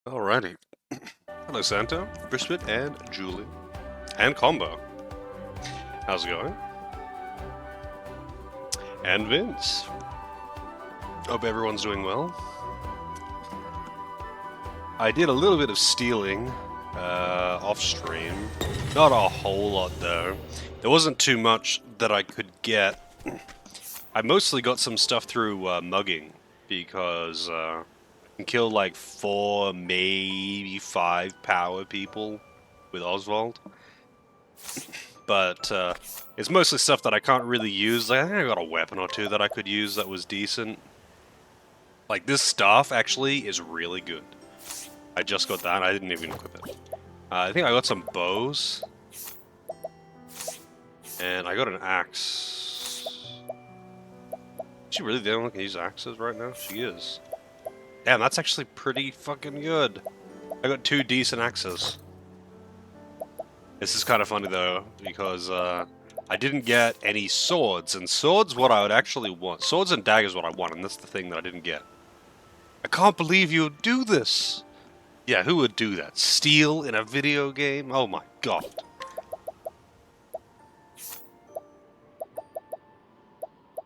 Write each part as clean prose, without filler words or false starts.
Alrighty. Hello, Santa, Brisbane, and Julie. And Combo. How's it going? And Vince. Hope everyone's doing well. I did a little bit of stealing off stream. Not a whole lot, though. There wasn't too much that I could get. I mostly got some stuff through mugging, because I can kill like 4, maybe 5 power people with Oswald. But it's mostly stuff that I can't really use. Like, I think I got a weapon or two that I could use that was decent. Like, this staff actually is really good. I just got that, I didn't even equip it. I think I got some bows. And I got an axe. Is she really the only one who can use axes right now? She is. Damn, that's actually pretty fucking good. I got 2 decent axes. This is kind of funny though, because I didn't get any swords, and swords what I would actually want. Swords and daggers what I want, and that's the thing that I didn't get. I can't believe you would do this! Yeah, who would do that? Steal in a video game? Oh my god.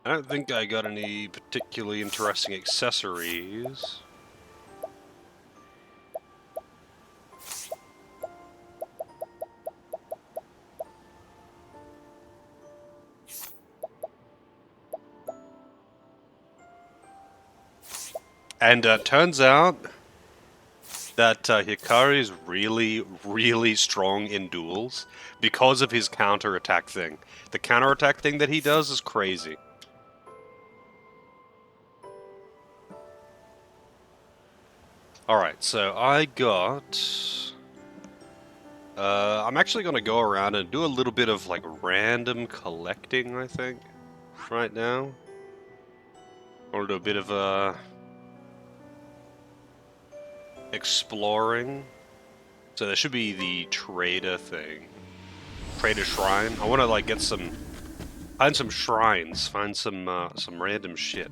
I don't think I got any particularly interesting accessories. And turns out that Hikari is really, really strong in duels because of his counter-attack thing. The counter-attack thing that he does is crazy. Alright, so I got... I'm actually going to go around and do a little bit of, like, random collecting, I think, right now. I want to do a bit of, exploring. So there should be the trader thing. Trader shrine. I want to, like, get some... Find some shrines. Find some random shit.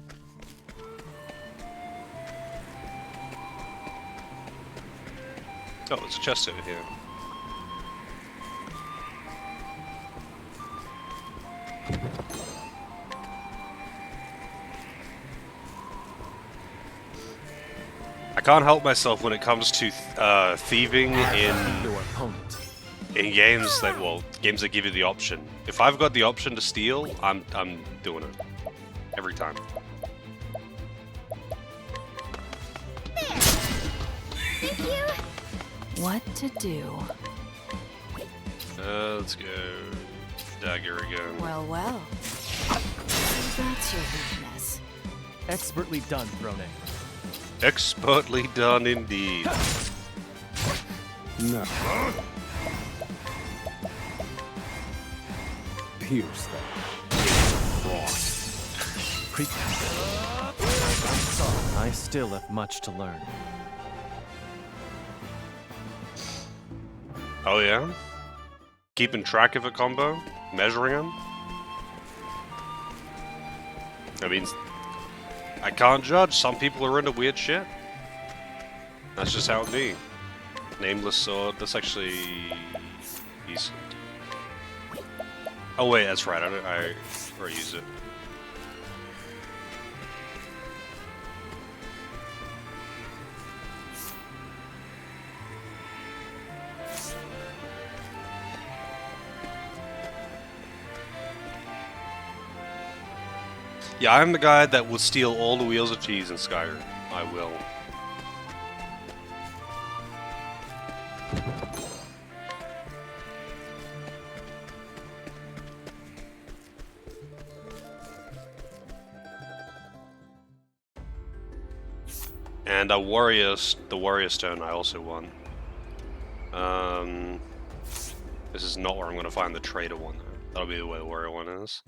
Oh, there's a chest over here. I can't help myself when it comes to thieving in games that, well, games that give you the option. If I've got the option to steal, I'm doing it every time. Thank you. What to do? Let's go dagger again. Well. So that's your weakness. Expertly done, Throne. Expertly done indeed. No. Pierce them. Frost. I'm sorry, I still have much to learn. Oh yeah? Keeping track of a combo? Measuring them? I mean, I can't judge. Some people are into weird shit. That's just how it be. Nameless sword. That's actually decent. Oh wait, that's right. I already used it. Yeah, I'm the guy that will steal all the wheels of cheese in Skyrim. I will. And the warrior stone I also won. This is not where I'm going to find the trader one though. That'll be the way the warrior one is.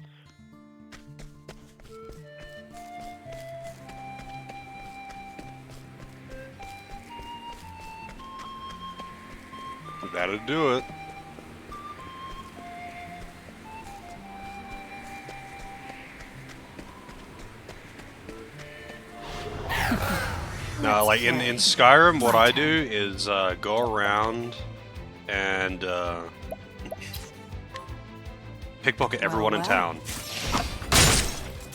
That'll do it. No, like in Skyrim, what I do is go around and pickpocket everyone in town.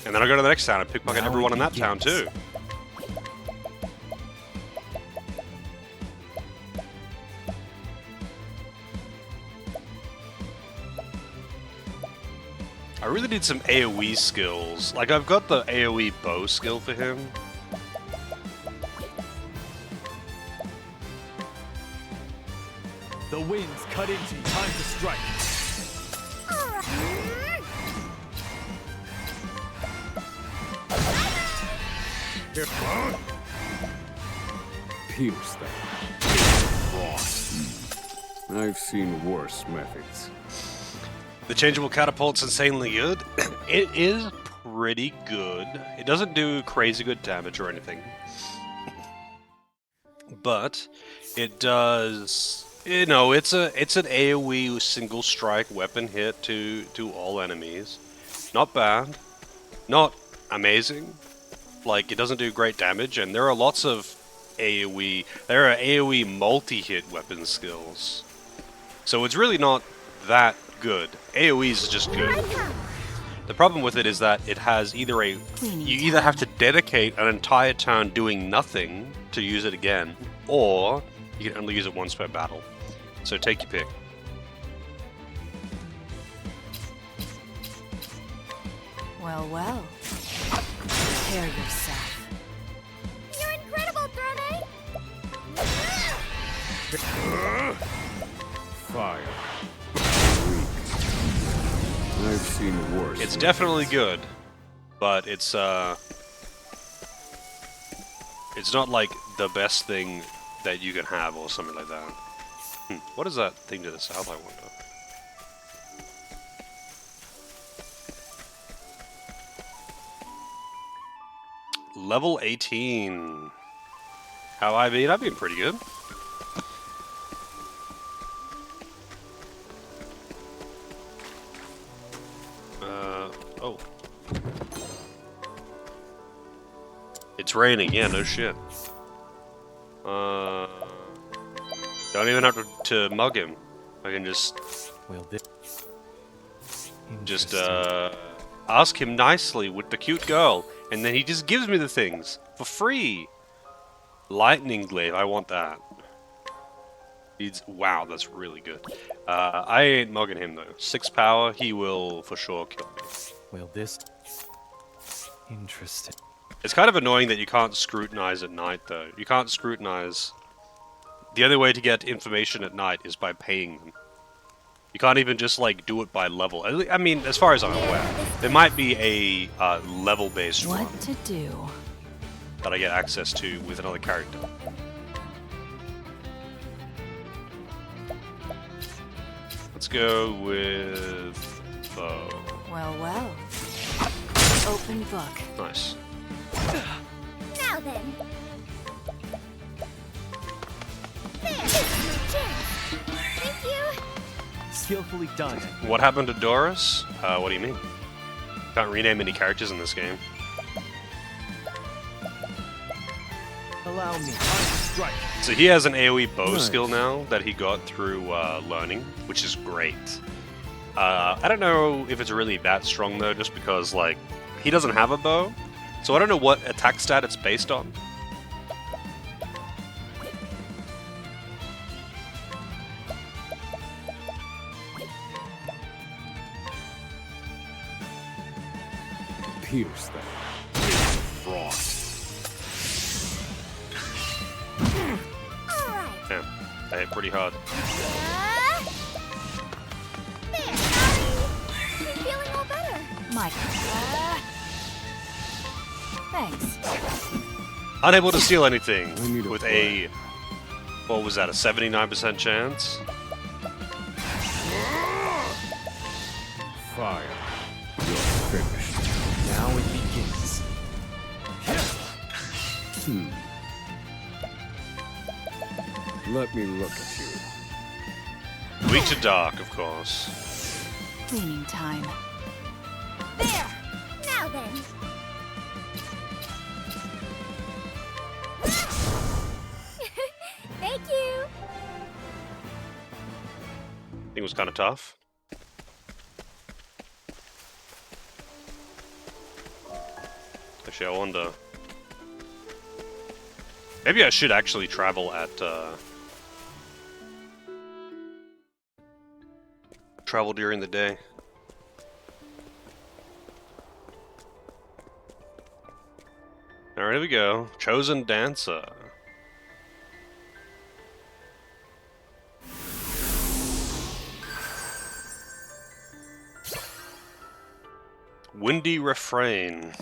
And then I go to the next town and pickpocket Now everyone it in that town begins. too. I really need some AoE skills. Like, I've got the AoE bow skill for him. The winds cut into you. Time to strike. Pierce them. Frost. I've seen worse methods. The changeable catapult's insanely good. It is pretty good. It doesn't do crazy good damage or anything. But it does, you know, it's an AoE single strike weapon hit to all enemies. Not bad. Not amazing. Like, it doesn't do great damage, and there are lots of AoE, there are AoE multi-hit weapon skills. So it's really not that good. AoE is just good. The problem with it is that it has either you either have to dedicate an entire turn doing nothing to use it again, or you can only use it once per battle. So take your pick. Well, well. Prepare yourself. You're incredible, Throne! Fire. Weak. I've seen worse. It's definitely good, but it's not like the best thing that you can have or something like that. What is that thing to the south, I wonder? Level 18. How I been? I've been pretty good. Oh. It's raining, yeah, no shit. Don't even have to mug him. I can just Well, this. ask him nicely with the cute girl, and then he just gives me the things for free. Lightning glaive, I want that. Wow, that's really good. I ain't mugging him though. 6 power, he will for sure kill me. Well, this. Interesting. It's kind of annoying that you can't scrutinize at night though. You can't scrutinize. The only way to get information at night is by paying them. You can't even just like do it by level. I mean, as far as I'm aware, there might be a level-based run What to do? that I get access to with another character. Let's go with bow. Well, well. Open book. Nice. Now then. There! This is your chance! Thank you! Skillfully done. What happened to Doris? What do you mean? Can't rename any characters in this game. Allow me. Time to strike. So he has an AoE bow Nice. skill now that he got through learning, which is great. I don't know if it's really that strong though, just because like he doesn't have a bow, so I don't know what attack stat it's based on. Pierce them. Frost. Alright. Yeah, that hit pretty hard. There! Sorry! I'm feeling all better. Mike. Thanks. Unable to steal anything I need a with plan. what was that, a 79% chance? Fire. You're finished. Now it begins. Let me look at you. Weak to dark, of course. Cleaning time. There! Now then. think it was kind of tough. Actually, I wonder. Maybe I should actually travel at, travel during the day. Alright, here we go. Chosen Dancer. Windy Refrain.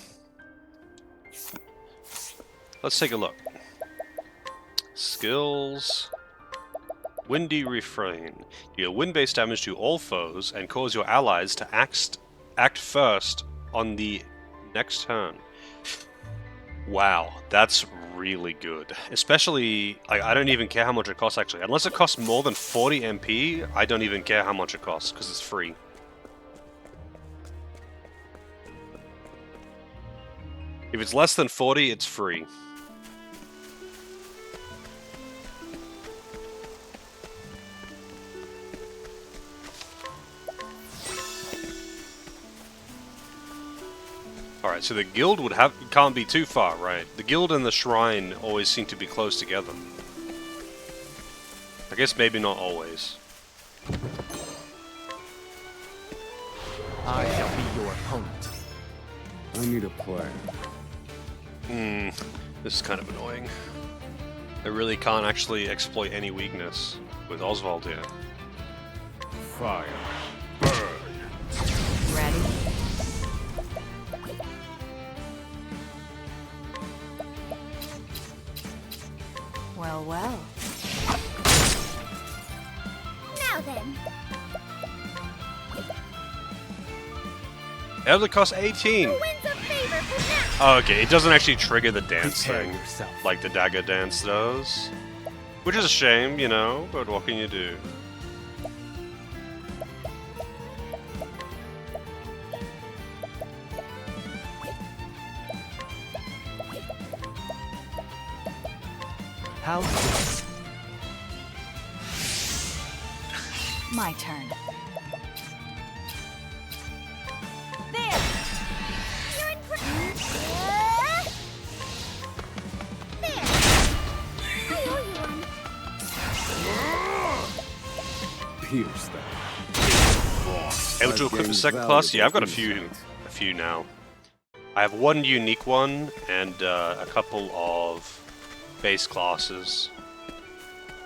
Let's take a look. Skills. Windy Refrain. Deal wind-based damage to all foes and cause your allies to act first on the next turn. Wow, that's really good. Especially, I don't even care how much it costs actually. Unless it costs more than 40 MP, I don't even care how much it costs because it's free. If it's less than 40, it's free. Alright, so the guild can't be too far, right? The guild and the shrine always seem to be close together. I guess maybe not always. I shall be your opponent. I need a plan. This is kind of annoying. I really can't actually exploit any weakness with Oswald here. Fire. Burn. Ready? Well, well. Now then. It only costs 18! Who wins a favor for now? Oh, okay, it doesn't actually trigger the dance Prepare thing, yourself. like the dagger dance does. Which is a shame, you know, but what can you do? How's this? My turn. There! You're in there! I owe you one. Pierce that. Able to equip the second class? Yeah, I've got a few now. I have one unique one and a couple of base classes.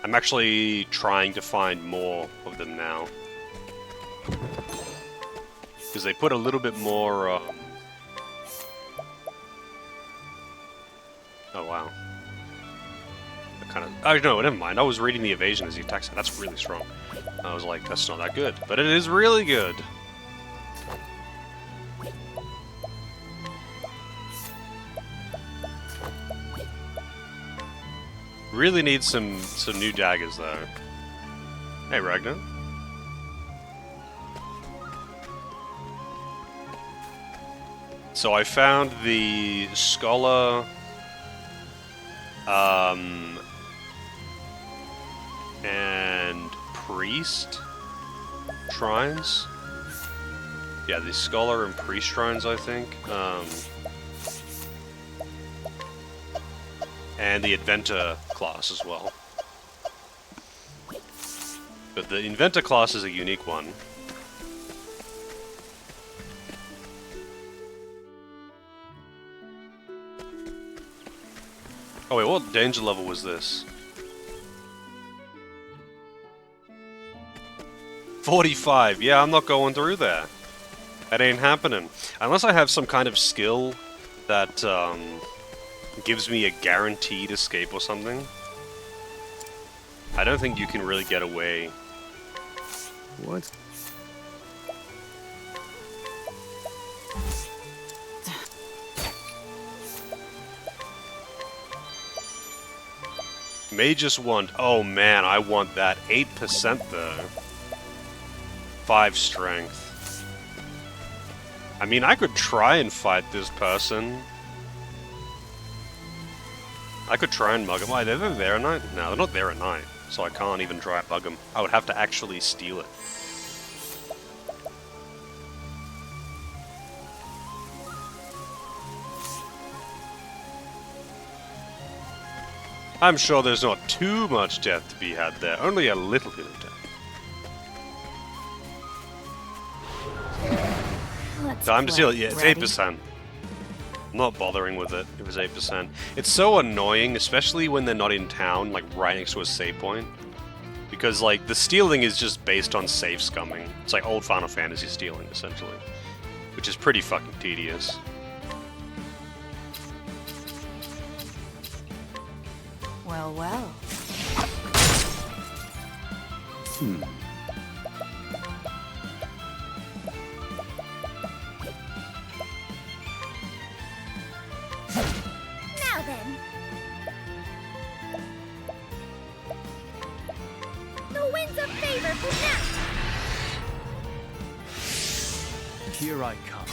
I'm actually trying to find more of them now. Because they put a little bit more... oh wow. Oh no, never mind. I was reading the evasion as he attacks. That's really strong. I was like, that's not that good. But it is really good. Really need some new daggers though. Hey Ragnar. So I found the Scholar and Priest shrines. Yeah, the Scholar and Priest shrines, I think. And the Inventor class as well. But the Inventor class is a unique one. Oh wait, what danger level was this? 45, yeah, I'm not going through there. That ain't happening. Unless I have some kind of skill that, gives me a guaranteed escape or something. I don't think you can really get away. What? Mage's Wand. Oh man, I want that. 8% though. 5 strength. I mean, I could try and fight this person. I could try and mug them. Why, they're there at night? No, they're not there at night. so I can't even try and bug him. I would have to actually steal it. I'm sure there's not too much death to be had there, only a little bit of death. Let's Time to play. steal it. Yeah, it's Ready? 8%. I'm not bothering with it. It was 8%. It's so annoying, especially when they're not in town, like right next to a save point. Because, like, the stealing is just based on save scumming. It's like old Final Fantasy stealing, essentially. Which is pretty fucking tedious. Well, well. Hmm. Now then. The winds of favor for Here I come.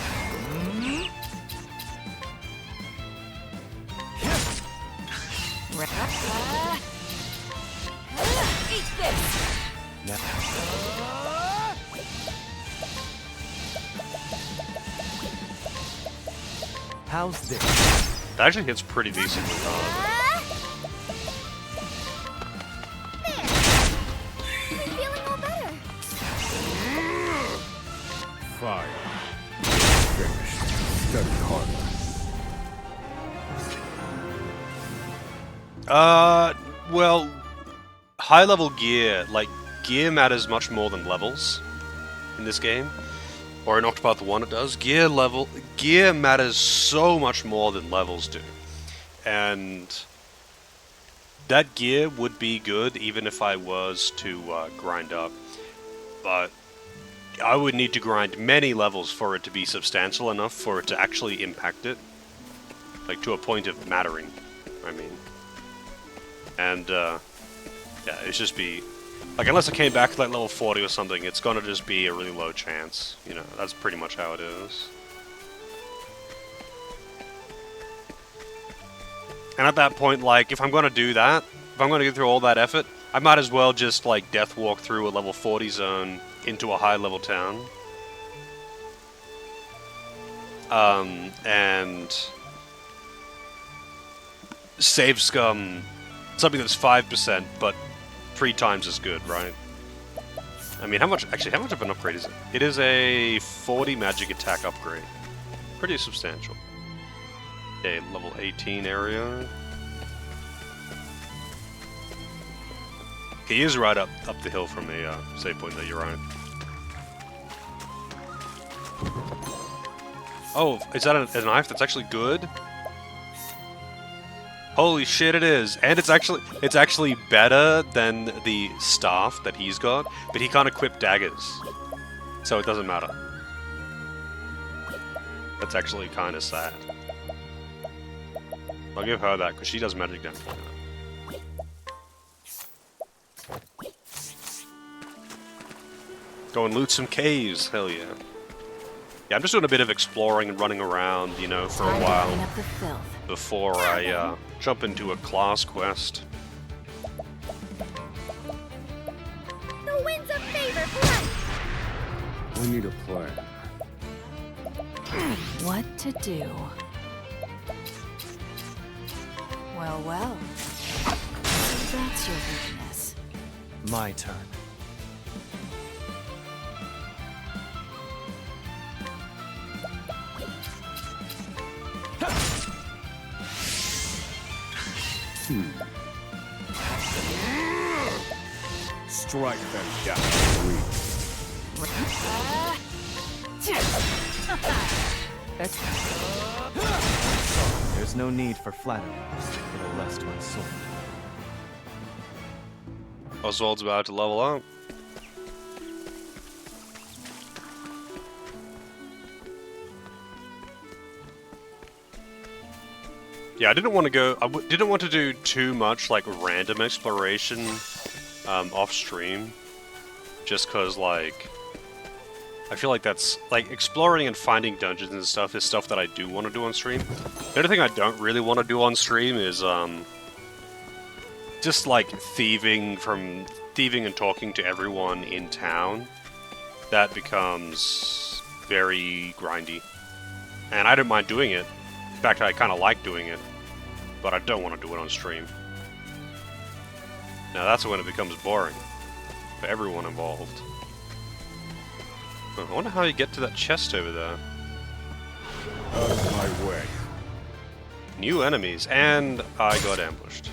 Eat this! Now. How's this? That actually hits pretty decently hard. There. I'm feeling all better. Fire. Finished. Study harder. Well, high level gear, like, gear matters much more than levels in this game. Or in Octopath 1 it does. Gear matters so much more than levels do. And that gear would be good even if I was to grind up. But I would need to grind many levels for it to be substantial enough for it to actually impact it. Like, to a point of mattering, I mean. And, yeah, it's just be... Like, unless I came back to, like, level 40 or something, it's gonna just be a really low chance. You know, that's pretty much how it is. And at that point, like, if I'm gonna do that, if I'm gonna go through all that effort, I might as well just, like, death walk through a level 40 zone into a high-level town. And... save scum something that's 5%, but 3 times as good, right? I mean, how much of an upgrade is it? It is a 40 magic attack upgrade. Pretty substantial. Okay, level 18 area. He is right up the hill from the save point, though, you're right. Oh, is that a knife that's actually good? Holy shit, it is, and it's actually better than the staff that he's got, but he can't equip daggers, so it doesn't matter. That's actually kind of sad. I'll give her that because she does magic damage. Go and loot some caves, hell yeah. Yeah, I'm just doing a bit of exploring and running around, you know, for a Time to while clean up the filth. before I jump into a class quest. The winds of favor for life. I need a plan. What to do? Well, well. So that's your weakness. My turn. Strike them down. There's no need for flattery. It'll rest my soul. Oswald's about to level up. Yeah, I didn't want to go. Didn't want to do too much like random exploration off stream, just cause like I feel like that's like exploring and finding dungeons and stuff is stuff that I do want to do on stream. The other thing I don't really want to do on stream is just like thieving and talking to everyone in town, that becomes very grindy. And I don't mind doing it. In fact, I kind of like doing it, but I don't want to do it on stream. Now that's when it becomes boring for everyone involved. I wonder how you get to that chest over there. Out of my way. New enemies, and I got ambushed.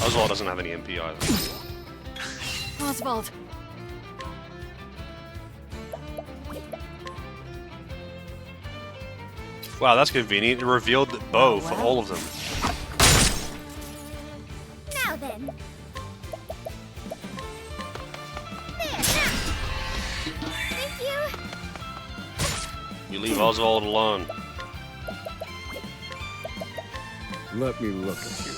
Oswald doesn't have any MP either. Oswald. Wow, that's convenient. It revealed the bow for wow. all of them. Now then. There, now. Thank you. You leave Oswald alone. Let me look at you.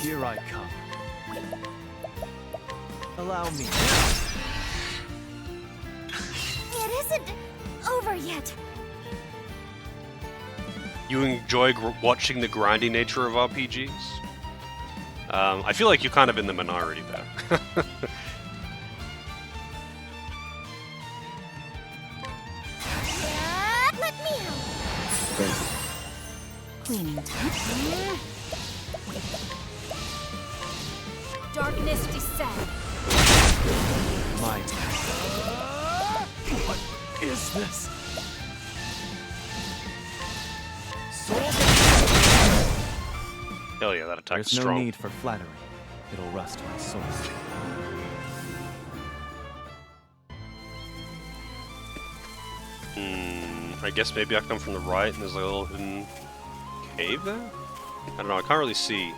Here I come. Allow me. It isn't over yet. You enjoy watching the grindy nature of RPGs? I feel like you're kind of in the minority there. Yeah, let me help. Thank you. Cleaning time. Darkness descend. My What is this? Hell yeah, that attack's There's no strong. need for flattery. It'll rust my soul. I guess maybe I come from the right and there's like a little hidden cave there? I don't know, I can't really see.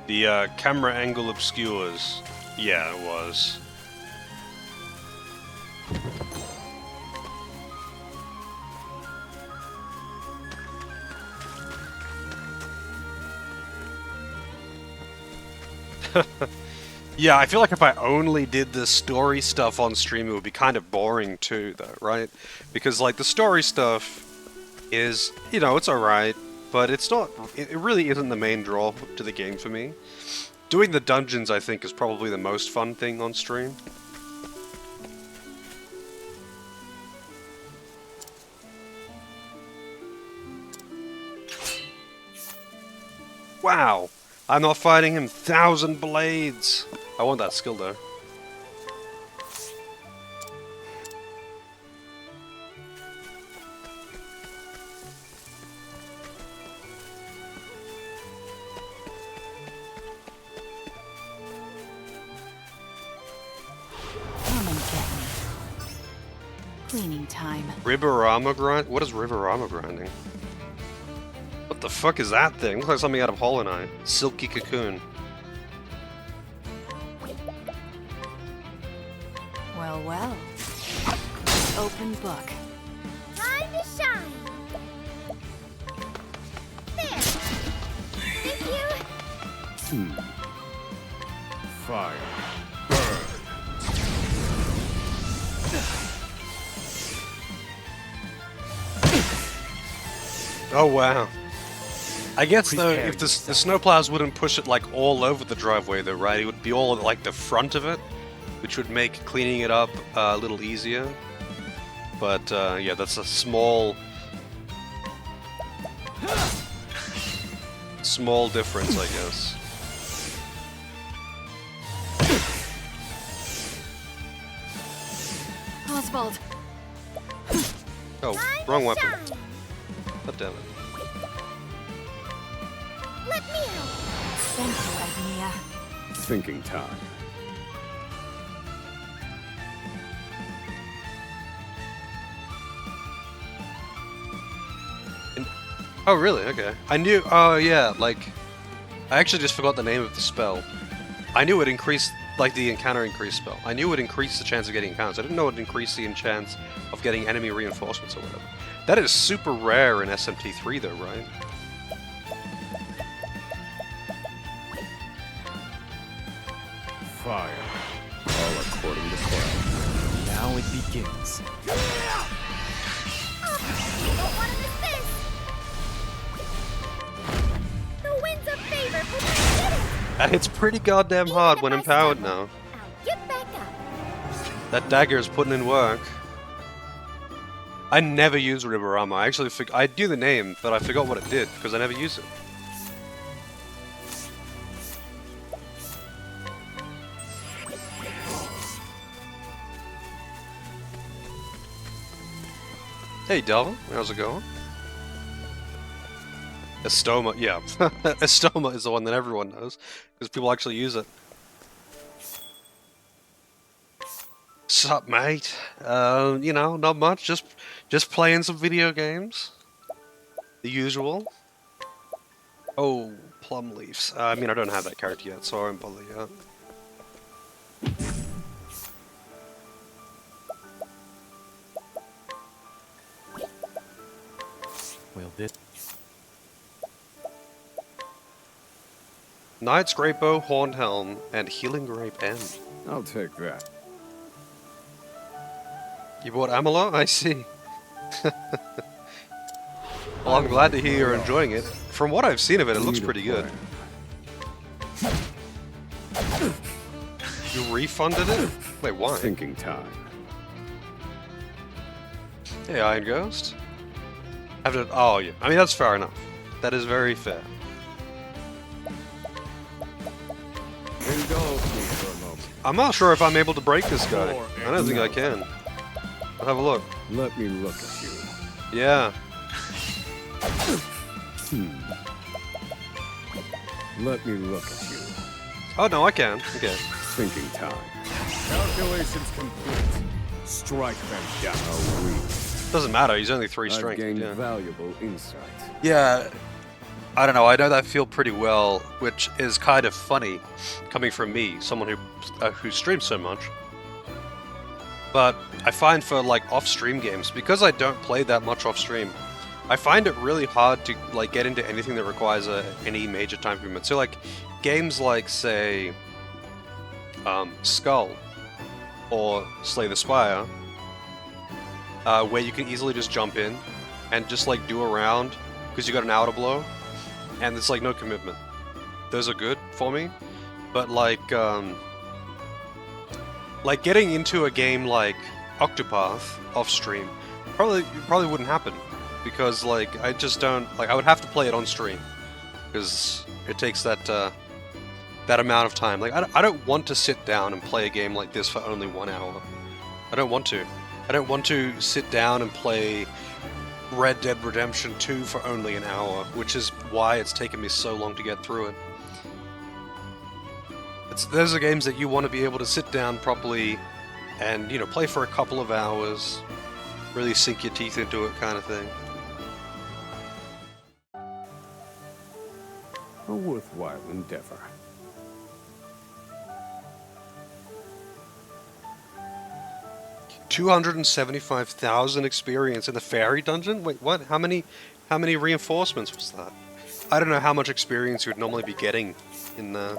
The camera angle obscures. Yeah, it was. Yeah, I feel like if I only did the story stuff on stream, it would be kind of boring too, though, right? Because, like, the story stuff is, you know, it's alright, but it's not, it really isn't the main draw to the game for me. Doing the dungeons, I think, is probably the most fun thing on stream. Wow! I'm not fighting him! 1,000 blades! I want that skill, though. Come and get me. Cleaning time. River armor grind? What is river armor grinding? What the fuck is that thing? Looks like something out of Hollow Knight. Silky cocoon. Well, well. Open book. Time to shine. There. Thank you. Fire. Burn. Oh wow. I guess though, Prepare if the yourself. snowplows wouldn't push it like all over the driveway though, right? It would be all at like the front of it, which would make cleaning it up a little easier. But yeah, that's a small difference, I guess. Oswald. Oh, Time wrong to weapon. shine. God damn it. Let me help. Thank you, Agnia. Thinking time. Oh really? Okay. I knew. Oh yeah, like I actually just forgot the name of the spell. I knew it increased, like the encounter increase spell. I knew it increased the chance of getting encounters. I didn't know it increased the chance of getting enemy reinforcements or whatever. That is super rare in SMT3 though, right? Fire. All according to plan. Now it begins. Don't want to miss this. The winds of favor And it's pretty goddamn hard when empowered now. I'll get back up. That dagger is putting in work. I never use River Armor. I actually I knew the name, but I forgot what it did because I never use it. Hey Delvin, how's it going? Estoma, yeah. Estoma is the one that everyone knows, because people actually use it. Sup, mate? You know, not much, just playing some video games. The usual. Oh, plum leaves. I mean, I don't have that character yet, so I won't bother yet. Will this... Knight's Great Bow, Horned Helm, and Healing Grape End. I'll take that. You bought Amalur? I see. Well, I'm glad to hear you're enjoying it. From what I've seen of it, it looks pretty good. You refunded it? Wait, why? Thinking time. Hey, Iron Ghost. Oh, yeah. I mean, that's fair enough. That is very fair. Indulge me for a moment. I'm not sure if I'm able to break this guy. I don't think I can. I'll have a look. Let me look at you. Yeah. Let me look at you. Oh, no, I can. Okay. Thinking time. Calculations complete. Strike them down. How weak. Doesn't matter, he's only 3 I've strength. gained Yeah. valuable insight. Yeah. I don't know, I know that feel pretty well, which is kind of funny coming from me, someone who streams so much. But I find for like off-stream games, because I don't play that much off-stream, I find it really hard to like get into anything that requires any major time commitment. So like games like say Skull or Slay the Spire, where you can easily just jump in and just like do a round because you got an hour to blow, and it's like no commitment. Those are good for me, but like getting into a game like Octopath off stream probably wouldn't happen, because like I just don't like. I would have to play it on stream because it takes that that amount of time. Like I don't want to sit down and play a game like this for only 1 hour. I don't want to. I don't want to sit down and play Red Dead Redemption 2 for only an hour, which is why it's taken me so long to get through it. Those are games that you want to be able to sit down properly and, you know, play for a couple of hours, really sink your teeth into it kind of thing. A worthwhile endeavor. $275,000 experience in the fairy dungeon? Wait, what? How many reinforcements was that? I don't know how much experience you would normally be getting in the...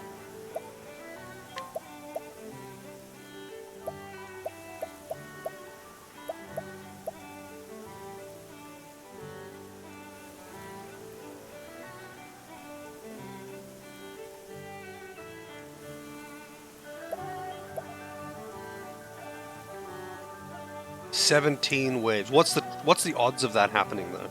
"17 waves." What's the odds of that happening though?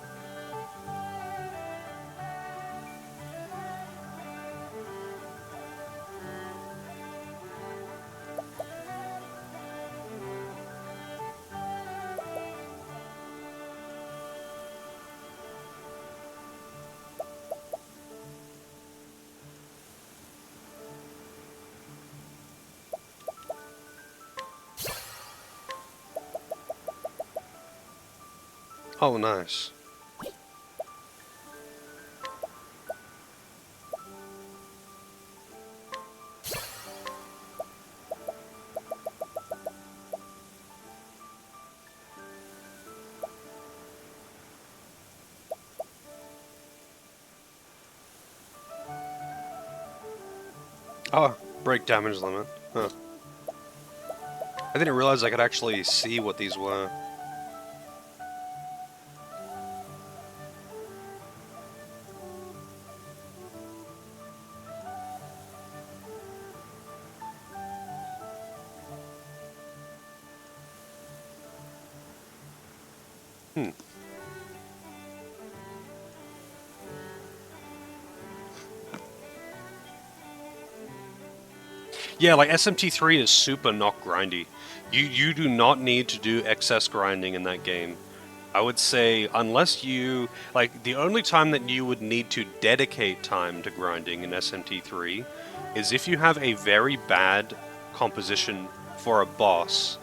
Oh, nice. Oh, break damage limit. Huh. I didn't realize I could actually see what these were. Yeah, like SMT3 is super not grindy. You do not need to do excess grinding in that game. I would say unless you like the only time that you would need to dedicate time to grinding in SMT3 is if you have a very bad composition for a boss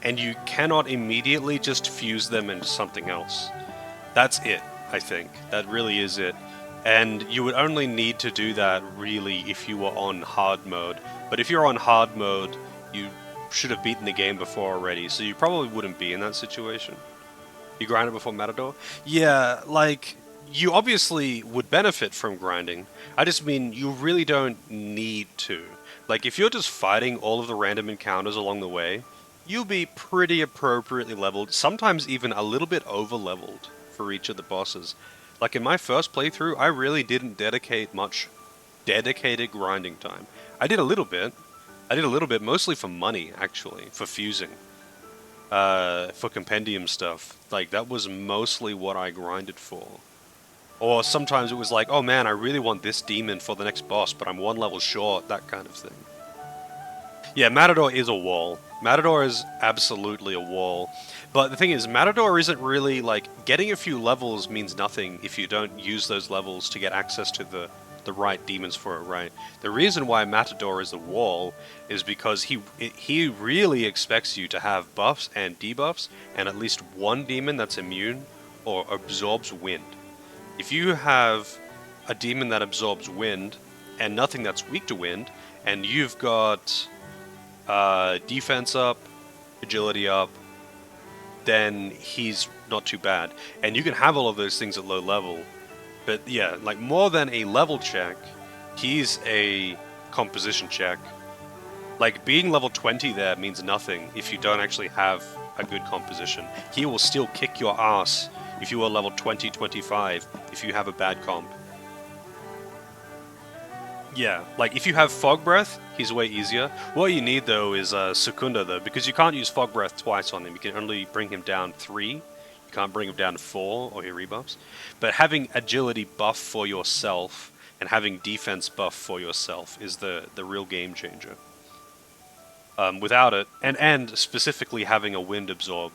and you cannot immediately just fuse them into something else. That's it, I think. That really is it. And you would only need to do that really if you were on hard mode. But if you're on hard mode, you should have beaten the game before already, so you probably wouldn't be in that situation. You grinded before Matador? Yeah, like, you obviously would benefit from grinding. I just mean, you really don't need to. Like, if you're just fighting all of the random encounters along the way, you'll be pretty appropriately leveled, sometimes even a little bit over-leveled for each of the bosses. Like, in my first playthrough, I really didn't dedicate much dedicated grinding time. I did a little bit. I did a little bit, mostly for money, actually, for fusing. For compendium stuff. Like, that was mostly what I grinded for. Or sometimes it was like, oh man, I really want this demon for the next boss, but I'm one level short, that kind of thing. Yeah, Matador is a wall. Matador is absolutely a wall. But the thing is, Matador isn't really, like, getting a few levels means nothing if you don't use those levels to get access to the right demons for it, right? The reason why Matador is a wall is because he really expects you to have buffs and debuffs, and at least one demon that's immune or absorbs wind. If you have a demon that absorbs wind, and nothing that's weak to wind, and you've got defense up, agility up, then he's not too bad. And you can have all of those things at low level. But yeah, like more than a level check, he's a composition check. Like being level 20 there means nothing if you don't actually have a good composition. He will still kick your ass if you are level 20, 25, if you have a bad comp. Yeah, like if you have Fog Breath, he's way easier. What you need though is Secunda though, because you can't use Fog Breath twice on him. You can only bring him down 3. You can't bring him down to 4 or he rebuffs. But having agility buff for yourself and having defense buff for yourself is the real game changer. Without it, and specifically having a wind absorb,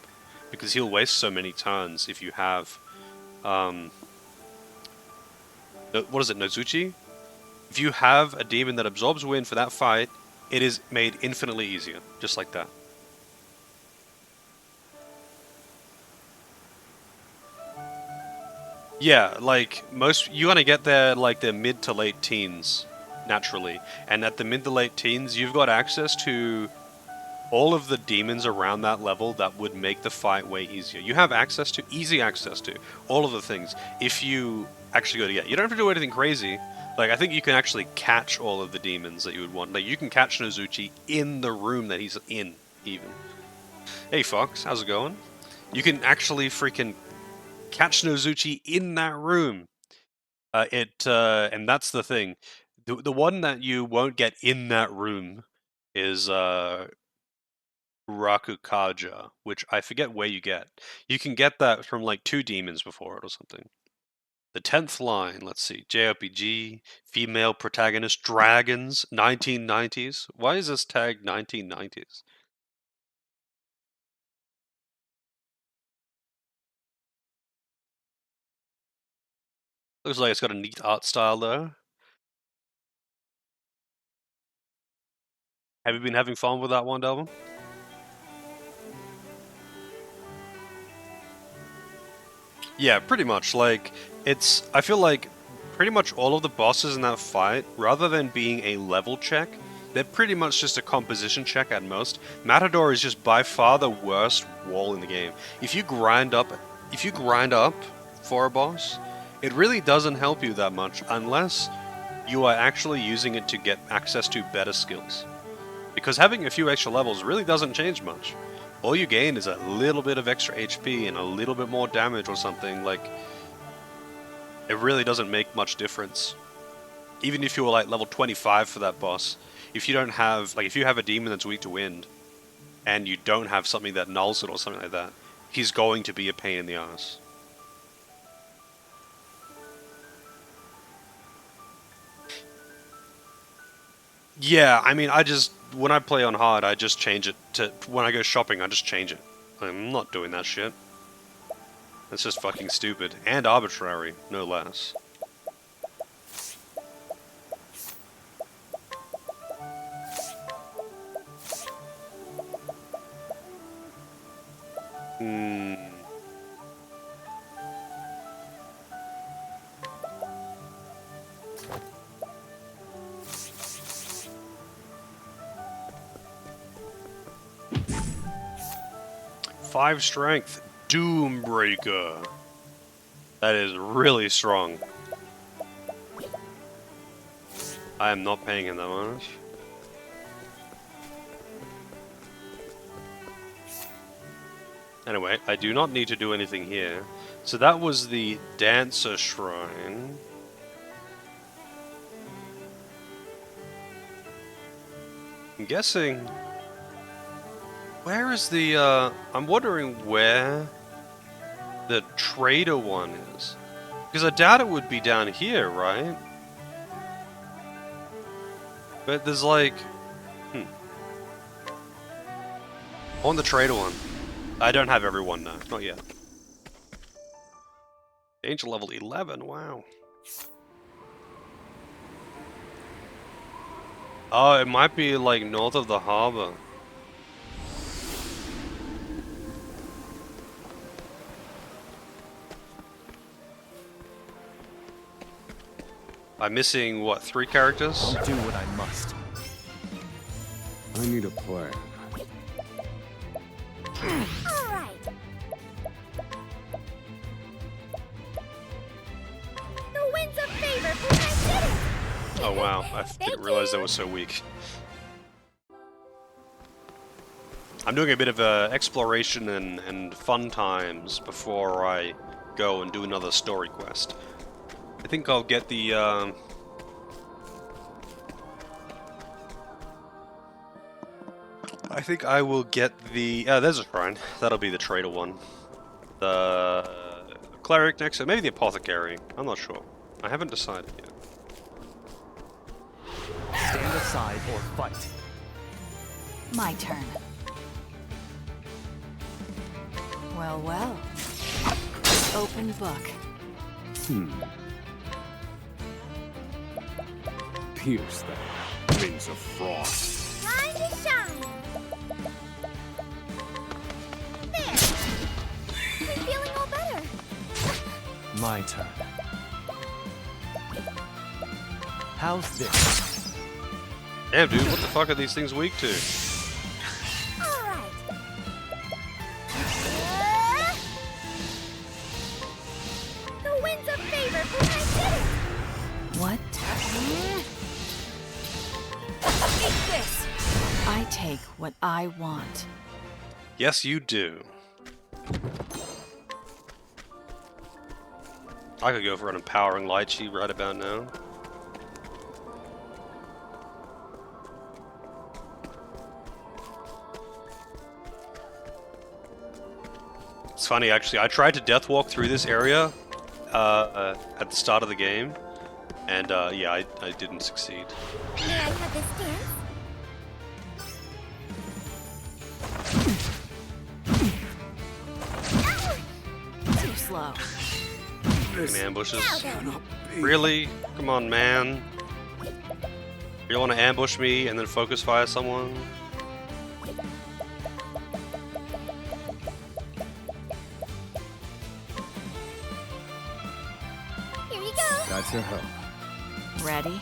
because he'll waste so many turns if you have, what is it, Nozuchi? If you have a demon that absorbs wind for that fight, it is made infinitely easier, just like that. Yeah, like, you want to get there, like, the mid to late teens, naturally. And at the mid to late teens, you've got access to all of the demons around that level that would make the fight way easier. You have easy access to, all of the things, if you actually go to get. You don't have to do anything crazy. Like, I think you can actually catch all of the demons that you would want. Like, you can catch Nozuchi in the room that he's in, even. Hey, Fox, how's it going? You can actually freaking catch Nozuchi in that room. And that's the thing. The one that you won't get in that room is Rakukaja, which I forget where you get. You can get that from like 2 demons before it or something. The 10th line, let's see, JRPG, female protagonist, dragons, 1990s. Why is this tag 1990s? Looks like it's got a neat art style though. Have you been having fun with that one, Delvin? Yeah, pretty much. Like, I feel like pretty much all of the bosses in that fight, rather than being a level check, they're pretty much just a composition check at most. Matador is just by far the worst wall in the game. If you grind up for a boss, it really doesn't help you that much unless you are actually using it to get access to better skills. Because having a few extra levels really doesn't change much. All you gain is a little bit of extra HP and a little bit more damage or something. Like, it really doesn't make much difference. Even if you were like level 25 for that boss, if you don't have, like, if you have a demon that's weak to wind, and you don't have something that nulls it or something like that, he's going to be a pain in the ass. Yeah, I mean, when I play on hard, I just change it to, when I go shopping, I just change it. I'm not doing that shit. That's just fucking stupid. And arbitrary, no less. Hmm. Five strength, Doombreaker. That is really strong. I am not paying him that much. Anyway, I do not need to do anything here. So that was the Dancer Shrine. I'm guessing... Where is the, I'm wondering where the Trader one is. Because I doubt it would be down here, right? But there's like... On the Trader one. I don't have everyone, no. Not yet. Danger level 11, wow. Oh, it might be like north of the harbor. I'm missing, what, 3 characters? I'll do what I must. I need a plan. All right. The winds of favor for my city. Oh wow, I Thank didn't realize you. that was so weak. I'm doing a bit of exploration and fun times before I go and do another story quest. I think I'll get the... I think I will get the... there's a shrine. That'll be the trader one. The cleric next, or maybe the apothecary. I'm not sure. I haven't decided yet. Stand aside or fight. My turn. Well, well. Open book. Pierce them. Wings of frost. Time to shine. There. I'm feeling all better. My turn. How's this? Damn, dude, what the fuck are these things weak to? All right. The winds of favor for my city. What? Eat this! I take what I want. Yes, you do. I could go for an empowering light sheet right about now. It's funny, actually. I tried to death walk through this area at the start of the game, and yeah, I didn't succeed. May I have this dance? Too slow. Fucking ambushes. Now then. Really? Come on, man. You want to ambush me and then focus fire someone? Here you go. Got your help. Ready?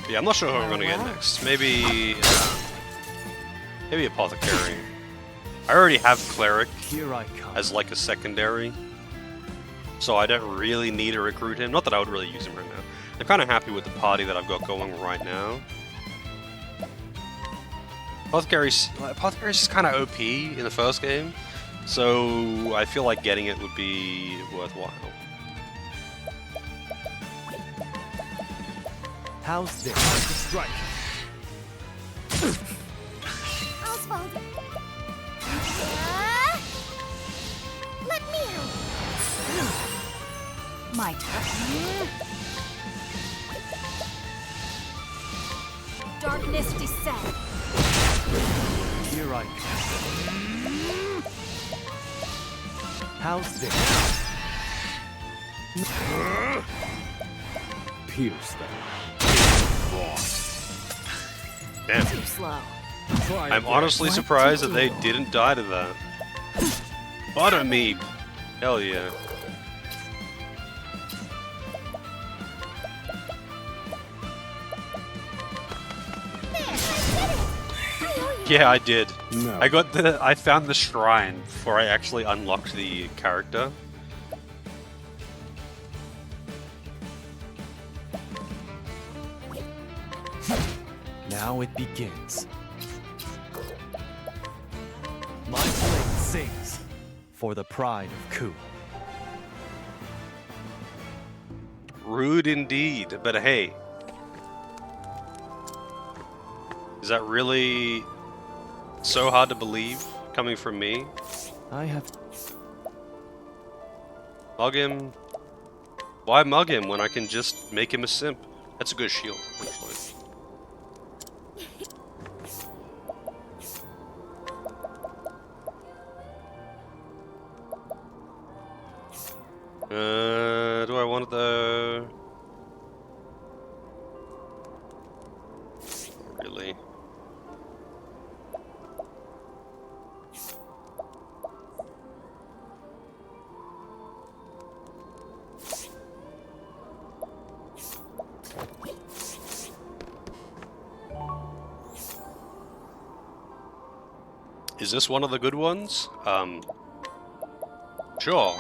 Yeah, I'm not sure who I'm gonna get next. Maybe maybe apothecary. I already have cleric Here I come. as like a secondary, so I don't really need to recruit him. Not that I would really use him right now. I'm kind of happy with the party that I've got going right now. Apothecary's just kind of OP in the first game, so I feel like getting it would be worthwhile. How's this? Time to strike. I'll My turn. Darkness descend. Here I come. How's this? Pierce them. Damn. Too slow. Try I'm again. honestly What surprised to that they do? didn't die to that. Butter me! Hell yeah. Yeah, I did. No. I found the shrine before I actually unlocked the character. Now it begins. My blade sings for the pride of Ku. Rude indeed, but hey. Is that really so hard to believe coming from me? I have Mug him. Why mug him when I can just make him a simp? That's a good shield, actually. Do I want it though? Not really. Is this one of the good ones? Sure.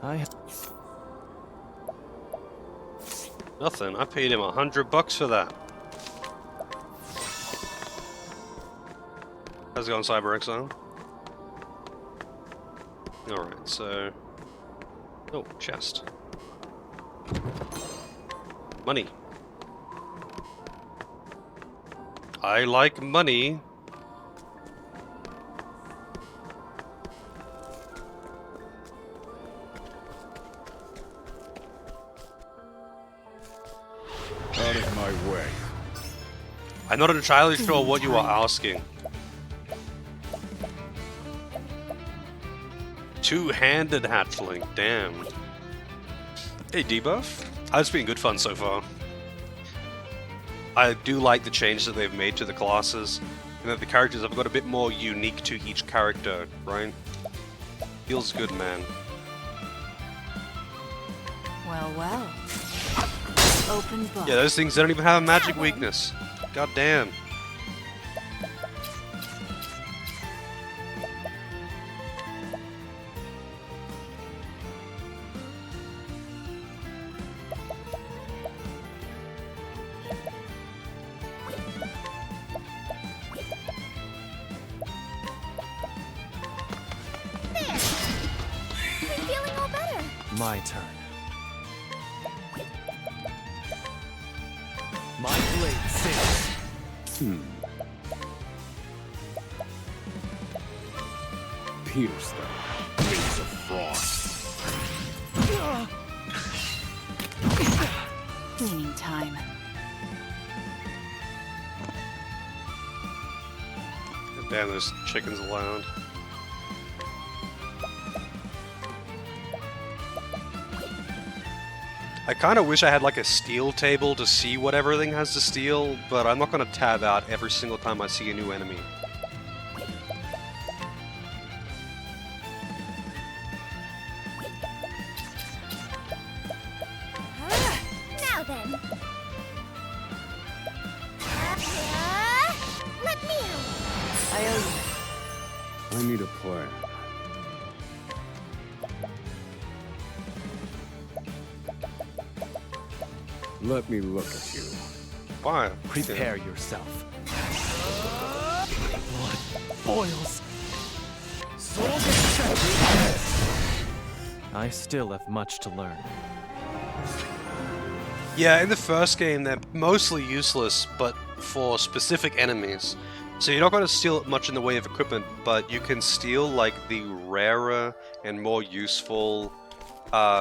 I have Nothing. I paid him $100 for that. How's it going, Cyber Exile? Alright, so... Oh, chest. Money. I like money. Out of my way. I'm not entirely sure what you are asking. Two-handed hatchling, damn. Hey, debuff. It's been good fun so far. I do like the changes that they've made to the classes, and that the characters have got a bit more unique to each character, right? Feels good, man. Well, well. Open book. Yeah, those things don't even have a magic weakness. God damn. I'm feeling all better. my turn. My blade sings. Pierce them. Wings of frost. Cleaning time. Damn, those chickens allowed. I kind of wish I had like a steal table to see what everything has to steal, but I'm not going to tab out every single time I see a new enemy. Now then. Let me out. I owe you. I need a plan. Let me look at you. Why? Prepare yourself. Blood boils. Soul gets set. I still have much to learn. Yeah, in the first game, they're mostly useless, but for specific enemies. So you're not going to steal much in the way of equipment, but you can steal, like, the rarer and more useful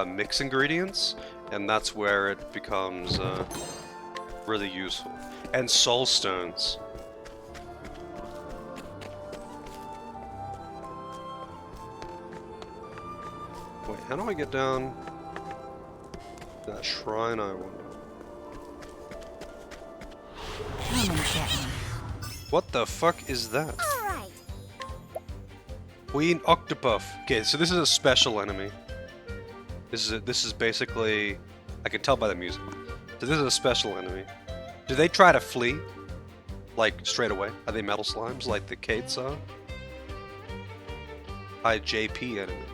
mix ingredients, and that's where it becomes really useful. And soul stones. Wait, how do I get down to that shrine, I wonder? Come and get me. What the fuck is that? All right. Queen Octopath. Okay, so this is a special enemy. This is basically, I can tell by the music. So this is a special enemy. Do they try to flee? Like, straight away? Are they metal slimes like the Kates are? High JP enemy.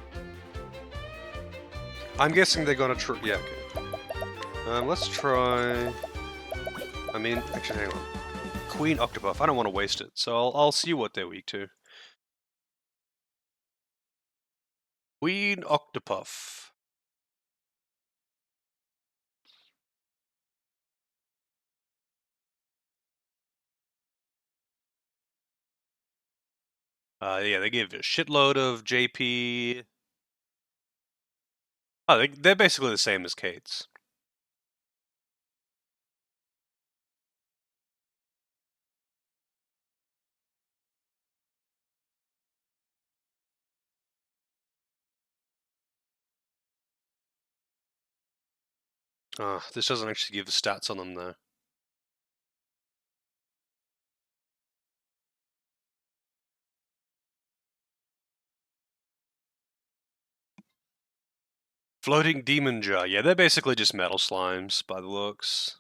I'm guessing they're gonna try. Yeah, okay. Let's try. I mean, actually, hang on. Queen Octopath. I don't want to waste it, so I'll see what they're weak to. Queen Octopath. Yeah, they give a shitload of JP. Oh, they're basically the same as Kate's. This doesn't actually give the stats on them though. Floating Demon Jar. Yeah, they're basically just metal slimes by the looks.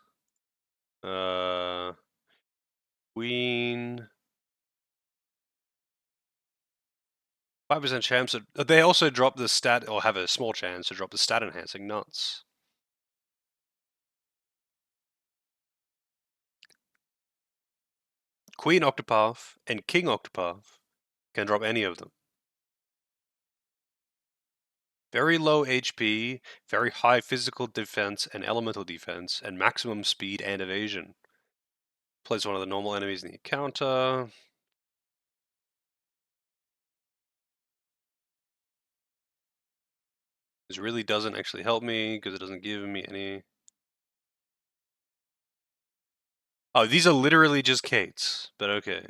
Queen. 5% chance. They also drop the stat, or have a small chance to drop the stat enhancing nuts. Queen Octopath and King Octopath can drop any of them. Very low HP, very high physical defense and elemental defense, and maximum speed and evasion. Plays one of the normal enemies in the encounter. This really doesn't actually help me because it doesn't give me any. Oh, these are literally just Kates, but okay.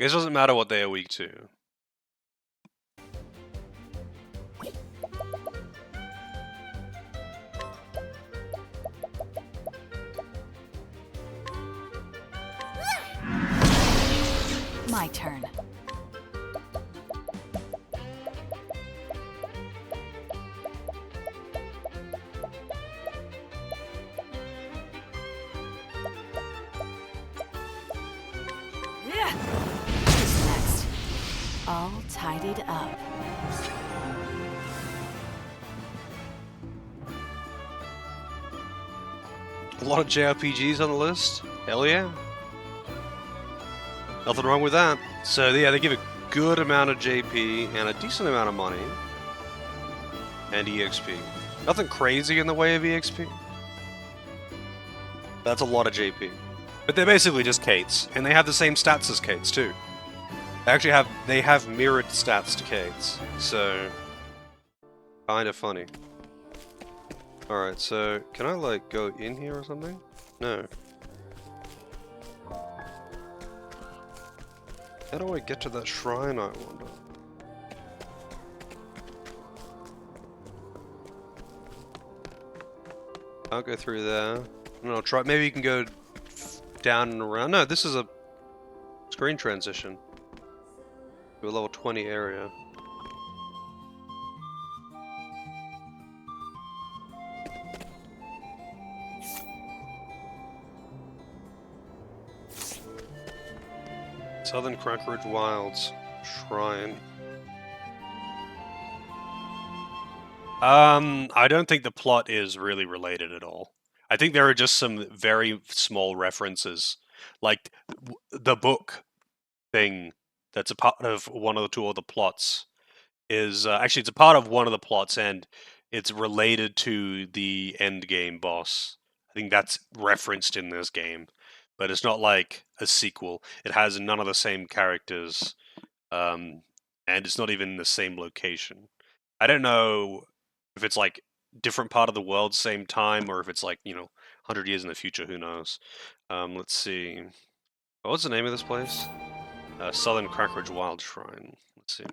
I guess it doesn't matter what they are weak to. My turn. Who's next? All tidied up. A lot of JRPGs on the list. Hell yeah. Nothing wrong with that. So yeah, they give a good amount of JP and a decent amount of money. And EXP. Nothing crazy in the way of EXP. That's a lot of JP. But they're basically just Kates, and they have the same stats as Kates too. They have mirrored stats to Kates, so kinda funny. Alright, so can I like go in here or something? No. How do I get to that shrine, I wonder? I'll go through there. And I'll try. Maybe you can go down and around. No, this is a screen transition to a level 20 area. Southern Crackridge Wilds Shrine. I don't think the plot is really related at all. I think there are just some very small references, like the book thing that's a part of one or two of the plots is actually it's a part of one of the plots, and it's related to the end game boss. I think that's referenced in this game, but it's not like a sequel. It has none of the same characters, and it's not even in the same location. I don't know if it's like different part of the world, same time, or if it's like 100 years in the future. Who knows? Let's see. What's the name of this place? Southern Crackridge Wild Shrine. Let's see.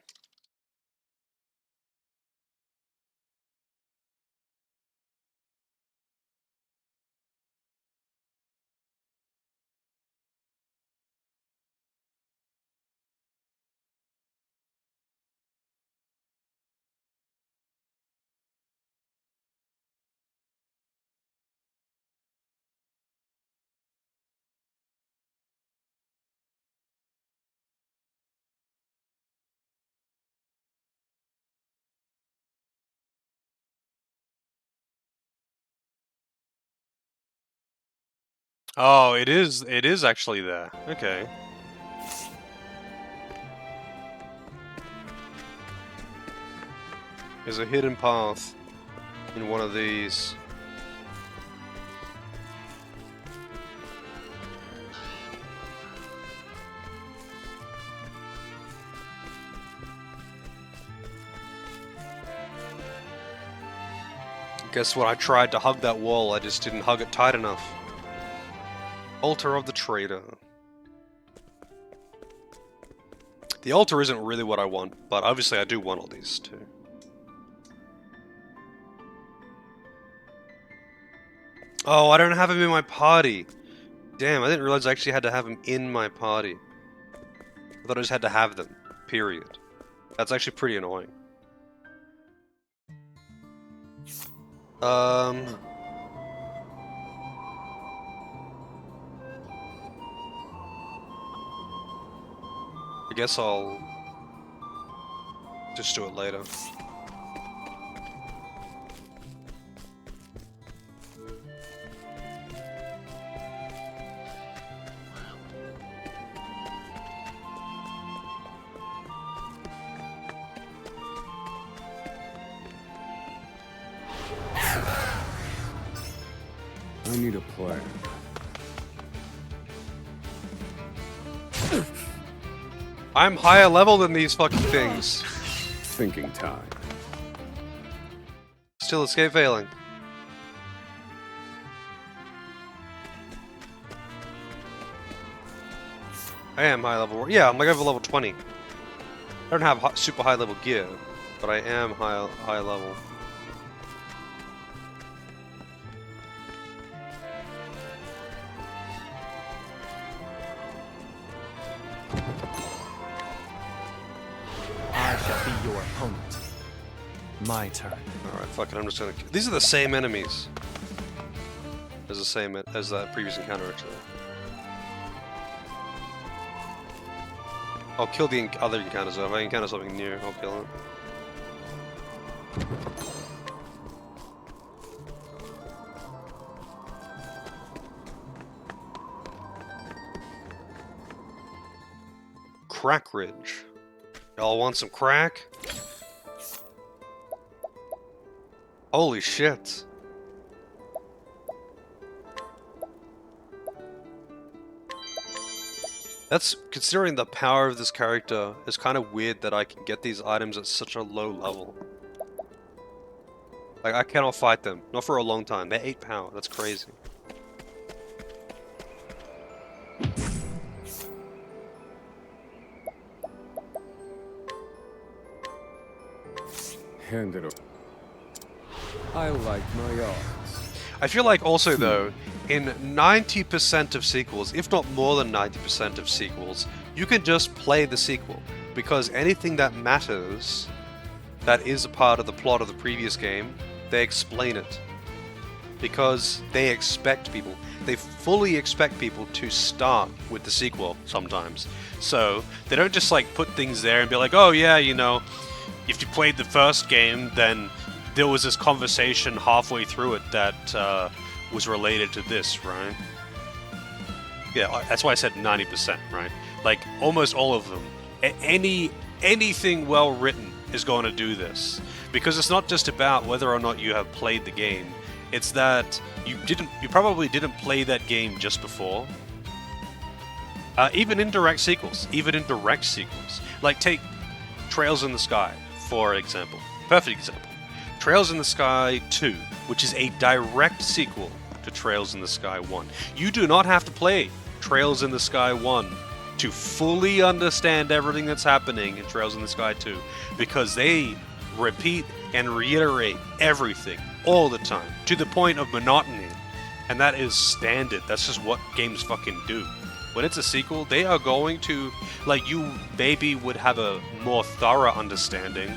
Oh, it is. It is actually there. Okay. There's a hidden path in one of these. Guess what? I tried to hug that wall. I just didn't hug it tight enough. Altar of the Traitor. The altar isn't really what I want, but obviously I do want all these too. Oh, I don't have him in my party. Damn, I didn't realize I actually had to have him in my party. I thought I just had to have them. Period. That's actually pretty annoying. I guess I'll just do it later. I need a plan. I'm higher level than these fucking things. Thinking time. Still escape failing. I am high level. Yeah, I'm like over level 20. I don't have super high level gear, but I am high level. I shall be your opponent. My turn. Alright, fuck it, I'm just gonna... These are the same enemies. As the same as that previous encounter, actually. I'll kill the other encounters though. If I encounter something new, I'll kill it. Crack Ridge. Y'all want some crack? Holy shit. That's, considering the power of this character, it's kind of weird that I can get these items at such a low level. Like, I cannot fight them. Not for a long time. They're 8 power. That's crazy. Hand it over. I like my odds. I feel like also though, in 90% of sequels, if not more than 90% of sequels, you can just play the sequel. Because anything that matters, that is a part of the plot of the previous game, they explain it. Because they expect people, they fully expect people to start with the sequel sometimes. So, they don't just like put things there and be like, oh yeah, you know, if you played the first game, then there was this conversation halfway through it that was related to this, right? Yeah, that's why I said 90%, right? Like, almost all of them. Anything well written is going to do this, because it's not just about whether or not you have played the game. It's that you probably didn't play that game just before. Even in direct sequels, like take Trails in the Sky for example. Perfect example. Trails in the Sky 2, which is a direct sequel to Trails in the Sky 1. You do not have to play Trails in the Sky 1 to fully understand everything that's happening in Trails in the Sky 2, because they repeat and reiterate everything all the time to the point of monotony, and that is standard. That's just what games fucking do. When it's a sequel, they are going to, like, you maybe would have a more thorough understanding,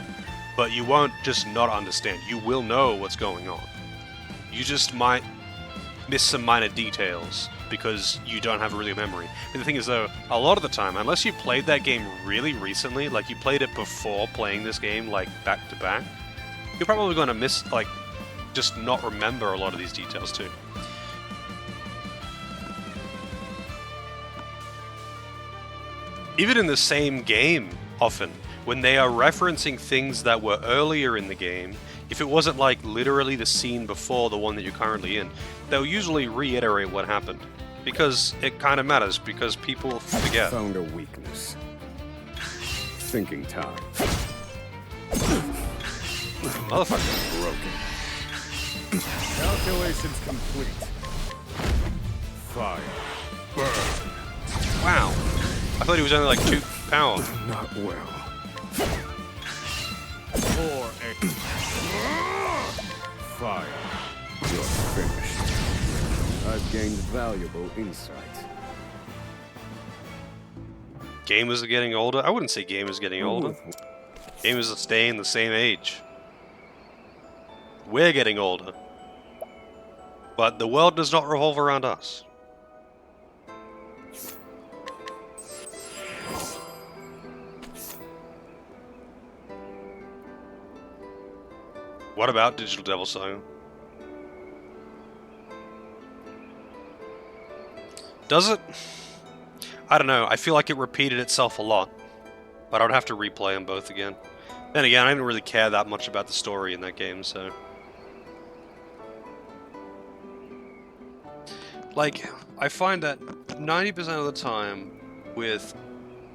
but you won't just not understand. You will know what's going on. You just might miss some minor details because you don't have a really memory. But the thing is though, a lot of the time, unless you played that game really recently, like you played it before playing this game, like back to back, you're probably going to miss, like, just not remember a lot of these details too. Even in the same game, often, when they are referencing things that were earlier in the game, if it wasn't like literally the scene before the one that you're currently in, they'll usually reiterate what happened. Because it kind of matters, because people forget. Found a weakness. Thinking time. Motherfucker. Broken. Calculations complete. Fire. Burn. Wow. I thought he was only like 2 power. Not well. 4x. Fire. You're finished. I've gained valuable insight. Gamers are getting older? I wouldn't say gamers getting older. Gamers are staying the same age. We're getting older. But the world does not revolve around us. What about Digital Devil Saga? Does it? I don't know. I feel like it repeated itself a lot. But I would have to replay them both again. Then again, I didn't really care that much about the story in that game, so... Like, I find that 90% of the time with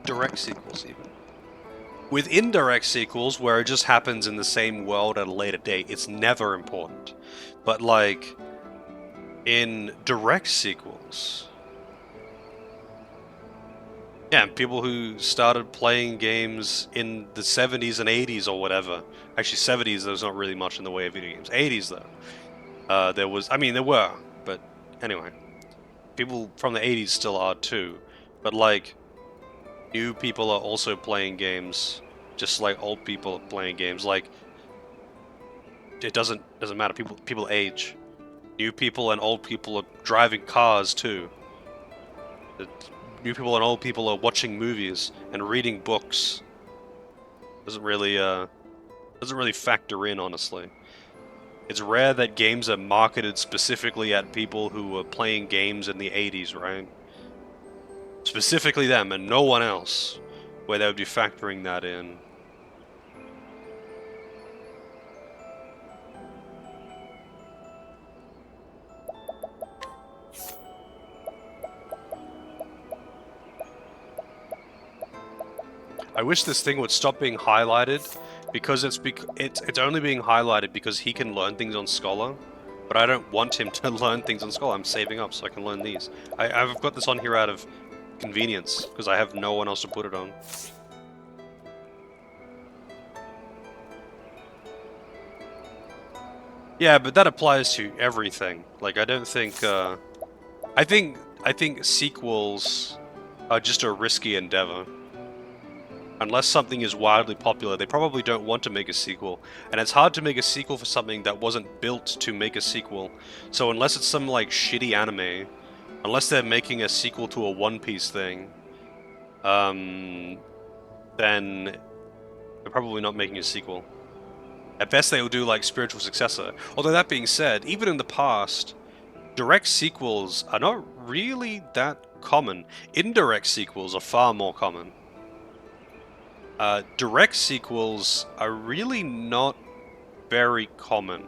direct sequels even. With indirect sequels, where it just happens in the same world at a later date, it's never important. But like, in direct sequels... Yeah, people who started playing games in the 70s and 80s or whatever. Actually, 70s, there's not really much in the way of video games. 80s, though. There was... I mean, there were, but anyway. People from the 80s still are, too. But, like, new people are also playing games, just like old people are playing games. Like, it doesn't matter. People age. New people and old people are driving cars, too. New people and old people are watching movies and reading books. Doesn't really factor in, honestly. It's rare that games are marketed specifically at people who were playing games in the 80s, right? Specifically them and no one else, where they would be factoring that in. I wish this thing would stop being highlighted, because it's only being highlighted because he can learn things on Scholar, but I don't want him to learn things on Scholar. I'm saving up so I can learn these. I've got this on here out of convenience, because I have no one else to put it on. Yeah, but that applies to everything. Like, I don't think, I think sequels are just a risky endeavor. Unless something is wildly popular, they probably don't want to make a sequel. And it's hard to make a sequel for something that wasn't built to make a sequel. So unless it's some, like, shitty anime, unless they're making a sequel to a One Piece thing, then they're probably not making a sequel. At best they will do, like, spiritual successor. Although that being said, even in the past, direct sequels are not really that common. Indirect sequels are far more common. Direct sequels are really not very common.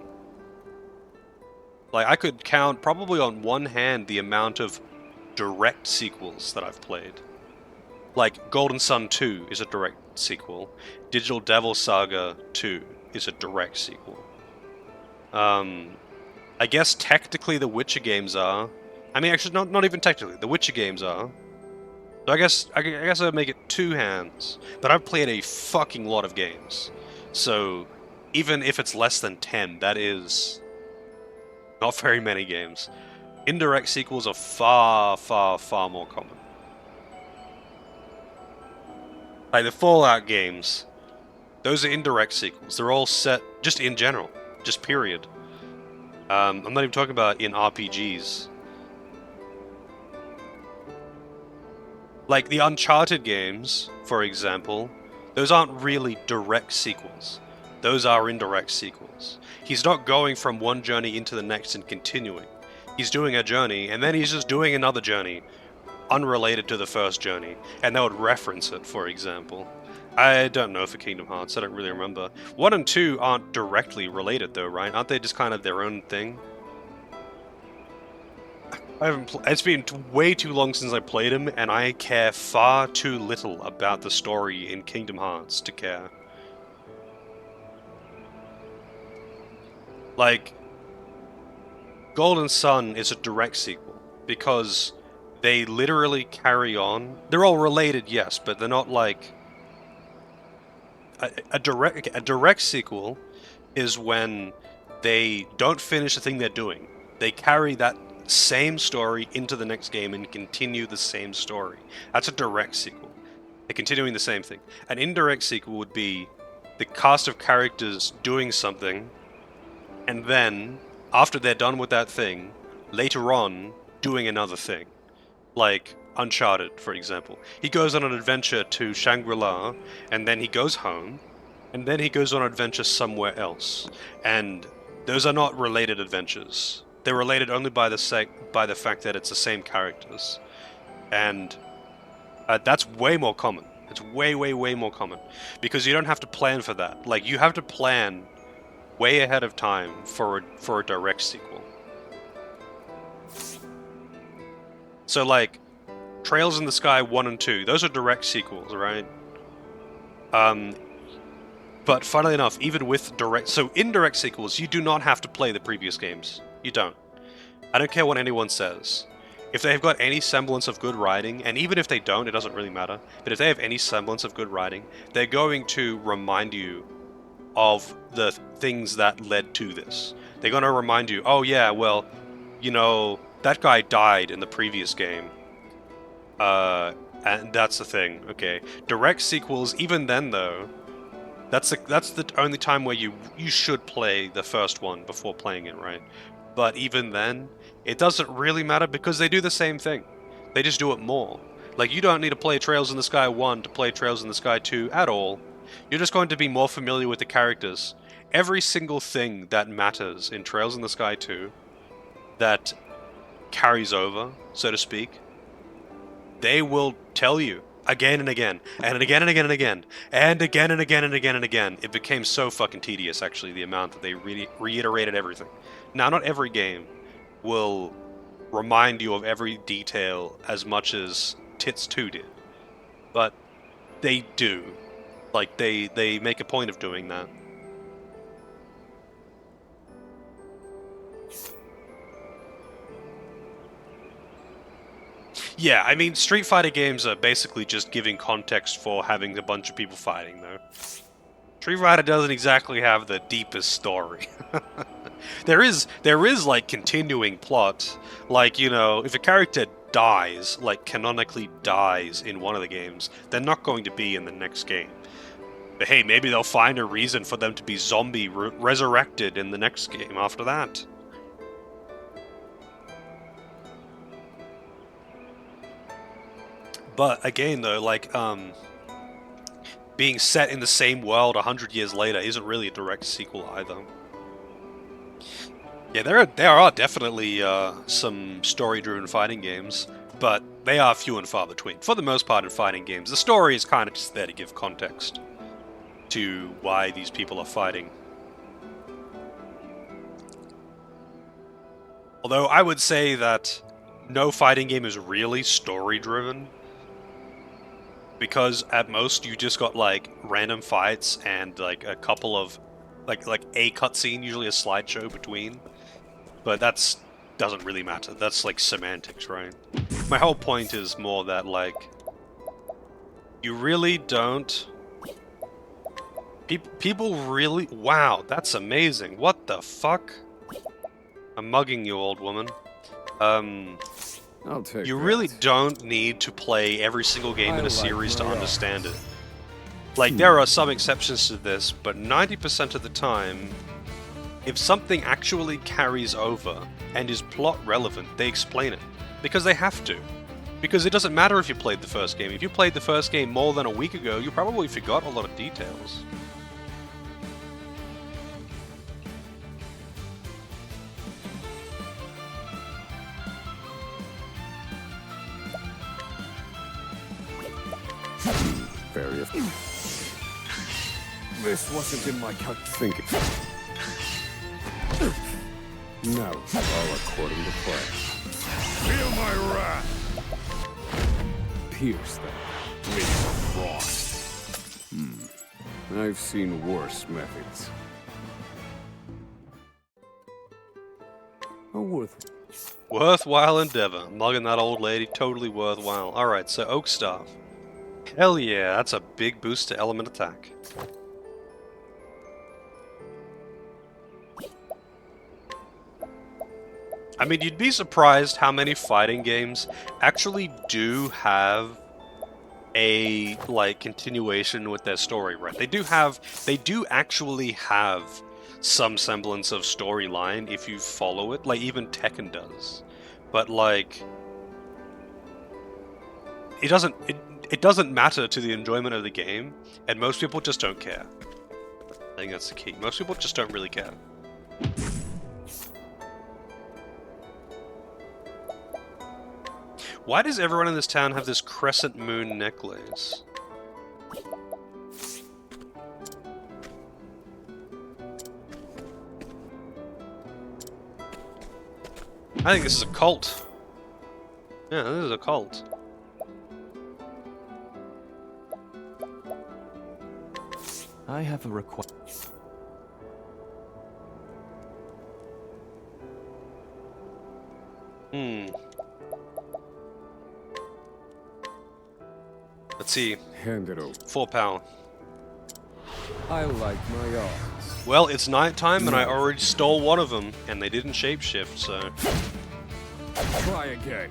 Like, I could count probably on one hand the amount of direct sequels that I've played. Like, Golden Sun 2 is a direct sequel. Digital Devil Saga 2 is a direct sequel. I guess technically the Witcher games are. I mean, actually, not even technically. The Witcher games are. So I guess I'd make it two hands. But I've played a fucking lot of games. So even if it's less than 10, that is not very many games. Indirect sequels are far, far, far more common. Like the Fallout games, those are indirect sequels. They're all set just in general, just period. I'm not even talking about in RPGs. Like the Uncharted games, for example, those aren't really direct sequels. Those are indirect sequels. He's not going from one journey into the next and continuing. He's doing a journey, and then he's just doing another journey, unrelated to the first journey, and they would reference it, for example. I don't know for Kingdom Hearts, I don't really remember. 1 and 2 aren't directly related though, right? Aren't they just kind of their own thing? It's been way too long since I played them, and I care far too little about the story in Kingdom Hearts to care. Like, Golden Sun is a direct sequel, because they literally carry on. They're all related, yes, but they're not like... A direct sequel is when they don't finish the thing they're doing. They carry that same story into the next game and continue the same story. That's a direct sequel. They're continuing the same thing. An indirect sequel would be the cast of characters doing something, and then, after they're done with that thing, later on, doing another thing. Like Uncharted, for example. He goes on an adventure to Shangri-La, and then he goes home, and then he goes on an adventure somewhere else. And those are not related adventures. They're related only by the fact that it's the same characters. And that's way more common. It's way, way, way more common. Because you don't have to plan for that. Like, you have to plan way ahead of time for a direct sequel. So, like, Trails in the Sky 1 and 2, those are direct sequels, right? But funnily enough, even with indirect sequels, you do not have to play the previous games. You don't. I don't care what anyone says. If they've got any semblance of good writing, and even if they don't, it doesn't really matter, but if they have any semblance of good writing, they're going to remind you of the things that led to this. They're going to remind you, oh yeah, well, you know, that guy died in the previous game. And that's the thing, okay. Direct sequels, even then though, that's the only time where you should play the first one before playing it, right? But even then, it doesn't really matter because they do the same thing. They just do it more. Like, you don't need to play Trails in the Sky 1 to play Trails in the Sky 2 at all. You're just going to be more familiar with the characters. Every single thing that matters in Trails in the Sky 2 that carries over, so to speak, they will tell you again and again, and again and again and again, and again and again and again and again. It became so fucking tedious, actually, the amount that they reiterated everything. Now, not every game will remind you of every detail as much as Tits 2 did, but they do. Like, they make a point of doing that. Yeah, I mean, Street Fighter games are basically just giving context for having a bunch of people fighting, though. Street Fighter doesn't exactly have the deepest story. There is, like, continuing plot. Like, you know, if a character dies, like, canonically dies in one of the games, they're not going to be in the next game. But hey, maybe they'll find a reason for them to be zombie resurrected in the next game after that. But again, though, like, being set in the same world 100 years later isn't really a direct sequel either. Yeah, there are definitely some story-driven fighting games. but they are few and far between. For the most part in fighting games, the story is kind of just there to give context to why these people are fighting. Although I would say that no fighting game is really story-driven, because at most you just got like random fights and like a couple of like a cutscene, usually a slideshow between. But that's doesn't really matter. That's like semantics, right? My whole point is more that like you really don't. People really. Wow, that's amazing. What the fuck? I'm mugging you, old woman. I'll take You that. really don't need to play every single game in a like series to my understand it. Like, there are some exceptions to this, but 90% of the time, if something actually carries over and is plot relevant, they explain it. Because they have to. Because it doesn't matter if you played the first game. If you played the first game more than a week ago, you probably forgot a lot of details. Very. This wasn't in my thinking. No, all according to plan. Feel my wrath. Pierce them with frost. I've seen worse methods. Worthwhile endeavor. Mugging that old lady, totally worthwhile. Alright, so Oak Staff. Hell yeah, that's a big boost to element attack. I mean, you'd be surprised how many fighting games actually do have a, like, continuation with their story, right? They do actually have some semblance of storyline if you follow it, like even Tekken does. But, like, it doesn't matter to the enjoyment of the game, and most people just don't care. I think that's the key. Most people just don't really care. Why does everyone in this town have this crescent moon necklace? I think this is a cult. Yeah, this is a cult. I have a request. Let's see. Hand it over. 4 power. I like my odds. Well, it's nighttime and I already stole one of them, and they didn't shapeshift, so... Try again.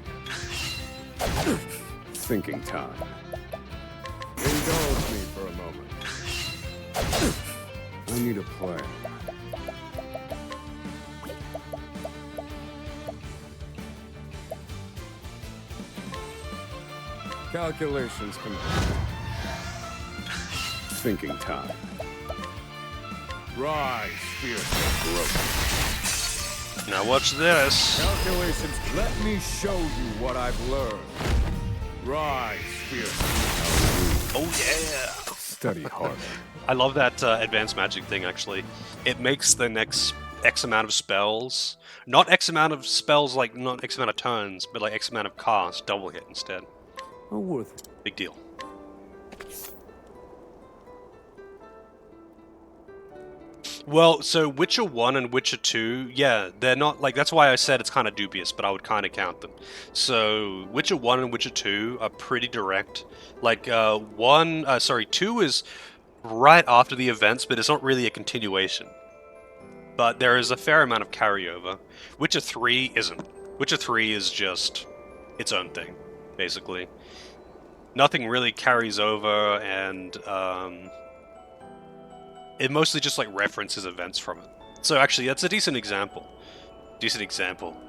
Thinking time. Indulge me for a moment. I need a plan. Calculations complete. Thinking time. Rise, fierce growth. Now watch this. Calculations, let me show you what I've learned. Rise, fierce. Oh yeah! Study harder. I love that advanced magic thing, actually. It makes the next X amount of spells, not X amount of spells, like, not X amount of turns, but like X amount of casts, double hit instead. Oh, worth. Big deal. Well, so Witcher 1 and Witcher 2, yeah, they're not, like, that's why I said it's kind of dubious, but I would kind of count them. So, Witcher 1 and Witcher 2 are pretty direct. Like, 2 is right after the events, but it's not really a continuation. But there is a fair amount of carryover. Witcher 3 isn't. Witcher 3 is just its own thing, basically. Nothing really carries over, and, it mostly just, like, references events from it. So, actually, that's a decent example.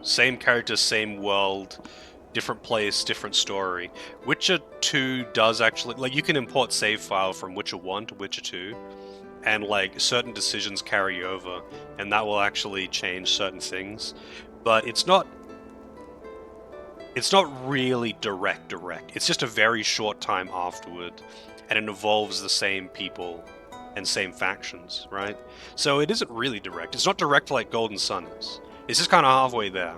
Same character, same world, different place, different story. Witcher 2 does actually... Like, you can import save file from Witcher 1 to Witcher 2, and, like, certain decisions carry over, and that will actually change certain things. But it's not... it's not really direct. It's just a very short time afterward, and it involves the same people and same factions, right? So it isn't really direct. It's not direct like Golden Sun is. It's just kind of halfway there.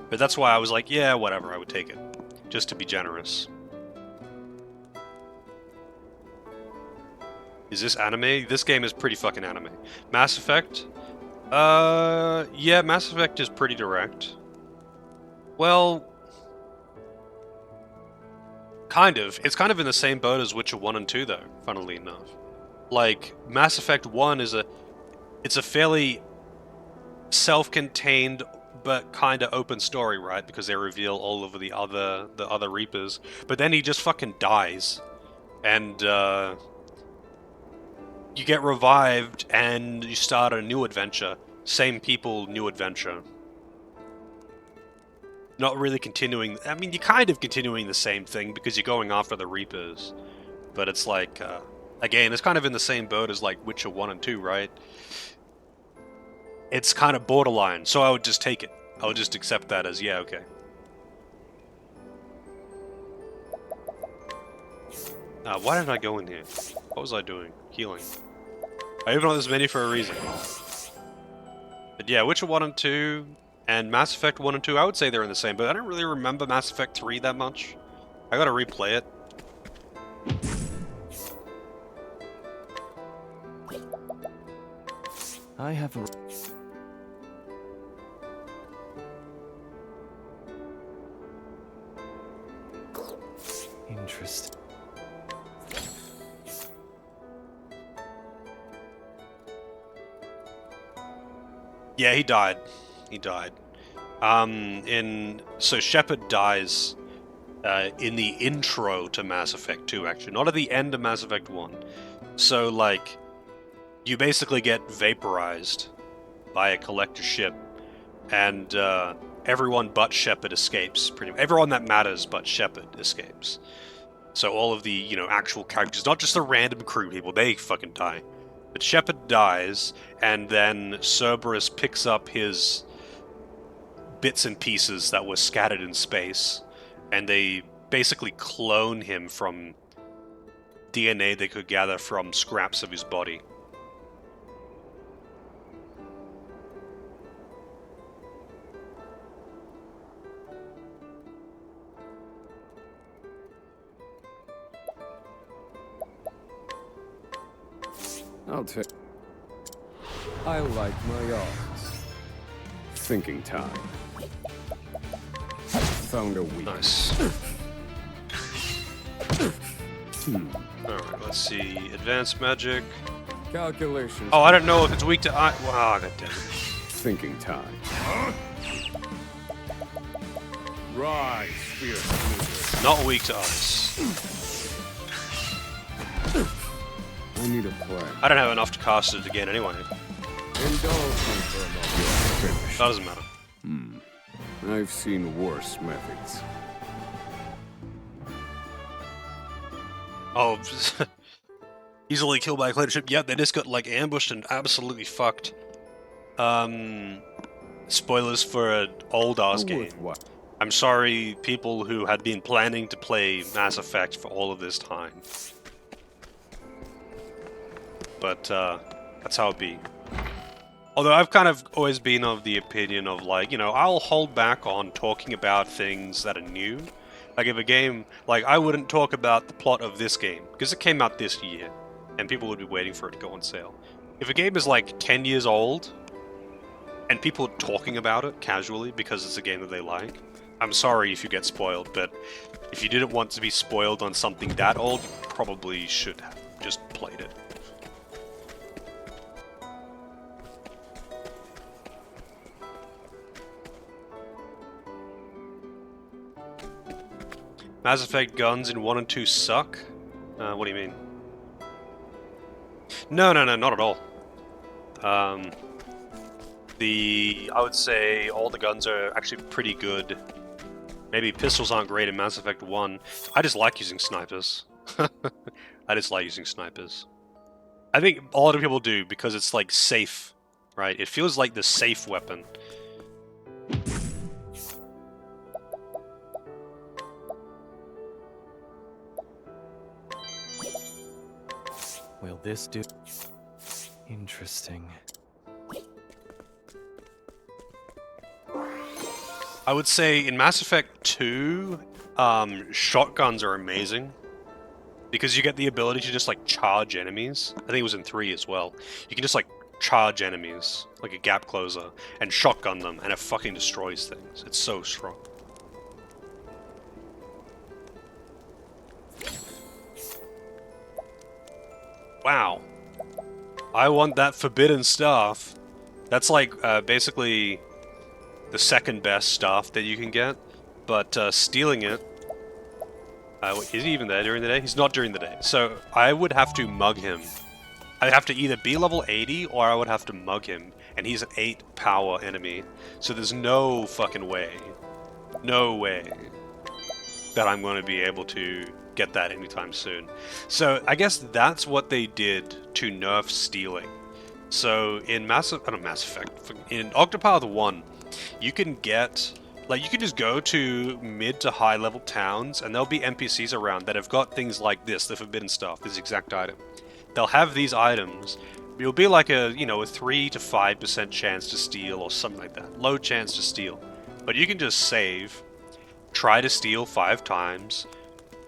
But that's why I was like, yeah, whatever, I would take it. Just to be generous. Is this anime? This game is pretty fucking anime. Mass Effect? Yeah, Mass Effect is pretty direct. Well, kind of. It's kind of in the same boat as Witcher 1 and 2, though, funnily enough. Like, Mass Effect 1 is it's a fairly self-contained but kind of open story, right? Because they reveal all of the other Reapers. But then he just fucking dies. And, you get revived and you start a new adventure. Same people, new adventure. Not really continuing... I mean, you're kind of continuing the same thing because you're going after the Reapers. But it's like... again, it's kind of in the same boat as like Witcher 1 and 2, right? It's kind of borderline, so I would just take it. I would just accept that as, yeah, okay. Why did I go in here? What was I doing? Healing. I opened up this menu for a reason. But yeah, Witcher 1 and 2, and Mass Effect 1 and 2, I would say they're in the same, but I don't really remember Mass Effect 3 that much. I gotta replay it. I have a... Interesting. Yeah, he died. He died. So Shepard dies in the intro to Mass Effect 2, actually, not at the end of Mass Effect 1. So, like, you basically get vaporized by a collector ship, and everyone but Shepard escapes. Everyone that matters but Shepard escapes. So all of the, you know, actual characters, not just the random crew people, they fucking die. But Shepard dies, and then Cerberus picks up his bits and pieces that were scattered in space, and they basically clone him from DNA they could gather from scraps of his body. I'll take... I like my odds. Thinking time. Found a weak. Nice. Alright, let's see. Advanced magic. Calculations. Oh, I don't know if it's weak to ice. Wow, goddammit. Thinking time. Rise, fierce leader. Not weak to ice. I need a plan. I don't have enough to cast it again anyway. Indulge me for a moment. You're finished. That doesn't matter. I've seen worse methods. Oh, easily killed by a collector ship. Yeah, they just got like ambushed and absolutely fucked. Spoilers for an old ass game. What? I'm sorry, people who had been planning to play Mass Effect for all of this time. But that's how it be. Although I've kind of always been of the opinion of like, you know, I'll hold back on talking about things that are new. Like if a game, like I wouldn't talk about the plot of this game, because it came out this year, and people would be waiting for it to go on sale. If a game is like 10 years old, and people are talking about it casually because it's a game that they like, I'm sorry if you get spoiled, but if you didn't want to be spoiled on something that old, you probably should have just played it. Mass Effect guns in 1 and 2 suck? What do you mean? No, not at all. I would say all the guns are actually pretty good. Maybe pistols aren't great in Mass Effect 1. I just like using snipers. I just like using snipers. I think a lot of people do because it's like safe, right? It feels like the safe weapon. Will this do? Interesting. I would say in Mass Effect 2, shotguns are amazing. Because you get the ability to just, like, charge enemies. I think it was in 3 as well. You can just, like, charge enemies, like a gap closer, and shotgun them, and it fucking destroys things. It's so strong. Wow. I want that forbidden staff. That's like, basically the second best staff that you can get, but stealing it... wait, is he even there during the day? He's not during the day. So I would have to mug him. I'd have to either be level 80 or I would have to mug him. And he's an 8 power enemy. So there's no fucking way. No way that I'm going to be able to get that anytime soon. So I guess that's what they did to nerf stealing. So in Mass Effect, in Octopath 1, you can get... Like, you can just go to mid to high level towns, and there'll be NPCs around that have got things like this, the forbidden stuff, this exact item. They'll have these items. It'll be like a, you know, a 3 to 5% chance to steal or something like that. Low chance to steal. But you can just save, try to steal 5 times,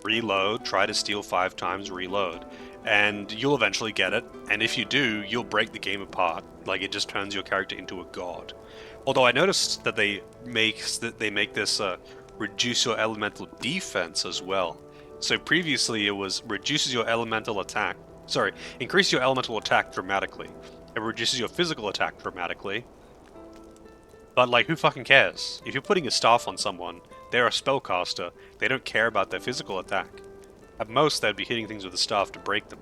reload, try to steal 5 times, reload. And you'll eventually get it, and if you do, you'll break the game apart. Like, it just turns your character into a god. Although I noticed that they make this reduce your elemental defense as well. So previously it was reduces your elemental attack. Sorry, increase your elemental attack dramatically. It reduces your physical attack dramatically. But like, who fucking cares? If you're putting a staff on someone, they're a spellcaster. They don't care about their physical attack. At most, they'd be hitting things with the staff to break them.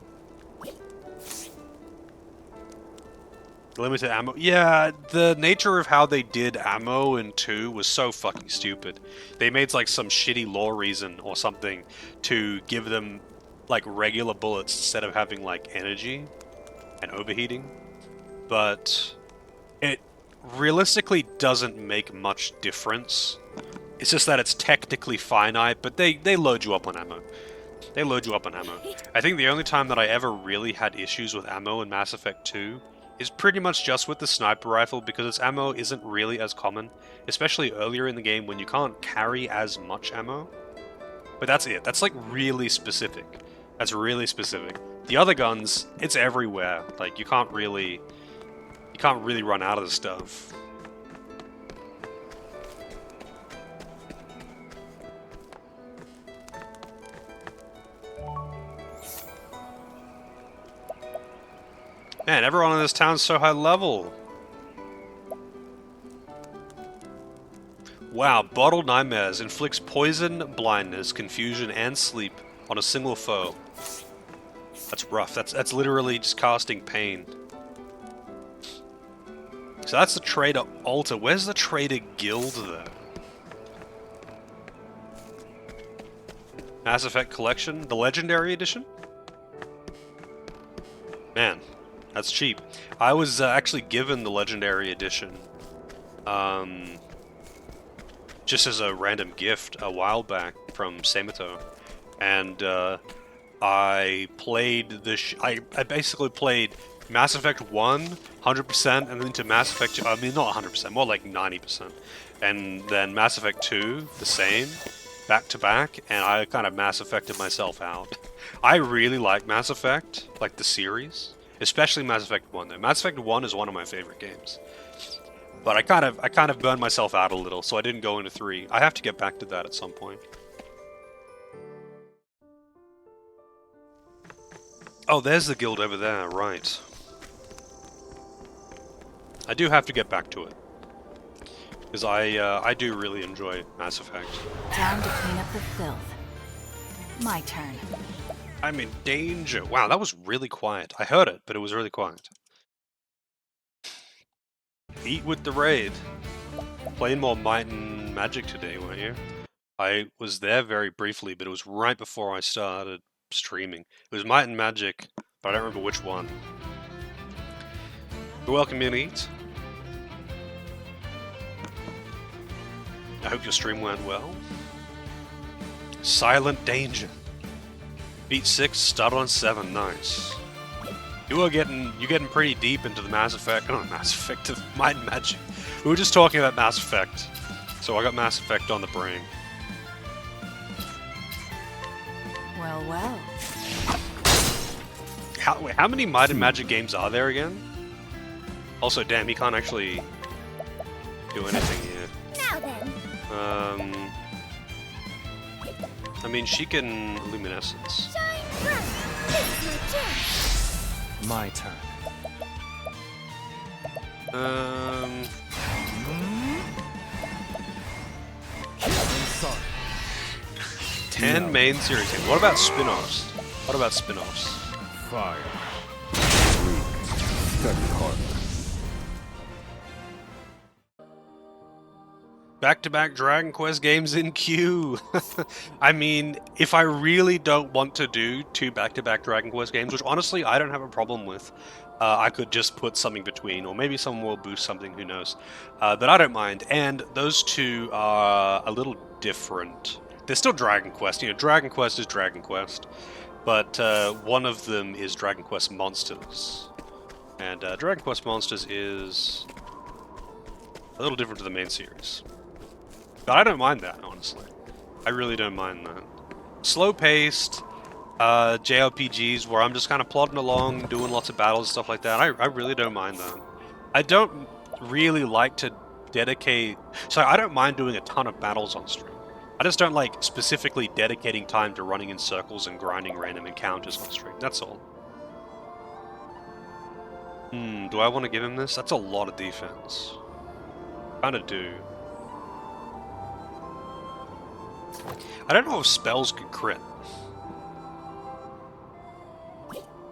Limited ammo. Yeah, the nature of how they did ammo in 2 was so fucking stupid. They made like some shitty lore reason or something to give them like regular bullets instead of having like energy and overheating. But it realistically doesn't make much difference. It's just that it's technically finite, but they load you up on ammo. They load you up on ammo. I think the only time that I ever really had issues with ammo in Mass Effect 2 is pretty much just with the sniper rifle, because its ammo isn't really as common, especially earlier in the game when you can't carry as much ammo. But that's it. That's like really specific. That's really specific. The other guns, it's everywhere. Like, you can't really run out of the stuff. Man, everyone in this town's so high level. Wow, Bottled Nightmares inflicts poison, blindness, confusion, and sleep on a single foe. That's rough. That's literally just casting pain. So that's the Trader Altar. Where's the Trader Guild, though? Mass Effect Collection? The Legendary Edition? Man. That's cheap. I was actually given the Legendary Edition just as a random gift a while back from Samato. And I played I basically played Mass Effect 1 100%, and then to Mass Effect 2, I mean not 100%, more like 90%. And then Mass Effect 2, the same, back to back, and I kind of Mass Effected myself out. I really like Mass Effect, like the series. Especially Mass Effect 1 though. Mass Effect 1 is one of my favorite games. But I kind of burned myself out a little, so I didn't go into 3. I have to get back to that at some point. Oh, there's the guild over there, right. I do have to get back to it. Because I do really enjoy Mass Effect. Time to clean up the filth. My turn. I'm in danger. Wow, that was really quiet. I heard it, but it was really quiet. Eat with the raid. Playing more Might and Magic today, weren't you? I was there very briefly, but it was right before I started streaming. It was Might and Magic, but I don't remember which one. You're welcome in, Eat. I hope your stream went well. Silent Danger. Beat 6, start on 7, nice. You're getting pretty deep into the Mass Effect. Not Mass Effect of Might and Magic. We were just talking about Mass Effect, so I got Mass Effect on the brain. Well, well. How many Might and Magic games are there again? Also, damn, he can't actually do anything here. Now then. I mean, she can luminescence. Shine bright. This is my chance. My turn. I'm sorry. 10 main series games. What about spin-offs? What about spin-offs? Fire. Weak. Study hard. Back-to-back Dragon Quest games in queue. I mean, if I really don't want to do 2 back-to-back Dragon Quest games, which honestly I don't have a problem with, I could just put something between, or maybe someone will boost something, who knows. But I don't mind, and those 2 are a little different. They're still Dragon Quest, you know, Dragon Quest is Dragon Quest, but one of them is Dragon Quest Monsters. And Dragon Quest Monsters is a little different to the main series. But I don't mind that, honestly. I really don't mind that. Slow-paced JRPGs where I'm just kind of plodding along, doing lots of battles, stuff like that. I really don't mind that. I don't really like to dedicate... So I don't mind doing a ton of battles on stream. I just don't like specifically dedicating time to running in circles and grinding random encounters on stream. That's all. Do I want to give him this? That's a lot of defense. Kinda do. I don't know if spells could crit.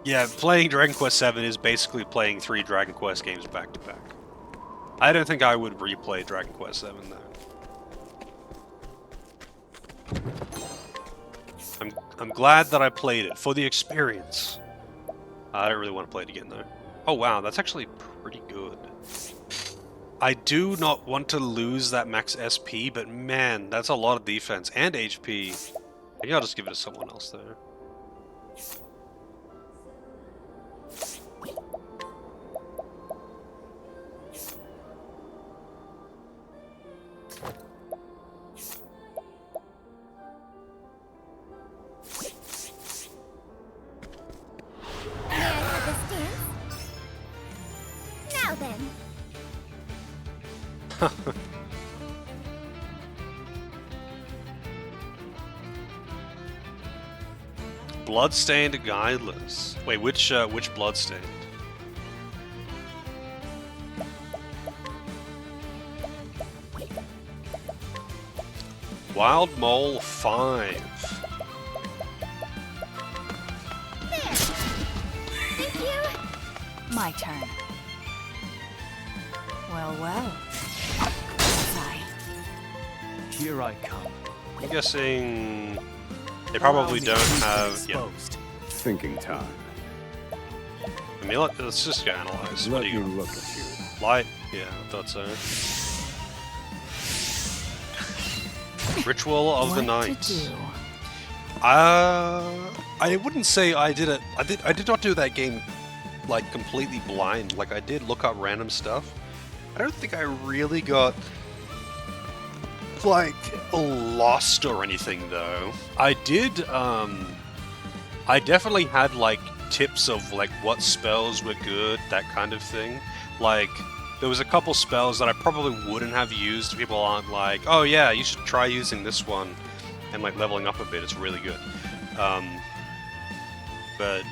Yeah, playing Dragon Quest VII is basically playing 3 Dragon Quest games back to back. I don't think I would replay Dragon Quest VII though. I'm glad that I played it for the experience. I don't really want to play it again though. Oh wow, that's actually pretty good. I do not want to lose that max SP, but man, that's a lot of defense and HP. Maybe I'll just give it to someone else there. May I have this dance? Now then. Bloodstained Guideless. Wait, which Bloodstained? Wild Mole 5. There. Thank you. My turn. Well, well. Sigh. Here I come. I'm guessing they probably don't have. Yeah. Exposed. Thinking time. I mean, let's just go analyze. What Let do me you look at you. light? Yeah, I thought so. Ritual of the What Night. to do? I wouldn't say I did it. I did not do that game like completely blind. Like I did look up random stuff. I don't think I really got like lost or anything though. I did. I definitely had like tips of like what spells were good, that kind of thing. Like there was a couple spells that I probably wouldn't have used. People aren't like, oh yeah, you should try using this one and like leveling up a bit. It's really good. But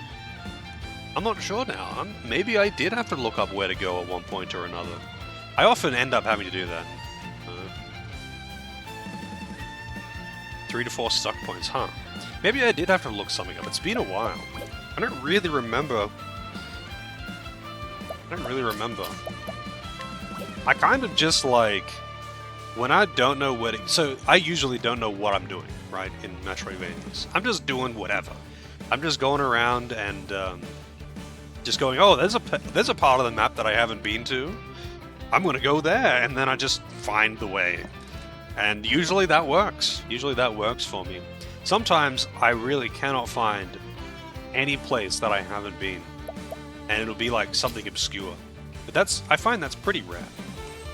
I'm not sure now. Maybe I did have to look up where to go at one point or another. I often end up having to do that. 3 to 4 stuck points, huh? Maybe I did have to look something up. It's been a while. I don't really remember. I kind of just like when I don't know what it, so I usually don't know what I'm doing, right, in Metroidvanias. I'm just doing whatever. I'm just going around and just going, oh, there's a part of the map that I haven't been to. I'm gonna go there, and then I just find the way. And usually that works. Usually that works for me. Sometimes I really cannot find any place that I haven't been. and it'll be like something obscure. But I find that's pretty rare.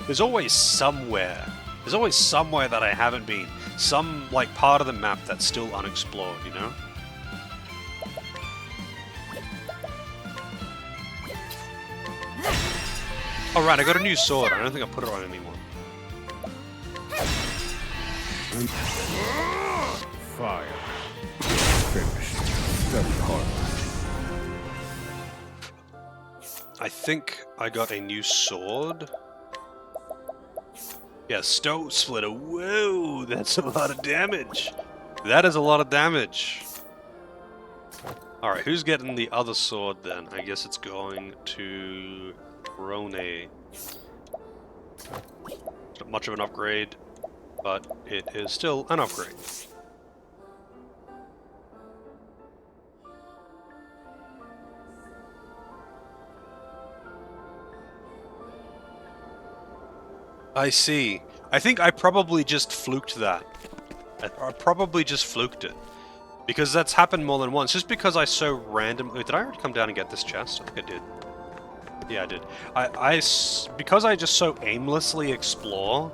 There's always somewhere that I haven't been. Some, like, part of the map that's still unexplored, you know? Alright, I got a new sword. I don't think I put it on anyone. Fire. Finished. Study hard. I think I got a new sword. Yeah, Stone Splitter. Whoa, that's a lot of damage. That is a lot of damage. Alright, who's getting the other sword then? I guess it's going to Rone. It's not much of an upgrade, but it is still an upgrade. I see. I think I probably just fluked that. I probably just fluked it. Because that's happened more than once. Just because I so randomly... Did I already come down and get this chest? I think I did. Yeah, I did. Because I just so aimlessly explore,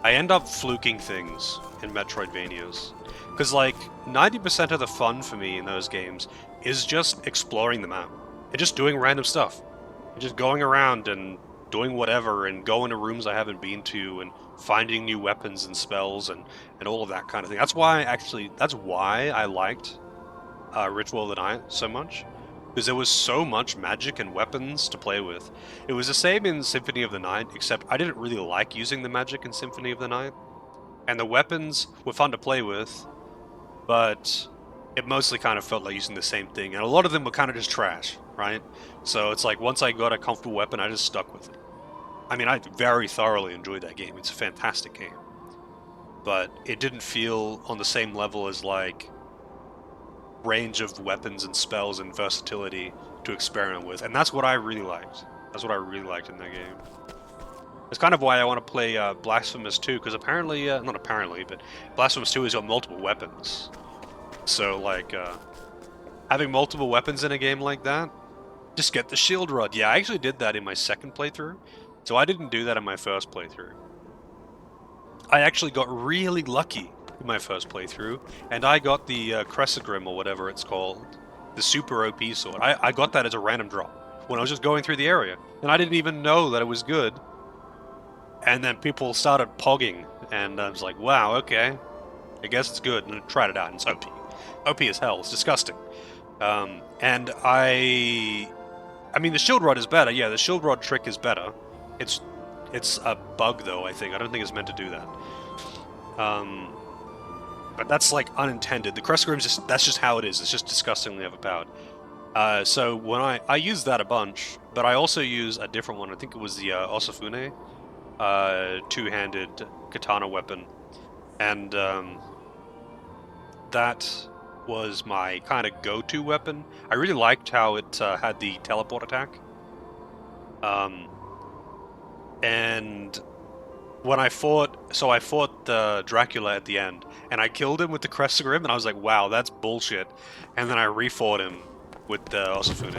I end up fluking things in Metroidvanias. Because, like, 90% of the fun for me in those games is just exploring the map. And just doing random stuff. And just going around and doing whatever and going to rooms I haven't been to and finding new weapons and spells and all of that kind of thing. That's why I liked Ritual of the Night so much. Because there was so much magic and weapons to play with. It was the same in Symphony of the Night, except I didn't really like using the magic in Symphony of the Night. And the weapons were fun to play with, but it mostly kind of felt like using the same thing. And a lot of them were kind of just trash, right? So it's like, once I got a comfortable weapon, I just stuck with it. I mean, I very thoroughly enjoyed that game. It's a fantastic game. But it didn't feel on the same level as, like, range of weapons and spells and versatility to experiment with. And that's what I really liked. That's what I really liked in that game. It's kind of why I want to play Blasphemous 2, because apparently, not apparently, but Blasphemous 2 has got multiple weapons. So, like, having multiple weapons in a game like that, just get the shield rod. Yeah, I actually did that in my second playthrough, so I didn't do that in my first playthrough. I actually got really lucky in my first playthrough, and I got the Cressigrim, or whatever it's called, the super OP sword. I got that as a random drop when I was just going through the area, and I didn't even know that it was good. And then people started pogging, and I was like, wow, okay, I guess it's good, and I tried it out, and it's OP. OP as hell, it's disgusting. And I mean, the shield rod is better, yeah, the shield rod trick is better. It's a bug, though, I think. I don't think it's meant to do that. But that's, like, unintended. The Cressigrim's that's just how it is. It's just disgustingly overpowered. So when I use that a bunch, but I also use a different one. I think it was the Osafune, two-handed katana weapon. And that was my kind of go-to weapon. I really liked how it had the teleport attack. And when I fought Dracula at the end, and I killed him with the Cressigrim, and I was like, wow, that's bullshit. And then I refought him with the Osafune.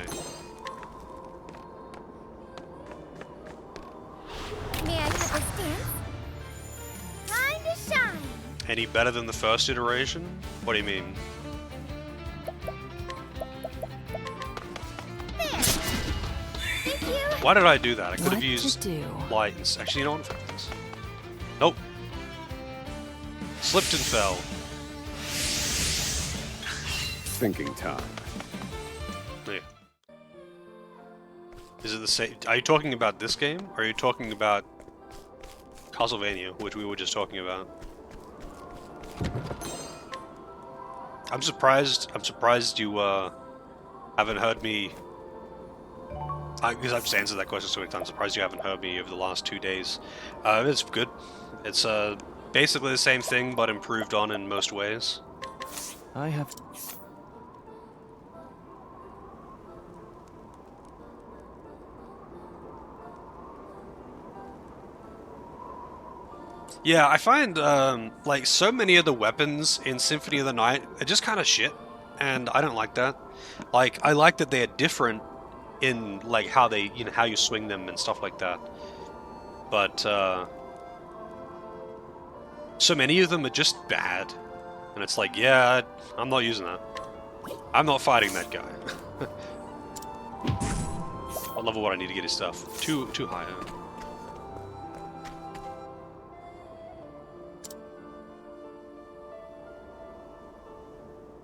May I have this dance? Time to shine. Any better than the first iteration? What do you mean? There. Thank you. Why did I do that? I could have What used to do? light and... Actually, you know what? Fuck this. Nope. Slipped and fell. Thinking time. Yeah. Is it the same? Are you talking about this game? Or are you talking about Castlevania, which we were just talking about? I'm surprised you haven't heard me. Because I've just answered that question so many times. I'm surprised you haven't heard me over the last 2 days. It's good. It's basically the same thing, but improved on in most ways. I have... Yeah, I find, like, so many of the weapons in Symphony of the Night are just kind of shit, and I don't like that. Like, I like that they're different, in like how they, you know, how you swing them and stuff like that. But so many of them are just bad, and it's like, yeah, I'm not using that. I'm not fighting that guy. What level would I need to get his stuff? Too high. Huh?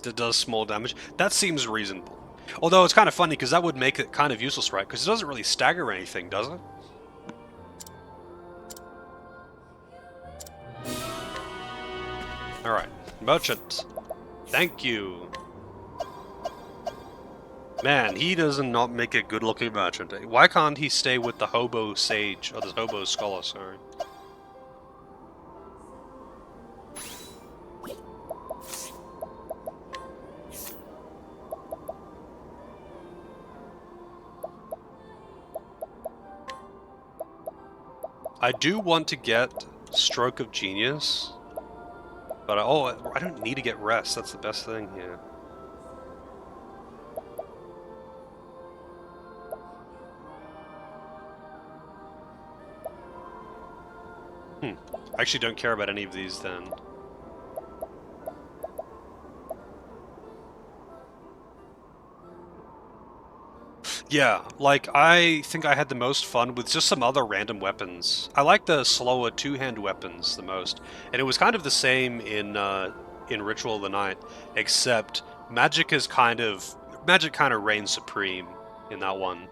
That does small damage. That seems reasonable. Although it's kind of funny because that would make it kind of useless, right? Because it doesn't really stagger anything, does it? Alright. Merchant. Thank you. Man, he does not make a good-looking merchant. Why can't he stay with the hobo sage, or the hobo scholar, sorry? I do want to get Stroke of Genius, but I don't need to get Rest. That's the best thing here. I actually don't care about any of these then. Yeah, like, I think I had the most fun with just some other random weapons. I like the slower two-hand weapons the most, and it was kind of the same in Ritual of the Night, except magic kind of reigns supreme in that one.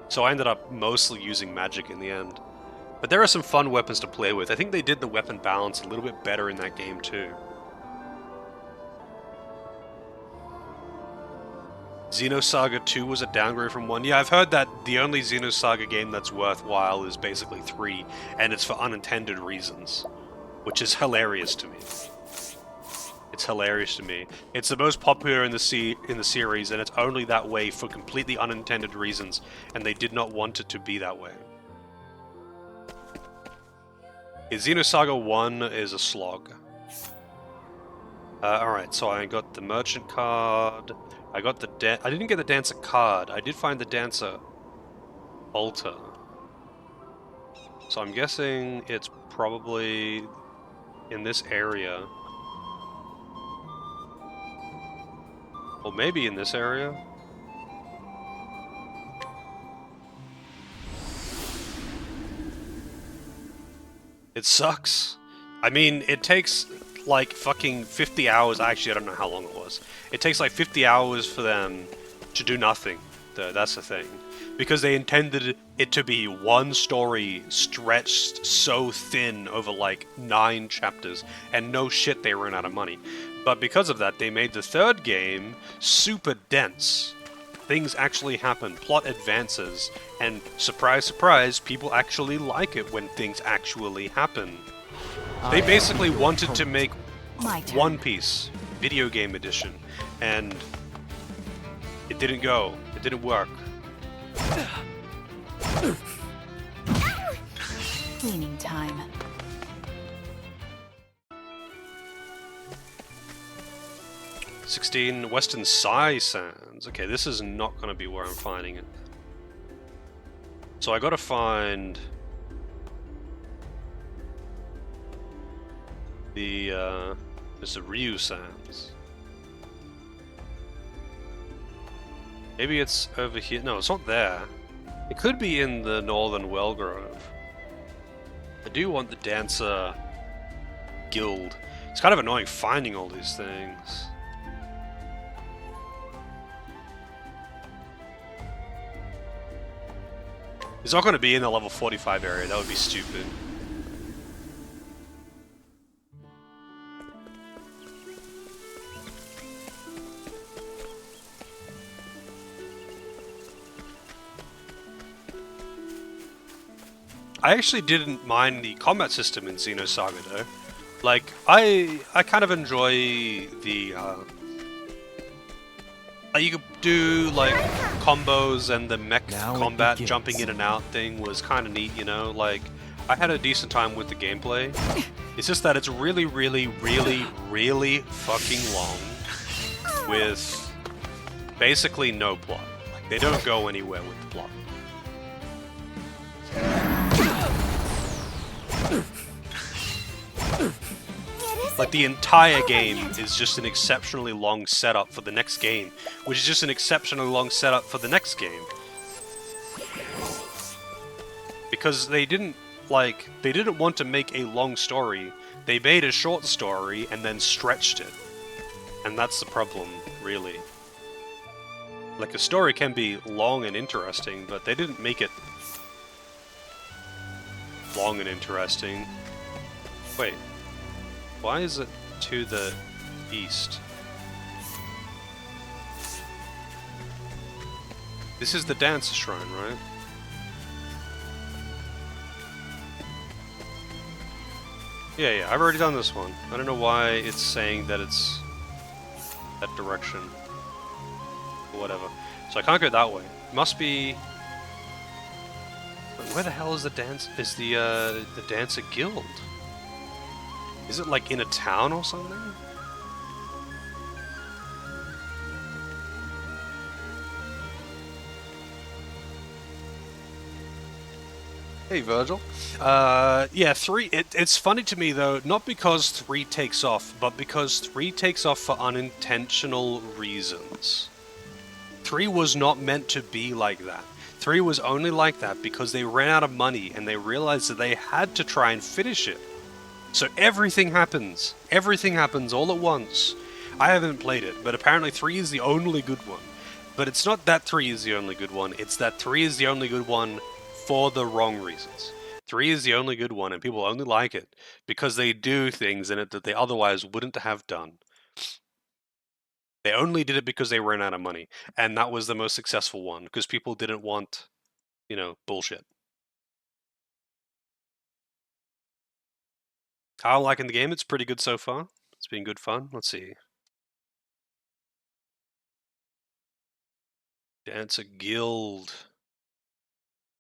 So I ended up mostly using magic in the end. But there are some fun weapons to play with. I think they did the weapon balance a little bit better in that game too. Xenosaga 2 was a downgrade from 1. Yeah, I've heard that the only Xenosaga game that's worthwhile is basically 3, and it's for unintended reasons, which is hilarious to me. It's hilarious to me. It's the most popular in the series, and it's only that way for completely unintended reasons, and they did not want it to be that way. Xenosaga 1 is a slog. Alright, so I got the merchant card. I got the I didn't get the dancer card. I did find the dancer altar. So I'm guessing it's probably in this area. Or maybe in this area. It sucks. I mean, it takes like fucking 50 hours. Actually, I don't know how long it was. It takes like 50 hours for them to do nothing. That's the thing. Because they intended it to be one story stretched so thin over like 9 chapters. And no shit, they ran out of money. But because of that, they made the third game super dense. Things actually happen, plot advances, and surprise, surprise, people actually like it when things actually happen. They basically wanted to make One Piece video game edition, and it didn't go. It didn't work. Cleaning time. "16 Western Sai Sands." Okay, this is not going to be where I'm finding it. So I got to find the there's the Ryu Sands. Maybe it's over here. No, it's not there. It could be in the northern Wellgrove. I do want the Dancer Guild. It's kind of annoying finding all these things. It's not going to be in the level 45 area. That would be stupid. I actually didn't mind the combat system in Xenosaga though. Like, I kind of enjoy the you could do like combos, and the mech combat jumping in and out thing was kind of neat, you know? Like, I had a decent time with the gameplay. It's just that it's really, really, really, really fucking long with basically no plot. Like, They don't go anywhere with the plot. Like, the entire game is just an exceptionally long setup for the next game, which is just an exceptionally long setup for the next game. Because they didn't want to make a long story, they made a short story and then stretched it. And that's the problem, really. Like, a story can be long and interesting, but they didn't make it long and interesting. Wait. Why is it to the east? This is the dance shrine, right? Yeah, I've already done this one. I don't know why it's saying that it's that direction. Or whatever. So I can't go that way. It must be... Where the hell is the dance... is the Dancer Guild? Is it like in a town or something? Hey, Virgil. Yeah, 3... It's funny to me, though, not because 3 takes off, but because 3 takes off for unintentional reasons. 3 was not meant to be like that. 3 was only like that because they ran out of money and they realized that they had to try and finish it. So everything happens. Everything happens all at once. I haven't played it, but apparently 3 is the only good one. But it's not that 3 is the only good one, it's that 3 is the only good one for the wrong reasons. 3 is the only good one, and people only like it because they do things in it that they otherwise wouldn't have done. They only did it because they ran out of money, and that was the most successful one, because people didn't want, you know, bullshit. I'm liking the game. It's pretty good so far. It's been good fun. Let's see. Dancer Guild.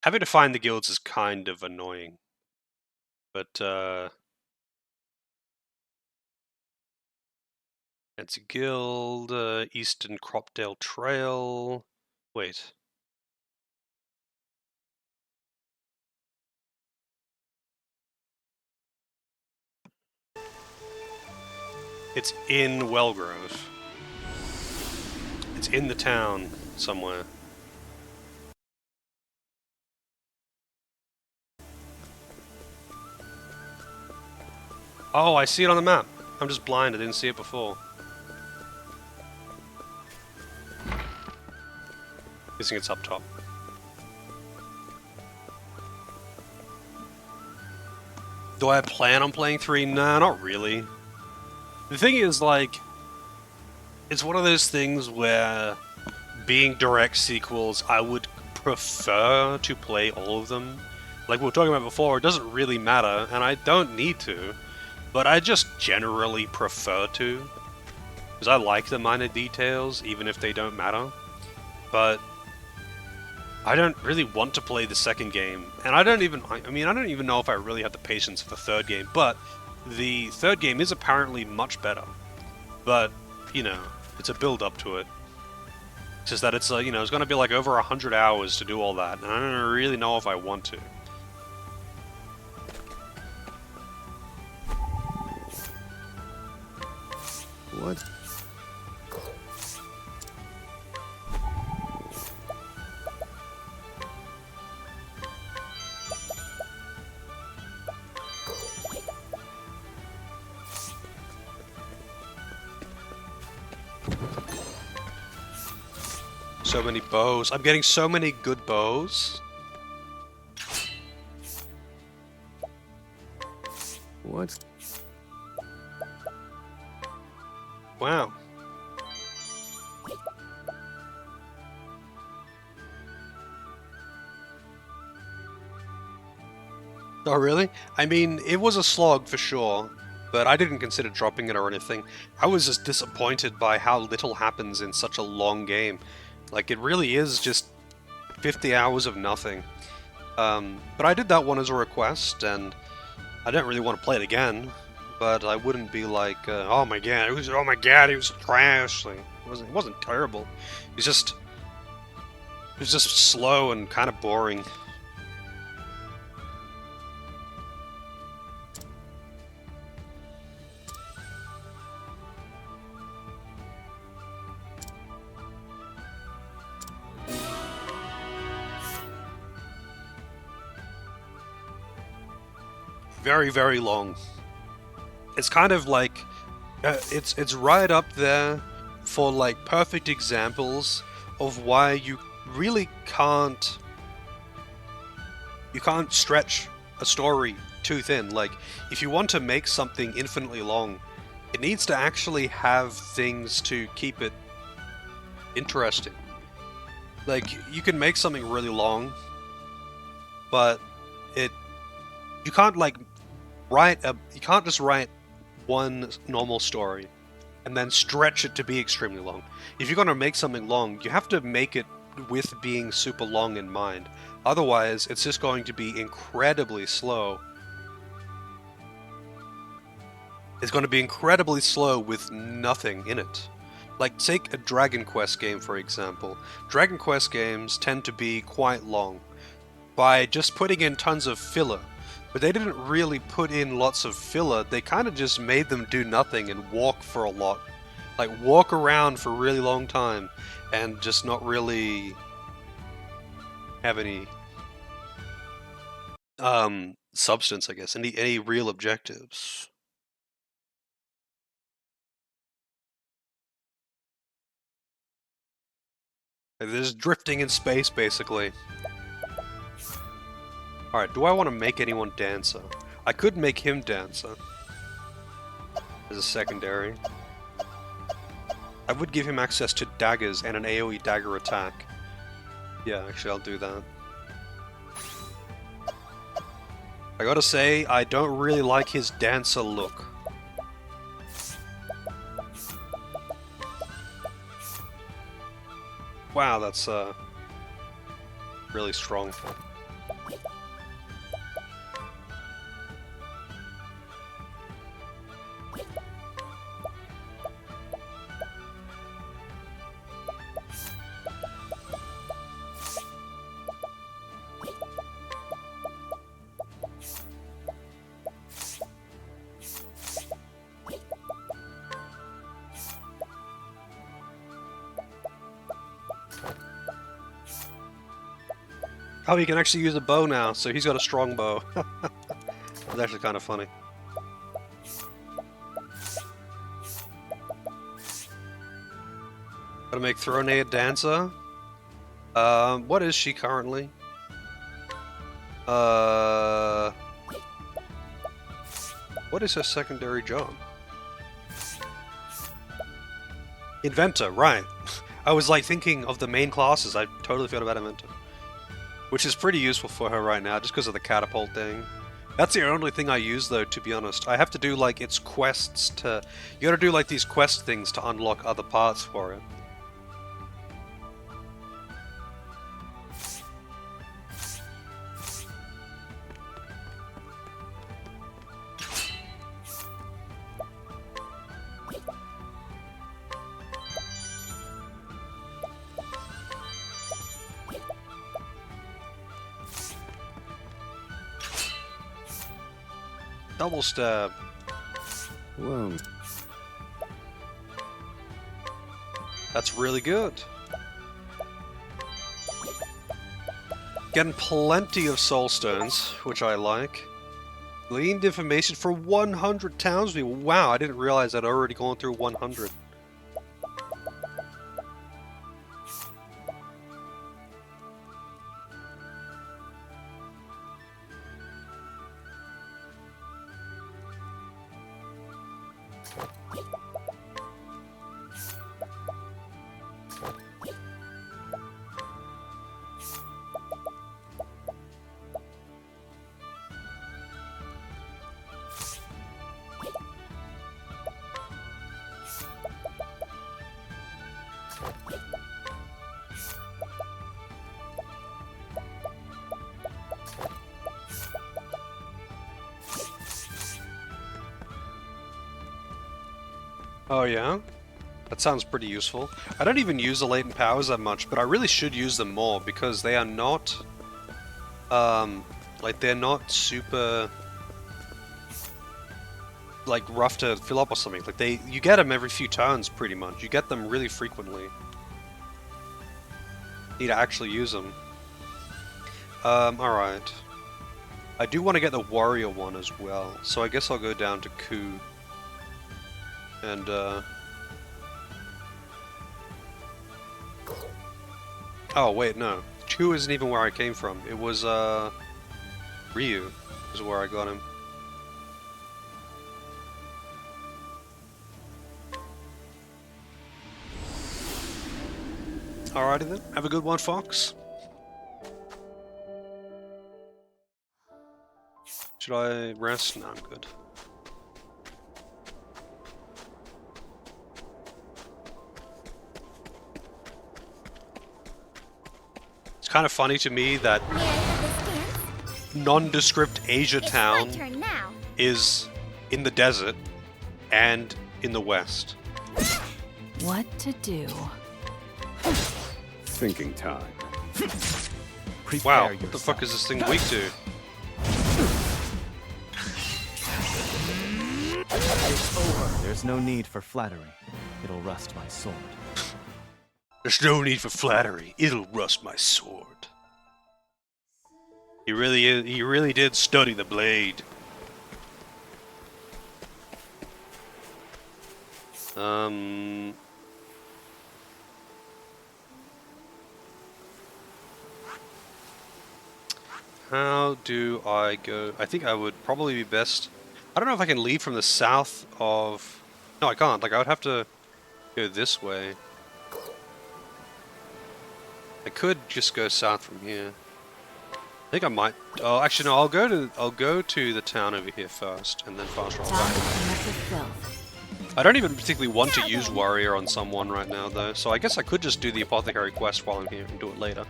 Having to find the guilds is kind of annoying. But, Dancer Guild, Eastern Cropdale Trail... Wait. It's in Wellgrove. It's in the town somewhere. Oh, I see it on the map. I'm just blind, I didn't see it before. Guessing it's up top. Do I plan on playing 3? Nah, not really. The thing is, like, it's one of those things where, being direct sequels, I would prefer to play all of them. Like we were talking about before, it doesn't really matter, and I don't need to, but I just generally prefer to. Because I like the minor details, even if they don't matter. But I don't really want to play the second game, and I don't even know if I really have the patience for the third game, but the third game is apparently much better. But, you know, it's a build-up to it. It's just that it's, you know, it's going to be like over 100 hours to do all that, and I don't really know if I want to. What? So many bows. I'm getting so many good bows. What? Wow. Oh, really? I mean, it was a slog for sure, but I didn't consider dropping it or anything. I was just disappointed by how little happens in such a long game. Like, it really is just 50 hours of nothing. But I did that one as a request, and I don't really want to play it again. But I wouldn't be like, oh my god, it was trash. Like, it wasn't terrible. It's just It's just slow and kind of boring. Very, very long. It's kind of like it's right up there for like perfect examples of why you really can't stretch a story too thin. Like if you want to make something infinitely long, it needs to actually have things to keep it interesting. Like you can make something really long, but you can't like you can't just write one normal story and then stretch it to be extremely long. If you're going to make something long, you have to make it with being super long in mind. Otherwise, it's just going to be incredibly slow. It's going to be incredibly slow with nothing in it. Like, take a Dragon Quest game, for example. Dragon Quest games tend to be quite long by just putting in tons of filler. But they didn't really put in lots of filler, they kind of just made them do nothing and walk for a lot. Like, walk around for a really long time and just not really have any substance, I guess, any real objectives. Like, they're just drifting in space, basically. Alright, do I want to make anyone dancer? I could make him dancer as a secondary. I would give him access to daggers and an AoE dagger attack. Yeah, actually I'll do that. I gotta say, I don't really like his dancer look. Wow, that's really strong. Oh, he can actually use a bow now, so he's got a strong bow. That's actually kind of funny. Gotta make Throne a dancer. What is she currently? What is her secondary job? Inventor, right. I was like thinking of the main classes, I totally forgot about Inventor. Which is pretty useful for her right now, just because of the catapult thing. That's the only thing I use, though, to be honest. I have to do, like, its quests to... You gotta do, like, these quest things to unlock other parts for it. Double stab. Whoa. That's really good. Getting plenty of soul stones, which I like. Gleaned information for 100 townspeople. Wow, I didn't realize I'd already gone through 100. Oh yeah? That sounds pretty useful. I don't even use the latent powers that much, but I really should use them more because they are not, like they're not super, like rough to fill up or something. Like you get them every few turns pretty much. You get them really frequently. Need to actually use them. Alright. I do want to get the warrior one as well, so I guess I'll go down to Ku. And, oh, wait, no. Ku isn't even where I came from. It was, Ryu is where I got him. Alrighty then. Have a good one, Fox. Should I rest? No, I'm good. It's kind of funny to me that May I have this dance? nondescript Asia It's my town turn now. is in the desert and in the west. What to do? Thinking time. Prepare Wow, what yourself. the fuck is this thing weak to? It's over. There's no need for flattery. It'll rust my sword. There's no need for flattery. It'll rust my sword. He really did study the blade. How do I go? I think I would probably be best. I don't know if I can leave from the south of. No, I can't. Like, I would have to go this way. I could just go south from here. I think I might. Oh, actually, no. I'll go to the town over here first, and then fast roll Time back. to clean up the filth. I don't even particularly want to use warrior on someone right now, though. So I guess I could just do the apothecary quest while I'm here and do it later.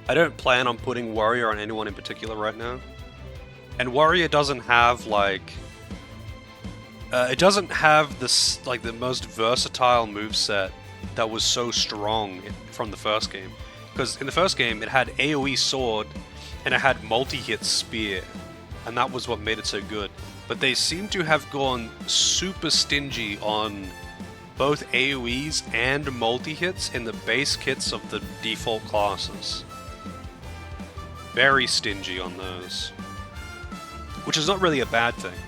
I don't plan on putting warrior on anyone in particular right now. And warrior doesn't have like. It doesn't have this like the most versatile moveset that was so strong from the first game. Because in the first game it had AoE sword and it had multi-hit spear, and that was what made it so good. But they seem to have gone super stingy on both AoEs and multi-hits in the base kits of the default classes. Very stingy on those. Which is not really a bad thing.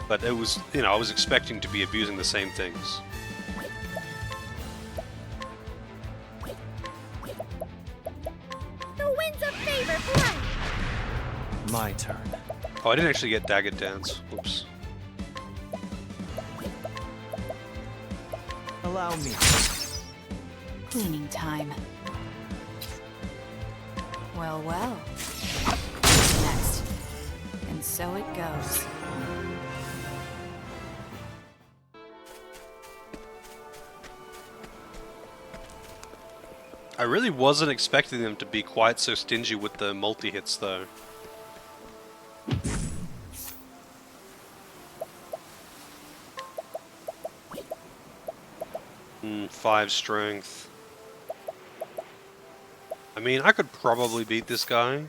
But it was, you know, I was expecting to be abusing the same things. The winds of favor blow. My turn. Oh, I didn't actually get Dagger Dance. Oops. Allow me. Cleaning time. Well, well. Next. And so it goes. I really wasn't expecting them to be quite so stingy with the multi-hits, though. 5 strength. I mean, I could probably beat this guy.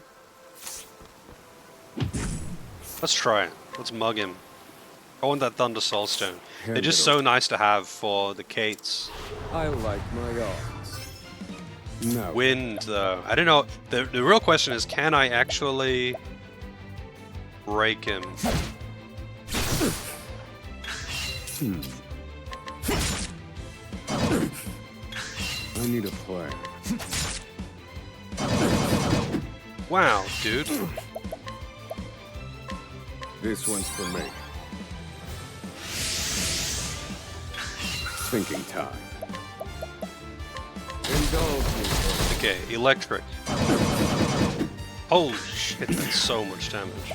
Let's try it. Let's mug him. I want that Thunder Soul Stone. They're just so nice to have for the Kates. I like my odds. No. Wind, though. I don't know. The real question is, can I actually break him? I need a plan. Wow, dude. This one's for me. Thinking time. Indulge me. Okay, electric. Holy shit, that's so much damage.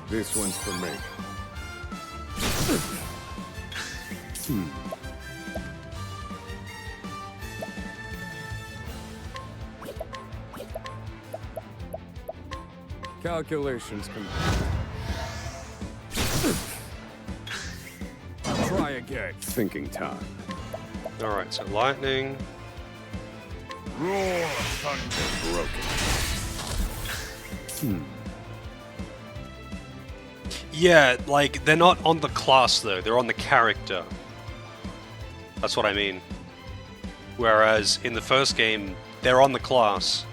This one's for me. Calculations complete. Try again. Thinking time. Alright, so lightning. Roar, thunder, broken. Yeah, like, they're not on the class, though. They're on the character. That's what I mean. Whereas, in the first game, they're on the class.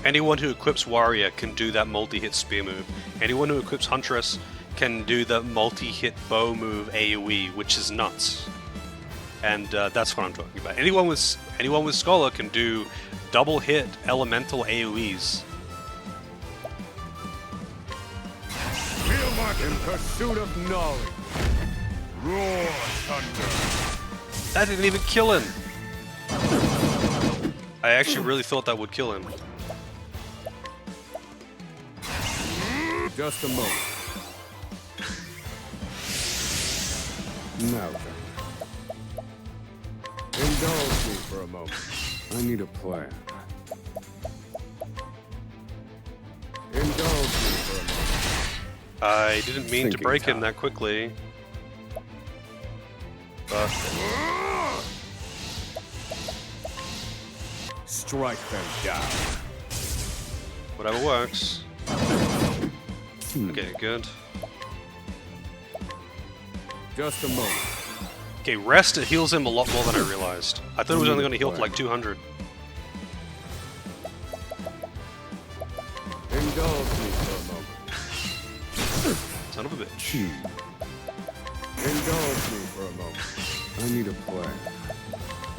Anyone who equips Warrior can do that multi-hit spear move. Anyone who equips Huntress can do the multi-hit bow move AoE, which is nuts. And that's what I'm talking about. Anyone with Scholar can do double-hit elemental AoEs. In pursuit of knowledge. Roar, thunder. That didn't even kill him! I actually really thought that would kill him. Just a moment. Now then. Indulge me for a moment. I need a plan. Indulge me for a moment. I didn't mean to Thinking break him time. that quickly. But Strike them down. whatever works. Okay, good. Just a moment. Okay, rest it heals him a lot more than I realized. I thought it was only going to heal for like 200. Indulge me for a moment. Son of a bitch. Indulge me for a moment. I need a plan.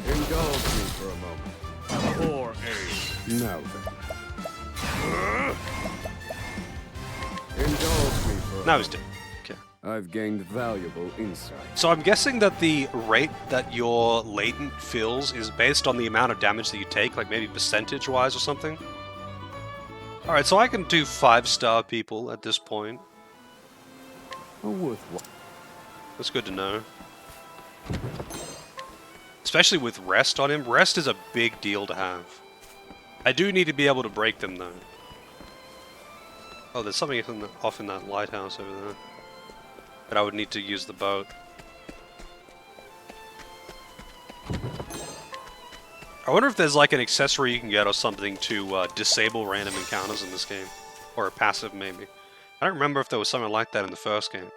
Indulge me for a moment. For aid. Now then. Indulge me for a Now he's moment. dead. Okay. I've gained valuable insight. So I'm guessing that the rate that your latent fills is based on the amount of damage that you take, like maybe percentage-wise or something. Alright, so I can do 5-star people at this point. A worthwhile. That's good to know. Especially with rest on him. Rest is a big deal to have. I do need to be able to break them, though. Oh, there's something off in that lighthouse over there. But I would need to use the boat. I wonder if there's like an accessory you can get or something to disable random encounters in this game. Or a passive, maybe. I don't remember if there was something like that in the first game.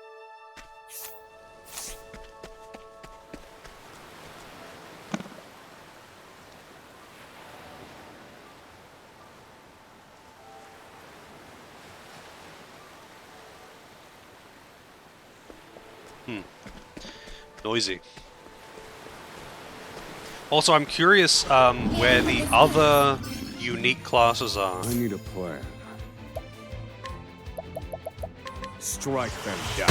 Noisy. Also, I'm curious where the other unique classes are. I need a plan. Strike them down.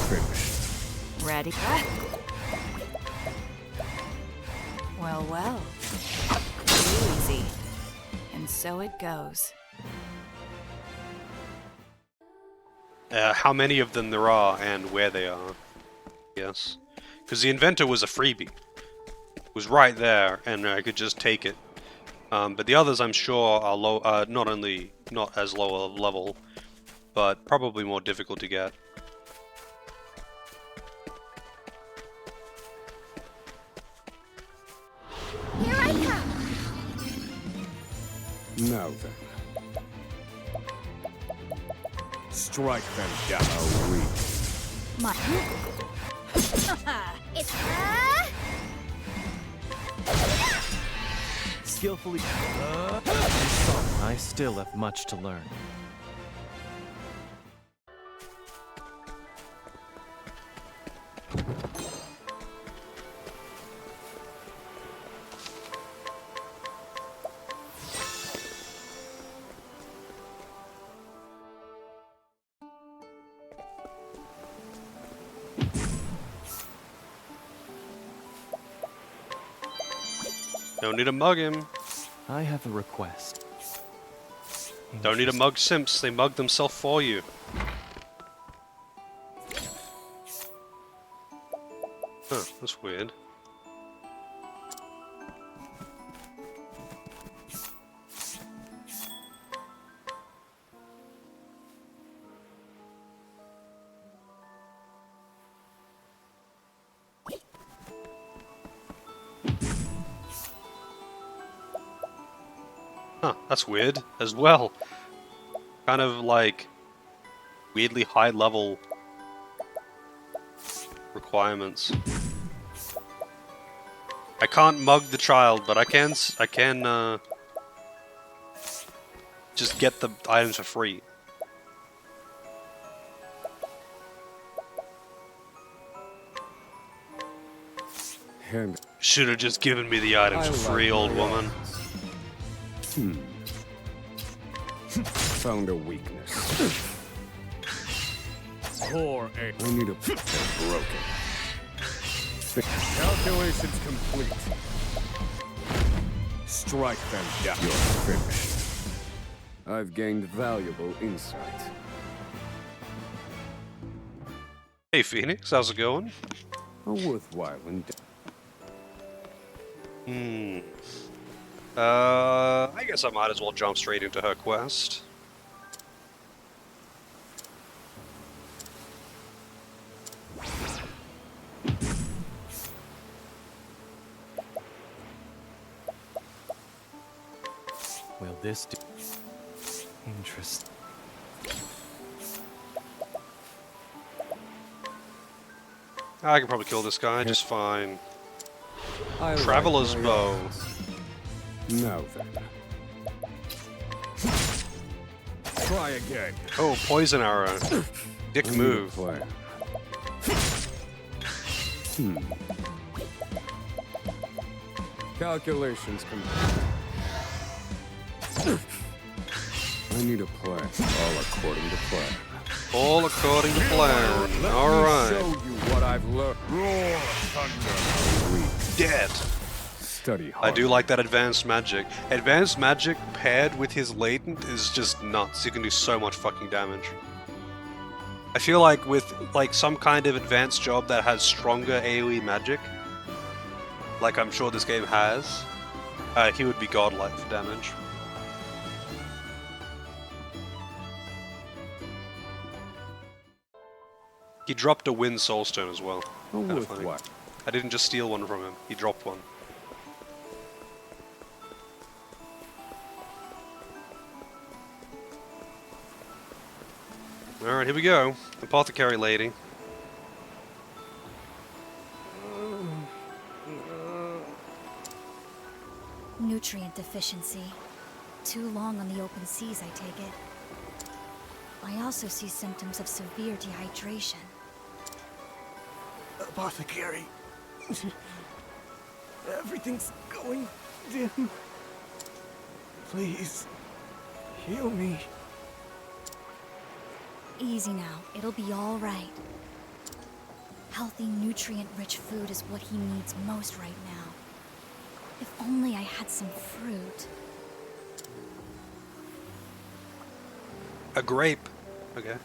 Finish. Ready? Well, well. Too easy. And so it goes. How many of them there are and where they are. Yes. Because the inventor was a freebie. It was right there, and I could just take it. But the others, I'm sure, are low. Not as low a level, but probably more difficult to get. Here I come. Now then. Strike them down. Weak. My. It's Skillfully. I still have much to learn. Don't need to mug him. I have a request. Don't need to mug simps. They mug themselves for you. Huh, that's weird. That's weird as well. Kind of like weirdly high level requirements. I can't mug the child, but I can just get the items for free. And Should have just given me the items I for like free, old my woman. Found a weakness. Poor A. I need a they're broken. Calculations complete. Strike them down. You're finished. I've gained valuable insight. Hey Phoenix, how's it going? A worthwhile endeavor. I guess I might as well jump straight into her quest. Will this do? Interesting. I can probably kill this guy just fine. I like Traveler's my bow. odds. Now then. Try again. Oh, poison arrow. Dick I need a move. plan. Calculations complete. I need a plan. All according to plan. All according to plan. Let me Alright. show you what I've learned. Roar thunder. Dead. Study I hard. do like that advanced magic. Advanced magic paired with his latent is just nuts. You can do so much fucking damage. I feel like with like some kind of advanced job that has stronger AoE magic, like I'm sure this game has, he would be godlike for damage. He dropped a wind soulstone as well. A Kinda funny. worthwhile. I didn't just steal one from him, he dropped one. Alright, here we go. Apothecary lady. Nutrient deficiency. Too long on the open seas, I take it. I also see symptoms of severe dehydration. Apothecary. Everything's going dim. Please, heal me. Easy now. It'll be all right. Healthy, nutrient-rich food is what he needs most right now. If only I had some fruit. A grape. Okay.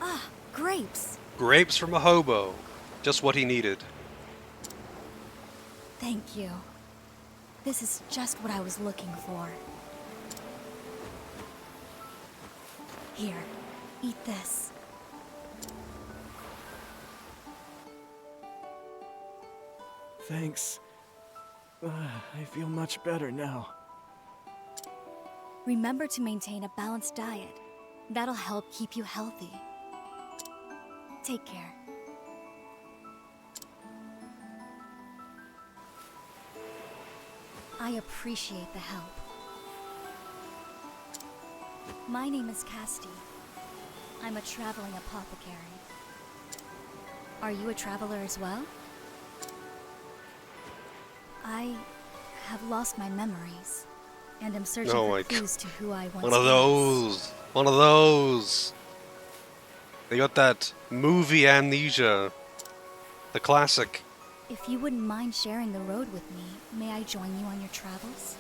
Ah, grapes. Grapes from a hobo. Just what he needed. Thank you. This is just what I was looking for. Here, eat this. Thanks. I feel much better now. Remember to maintain a balanced diet. That'll help keep you healthy. Take care. I appreciate the help. My name is Casti. I'm a traveling apothecary. Are you a traveler as well? I have lost my memories, and am searching Oh for my clues to who I once One of was. those. One of those. They got that movie amnesia. The classic. If you wouldn't mind sharing the road with me, may I join you on your travels?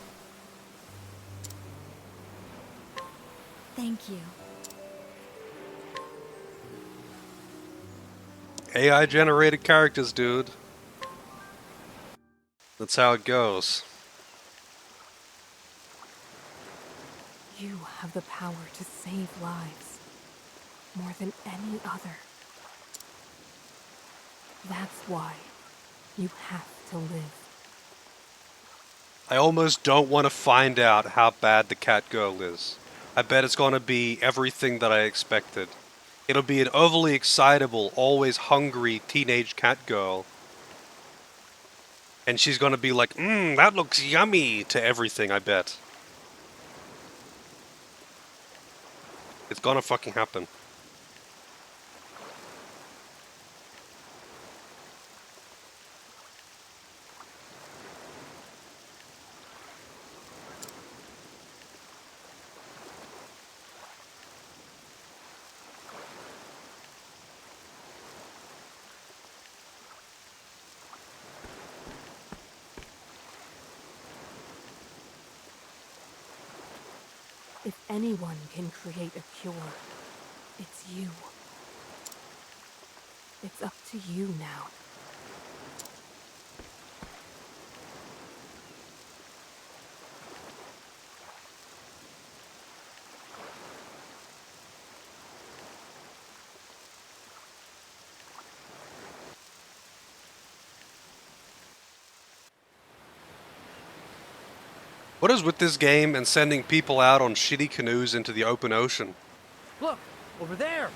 Thank you. AI generated characters, dude. That's how it goes. You have the power to save lives, more than any other. That's why you have to live. I almost don't want to find out how bad the cat girl is. I bet it's going to be everything that I expected. It'll be an overly excitable, always hungry teenage cat girl. And she's going to be like, that looks yummy to everything, I bet. It's going to fucking happen. If anyone can create a cure, it's you. It's up to you now. What is with this game and sending people out on shitty canoes into the open ocean? Look, over there.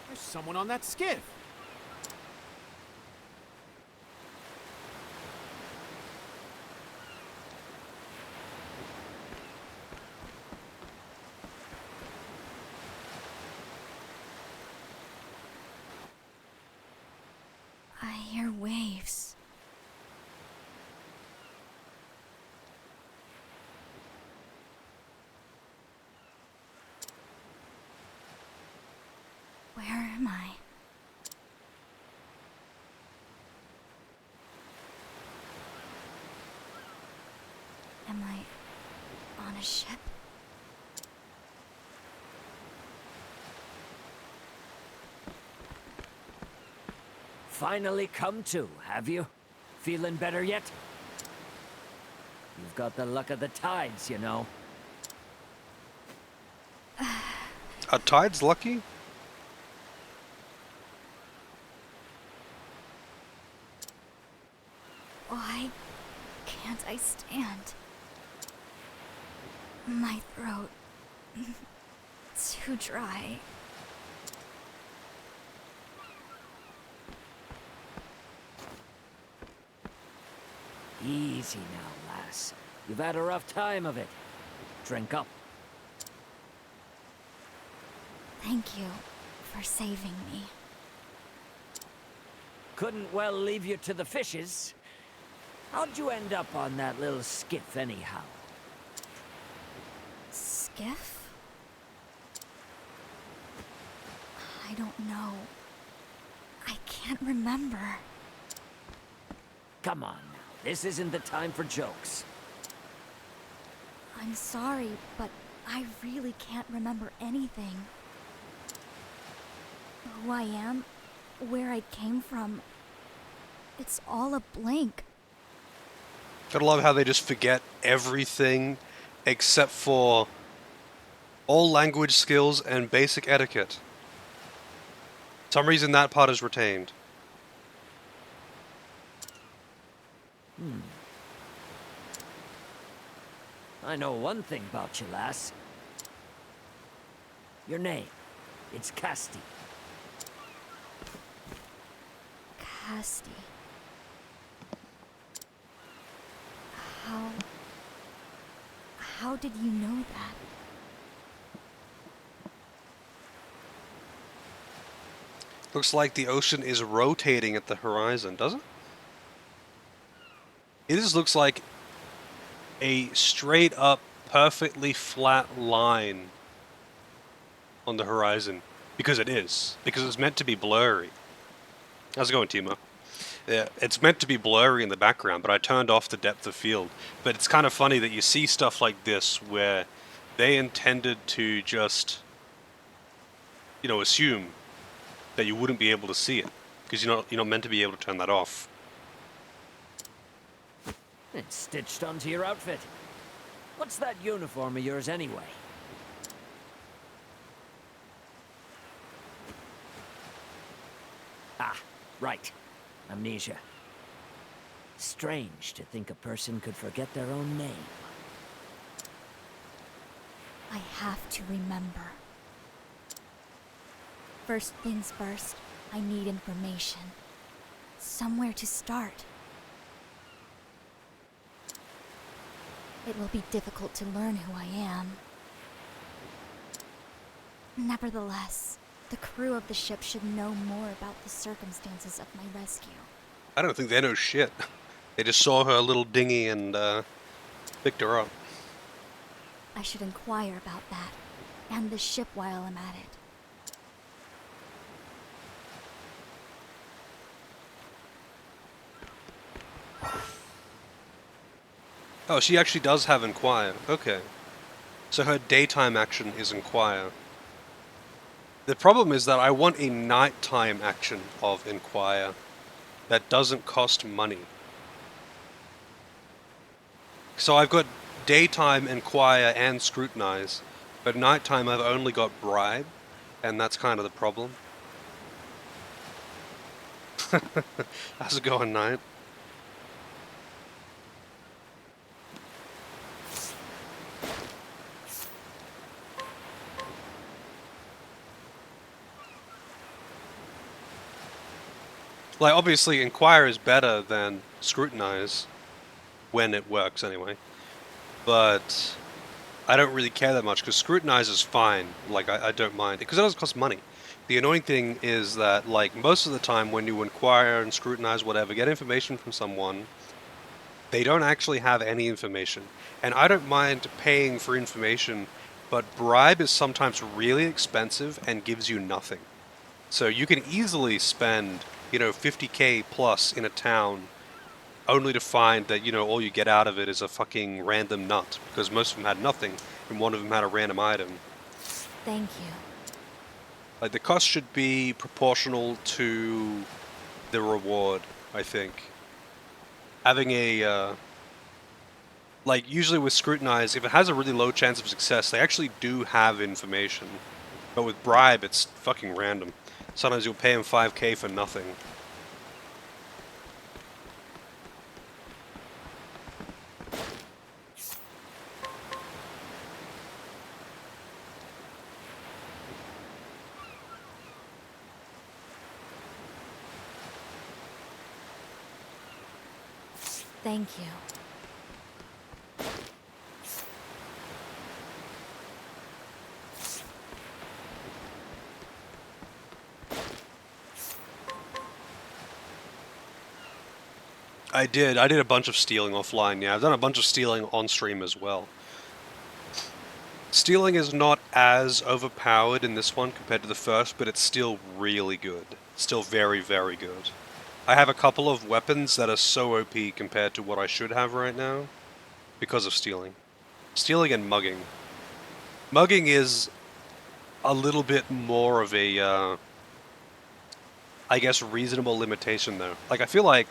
There's someone on that skiff. I hear waves. Where am I? Am I on a ship? Finally come to, have you? Feeling better yet? You've got the luck of the tides, you know. Are tides lucky? Why can't I stand? My throat... too dry. Easy now, lass. You've had a rough time of it. Drink up. Thank you for saving me. Couldn't well leave you to the fishes. How'd you end up on that little skiff anyhow? Skiff? I don't know. I can't remember. Come on now. This isn't the time for jokes. I'm sorry, but I really can't remember anything. Who I am, where I came from, it's all a blank. Gotta love how they just forget everything except for all language skills and basic etiquette. For some reason that part is retained. I know one thing about you, lass. Your name. It's Casti. Casti. How did you know that? Looks like the ocean is rotating at the horizon, does it? It just looks like a straight up, perfectly flat line on the horizon. Because it is. Because it's meant to be blurry. How's it going, Timo? Yeah, it's meant to be blurry in the background, but I turned off the depth of field. But it's kind of funny that you see stuff like this where they intended to just, assume that you wouldn't be able to see it. Because you're not meant to be able to turn that off. It's stitched onto your outfit. What's that uniform of yours anyway? Ah, right. Amnesia. Strange to think a person could forget their own name. I have to remember. First things first, I need information. Somewhere to start. It will be difficult to learn who I am. Nevertheless, the crew of the ship should know more about the circumstances of my rescue. I don't think they know shit. They just saw her little dinghy and picked her up. I should inquire about that, and the ship while I'm at it. Oh, she actually does have Inquire. Okay. So her daytime action is Inquire. The problem is that I want a nighttime action of Inquire that doesn't cost money. So I've got daytime Inquire and Scrutinize, but nighttime I've only got Bribe, and that's kind of the problem. How's it going, Knight? Like, obviously, Inquire is better than Scrutinize, when it works anyway, but I don't really care that much, because Scrutinize is fine, like, I don't mind, because it doesn't cost money. The annoying thing is that, like, most of the time when you Inquire and Scrutinize, whatever, get information from someone, they don't actually have any information. And I don't mind paying for information, but Bribe is sometimes really expensive and gives you nothing. So you can easily spend, you know, 50k plus in a town, only to find that, you know, all you get out of it is a fucking random nut, because most of them had nothing, and one of them had a random item. Thank you. Like, the cost should be proportional to the reward, I think. Having a, like, usually with Scrutinize, if it has a really low chance of success, they actually do have information. But with Bribe, it's fucking random. Sometimes you'll pay them 5k for nothing. Thank you. I did a bunch of stealing offline, yeah. I've done a bunch of stealing on stream as well. Stealing is not as overpowered in this one compared to the first, but it's still really good. Still very, very good. I have a couple of weapons that are so OP compared to what I should have right now because of stealing. Stealing and mugging. Mugging is a little bit more of a, I guess, reasonable limitation though. Like, I feel like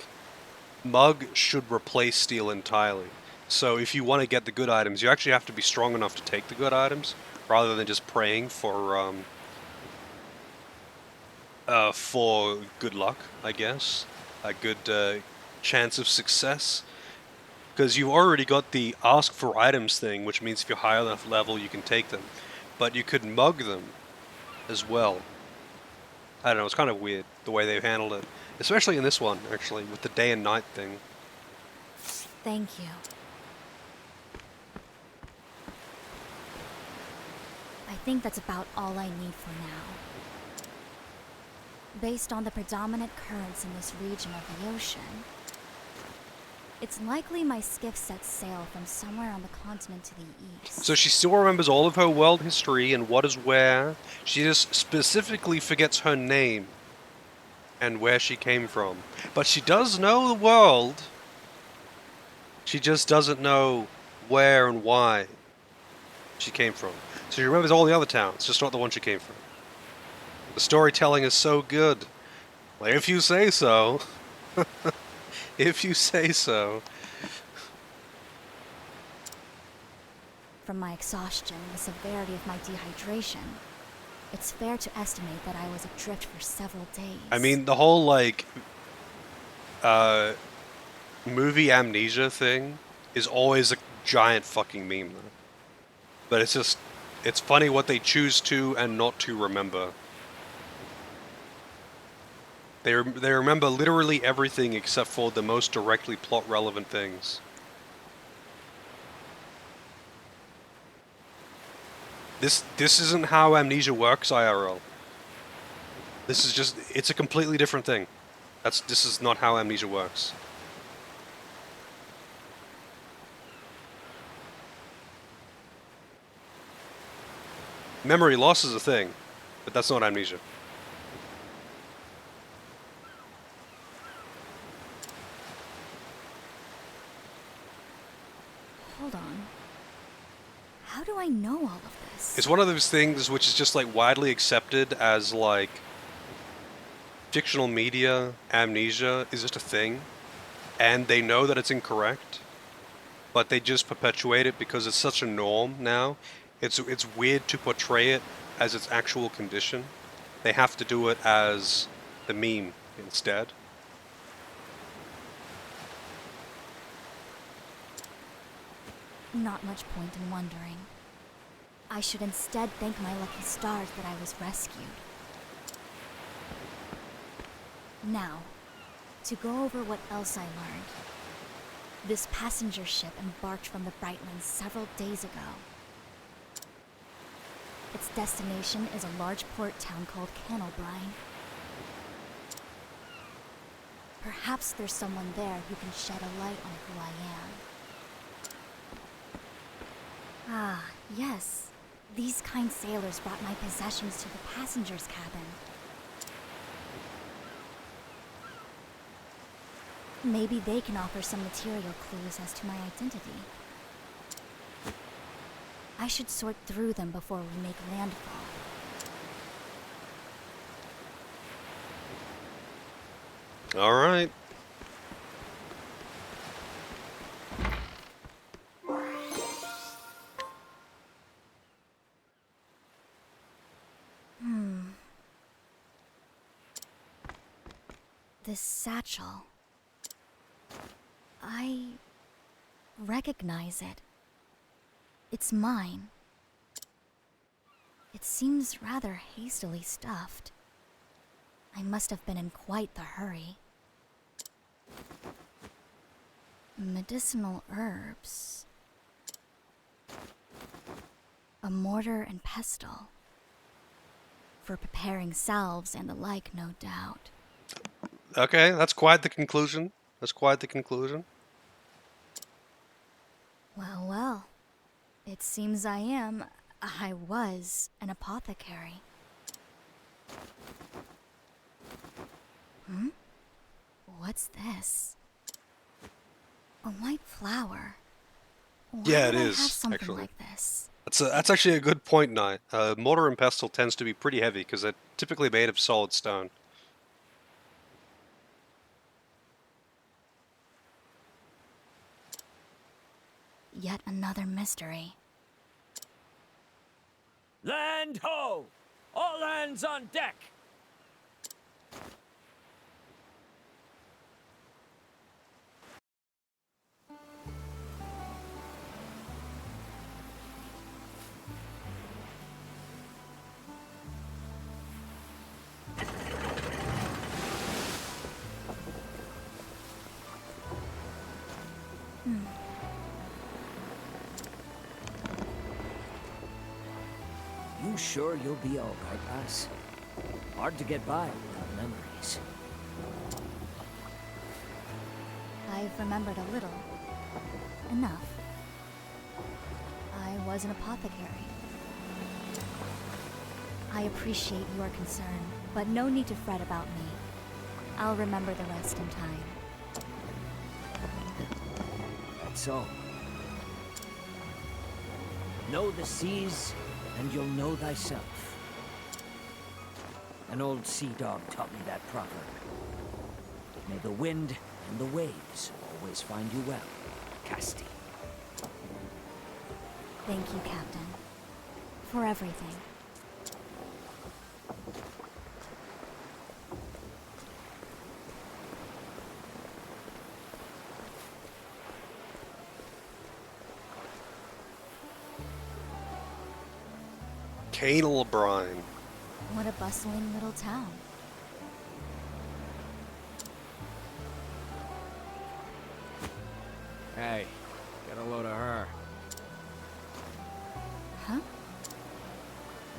Mug should replace steal entirely. So if you want to get the good items, you actually have to be strong enough to take the good items, rather than just praying for good luck, I guess. A good chance of success. Because you've already got the ask for items thing, which means if you're high enough level you can take them. But you could mug them as well. I don't know, it's kind of weird the way they've handled it. Especially in this one, actually, with the day and night thing. Thank you. I think that's about all I need for now. Based on the predominant currents in this region of the ocean, it's likely my skiff sets sail from somewhere on the continent to the east. So she still remembers all of her world history and what is where. She just specifically forgets her name and where she came from. But she does know the world. She just doesn't know where and why she came from. So she remembers all the other towns, just not the one she came from. The storytelling is so good. Like, if you say so. If you say so. From my exhaustion and the severity of my dehydration, it's fair to estimate that I was adrift for several days. I mean, the whole, like, movie amnesia thing is always a giant fucking meme, though. But it's just, it's funny what they choose to and not to remember. They remember literally everything except for the most directly plot relevant things. This isn't how amnesia works, IRL. This is just, it's a completely different thing. This is not how amnesia works. Memory loss is a thing, but that's not amnesia. Hold on. How do I know all of this? It's one of those things which is just like widely accepted as like fictional media amnesia is just a thing, and they know that it's incorrect, but they just perpetuate it because it's such a norm now. It's weird to portray it as its actual condition. They have to do it as the meme instead. Not much point in wondering. I should instead thank my lucky stars that I was rescued. Now, to go over what else I learned. This passenger ship embarked from the Brightlands several days ago. Its destination is a large port town called Cannelbrine. Perhaps there's someone there who can shed a light on who I am. Ah, yes. These kind sailors brought my possessions to the passenger's cabin. Maybe they can offer some material clues as to my identity. I should sort through them before we make landfall. All right. This satchel. I recognize it. It's mine. It seems rather hastily stuffed. I must have been in quite the hurry. Medicinal herbs. A mortar and pestle. For preparing salves and the like, no doubt. Okay, that's quite the conclusion. That's quite the conclusion. Well, well. It seems I was an apothecary. What's this? A white flower. Why Yeah, would it I is, have something actually. like this? That's actually a good point, Knight. Mortar and pestle tends to be pretty heavy because they're typically made of solid stone. Yet another mystery. Land ho! All hands on deck! You sure you'll be all right, lass? Hard to get by without memories. I've remembered a little. Enough. I was an apothecary. I appreciate your concern, but no need to fret about me. I'll remember the rest in time. That's all. Know the seas, and you'll know thyself. An old sea dog taught me that proverb. May the wind and the waves always find you well, Casti. Thank you, Captain. For everything. Canal brine. What a bustling little town. Hey, get a load of her. Huh?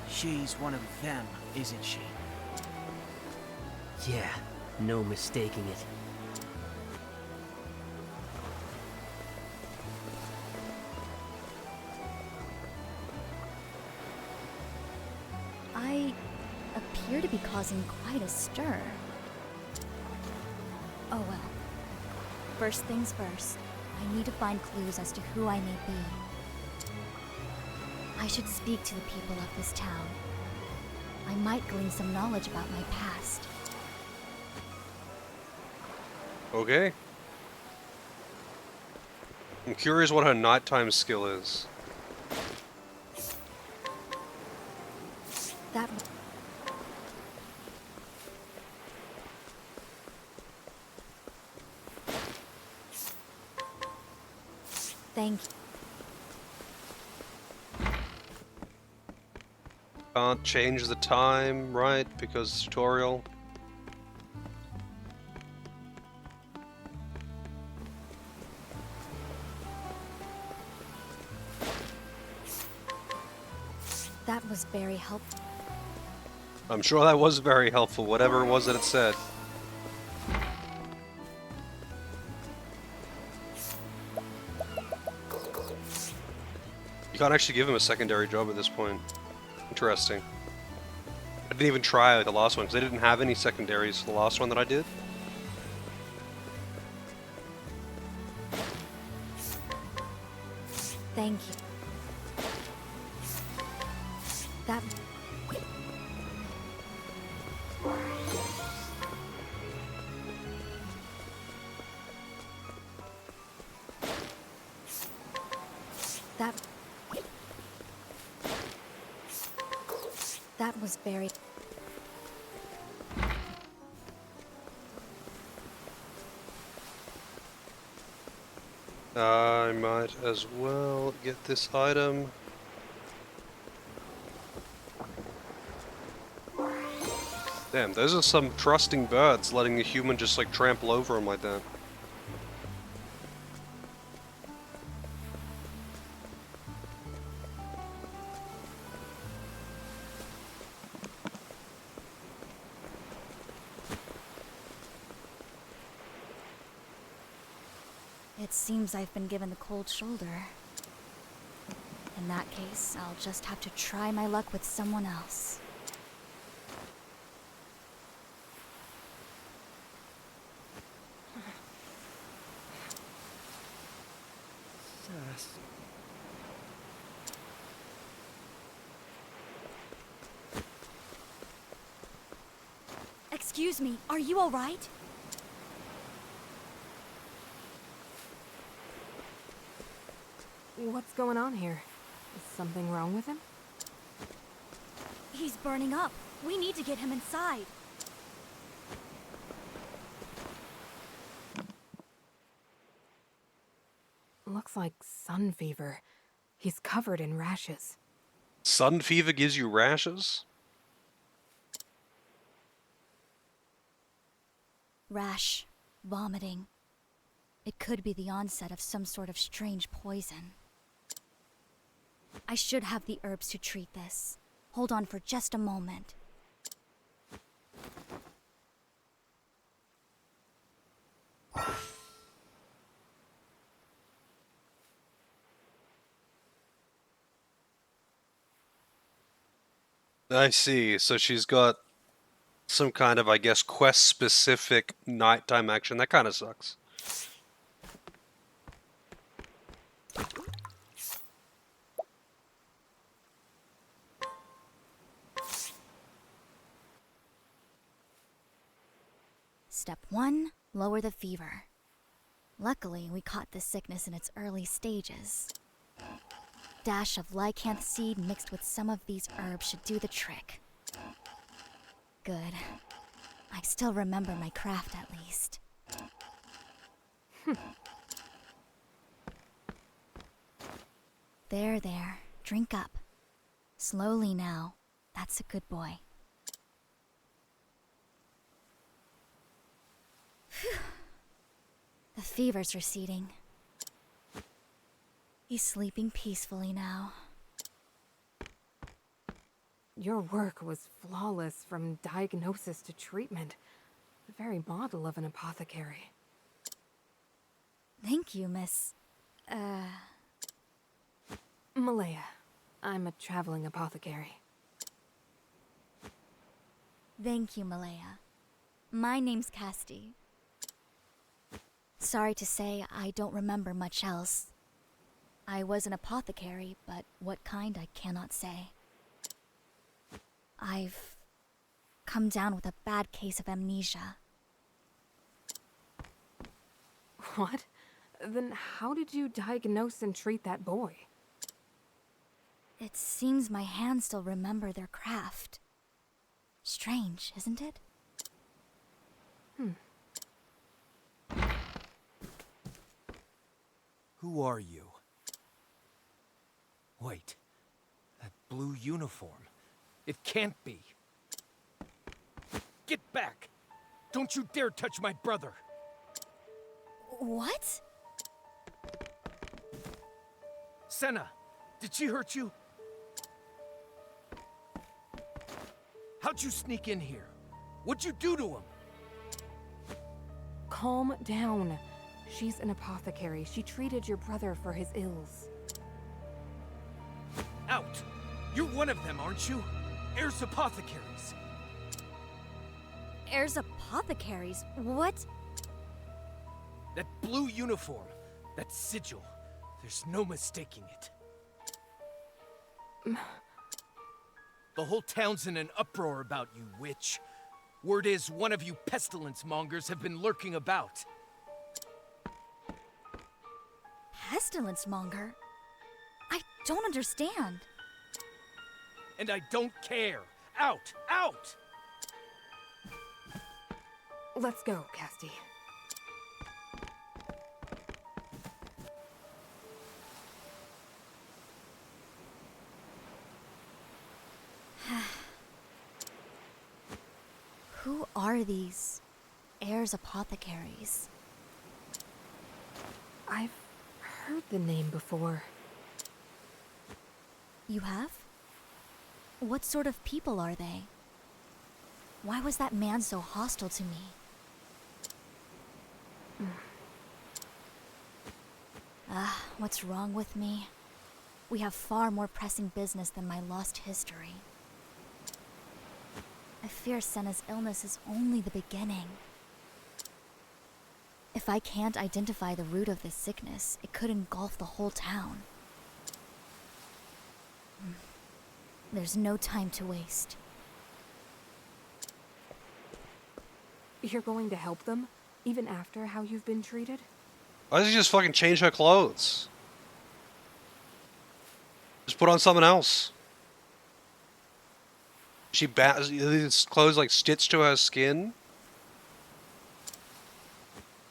She's one of them, isn't she? Yeah, no mistaking it. I appear to be causing quite a stir. Oh well. First things first, I need to find clues as to who I may be. I should speak to the people of this town. I might glean some knowledge about my past. Okay. I'm curious what her nighttime skill is. That... Thank you. Can't change the time, right? Because tutorial. That was very helpful. I'm sure that was very helpful, whatever it was that it said. You can't actually give him a secondary job at this point. Interesting. I didn't even try like the last one, because I didn't have any secondaries the last one that I did. Thank you. That... That... That was very... I might as well get this item. Damn, those are some trusting birds, letting a human just like trample over them like that. It seems I've been given the cold shoulder. In that case, I'll just have to try my luck with someone else. Excuse me, are you all right? What's going on here? Is something wrong with him? He's burning up. We need to get him inside. Looks like sun fever. He's covered in rashes. Sun fever gives you rashes? Rash, vomiting. It could be the onset of some sort of strange poison. I should have the herbs to treat this. Hold on for just a moment. I see, so she's got some kind of, I guess, quest-specific nighttime action. That kind of sucks. Step 1, lower the fever. Luckily, we caught this sickness in its early stages. Dash of lycanth seed mixed with some of these herbs should do the trick. Good. I still remember my craft at least. There, drink up. Slowly now. That's a good boy. Phew. The fever's receding. He's sleeping peacefully now. Your work was flawless from diagnosis to treatment. The very model of an apothecary. Thank you, Miss... Malaya. I'm a traveling apothecary. Thank you, Malaya. My name's Casti. Sorry to say, I don't remember much else. I was an apothecary, but what kind I cannot say. I've come down with a bad case of amnesia. What? Then how did you diagnose and treat that boy? It seems my hands still remember their craft. Strange, isn't it? Who are you? Wait. That blue uniform. It can't be. Get back! Don't you dare touch my brother! What? Senna, did she hurt you? How'd you sneak in here? What'd you do to him? Calm down. She's an apothecary. She treated your brother for his ills. Out! You're one of them, aren't you? Heirs apothecaries. Heirs apothecaries? What? That blue uniform, that sigil, there's no mistaking it. The whole town's in an uproar about you, witch. Word is one of you pestilence mongers have been lurking about. Pestilence monger? I don't understand. And I don't care. Out! Out! Let's go, Casti. Who are these heirs apothecaries? I've heard the name before. You have? What sort of people are they? Why was that man so hostile to me? What's wrong with me? We have far more pressing business than my lost history. I fear Senna's illness is only the beginning. If I can't identify the root of this sickness, it could engulf the whole town. There's no time to waste. You're going to help them, even after how you've been treated? Why does he just fucking change her clothes? Just put on something else. These clothes like stitched to her skin?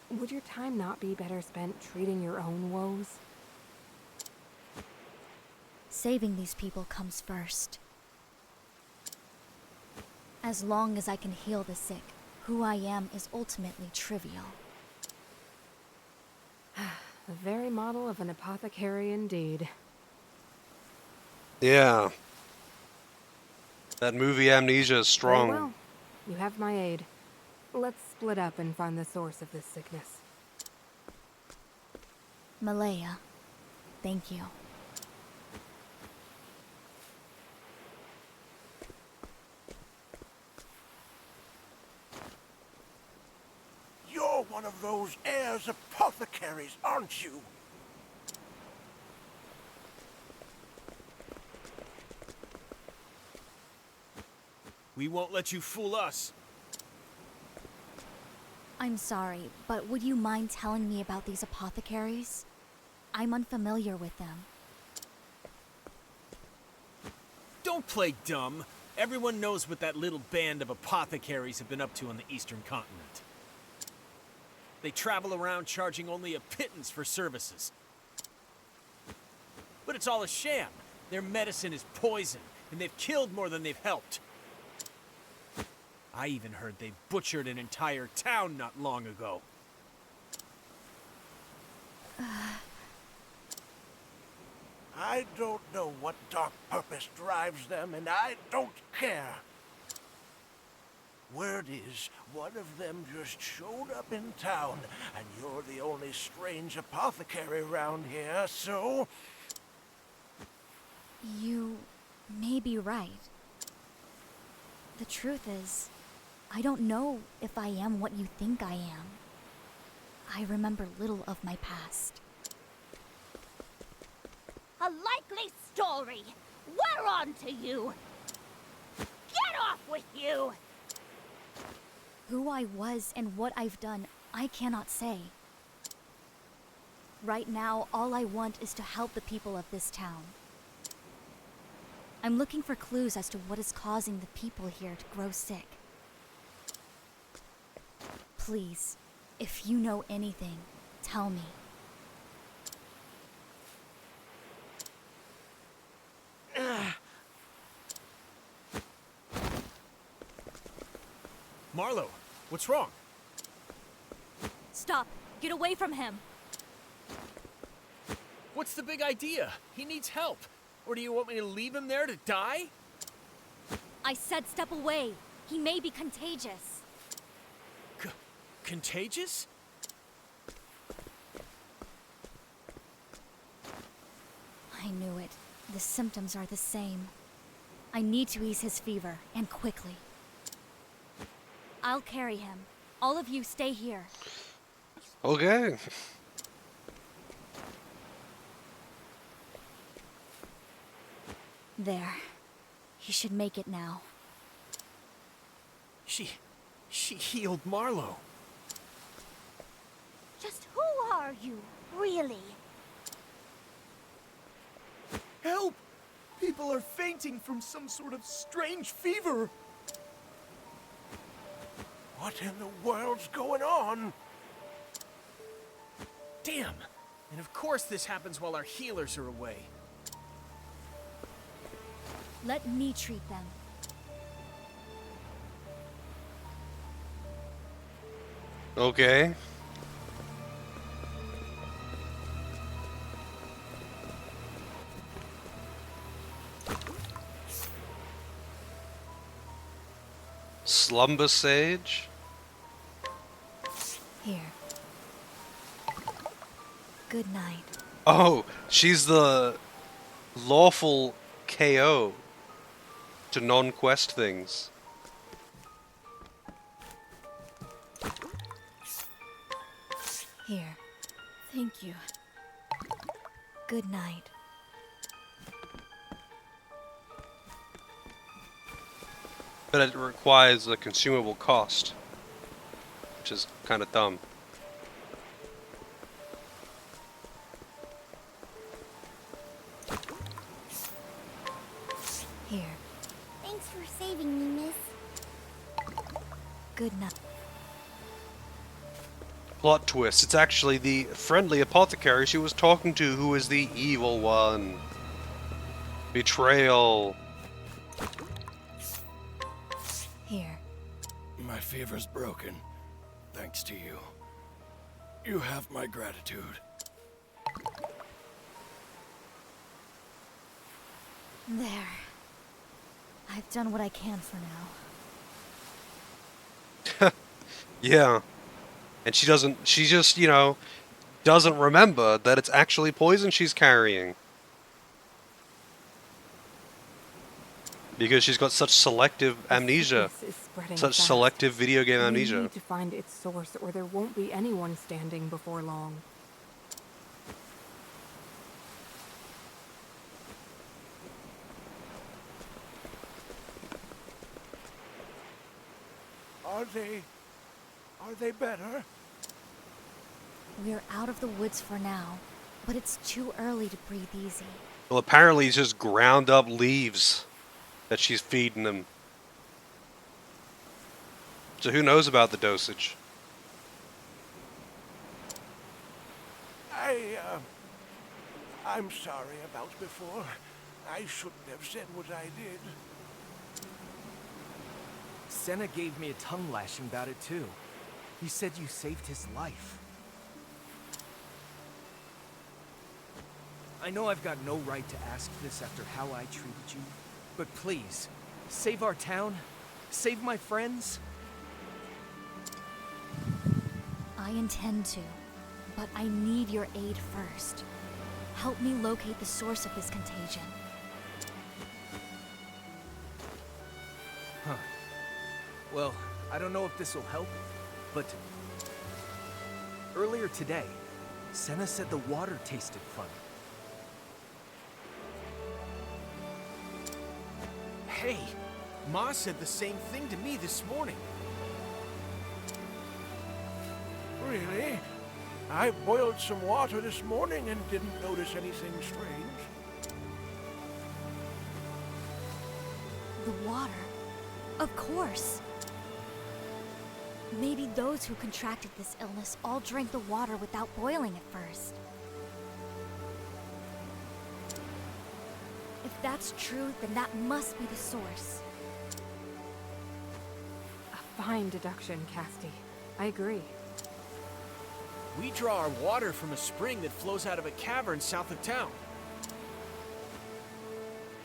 Would your time not be better spent treating your own woes? Saving these people comes first. As long as I can heal the sick, who I am is ultimately trivial. The very model of an apothecary indeed. Yeah. That movie Amnesia is strong. Very well. You have my aid. Let's split up and find the source of this sickness. Malaya, thank you. You're one of those heirs apothecaries, aren't you? We won't let you fool us. I'm sorry, but would you mind telling me about these apothecaries? I'm unfamiliar with them. Don't play dumb. Everyone knows what that little band of apothecaries have been up to on the eastern continent. They travel around charging only a pittance for services. But it's all a sham. Their medicine is poison, and they've killed more than they've helped. I even heard they butchered an entire town not long ago. I don't know what dark purpose drives them, and I don't care. Word is, one of them just showed up in town, and you're the only strange apothecary around here, so... You may be right. The truth is, I don't know if I am what you think I am. I remember little of my past. A likely story. We're on to you. Get off with you! Who I was and what I've done, I cannot say. Right now, all I want is to help the people of this town. I'm looking for clues as to what is causing the people here to grow sick. Please, if you know anything, tell me. Marlo, what's wrong? Stop! Get away from him! What's the big idea? He needs help. Or do you want me to leave him there to die? I said step away. He may be contagious. Contagious? I knew it. The symptoms are the same. I need to ease his fever, and quickly. I'll carry him. All of you stay here. Okay. There. He should make it now. She healed Marlo. Just who are you, really? Help! People are fainting from some sort of strange fever. What in the world's going on? Damn. And of course this happens while our healers are away. Let me treat them. Okay. Slumber Sage? Here. Good night. Oh, she's the lawful KO to non-quest things. Here. Thank you. Good night. But it requires a consumable cost, which is kind of dumb. Here. Thanks for saving me, miss. Good night. Plot twist, it's actually the friendly apothecary she was talking to who is the evil one. Betrayal. Here. My fever's broken, thanks to you. You have my gratitude. There. I've done what I can for now. Yeah. And she just, you know, doesn't remember that it's actually poison she's carrying. Because she's got such selective amnesia. Sickness is spreading Such fast. selective video game We amnesia. need to find its source, or there won't be anyone standing before long. Are they better? We're out of the woods for now, but it's too early to breathe easy. Well, apparently it's just ground up leaves that she's feeding them. So who knows about the dosage? I'm sorry about before. I shouldn't have said what I did. Senna gave me a tongue lashing about it too. He said you saved his life. I know I've got no right to ask this after how I treated you, but please, save our town, save my friends. I intend to, but I need your aid first. Help me locate the source of this contagion. Huh. Well, I don't know if this will help, but earlier today, Senna said the water tasted funny. Hey, Ma said the same thing to me this morning. Really? I boiled some water this morning and didn't notice anything strange. The water? Of course. Maybe those who contracted this illness all drank the water without boiling it first. If that's true, then that must be the source. A fine deduction, Casti. I agree. We draw our water from a spring that flows out of a cavern south of town.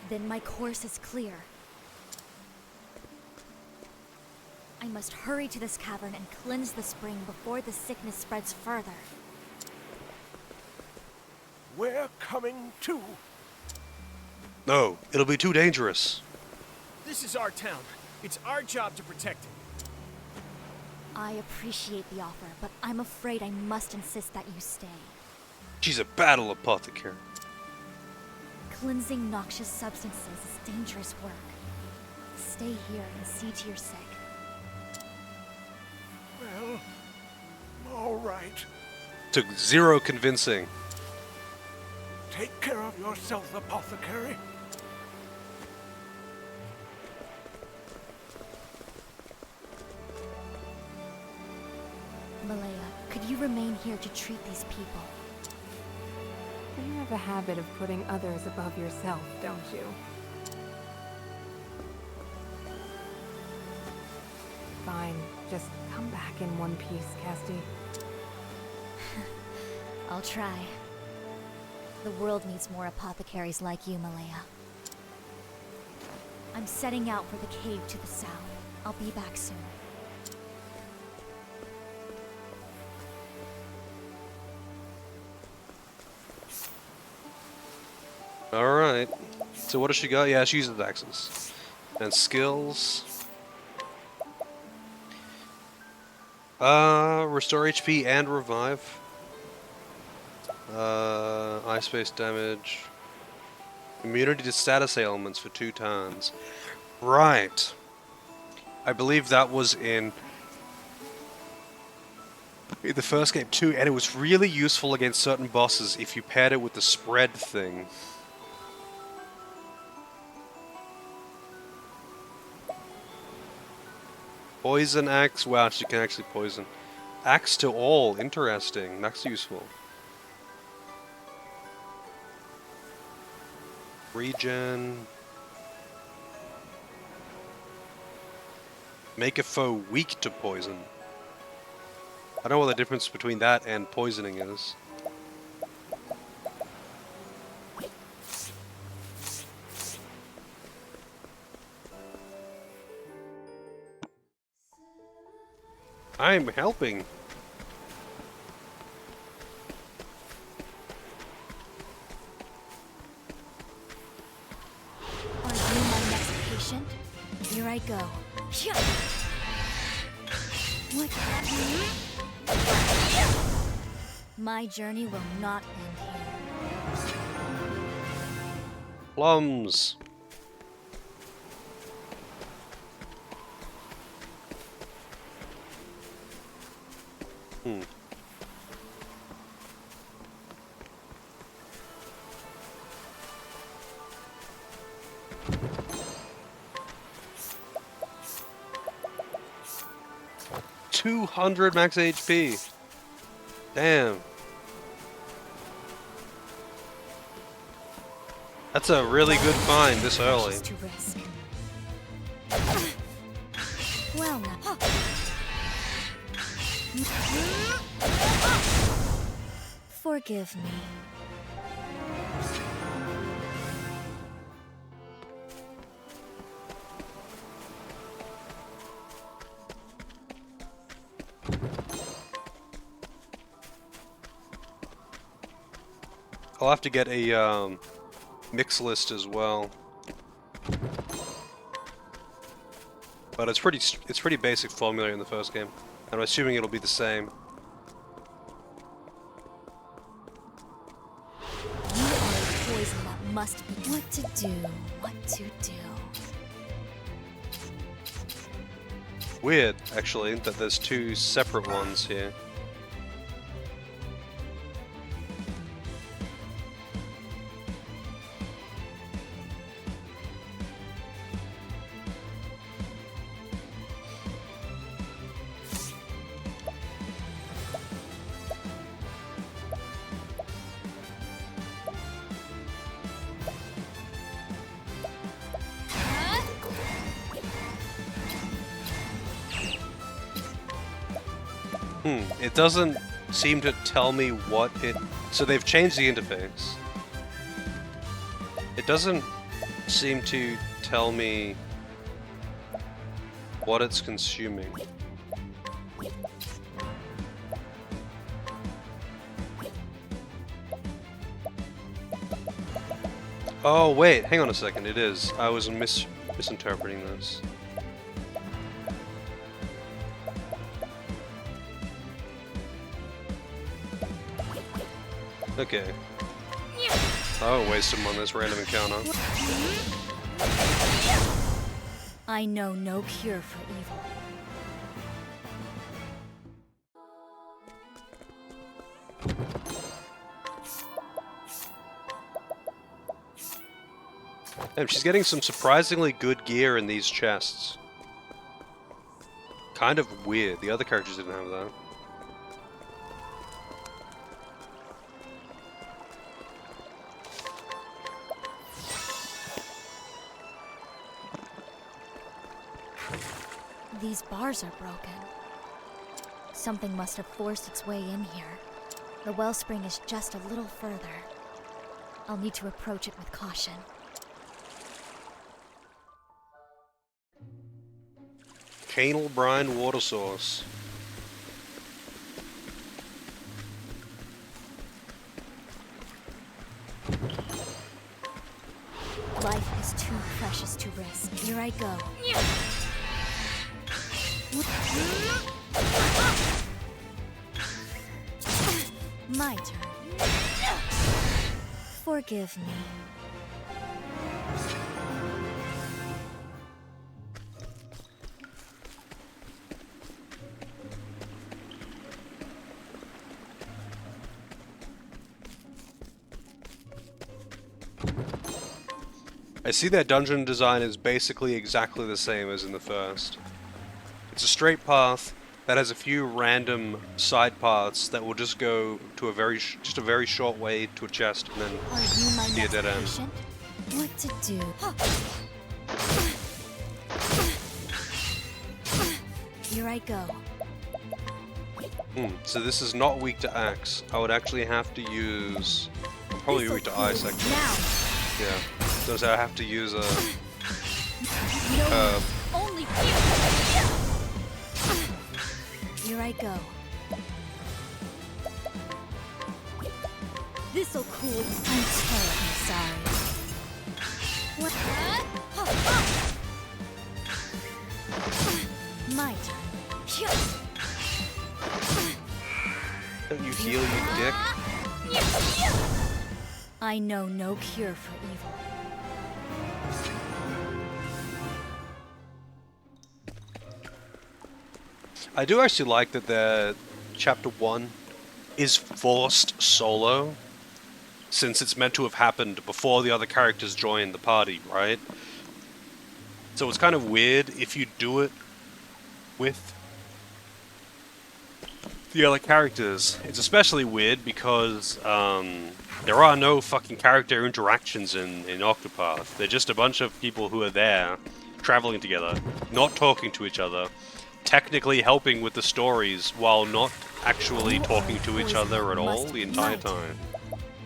Then my course is clear. I must hurry to this cavern and cleanse the spring before the sickness spreads further. We're coming too. No, it'll be too dangerous. This is our town. It's our job to protect it. I appreciate the offer, but I'm afraid I must insist that you stay. She's a battle apothecary. Cleansing noxious substances is dangerous work. Stay here and see to your sick. Well, all right. Took zero convincing. Take care of yourself, apothecary. Malaya, could you remain here to treat these people? You have a habit of putting others above yourself, don't you? Fine. Just come back in one piece, Casti. I'll try. The world needs more apothecaries like you, Malaya. I'm setting out for the cave to the south. I'll be back soon. Alright. So what does she got? Yeah, she uses axes. And skills. Restore HP and revive. Ice-based damage. Immunity to status ailments for 2 turns. Right. I believe that was in the first game too, and it was really useful against certain bosses if you paired it with the spread thing. Poison axe. Wow, she can actually poison. Axe to all. Interesting. That's useful. Regen. Make a foe weak to poison. I don't know what the difference between that and poisoning is. I'm helping. Are you my next patient? Here I go. What? My journey will not end here. Plums. Hmm. $200 max HP. Damn. That's a really good find this early. To risk. Well, now. Forgive me. I'll have to get a mix list as well. But it's pretty basic formula in the first game. And I'm assuming it'll be the same. You are a poison that must be. What to do? What to do? Weird, actually, that there's two separate ones here. It doesn't seem to tell me what it... So they've changed the interface. It doesn't seem to tell me what it's consuming. Oh wait, hang on a second, it is. I was misinterpreting this. Okay. I'll waste him on this random encounter. I know no cure for evil. Damn, she's getting some surprisingly good gear in these chests. Kind of weird. The other characters didn't have that. These bars are broken. Something must have forced its way in here. The wellspring is just a little further. I'll need to approach it with caution. Canal brine water source. Life is too precious to risk. Here I go. My turn. Forgive me. I see that dungeon design is basically exactly the same as in the first. It's a straight path that has a few random side paths that will just go to a very short way to a chest and then Are you my be a next dead end. patient? What to do? Here I go. So this is not weak to axe. I would actually have to use... Probably weak to ice, actually. Now. Yeah. So I have to use a... No, only fear. Here I go. This'll cool you. I'm terribly sorry. What? My turn. Don't you heal, you dick? I know no cure for evil. I do actually like that the chapter 1 is forced solo, since it's meant to have happened before the other characters join the party, right? So it's kind of weird if you do it with the other characters. It's especially weird because there are no fucking character interactions in Octopath. They're just a bunch of people who are there, traveling together, not talking to each other, technically helping with the stories while not actually talking to each other at all the entire time.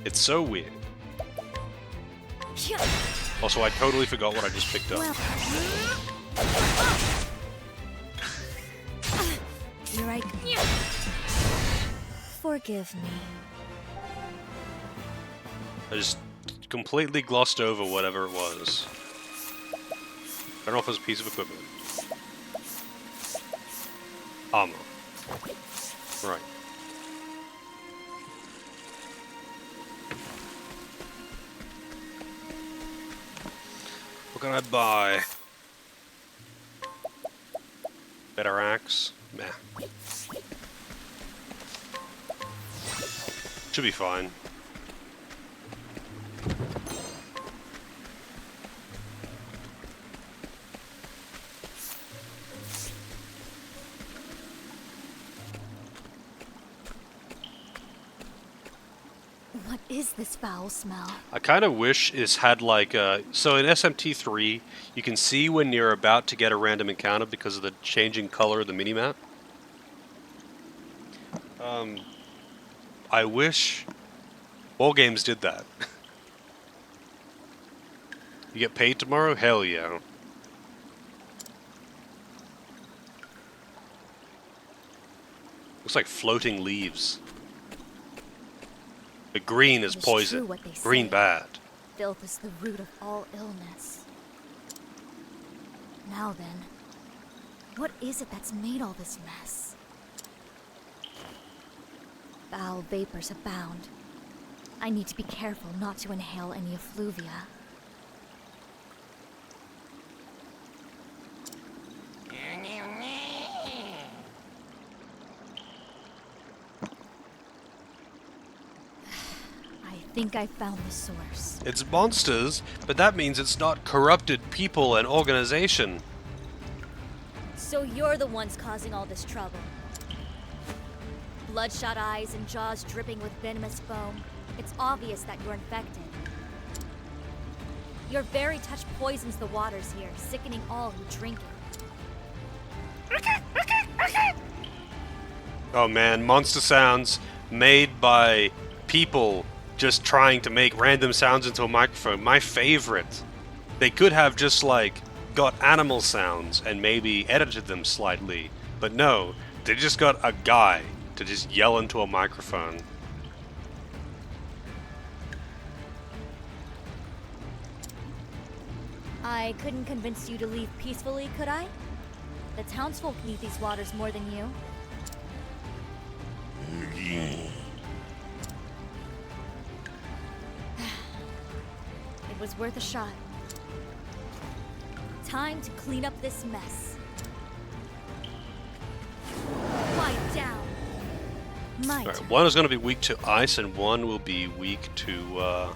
It's so weird. Also, I totally forgot what I just picked up. You're right. Forgive me. I just completely glossed over whatever it was. I don't know if it was a piece of equipment. Armor. Right. What can I buy? Better axe? Meh. Should be fine. What is this foul smell? I kind of wish it's had like a... So in SMT3, you can see when you're about to get a random encounter because of the changing color of the minimap. I wish all games did that. You get paid tomorrow? Hell yeah. Looks like floating leaves. The green is poison. Green bad. Filth is the root of all illness. Now then, what is it that's made all this mess? Foul vapors abound. I need to be careful not to inhale any effluvia. I think I found the source. It's monsters, but that means it's not corrupted people and organization. So you're the ones causing all this trouble. Bloodshot eyes and jaws dripping with venomous foam. It's obvious that you're infected. Your very touch poisons the waters here, sickening all who drink it. Oh man, monster sounds made by people just trying to make random sounds into a microphone. My favorite. They could have just like got animal sounds and maybe edited them slightly, but no, they just got a guy to just yell into a microphone. I couldn't convince you to leave peacefully, could I? The townsfolk need these waters more than you. It was worth a shot. Time to clean up this mess. Quiet down. My Right, turn. one is going to be weak to ice and one will be weak to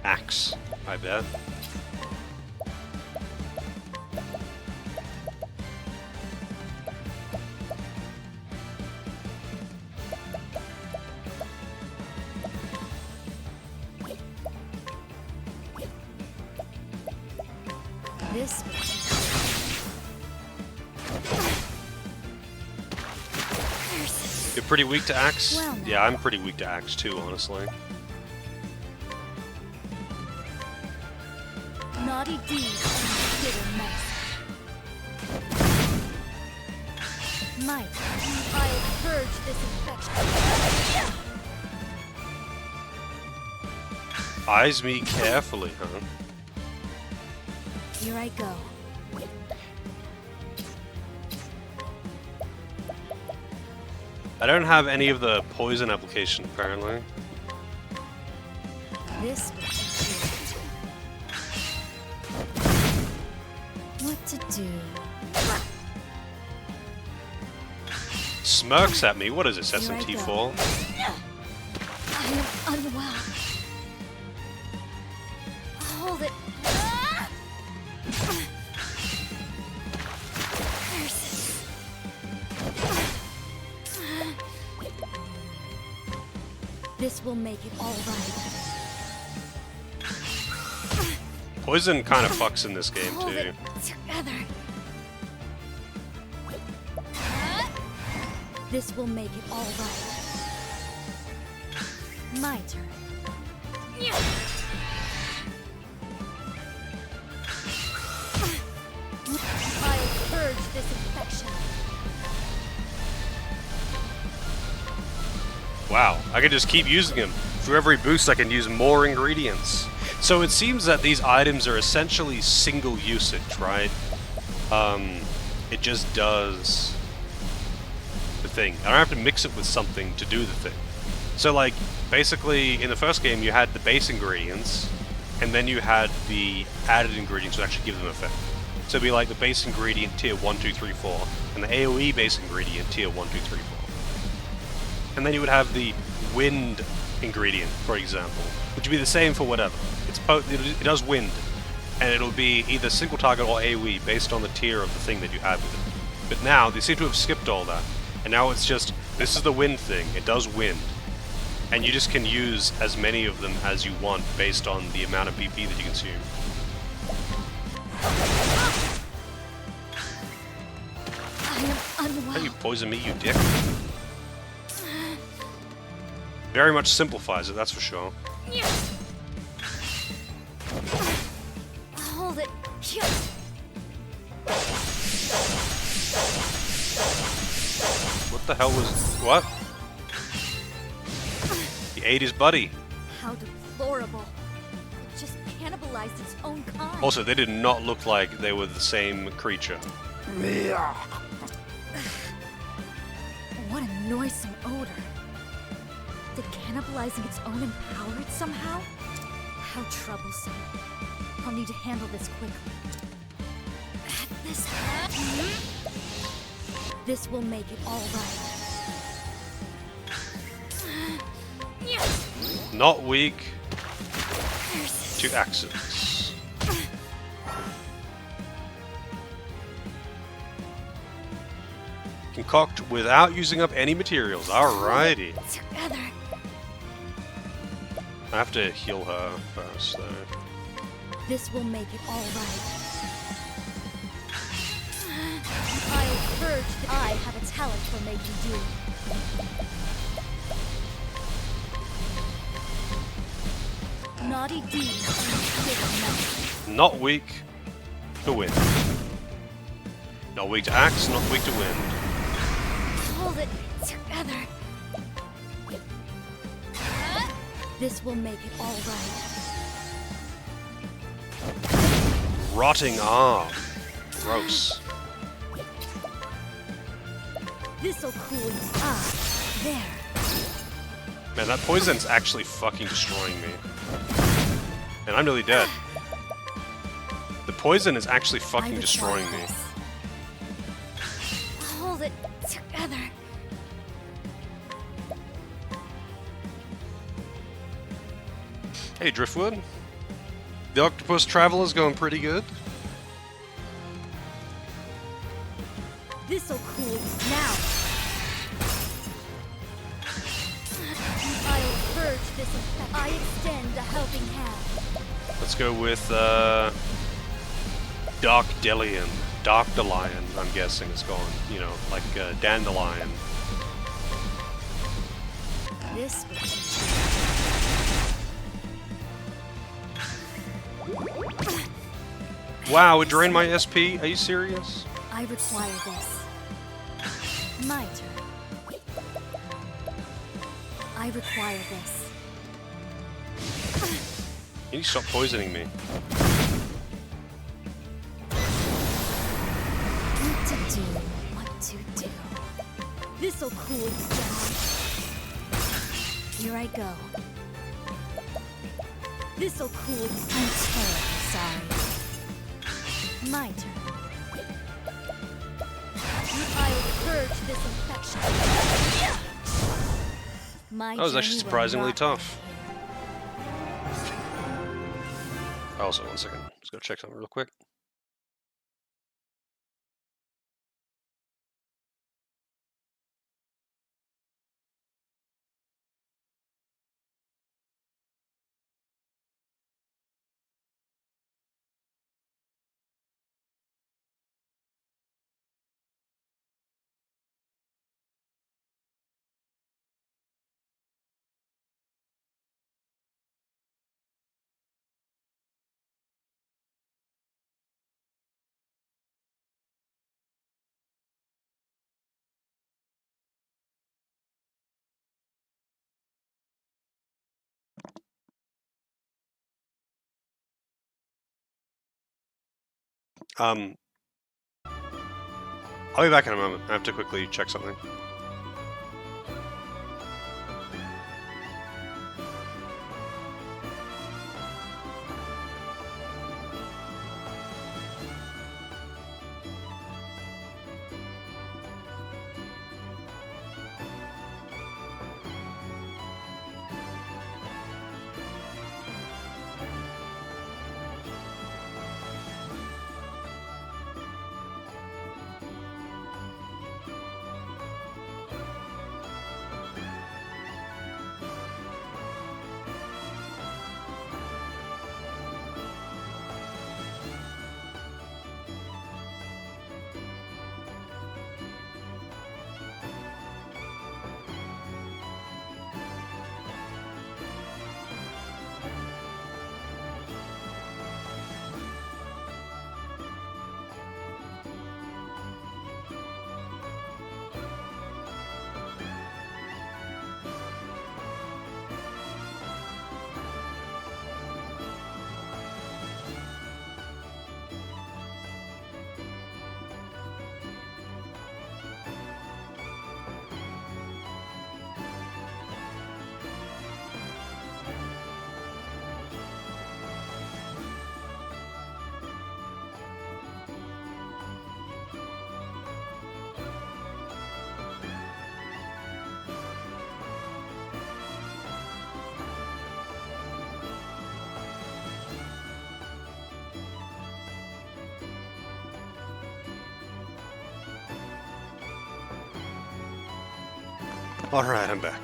axe, I bet. This will teach you. You're pretty weak to axe? Well, now. Yeah, I'm pretty weak to axe too, honestly. Naughty deeds and bitter mess. Might, I'll purge this infection. Eyes me carefully, huh? Here I go. I don't have any of the poison application, apparently. This will teach you what to do. Smirks at me. What is this, Here I SMT4? go. I am unwell. Hold it. This will make it all right. Poison kind of fucks in this game Hold too. it together. This will make it all right. My turn. I'll purge this infection. Wow, I can just keep using them. For every boost, I can use more ingredients. So it seems that these items are essentially single usage, right? It just does the thing. I don't have to mix it with something to do the thing. So like, basically, in the first game, you had the base ingredients, and then you had the added ingredients to actually give them effect. So it'd be like the base ingredient tier 1, 2, 3, 4, and the AoE base ingredient tier 1, 2, 3, 4. And then you would have the wind ingredient, for example, which would be the same for whatever. It does wind, and it'll be either single target or AoE based on the tier of the thing that you have with it. But now, they seem to have skipped all that, and now it's just, this is the wind thing, it does wind. And you just can use as many of them as you want based on the amount of BP that you consume. I am unwell. How you poison me, you dick? Very much simplifies it, that's for sure. Hold it. What the hell was... what? He ate his buddy. How deplorable. It just cannibalized its own kind. Also, they did not look like they were the same creature. What a noisome odor. Did cannibalizing its own empower it somehow? How troublesome. I'll need to handle this quickly. This will make it all right. Not weak to accidents. Concoct without using up any materials. Alrighty. Together. I have to heal her first, though. This will make it all right. I'll purge. I have a talent for making do. Naughty deeds. Not weak to wind. Not weak to axe, not weak to wind. Hold it together. This will make it all right. Rotting arm. Gross. This'll cool you. Ah, there. Man, that poison's actually fucking destroying me. And I'm nearly dead. The poison is actually fucking destroying me. Hold it together. Hey, Driftwood. The octopus traveler's going pretty good. This'll cool you now. I'll purge this effect. I extend a helping hand. Let's go with Dark Delian. Dark Delian, I'm guessing it's going, you know, like Dandelion. This will teach Wow, it drained my SP? Are you serious? I require this. My turn. I require this. You need to stop poisoning me. What to do, what to do. This'll cool you down. Here I go. This'll cool you. I'm terribly sorry. My turn. I'll purge this infection. My That was actually journey will surprisingly not tough. Also, one second. Let's go check something real quick. I'll be back in a moment. I have to quickly check something. Alright, I'm back.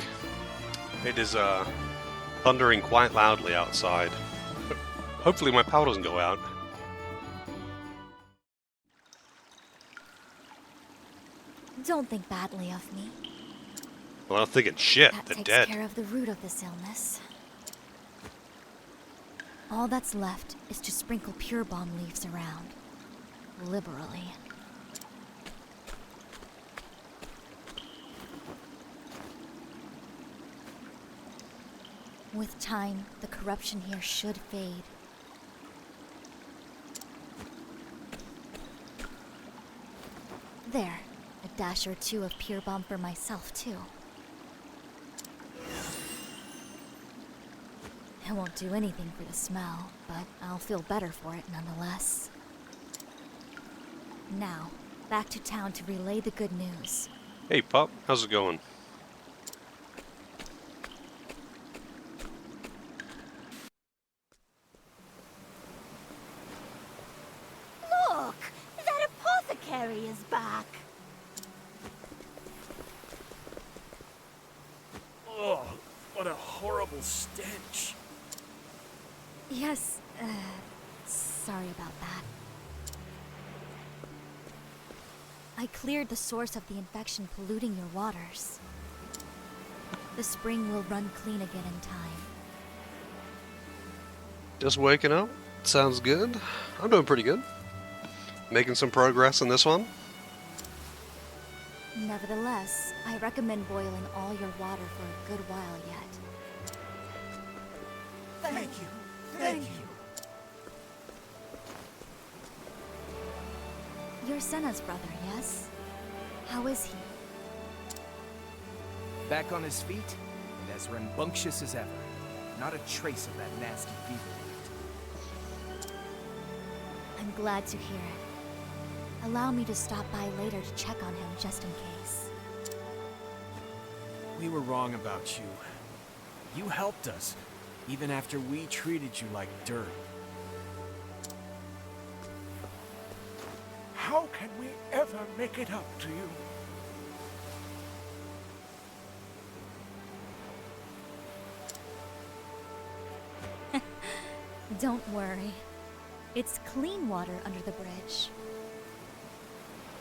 It is, thundering quite loudly outside. Hopefully my power doesn't go out. Don't think badly of me. Well, I'm thinking shit, That they're takes dead. care of the root of this illness. All that's left is to sprinkle pure bomb leaves around. Liberally. With time, the corruption here should fade. There. A dash or two of pure bomb for myself, too. It won't do anything for the smell, but I'll feel better for it nonetheless. Now, back to town to relay the good news. Hey, pup, how's it going? Look! That apothecary is back! Oh, what a horrible stench. Yes, sorry about that. I cleared the source of the infection polluting your waters. The spring will run clean again in time. Just waking up? Sounds good. I'm doing pretty good. Making some progress in this one. Nevertheless, I recommend boiling all your water for a good while yet. Thank you. Thank you. You're Senna's brother, yes? How is he? Back on his feet, and as rambunctious as ever. Not a trace of that nasty fever left. I'm glad to hear it. Allow me to stop by later to check on him just in case. We were wrong about you. You helped us, even after we treated you like dirt. How can we ever make it up to you? Don't worry. It's clean water under the bridge.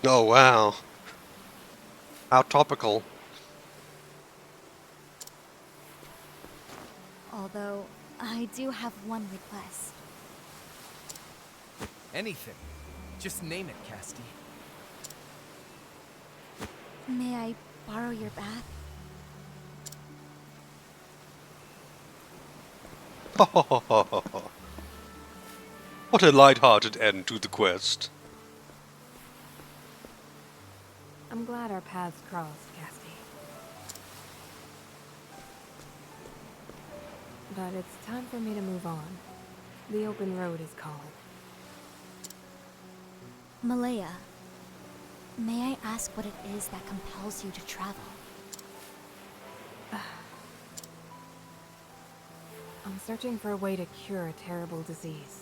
Oh, wow. How topical. Although, I do have one request. Anything. Just name it, Casti. May I borrow your bath? What a light-hearted end to the quest. I'm glad our paths crossed, Casty. But it's time for me to move on. The open road is calling. Malaya, may I ask what it is that compels you to travel? I'm searching for a way to cure a terrible disease.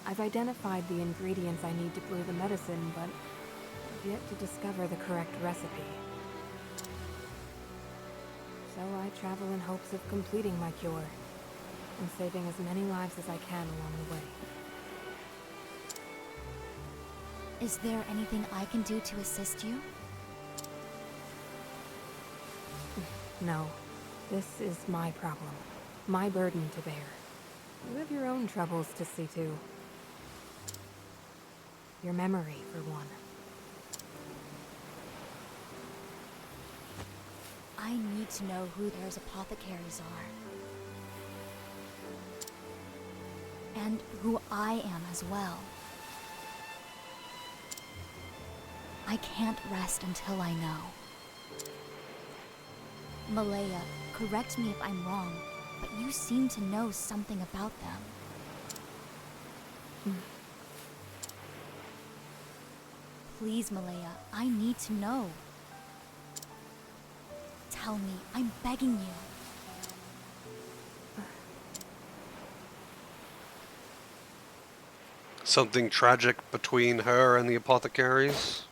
I've identified the ingredients I need to brew the medicine, but I've yet to discover the correct recipe. So I travel in hopes of completing my cure, and saving as many lives as I can along the way. Is there anything I can do to assist you? No. This is my problem. My burden to bear. You have your own troubles to see to. Your memory, for one. I need to know who there's apothecaries are. And who I am as well. I can't rest until I know. Malaya, correct me if I'm wrong, but you seem to know something about them. Please, Malaya, I need to know. Tell me, I'm begging you. Something tragic between her and the apothecaries?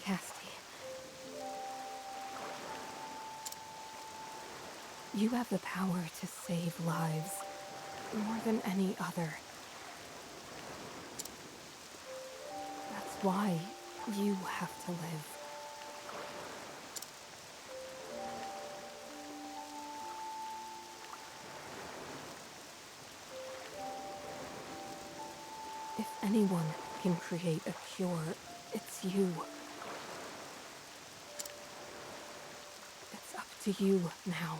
Casty. You have the power to save lives, more than any other. That's why you have to live. If anyone can create a cure, it's you. It's up to you now.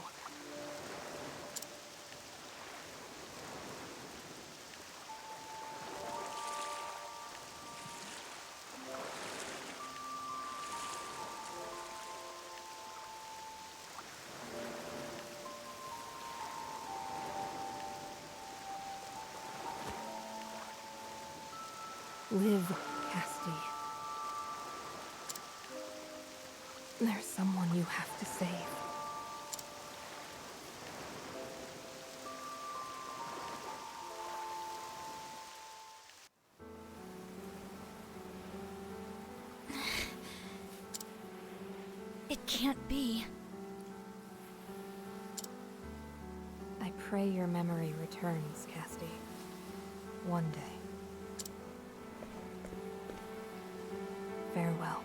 Live, Casty. There's someone you have to save. It can't be. I pray your memory returns, Casty. One day. Farewell.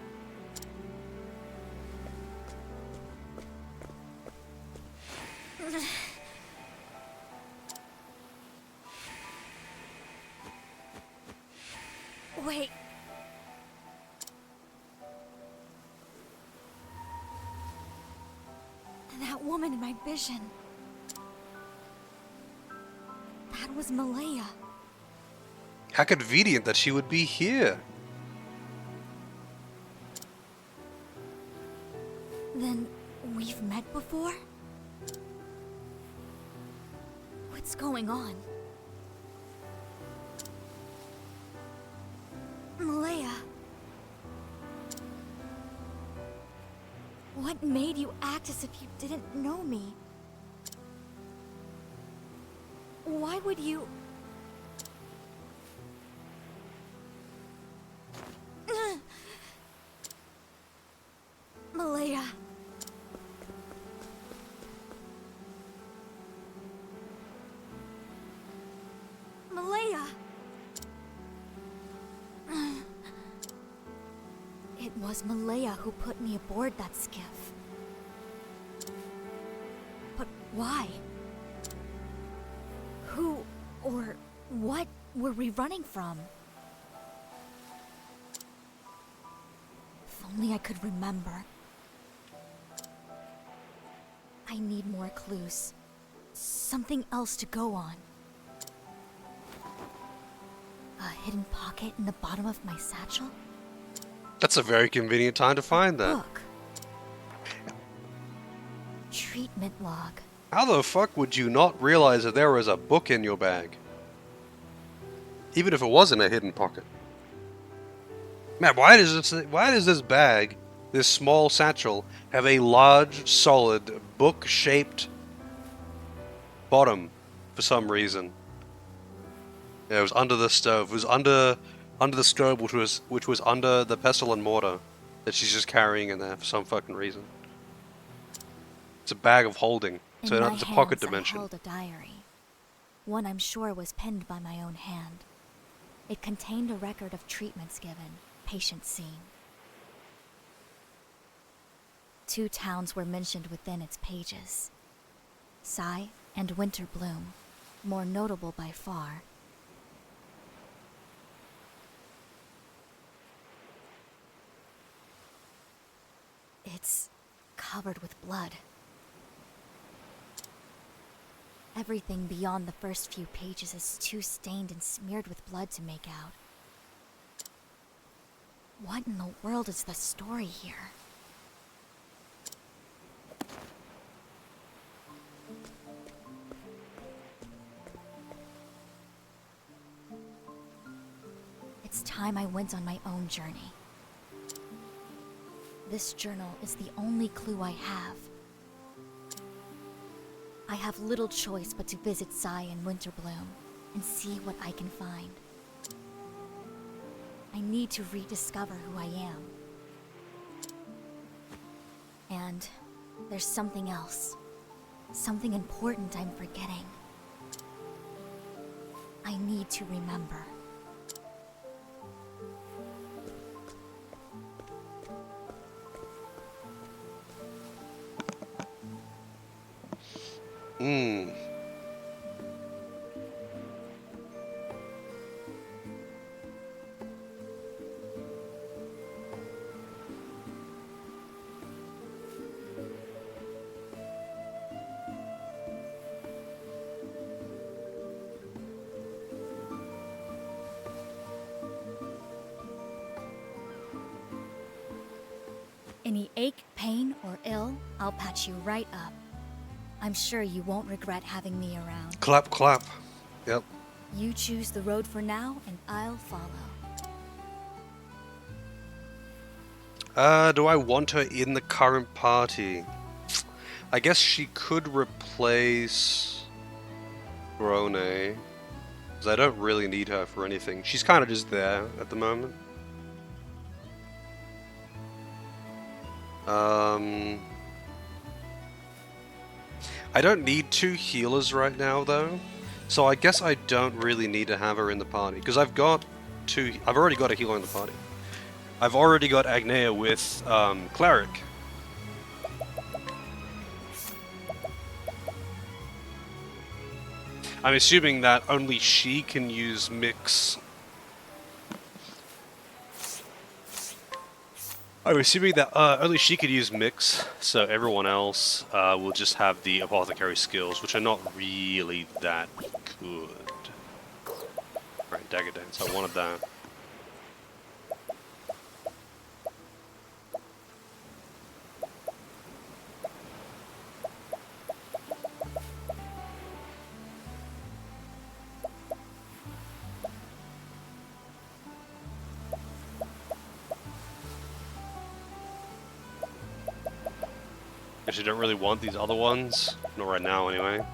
Wait. That woman in my vision. That was Malaya. How convenient that she would be here. Then we've met before? What's going on? Malaya. What made you act as if you didn't know me? Why would you... Malaya. Malaya. It was Malaya who put me aboard that skiff. But why? Who or what were we running from? If only I could remember. I need more clues. Something else to go on. A hidden pocket in the bottom of my satchel? That's a very convenient time to find that. Book. Treatment log. How the fuck would you not realize that there was a book in your bag? Even if it wasn't a hidden pocket. Man, why does this bag, this small satchel, have a large, solid, book-shaped bottom for some reason? Yeah, it was under the stove. It was under the stove, which was under the pestle and mortar that she's just carrying in there for some fucking reason. It's a bag of holding, so it's a pocket dimension. I held a diary. One I'm sure was penned by my own hand. It contained a record of treatments given, patients seen. 2 towns were mentioned within its pages. Sigh and Winterbloom, more notable by far. It's covered with blood. Everything beyond the first few pages is too stained and smeared with blood to make out. What in the world is the story here? It's time I went on my own journey. This journal is the only clue I have. I have little choice but to visit Sigh and Winterbloom and see what I can find. I need to rediscover who I am. And there's something else. Something important I'm forgetting. I need to remember. Any ache, pain, or ill, I'll patch you right up. I'm sure you won't regret having me around. Clap, clap. Yep. You choose the road for now, and I'll follow. Do I want her in the current party? I guess she could replace Grone, because I don't really need her for anything. She's kind of just there at the moment. I don't need 2 healers right now, though, so I guess I don't really need to have her in the party, because I've already got a healer in the party. I've already got Agnea with Cleric. I'm assuming that only she can use Mix. I'm assuming that only she could use Mix, so everyone else will just have the Apothecary skills, which are not really that good. Alright, Dagger Dance, I wanted that. Guess I don't really want these other ones. Not right now, anyway.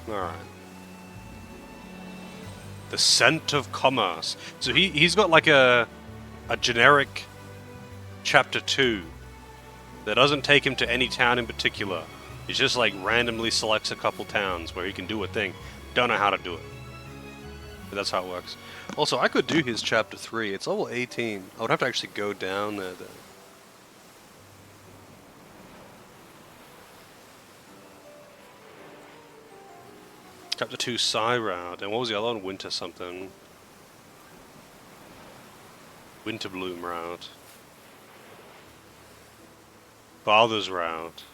Alright. The Scent of Commerce. So he's got like a generic Chapter 2. that doesn't take him to any town in particular. He just like randomly selects a couple towns where he can do a thing. Don't know how to do it. But that's how it works. Also, I could do his chapter 3. It's level 18. I would have to actually go down there though. Chapter 2 Psy route. And what was the other one? Winter something. Winter Bloom route. Father's route.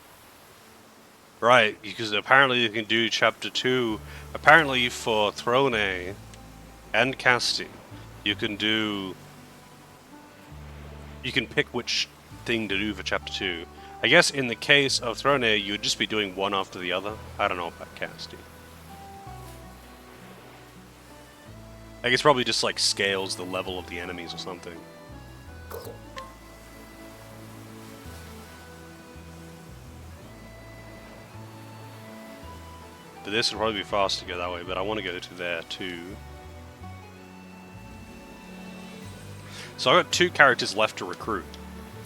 Right, because apparently you can do chapter 2. Apparently for Throne and Casti, you can pick which thing to do for chapter 2. I guess in the case of Throne, you would just be doing one after the other. I don't know about Casti. I guess probably just like scales the level of the enemies or something. But this would probably be faster to go that way, but I want to go to there too. So I've got 2 characters left to recruit.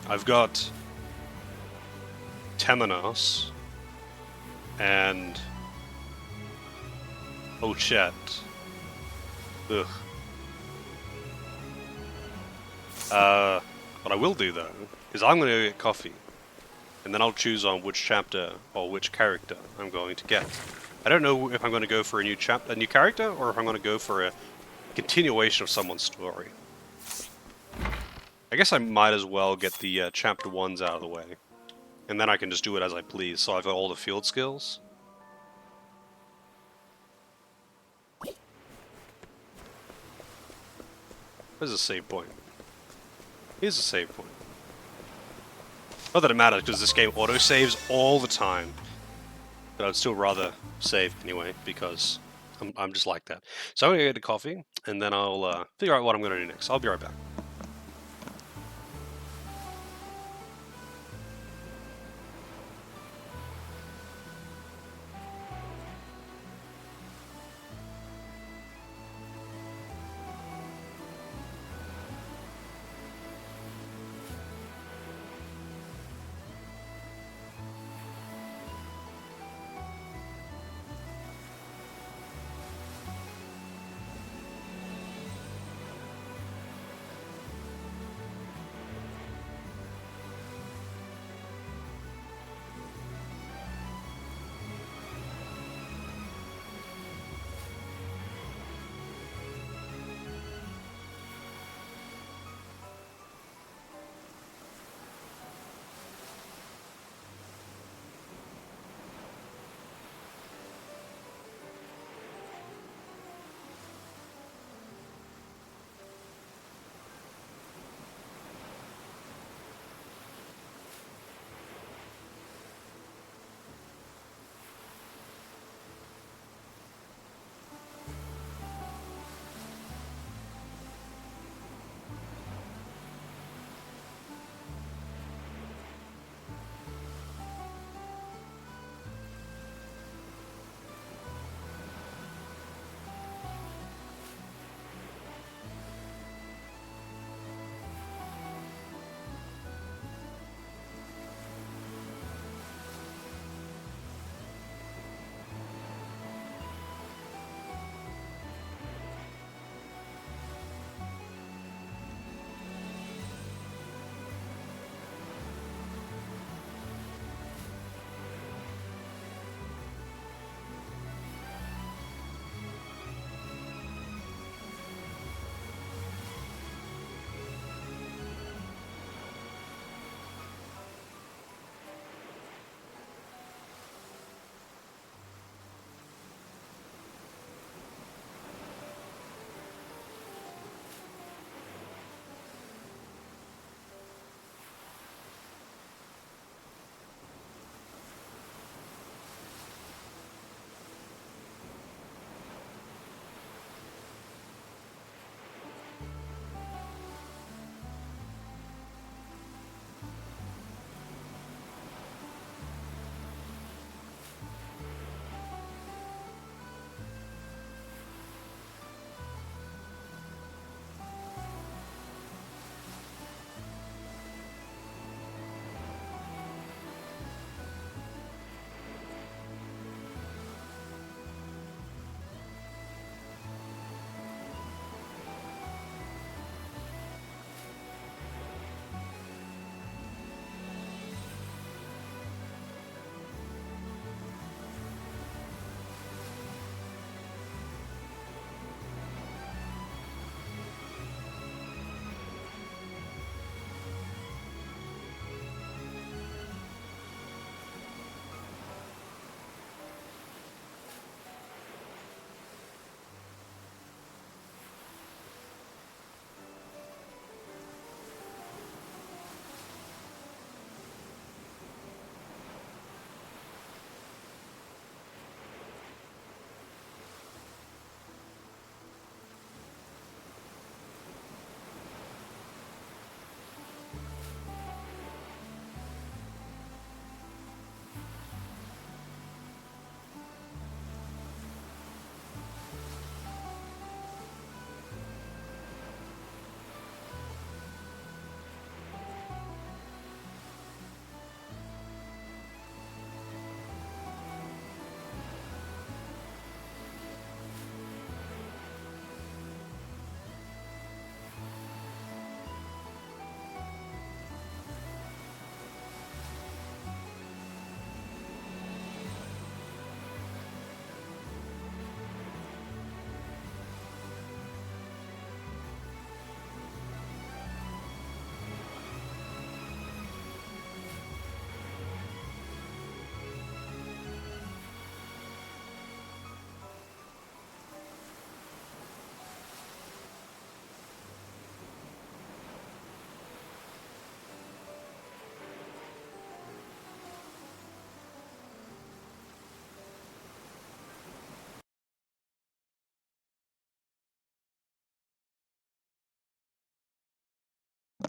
I've got Temenos and Ochet. Ugh. What I will do though is I'm going to go get coffee, and then I'll choose on which chapter or which character I'm going to get. I don't know if I'm going to go for a new character, or if I'm going to go for a continuation of someone's story. I guess I might as well get the chapter 1s out of the way, and then I can just do it as I please. So I've got all the field skills. Where's the save point? Here's a save point. Not that it matters, because this game auto-saves all the time. But I'd still rather save anyway, because I'm just like that. So I'm going to get a coffee, and then I'll figure out what I'm going to do next. I'll be right back.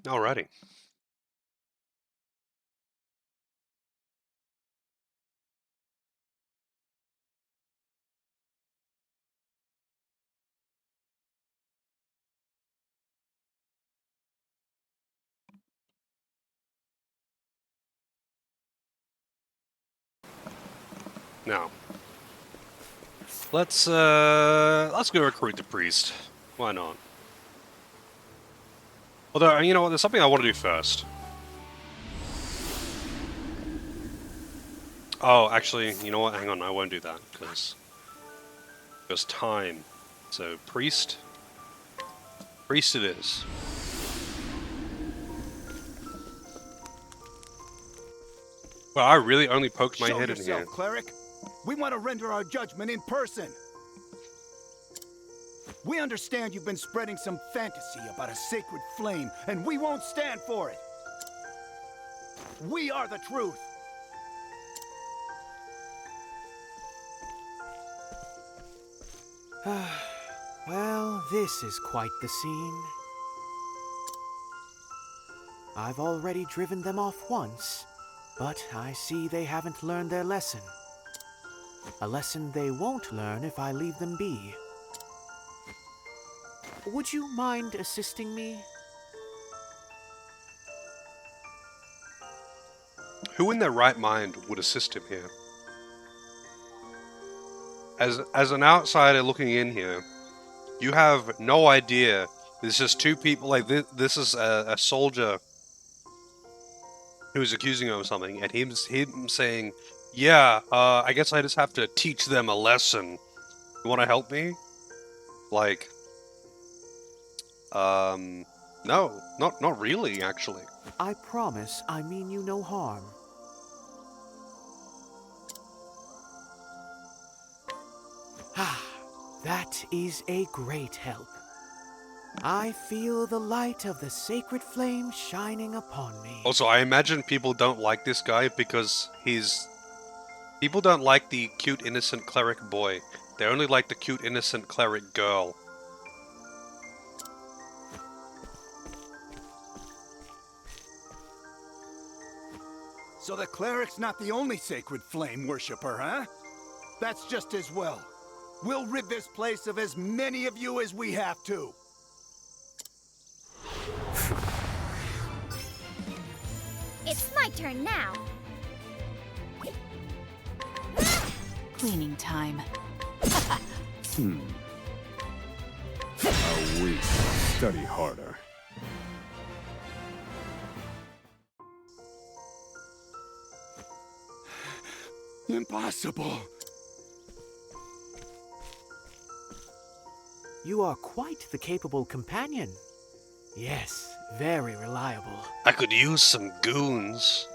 Alrighty. Now, let's go recruit the priest. Why not? Although, you know what, there's something I want to do first. Oh, actually, you know what? Hang on, I won't do that because time. So, priest it is. Well, I really only poked my head in here. Cleric. We want to render our judgment in person. We understand you've been spreading some fantasy about a sacred flame, and we won't stand for it. We are the truth. Well, this is quite the scene. I've already driven them off once, but I see they haven't learned their lesson. A lesson they won't learn if I leave them be. Would you mind assisting me? Who in their right mind would assist him here? As an outsider looking in here, you have no idea. There's just two people. Like this is a soldier who's accusing him of something, and him saying, "Yeah, I guess I just have to teach them a lesson. You want to help me?" Like, no, not really, actually. I promise I mean you no harm. Ah, that is a great help. I feel the light of the sacred flame shining upon me. Also, I imagine people don't like this guy because people don't like the cute, innocent cleric boy. They only like the cute, innocent cleric girl. So the cleric's not the only sacred flame worshiper, huh? That's just as well. We'll rid this place of as many of you as we have to. It's my turn now. Cleaning time. A week. Study harder. Impossible. You are quite the capable companion. Yes, very reliable. I could use some goons.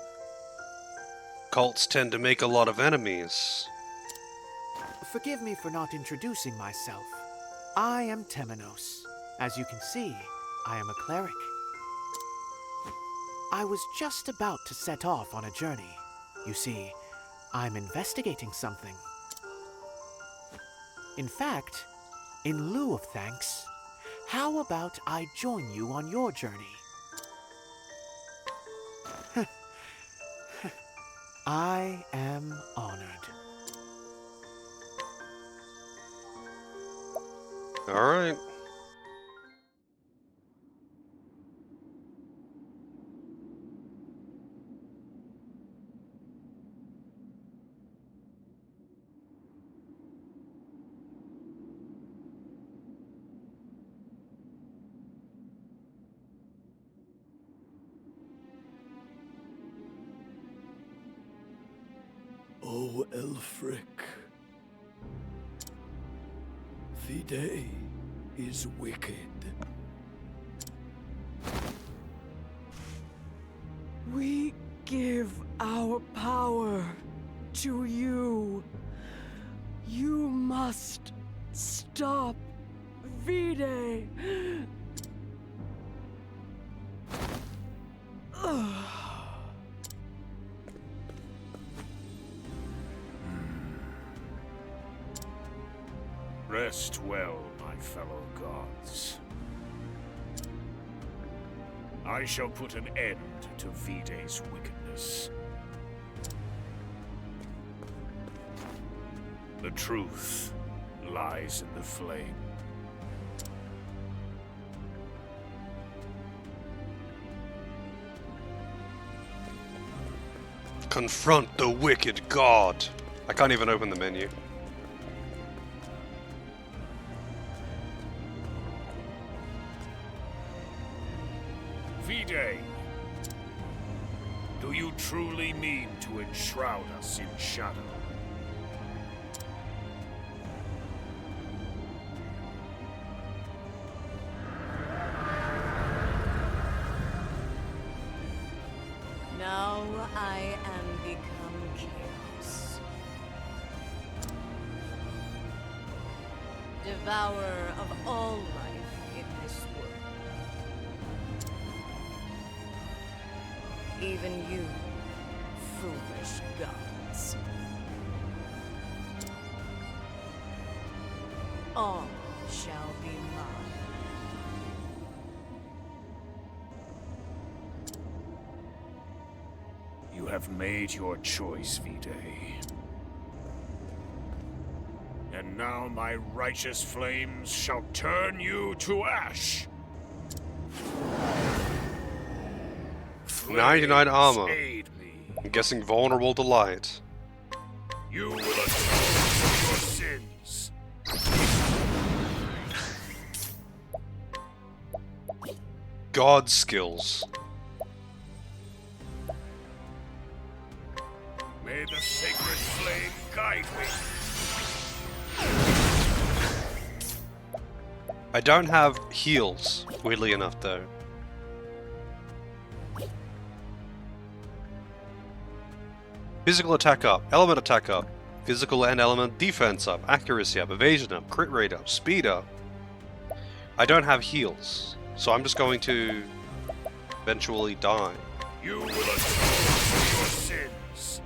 Cults tend to make a lot of enemies. Forgive me for not introducing myself. I am Temenos. As you can see, I am a cleric. I was just about to set off on a journey. You see, I'm investigating something. In fact, in lieu of thanks, how about I join you on your journey? I am honored. Alright. Oh, Elfric. The day is wicked. We give our power to you. You must stop Vide. Rest well, my fellow gods. I shall put an end to Vide's wickedness. The truth lies in the flame. Confront the wicked god. I can't even open the menu. Vide, do you truly mean to enshroud us in shadow? Now I am become chaos. Devourer of all life in this world. Even you, foolish gods. All shall be mine. You have made your choice, Vide. And now my righteous flames shall turn you to ash. 99 armor. Aid me. I'm guessing vulnerable to light. You will atone for your sins. God skills. May the sacred flame guide me. I don't have heals, weirdly enough, though. Physical attack up, element attack up, physical and element defense up, accuracy up, evasion up, crit rate up, speed up. I don't have heals, so I'm just going to eventually die. You will atone for your sins.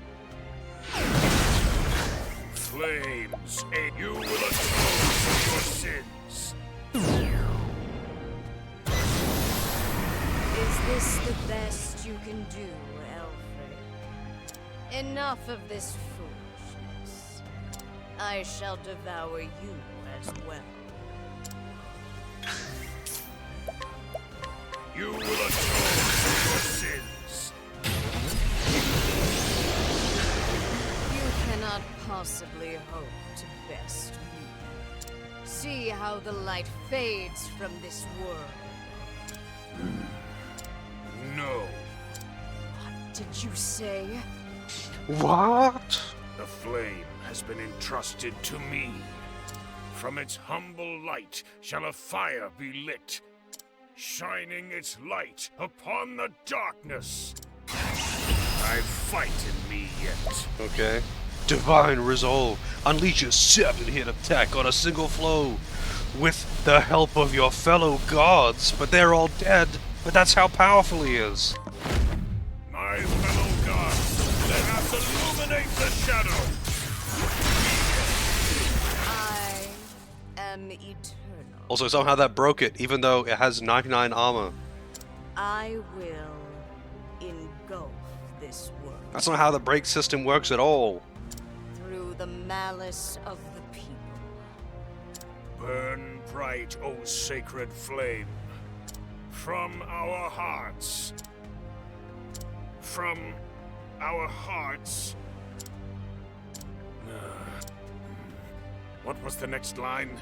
Flames, aid you will atone for your sins. Is this the best you can do, Alfred? Enough of this foolishness. I shall devour you as well. You will atone for your sins. You cannot possibly hope to best me. See how the light fades from this world. No. What did you say? What? The flame has been entrusted to me. From its humble light shall a fire be lit, shining its light upon the darkness. I fight in me yet. Okay. Divine Resolve. Unleash a 7-hit attack on a single flow. With the help of your fellow gods, but they're all dead. But that's how powerful he is. My fellow gods, let us illuminate the shadow. I am eternal. Also, somehow that broke it, even though it has 99 armor. I will engulf this world That's not how the break system works at all. through the malice of the people. Burn bright, O sacred flame, from our hearts. From our hearts. What was the next line?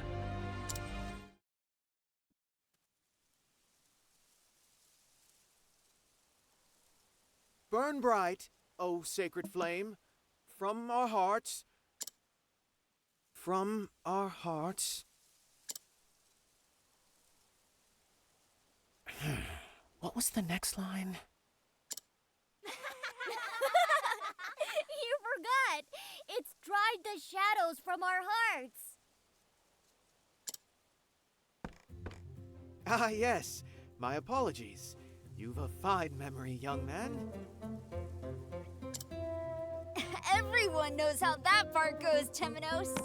Burn bright, O sacred flame, from our hearts. From our hearts. What was the next line? You forgot! It's dried the shadows from our hearts! Ah, yes. My apologies. You've a fine memory, young man. Everyone knows how that part goes, Temenos!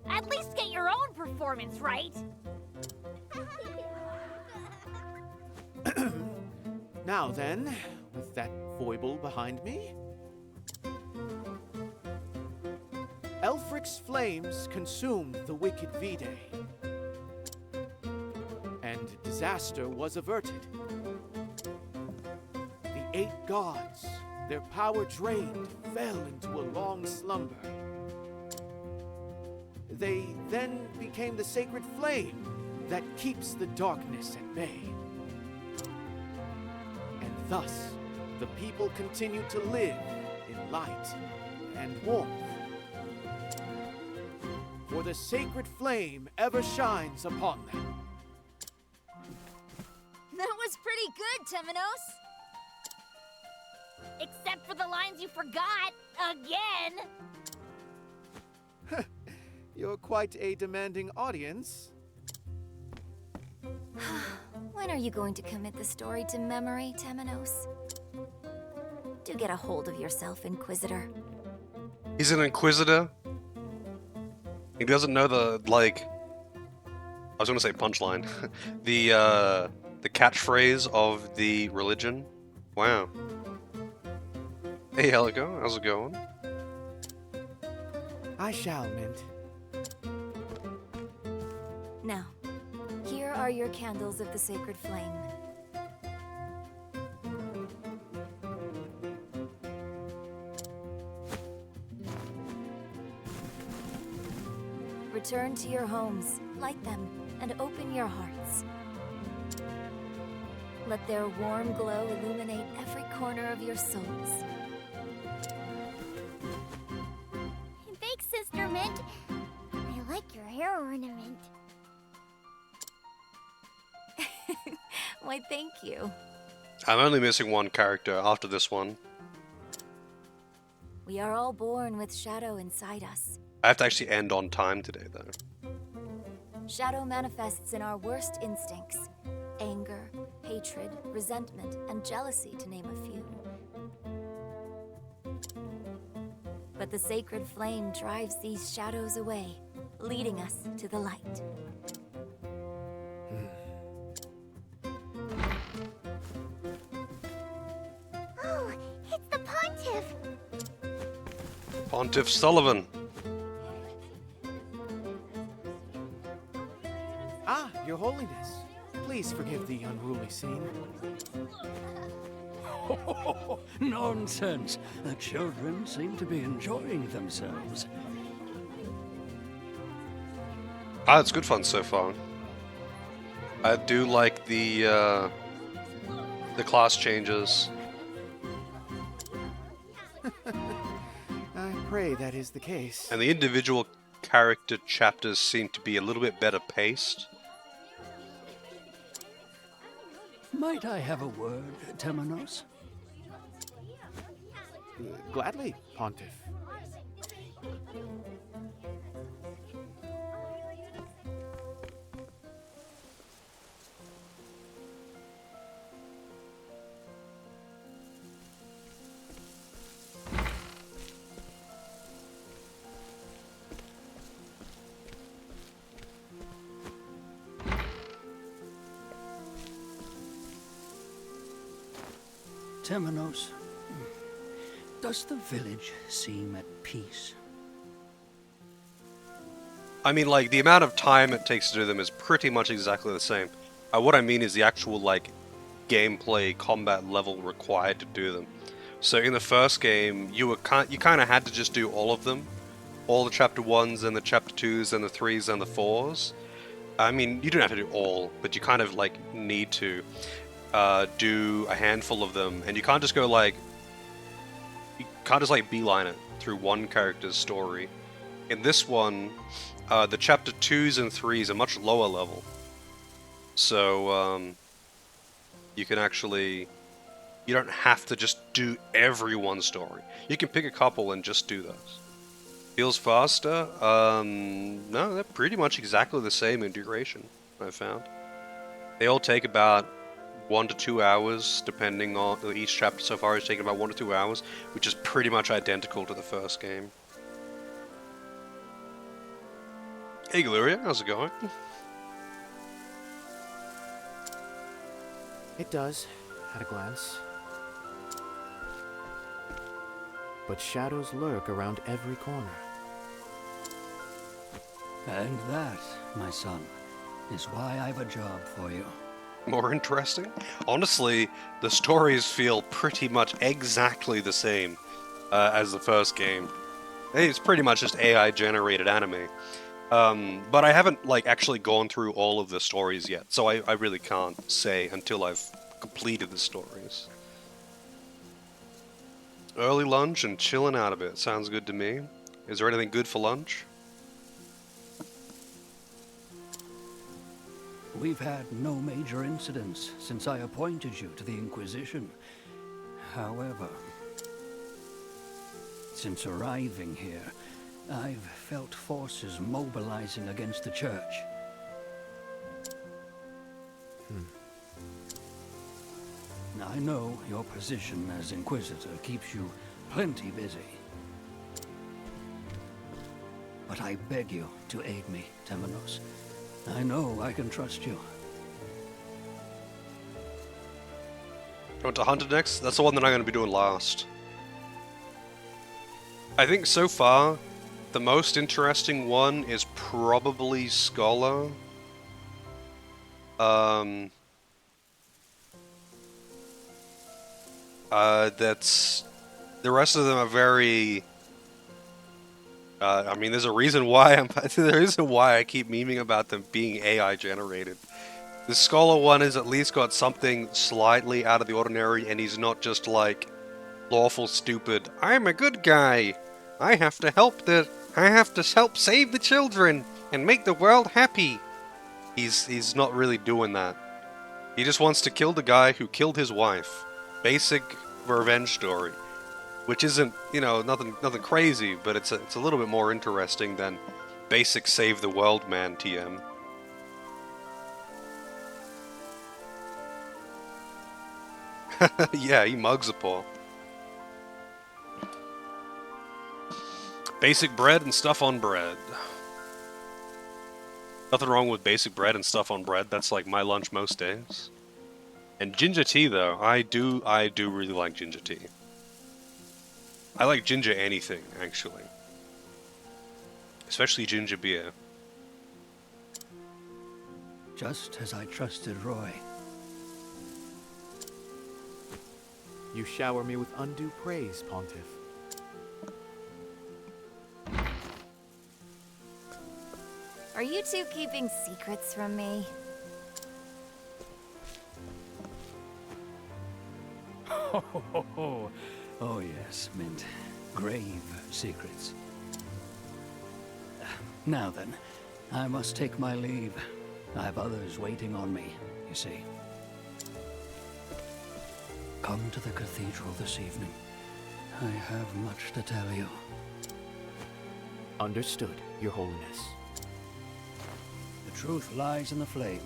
At least get your own performance right! Now then, with that foible behind me, Elfric's flames consumed the wicked Vide, and disaster was averted. The 8 gods, their power drained, fell into a long slumber. They then became the sacred flame that keeps the darkness at bay. And thus, the people continue to live in light and warmth. For the sacred flame ever shines upon them. That was pretty good, Temenos. Except for the lines you forgot. Again! You're quite a demanding audience. When are you going to commit the story to memory, Temenos? Do get a hold of yourself, Inquisitor. He's an Inquisitor. He doesn't know the, like... I was gonna say punchline. the catchphrase of the religion. Wow. Hey, Helico, how's it going? I shall, Mint. Now, here are your candles of the sacred flame. Return to your homes, light them, and open your hearts. Let their warm glow illuminate every corner of your souls. Thanks, Sister Mint. I like your hair ornament. Why, thank you. I'm only missing one character after this one. We are all born with shadow inside us. I have to actually end on time today, though. Shadow manifests in our worst instincts. Anger, hatred, resentment, and jealousy, to name a few. But the sacred flame drives these shadows away, leading us to the light. Oh, it's the Pontiff! Pontiff Sullivan. Ah, Your Holiness. Please forgive the unruly scene. Nonsense. The children seem to be enjoying themselves. Ah, it's good fun so far. I do like the class changes. I pray that is the case. And the individual character chapters seem to be a little bit better paced. Might I have a word, Temenos? Gladly, Pontiff. Temenos, does the village seem at peace? I mean, like, the amount of time it takes to do them is pretty much exactly the same. What I mean is the actual, like, gameplay combat level required to do them. So in the first game, you kind of had to just do all of them. All the chapter 1s and the chapter 2s and the 3s and the 4s. I mean, you don't have to do all, but you kind of, like, need to do a handful of them. And you can't just go, like... You can't just, like, beeline it through one character's story. In this one... the chapter 2s and 3s are much lower level. So, you can actually... You don't have to just do everyone's story. You can pick a couple and just do those. Feels faster? No, they're pretty much exactly the same in duration, I found. They all take about 1 to 2 hours, depending on... Each chapter so far has taken about 1 to 2 hours, which is pretty much identical to the first game. Hey Gloria, how's it going? It does. at a glance. But shadows lurk around every corner. And that, my son, is why I've a job for you. More interesting? Honestly, the stories feel pretty much exactly the same as the first game. It's pretty much just AI-generated anime. But I haven't, like, actually gone through all of the stories yet, so I really can't say until I've completed the stories. Early lunch and chilling out a bit. Sounds good to me. Is there anything good for lunch? We've had no major incidents since I appointed you to the Inquisition. However, since arriving here, I've felt forces mobilizing against the Church. I know your position as Inquisitor keeps you plenty busy. But I beg you to aid me, Temenos. I know I can trust you. You want to hunt it next? That's the one that I'm going to be doing last. I think so far, the most interesting one is probably Scholar. That's... The rest of them are very... I mean, there's a reason why I keep memeing about them being AI generated. The Scholar one has at least got something slightly out of the ordinary, and he's not just like lawful stupid. I'm a good guy. I have to help help save the children and make the world happy. He's not really doing that. He just wants to kill the guy who killed his wife. Basic revenge story. Which isn't, you know, nothing crazy, but it's a little bit more interesting than basic save the world man TM. Yeah, he mugs a paw. Basic bread and stuff on bread. Nothing wrong with basic bread and stuff on bread. That's like my lunch most days. And ginger tea, though, I do really like ginger tea. I like ginger anything, actually. Especially ginger beer. Just as I trusted Roy. You shower me with undue praise, Pontiff. Are you two keeping secrets from me? Oh yes, Mint. Grave secrets. Now then, I must take my leave. I have others waiting on me, you see. Come to the cathedral this evening. I have much to tell you. Understood, Your Holiness. The truth lies in the flame.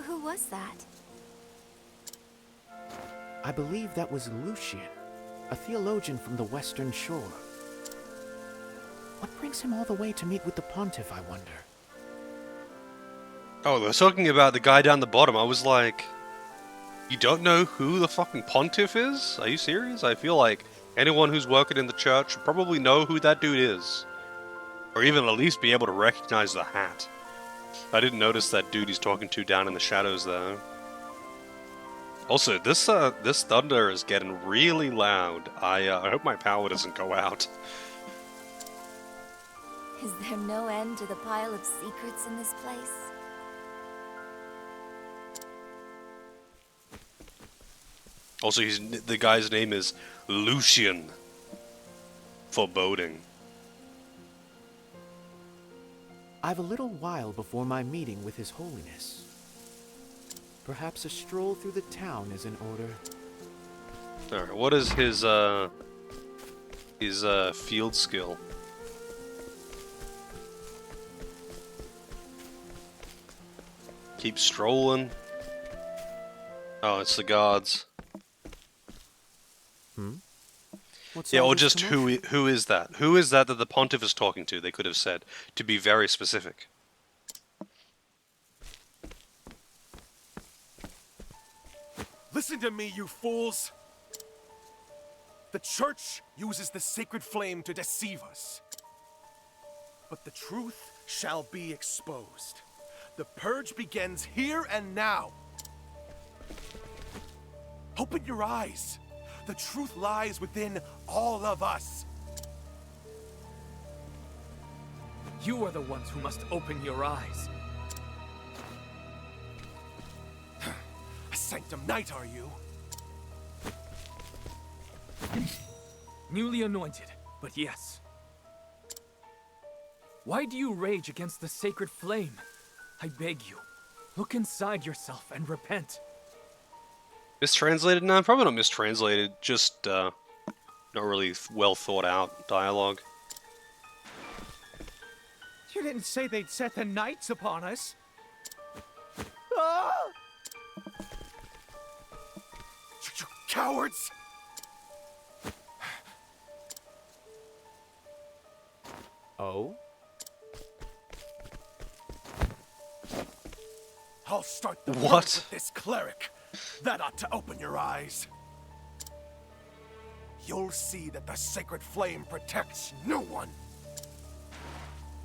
Who was that? I believe that was Lucian, a theologian from the Western Shore. What brings him all the way to meet with the Pontiff, I wonder? Oh, they're talking about the guy down the bottom. I was like, you don't know who the fucking Pontiff is? Are you serious? I feel like anyone who's working in the church should probably know who that dude is. Or even at least be able to recognize the hat. I didn't notice that dude he's talking to down in the shadows there. Also, this thunder is getting really loud. I hope my power doesn't go out. Is there no end to the pile of secrets in this place? Also, the guy's name is Lucian. Foreboding. I've a little while before my meeting with His Holiness. Perhaps a stroll through the town is in order. Alright, what is his field skill? Keep strolling. Oh, it's the gods. Hmm? What's Yeah, all or this just commotion? who is that? Who is that the pontiff is talking to? They could have said, to be very specific. Listen to me, you fools! The Church uses the sacred flame to deceive us. But the truth shall be exposed. The purge begins here and now. Open your eyes. The truth lies within all of us. You are the ones who must open your eyes. A Sanctum Knight, are you? Newly anointed, but yes. Why do you rage against the sacred flame? I beg you, look inside yourself and repent. Mistranslated? No, probably not mistranslated. Just, not really well thought out dialogue. You didn't say they'd set the knights upon us. You cowards! Oh? I'll start the What? work with this cleric. That ought to open your eyes. You'll see that the sacred flame protects no one.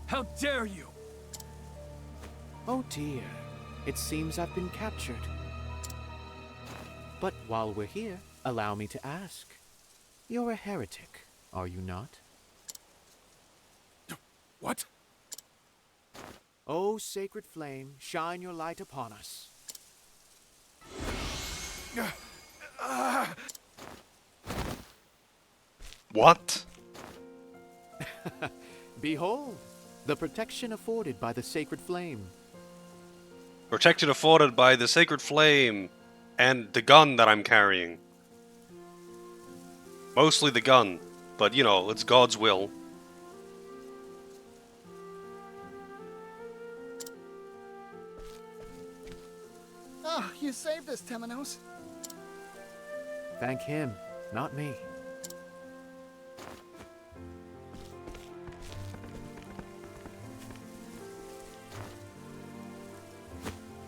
How dare you! Oh dear. It seems I've been captured. But while we're here, allow me to ask. You're a heretic, are you not? What? Oh, sacred flame, shine your light upon us. What? Behold, the protection afforded by the sacred flame. Protection afforded by the sacred flame and the gun that I'm carrying. Mostly the gun, but you know, it's God's will. Oh, you saved us, Temenos. Thank him, not me.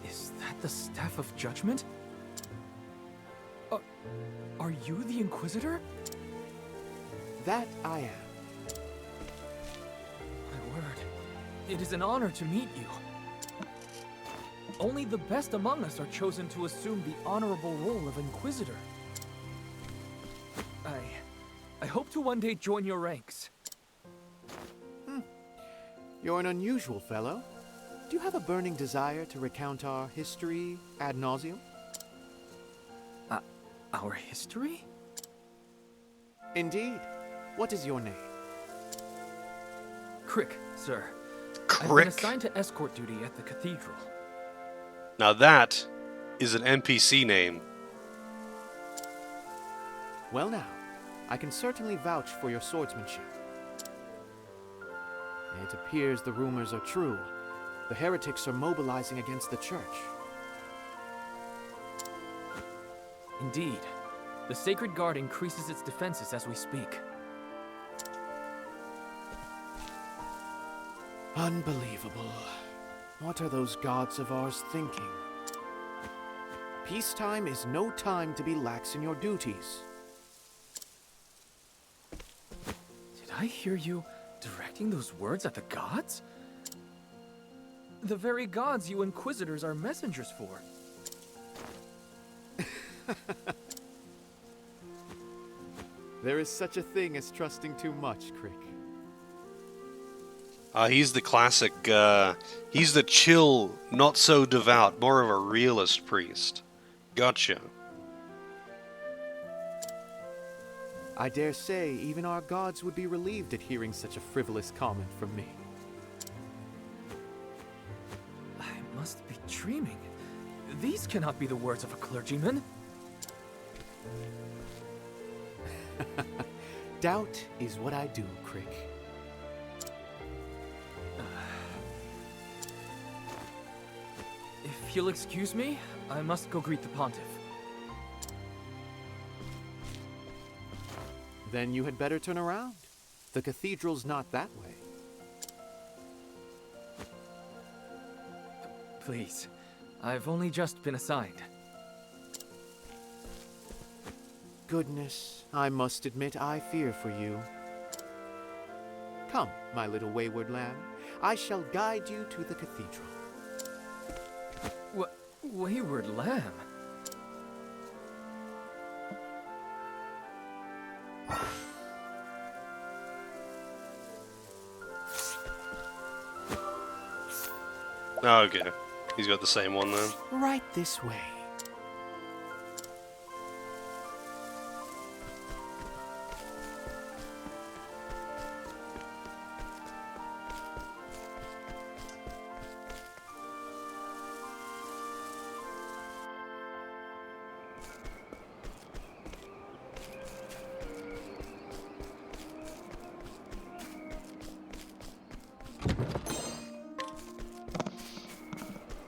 Is that the Staff of Judgment? Are you the Inquisitor? That I am. My word, it is an honor to meet you. Only the best among us are chosen to assume the honorable role of Inquisitor. I hope to one day join your ranks. You're an unusual fellow. Do you have a burning desire to recount our history ad nauseum? Our history? Indeed. What is your name? Crick, sir. I've been Crick? assigned to escort duty at the cathedral. Now that is an NPC name. Well now, I can certainly vouch for your swordsmanship. It appears the rumors are true. The heretics are mobilizing against the church. Indeed. The Sacred Guard increases its defenses as we speak. Unbelievable. What are those gods of ours thinking? Peacetime is no time to be lax in your duties. Did I hear you directing those words at the gods? The very gods you Inquisitors are messengers for. There is such a thing as trusting too much, Crick. He's the classic, he's the chill, not so devout, more of a realist priest. Gotcha. I dare say even our gods would be relieved at hearing such a frivolous comment from me. I must be dreaming. These cannot be the words of a clergyman. Doubt is what I do, Crick. If you'll excuse me, I must go greet the Pontiff. Then you had better turn around. The cathedral's not that way. Please, I've only just been assigned. Goodness, I must admit I fear for you. Come, my little wayward lamb. I shall guide you to the cathedral. Wayward lamb? Okay. He's got the same one then. Right this way.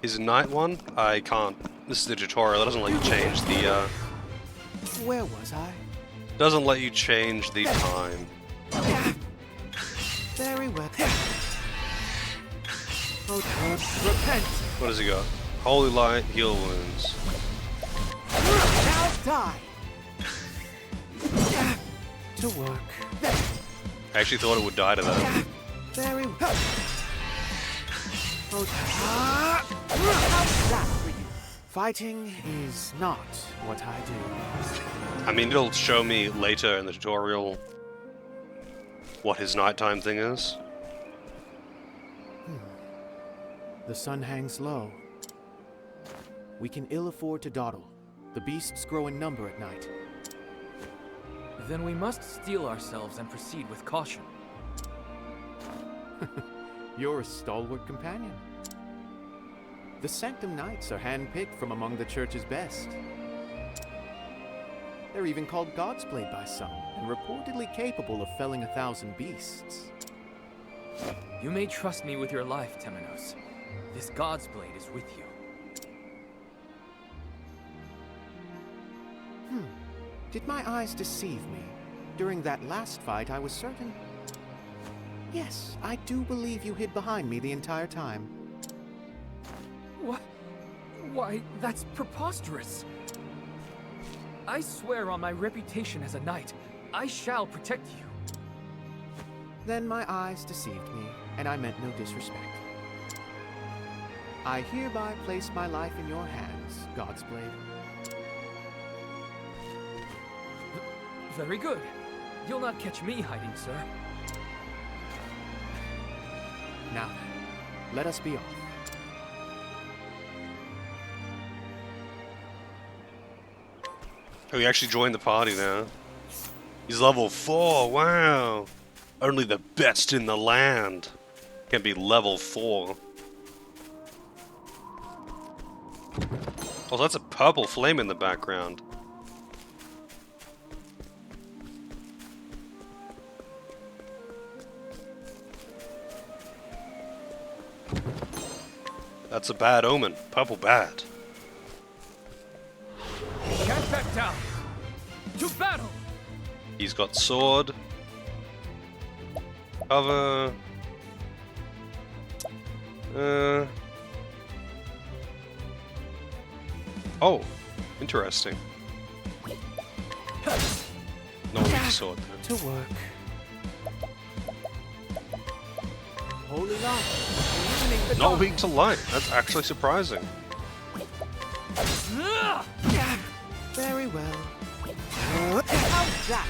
His night one? I can't. This is the tutorial. It doesn't let you change the, Where was I? Doesn't let you change the time. Very well. Oh, God, repent! What has he got? Holy light, heal wounds. Now die! To work. I actually thought it would die to that. Very well. Oh, how's that for you? Fighting is not what I do. I mean, it'll show me later in the tutorial what his nighttime thing is. The sun hangs low. We can ill afford to dawdle. The beasts grow in number at night. Then we must steel ourselves and proceed with caution. You're a stalwart companion. The Sanctum Knights are handpicked from among the Church's best. They're even called God's Blade by some, and reportedly capable of felling 1,000 beasts. You may trust me with your life, Temenos. This God's Blade is with you. Did my eyes deceive me? During that last fight, I was certain... Yes, I do believe you hid behind me the entire time. What? Why, that's preposterous. I swear on my reputation as a knight, I shall protect you. Then my eyes deceived me, and I meant no disrespect. I hereby place my life in your hands, God's Blade. Very good. You'll not catch me hiding, sir. Now then, let us be off. Oh, he actually joined the party now. He's level 4, wow! Only the best in the land can be level 4. Oh, that's a purple flame in the background. That's a bad omen. Purple bad. Can't back down. To battle. He's got sword. Cover. Oh, interesting. No weak sword. To work. Holy light. Illuminate the Not dark. weak to light. That's actually surprising. Very well. How's that?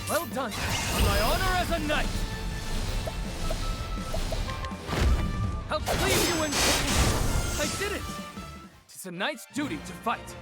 Well done. On my honor as a knight. I'll cleave you in peace. I did it. It's a knight's duty to fight.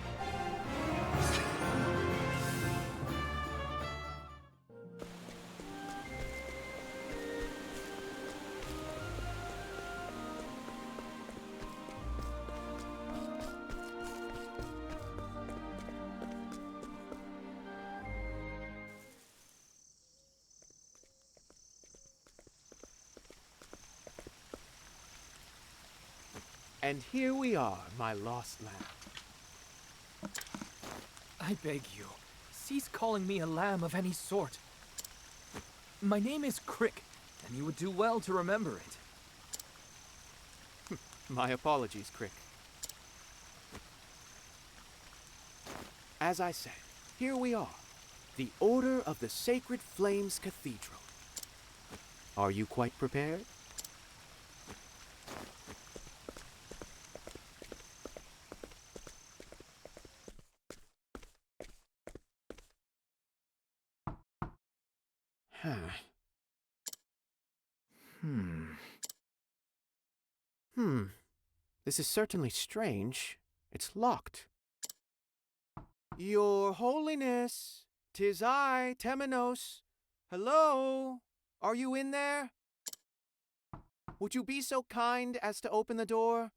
And here we are, my lost lamb. I beg you, cease calling me a lamb of any sort. My name is Crick, and you would do well to remember it. My apologies, Crick. As I said, here we are, the Order of the Sacred Flames Cathedral. Are you quite prepared? This is certainly strange. It's locked. Your Holiness, 'tis I, Temenos. Hello? Are you in there? Would you be so kind as to open the door?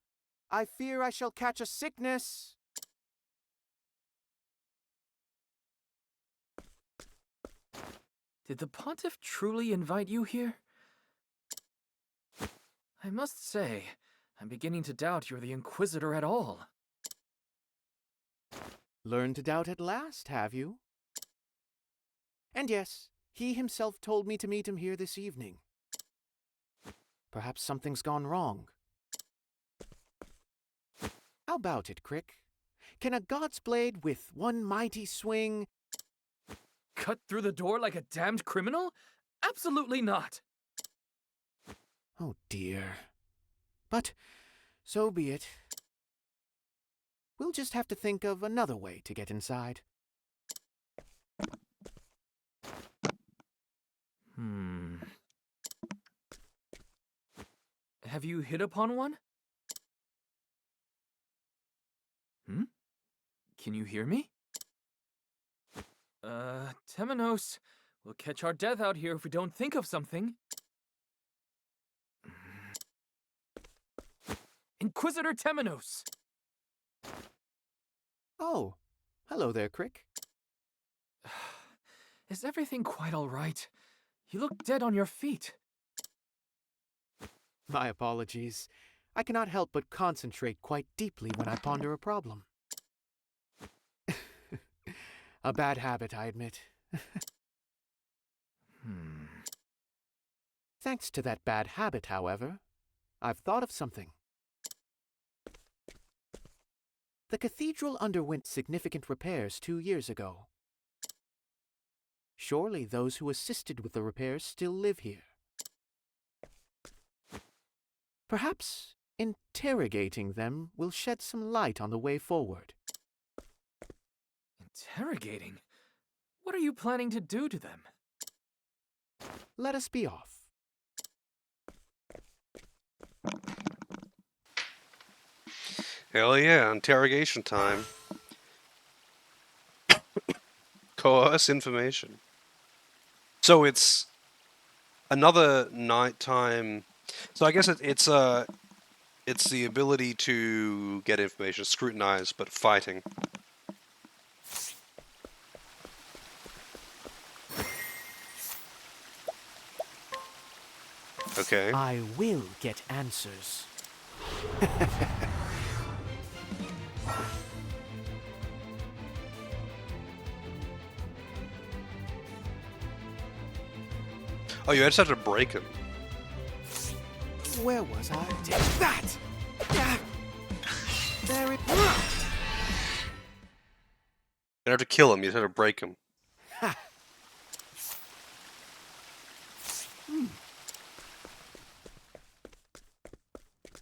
I fear I shall catch a sickness. Did the Pontiff truly invite you here? I must say, I'm beginning to doubt you're the Inquisitor at all. Learned to doubt at last, have you? And yes, he himself told me to meet him here this evening. Perhaps something's gone wrong. How about it, Crick? Can a god's blade with one mighty swing Cut through the door like a damned criminal? Absolutely not! Oh dear. But so be it. We'll just have to think of another way to get inside. Have you hit upon one? Can you hear me? Temenos, we'll catch our death out here if we don't think of something. Inquisitor Temenos! Oh, hello there, Crick. Is everything quite all right? You look dead on your feet. My apologies. I cannot help but concentrate quite deeply when I ponder a problem. A bad habit, I admit. Thanks to that bad habit, however, I've thought of something. The cathedral underwent significant repairs 2 years ago. Surely those who assisted with the repairs still live here. Perhaps interrogating them will shed some light on the way forward. Interrogating? What are you planning to do to them? Let us be off. Hell yeah, interrogation time. Coerce information. So it's another nighttime. So I guess it's the ability to get information, scrutinize, but fighting. Okay. I will get answers. Oh, you just have to break him. Where was I? Take that! There it You don't have to kill him, you just have to break him.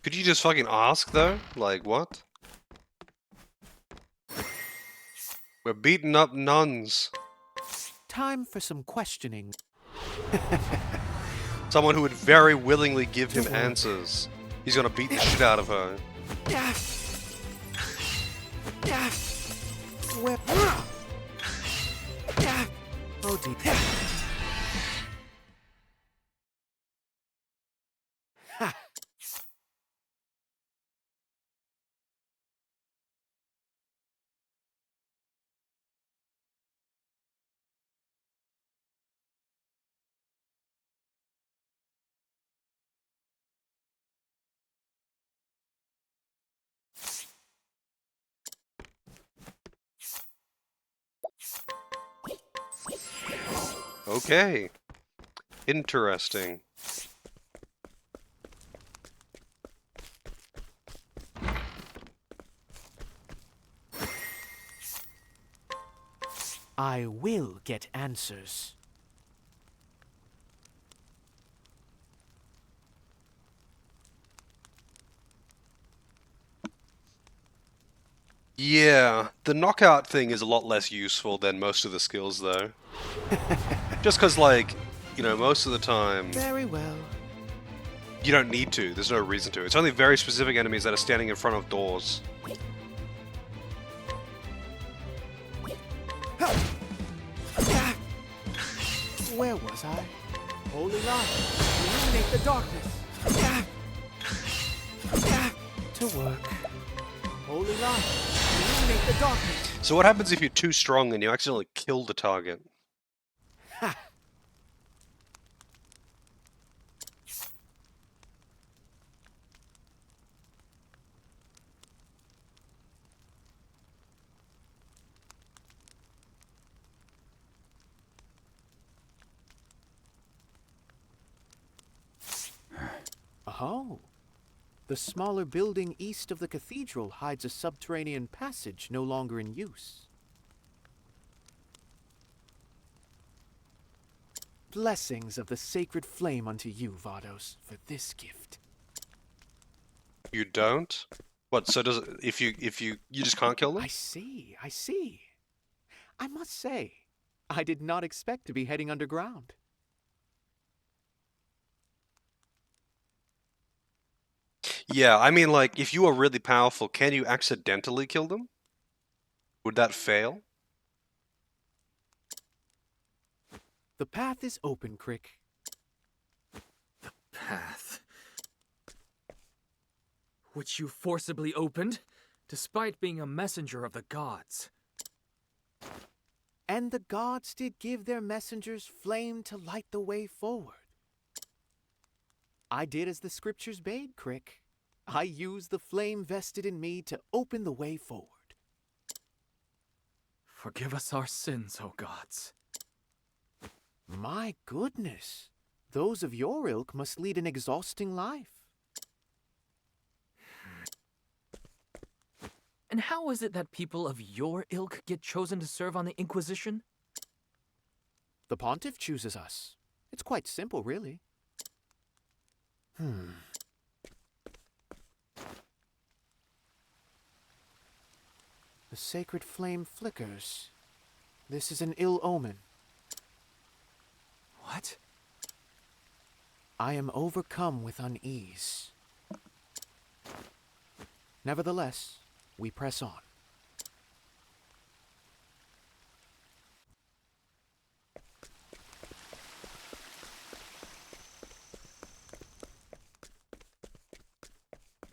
Could you just fucking ask, though? Like, what? We're beating up nuns. Time for some questioning. Someone who would very willingly give him answers. He's gonna beat the shit out of her. Oh dear. Okay. Interesting. I will get answers. Yeah, the knockout thing is a lot less useful than most of the skills, though. Just because, like, you know, most of the time... Very well. You don't need to. There's no reason to. It's only very specific enemies that are standing in front of doors. Where was I? Holy light, illuminate the darkness. To work. Holy light, illuminate the darkness. So what happens if you're too strong and you accidentally kill the target? Ha! Oh. The smaller building east of the cathedral hides a subterranean passage no longer in use. Blessings of the sacred flame unto you, Vados, for this gift. You don't? What, so does if you just can't kill them? I see. I must say, I did not expect to be heading underground. Yeah, I mean, like, if you are really powerful, can you accidentally kill them? Would that fail? The path is open, Crick. The path. Which you forcibly opened, despite being a messenger of the gods. And the gods did give their messengers flame to light the way forward. I did as the scriptures bade, Crick. I used the flame vested in me to open the way forward. Forgive us our sins, O gods. My goodness. Those of your ilk must lead an exhausting life. And how is it that people of your ilk get chosen to serve on the Inquisition? The Pontiff chooses us. It's quite simple, really. The sacred flame flickers. This is an ill omen. What? I am overcome with unease. Nevertheless, we press on.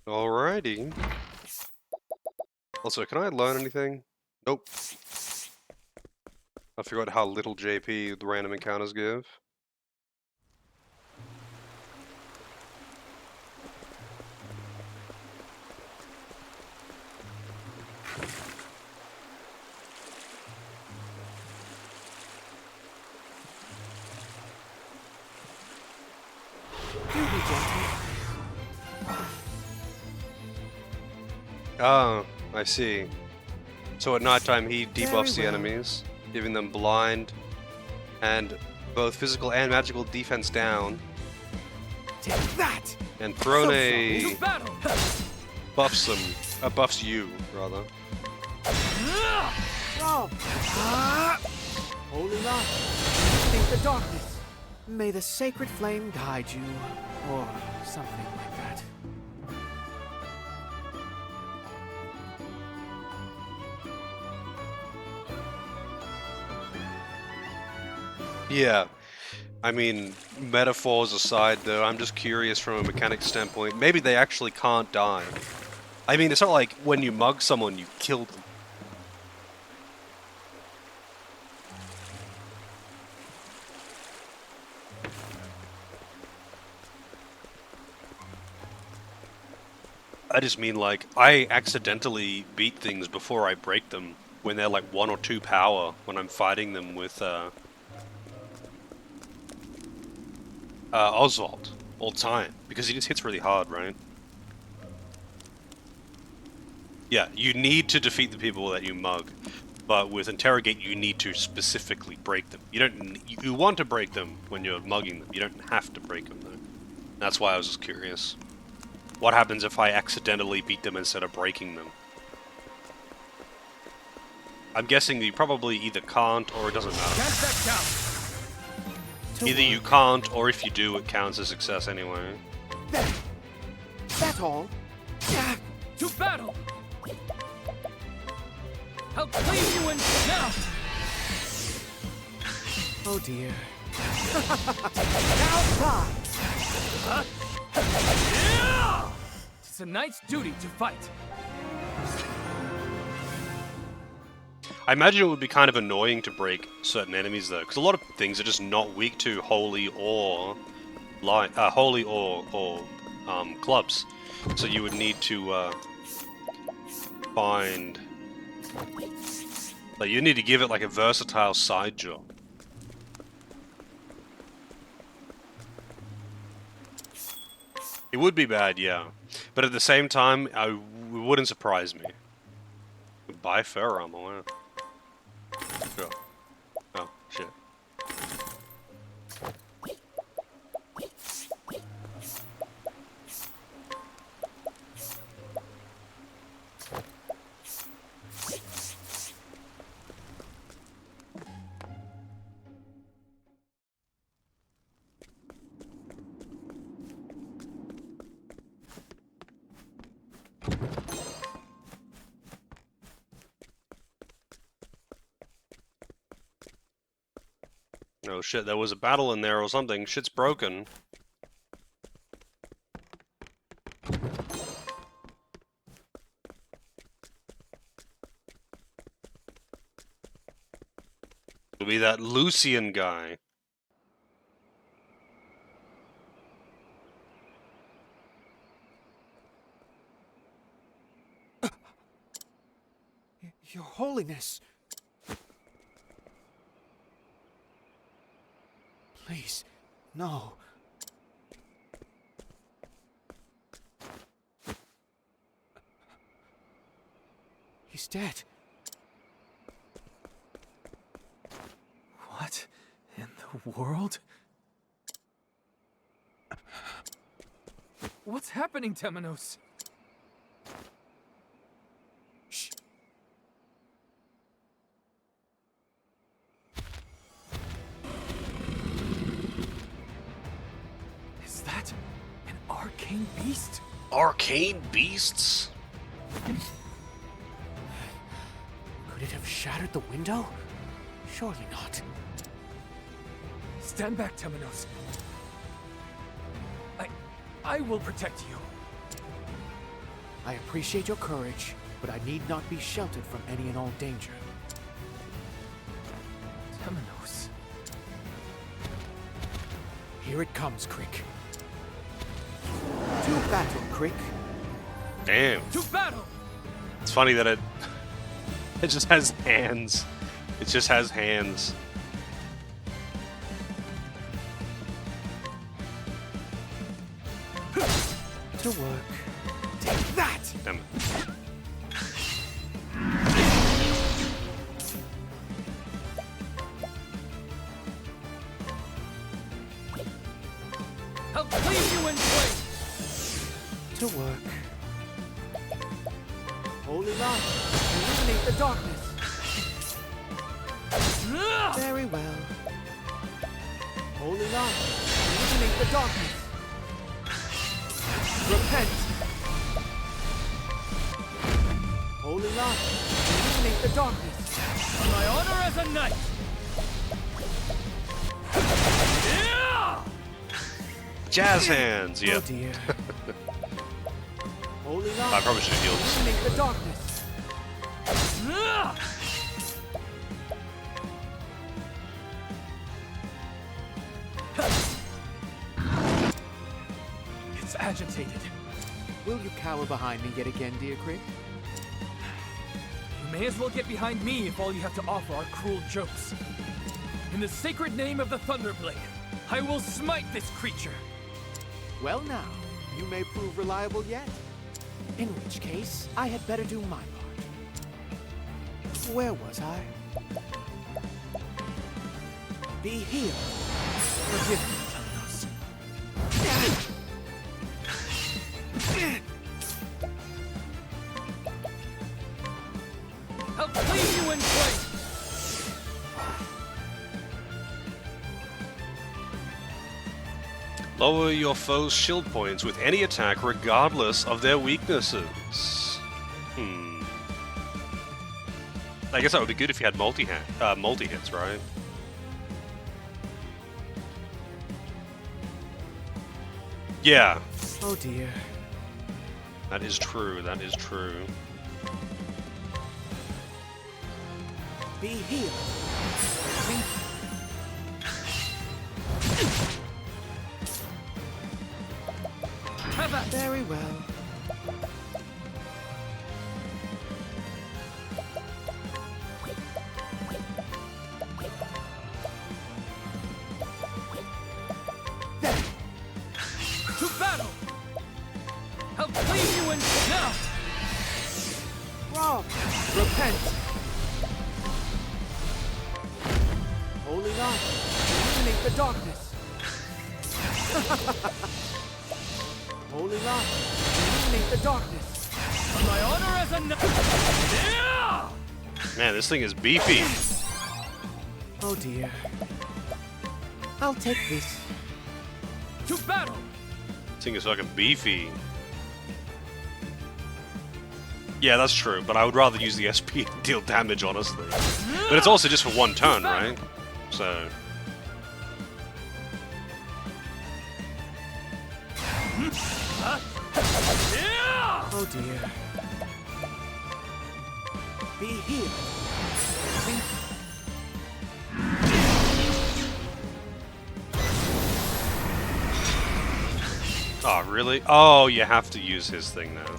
Alrighty. Also, can I learn anything? Nope. I forgot how little JP the random encounters give. Ah, I see. So at nighttime he debuffs the enemies, giving them blind and both physical and magical defense down. Take that! And Throne buffs them. Buffs you, rather. Holy light, illuminate the darkness. May the sacred flame guide you, or something like that. Yeah. I mean, metaphors aside, though, I'm just curious from a mechanic standpoint. Maybe they actually can't die. I mean, it's not like when you mug someone, you kill them. I just mean, like, I accidentally beat things before I break them when they're like 1 or 2 power when I'm fighting them with Oswald, all the time, because he just hits really hard, right? Yeah, you need to defeat the people that you mug, but with Interrogate you need to specifically break them. You want to break them when you're mugging them, you don't have to break them though. That's why I was just curious. What happens if I accidentally beat them instead of breaking them? I'm guessing that you probably either can't or it doesn't matter. Either you can't, or if you do, it counts as success anyway. That's all. To battle! I'll cleave you in now! Oh dear. It's a knight's duty to fight. I imagine it would be kind of annoying to break certain enemies though, because a lot of things are just not weak to holy or clubs. So you would need to find, like, you need to give it like a versatile side job. It would be bad, yeah, but at the same time, it wouldn't surprise me. Buy fur armor. Wow. Sure. Oh, shit. Oh shit, there was a battle in there or something. Shit's broken. It'll be that Lucian guy. Your Holiness. Please, no. He's dead. What in the world? What's happening, Temenos? Shh. Is that an arcane beast? Arcane beasts? Could it have shattered the window? Surely not. Stand back, Temenos. I will protect you. I appreciate your courage, but I need not be sheltered from any and all danger. Temenos. Here it comes, Crick. To battle, Crick. Damn. To battle! It's funny that it just has hands. It just has hands. To work. Take that! Damn it. I'll cleave you in flames! To work. Holy light, illuminate the darkness. Very well. Holy light, illuminate the darkness. Repent. Holy light, illuminate the darkness. On my honor as a knight! Jazz hands, yep. Oh dear. Holy light, I probably should have healed this. illuminate the darkness. It's agitated. Will you cower behind me yet again, dear Crick? You may as well get behind me if all you have to offer are cruel jokes. In the sacred name of the Thunderblade, I will smite this creature. Well now, you may prove reliable yet. In which case, I had better do my part. Where was I? Be healed. Forgive me, Temenos. I'll clean you in place! Lower your foe's shield points with any attack regardless of their weaknesses. I guess that would be good if you had multi-hits, right? Yeah. Oh dear. That is true, that is true. Be healed. Very well. To battle! I'll clean you in now! Wrong. Repent. Holy light, illuminate the darkness. Holy light, illuminate the darkness. On my honor as a knight! Yeah! Man, this thing is beefy. Oh dear. I'll take this. To battle! This thing is fucking beefy. Yeah, that's true, but I would rather use the SP to deal damage, honestly. But it's also just for one turn, right? So... Oh dear. Be healed. Oh, really? Oh, you have to use his thing now.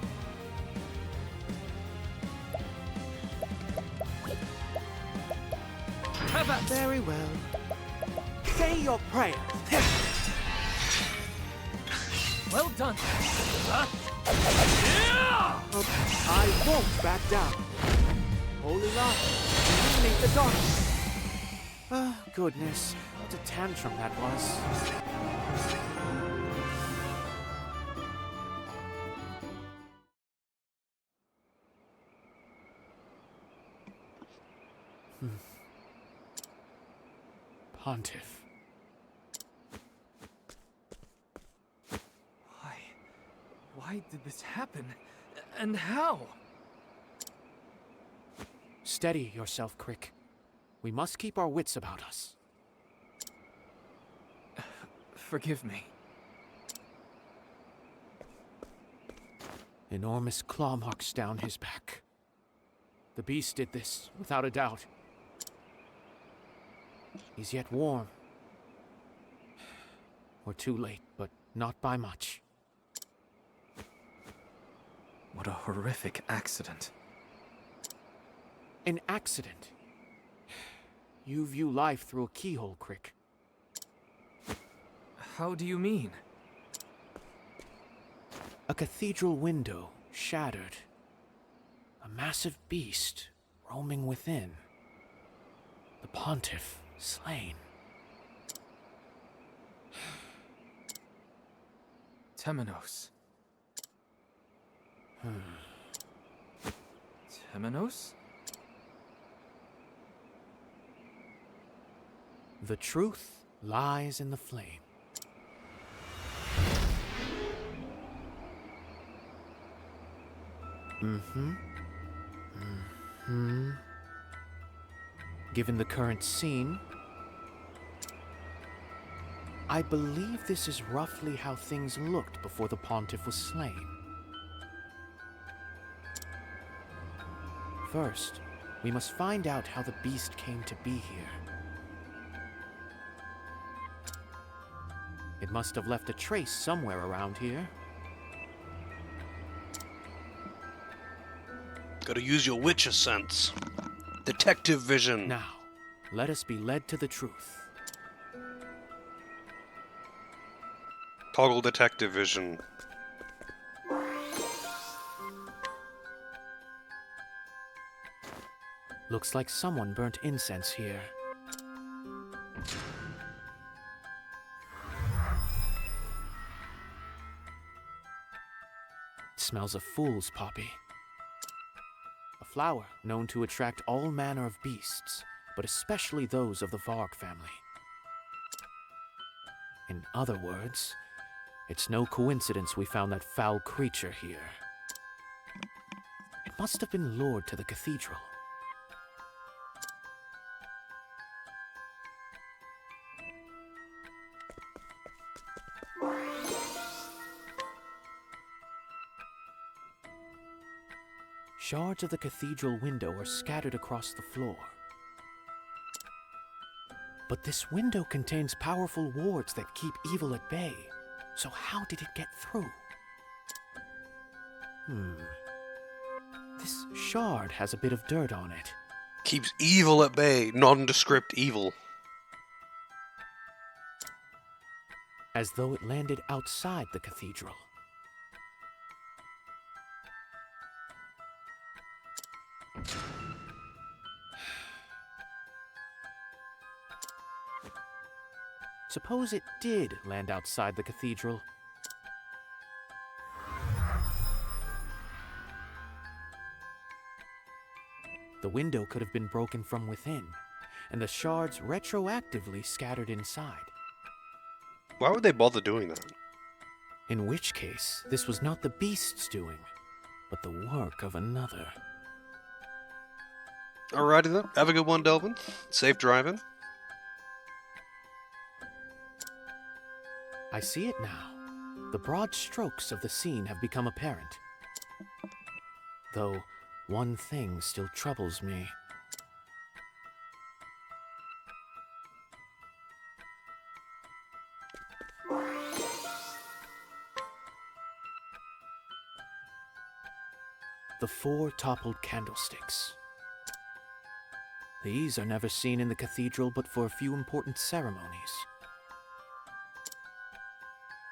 Very well. Say your prayers. Well done. I won't back down. Holy light, illuminate the darkness. Oh, goodness. What a tantrum that was. Pontiff. Why did this happen? And how? Steady yourself, Crick. We must keep our wits about us. Forgive me. Enormous claw marks down his back. The beast did this, without a doubt. He's yet warm. We're too late, but not by much. What a horrific accident. An accident? You view life through a keyhole, Crick. How do you mean? A cathedral window shattered. A massive beast roaming within. The Pontiff slain. Temenos. Temenos? The truth lies in the flame. Given the current scene, I believe this is roughly how things looked before the Pontiff was slain. First, we must find out how the beast came to be here. It must have left a trace somewhere around here. Gotta use your Witcher sense. Detective vision. Now, let us be led to the truth. Toggle detective vision. Looks like someone burnt incense here. It smells of fool's poppy. A flower known to attract all manner of beasts, but especially those of the Varg family. In other words, it's no coincidence we found that foul creature here. It must have been lured to the cathedral. Shards of the cathedral window are scattered across the floor. But this window contains powerful wards that keep evil at bay. So how did it get through? This shard has a bit of dirt on it. Keeps evil at bay. Nondescript evil. As though it landed outside the cathedral. Suppose it did land outside the cathedral. The window could have been broken from within, and the shards retroactively scattered inside. Why would they bother doing that? In which case, this was not the beast's doing, but the work of another. Alrighty then. Have a good one, Delvin. Safe driving. I see it now. The broad strokes of the scene have become apparent. Though, one thing still troubles me. The 4 toppled candlesticks. These are never seen in the cathedral but for a few important ceremonies.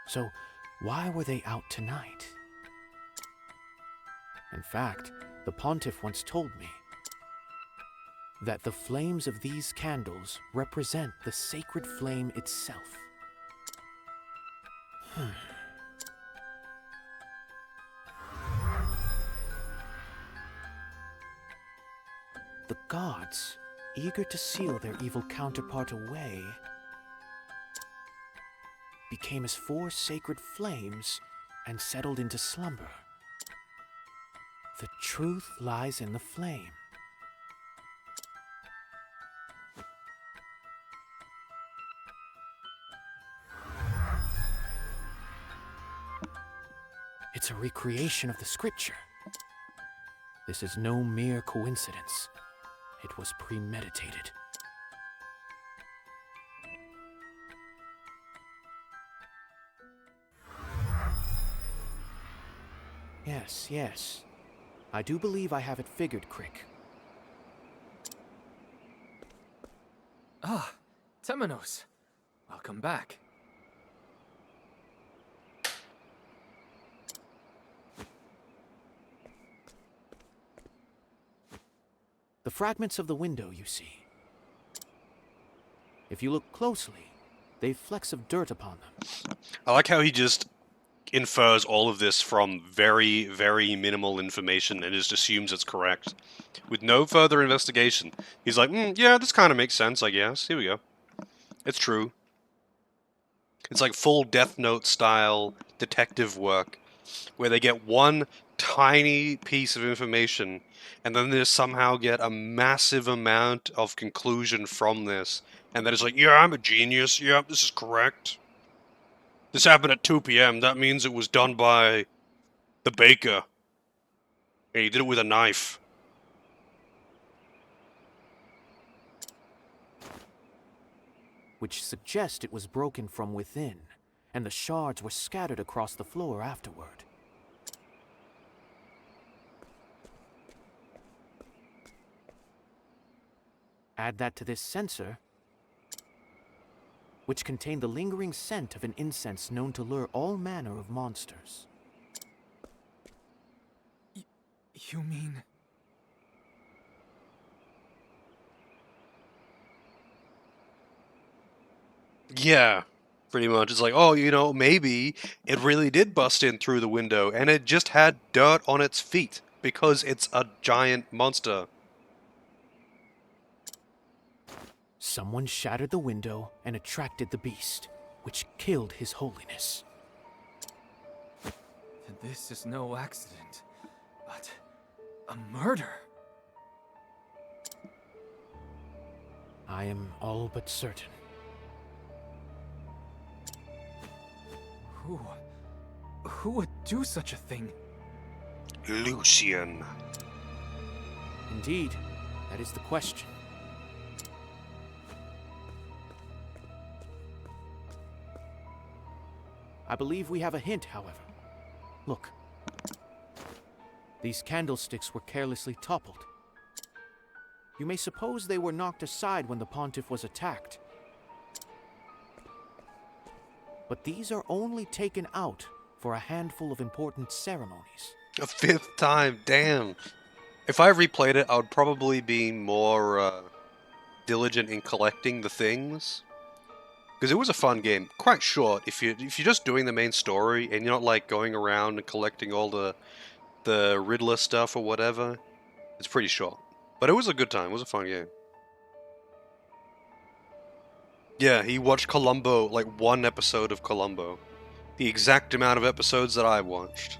So, why were they out tonight? In fact, the pontiff once told me that the flames of these candles represent the sacred flame itself. The gods, eager to seal their evil counterpart away, became as 4 sacred flames and settled into slumber. The truth lies in the flame. It's a recreation of the scripture. This is no mere coincidence. It was premeditated. Yes. I do believe I have it figured, Crick. Ah, Temenos. Welcome back. The fragments of the window, you see. If you look closely, they've flecks of dirt upon them. I like how he just infers all of this from very, very minimal information and just assumes it's correct. With no further investigation. He's like, yeah, this kind of makes sense, I guess. Here we go. It's true. It's like full Death Note style detective work, where they get one tiny piece of information, and then they somehow get a massive amount of conclusion from this, and then it's like, yeah, I'm a genius, yeah, this is correct. This happened at 2 p.m., that means it was done by the baker. And he did it with a knife. Which suggest it was broken from within, and the shards were scattered across the floor afterward. Add that to this sensor, which contained the lingering scent of an incense known to lure all manner of monsters. You mean... Yeah, pretty much. It's like, oh, you know, maybe it really did bust in through the window and it just had dirt on its feet because it's a giant monster. Someone shattered the window and attracted the beast, which killed His Holiness. This is no accident, but a murder. I am all but certain. Who would do such a thing? Lucian. Indeed, that is the question. I believe we have a hint, however. Look. These candlesticks were carelessly toppled. You may suppose they were knocked aside when the pontiff was attacked. But these are only taken out for a handful of important ceremonies. A fifth time, damn. If I replayed it, I would probably be more diligent in collecting the things. Because it was a fun game. Quite short. If you're just doing the main story and you're not like going around and collecting all the Riddler stuff or whatever, it's pretty short. But it was a good time. It was a fun game. Yeah, he watched Columbo, like one episode of Columbo. The exact amount of episodes that I watched.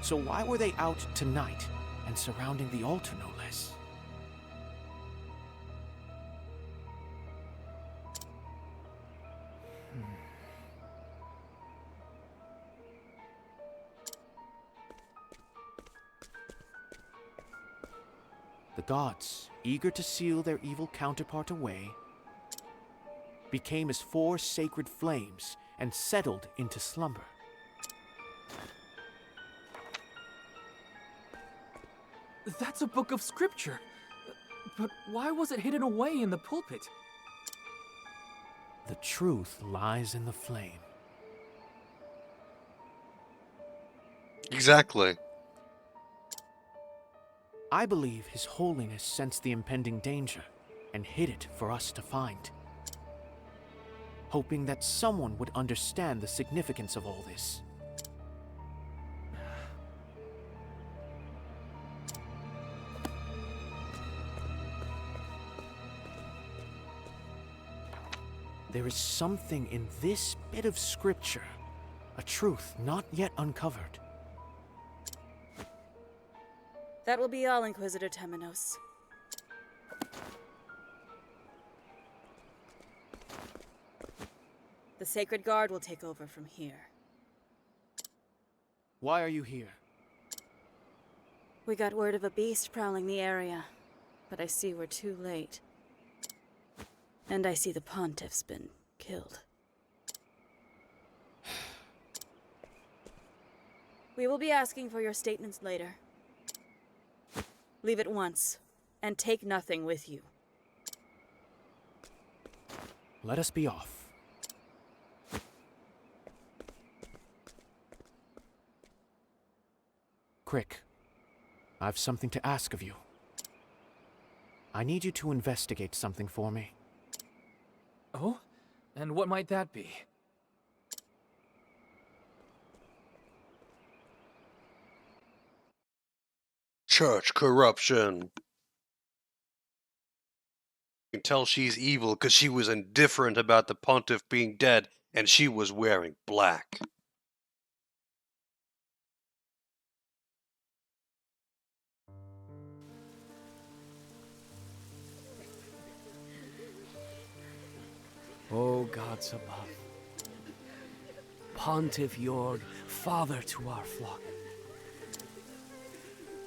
So why were they out tonight and surrounding the altar, no less? The gods, eager to seal their evil counterpart away, became as 4 sacred flames and settled into slumber. That's a book of scripture. But why was it hidden away in the pulpit? The truth lies in the flame. Exactly. I believe His Holiness sensed the impending danger and hid it for us to find, hoping that someone would understand the significance of all this. There is something in this bit of scripture, a truth not yet uncovered. That will be all, Inquisitor Temenos. The Sacred Guard will take over from here. Why are you here? We got word of a beast prowling the area, but I see we're too late. And I see the Pontiff's been killed. We will be asking for your statements later. Leave at once, and take nothing with you. Let us be off. Crick, I've something to ask of you. I need you to investigate something for me. Oh? And what might that be? Church corruption. You can tell she's evil because she was indifferent about the pontiff being dead, and she was wearing black. O gods above, Pontiff Jorg, father to our flock,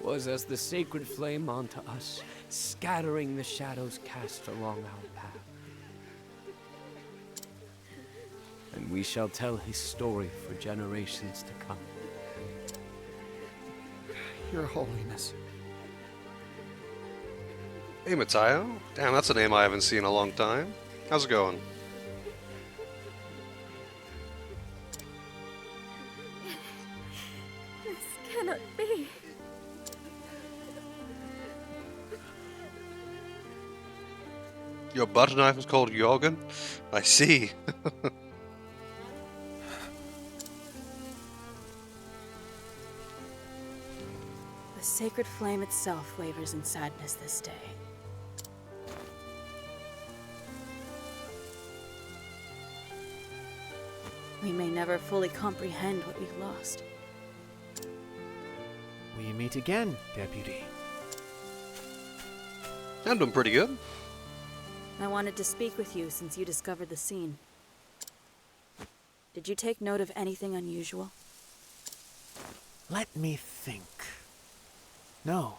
was as the sacred flame onto us, scattering the shadows cast along our path. And we shall tell his story for generations to come. Your Holiness. Hey, Mateo. Damn, that's a name I haven't seen in a long time. How's it going? This cannot be. Your butter knife is called Jorgen? I see. The sacred flame itself wavers in sadness this day. We may never fully comprehend what we've lost. We meet again, Deputy. I'm doing pretty good. I wanted to speak with you since you discovered the scene. Did you take note of anything unusual? Let me think. No,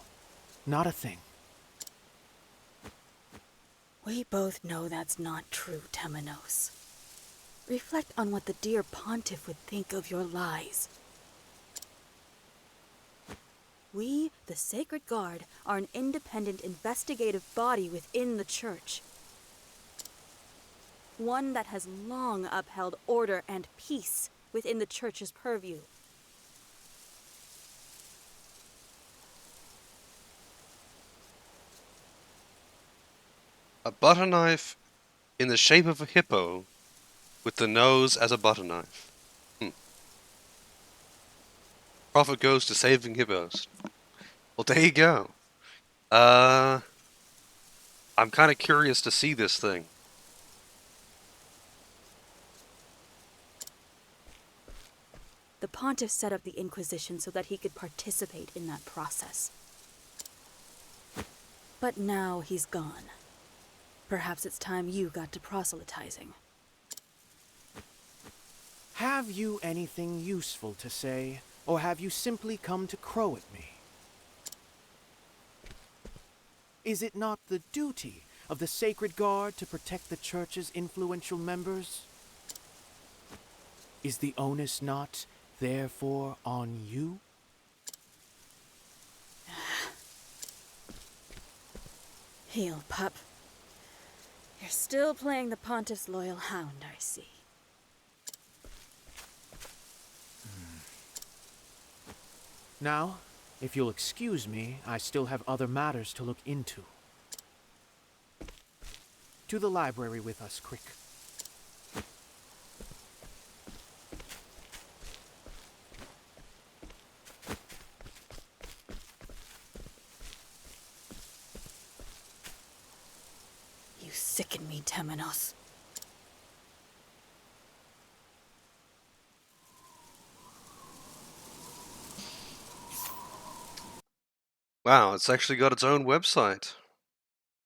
not a thing. We both know that's not true, Temenos. Reflect on what the dear Pontiff would think of your lies. We, the Sacred Guard, are an independent investigative body within the Church. One that has long upheld order and peace within the Church's purview. A butter knife in the shape of a hippo with the nose as a butter knife. Profit goes to saving hippos. Well, there you go. I'm kind of curious to see this thing. The Pontiff set up the Inquisition so that he could participate in that process. But now he's gone. Perhaps it's time you got to proselytizing. Have you anything useful to say, or have you simply come to crow at me? Is it not the duty of the Sacred Guard to protect the Church's influential members? Is the onus not, therefore, on you? Heel, pup. You're still playing the Pontiff's loyal hound, I see. Now, if you'll excuse me, I still have other matters to look into. To the library with us, quick. You sicken me, Temenos. Wow, it's actually got its own website.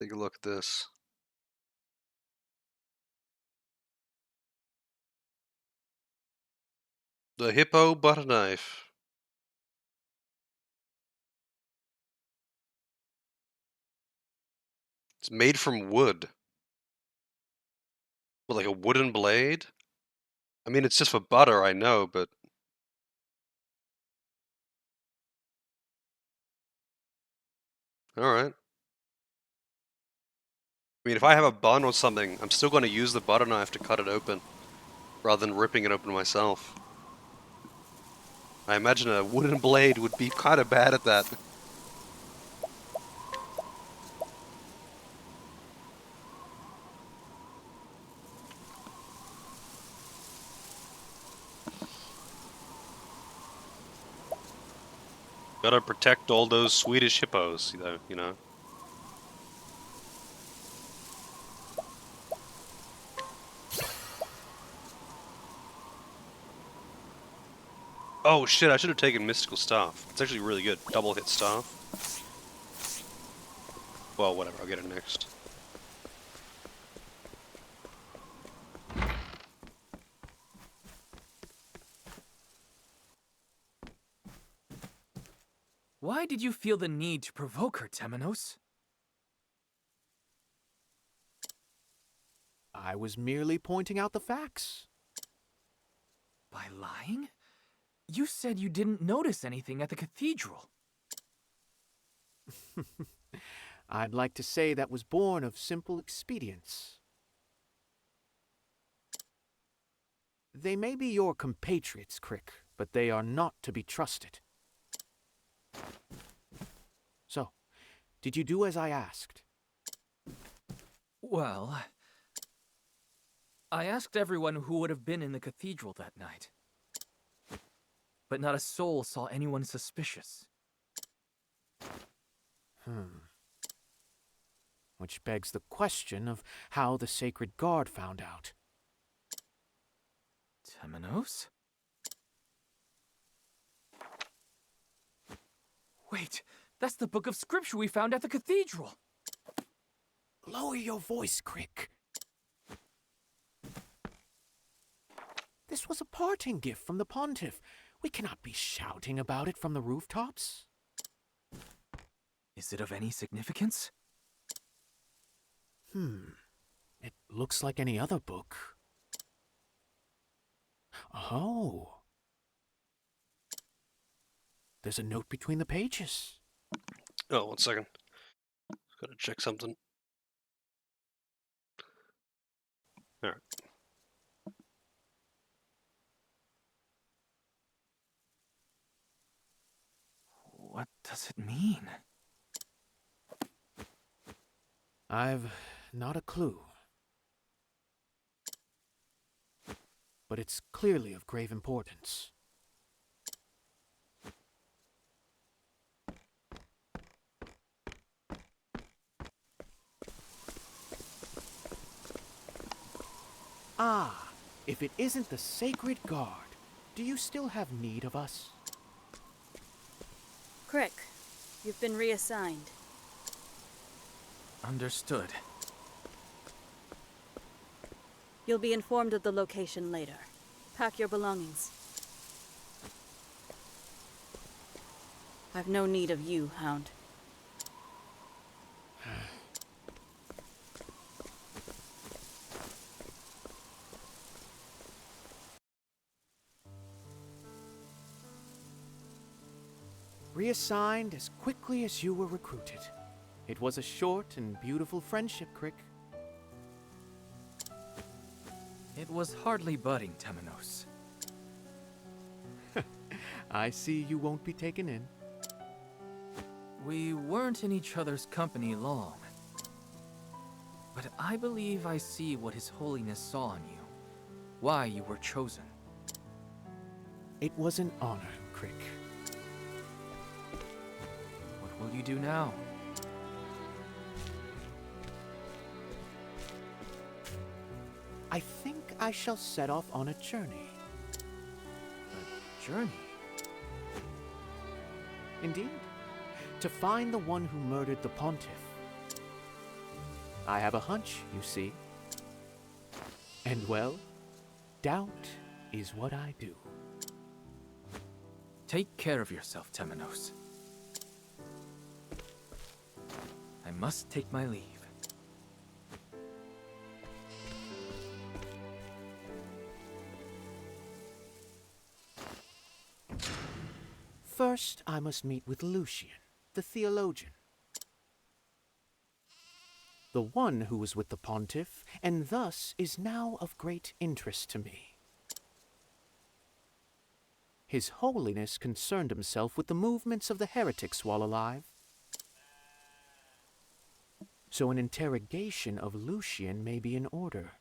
Take a look at this. The Hippo Butter Knife. It's made from wood. With like a wooden blade? I mean, it's just for butter, I know, but... Alright. I mean, if I have a bun or something, I'm still going to use the butter knife to cut it open, rather than ripping it open myself. I imagine a wooden blade would be kind of bad at that. Gotta protect all those Swedish hippos, you know. Oh shit, I should have taken Mystical Staff. It's actually really good. Double hit staff. Well, whatever, I'll get it next. Why did you feel the need to provoke her, Temenos? I was merely pointing out the facts. By lying? You said you didn't notice anything at the cathedral. I'd like to say that was born of simple expedience. They may be your compatriots, Crick, but they are not to be trusted. So, did you do as I asked? Well, I asked everyone who would have been in the cathedral that night. But not a soul saw anyone suspicious. Which begs the question of how the Sacred Guard found out. Temenos? Wait, that's the book of scripture we found at the cathedral! Lower your voice, Crick. This was a parting gift from the Pontiff. We cannot be shouting about it from the rooftops. Is it of any significance? It looks like any other book. Oh. There's a note between the pages. Oh, 1 second. Gotta check something. Alright. What does it mean? I've not a clue. But it's clearly of grave importance. Ah, if it isn't the Sacred Guard, do you still have need of us? Crick, you've been reassigned. Understood. You'll be informed of the location later. Pack your belongings. I've no need of you, Hound. Reassigned as quickly as you were recruited. It was a short and beautiful friendship, Crick. It was hardly budding, Temenos. I see you won't be taken in. We weren't in each other's company long. But I believe I see what His Holiness saw in you. Why you were chosen. It was an honor, Crick. What will you do now? I think I shall set off on a journey. A journey? Indeed. To find the one who murdered the Pontiff. I have a hunch, you see. And well, doubt is what I do. Take care of yourself, Temenos. I must take my leave. First, I must meet with Lucian, the theologian. The one who was with the Pontiff, and thus is now of great interest to me. His Holiness concerned himself with the movements of the heretics while alive. So an interrogation of Lucian may be in order.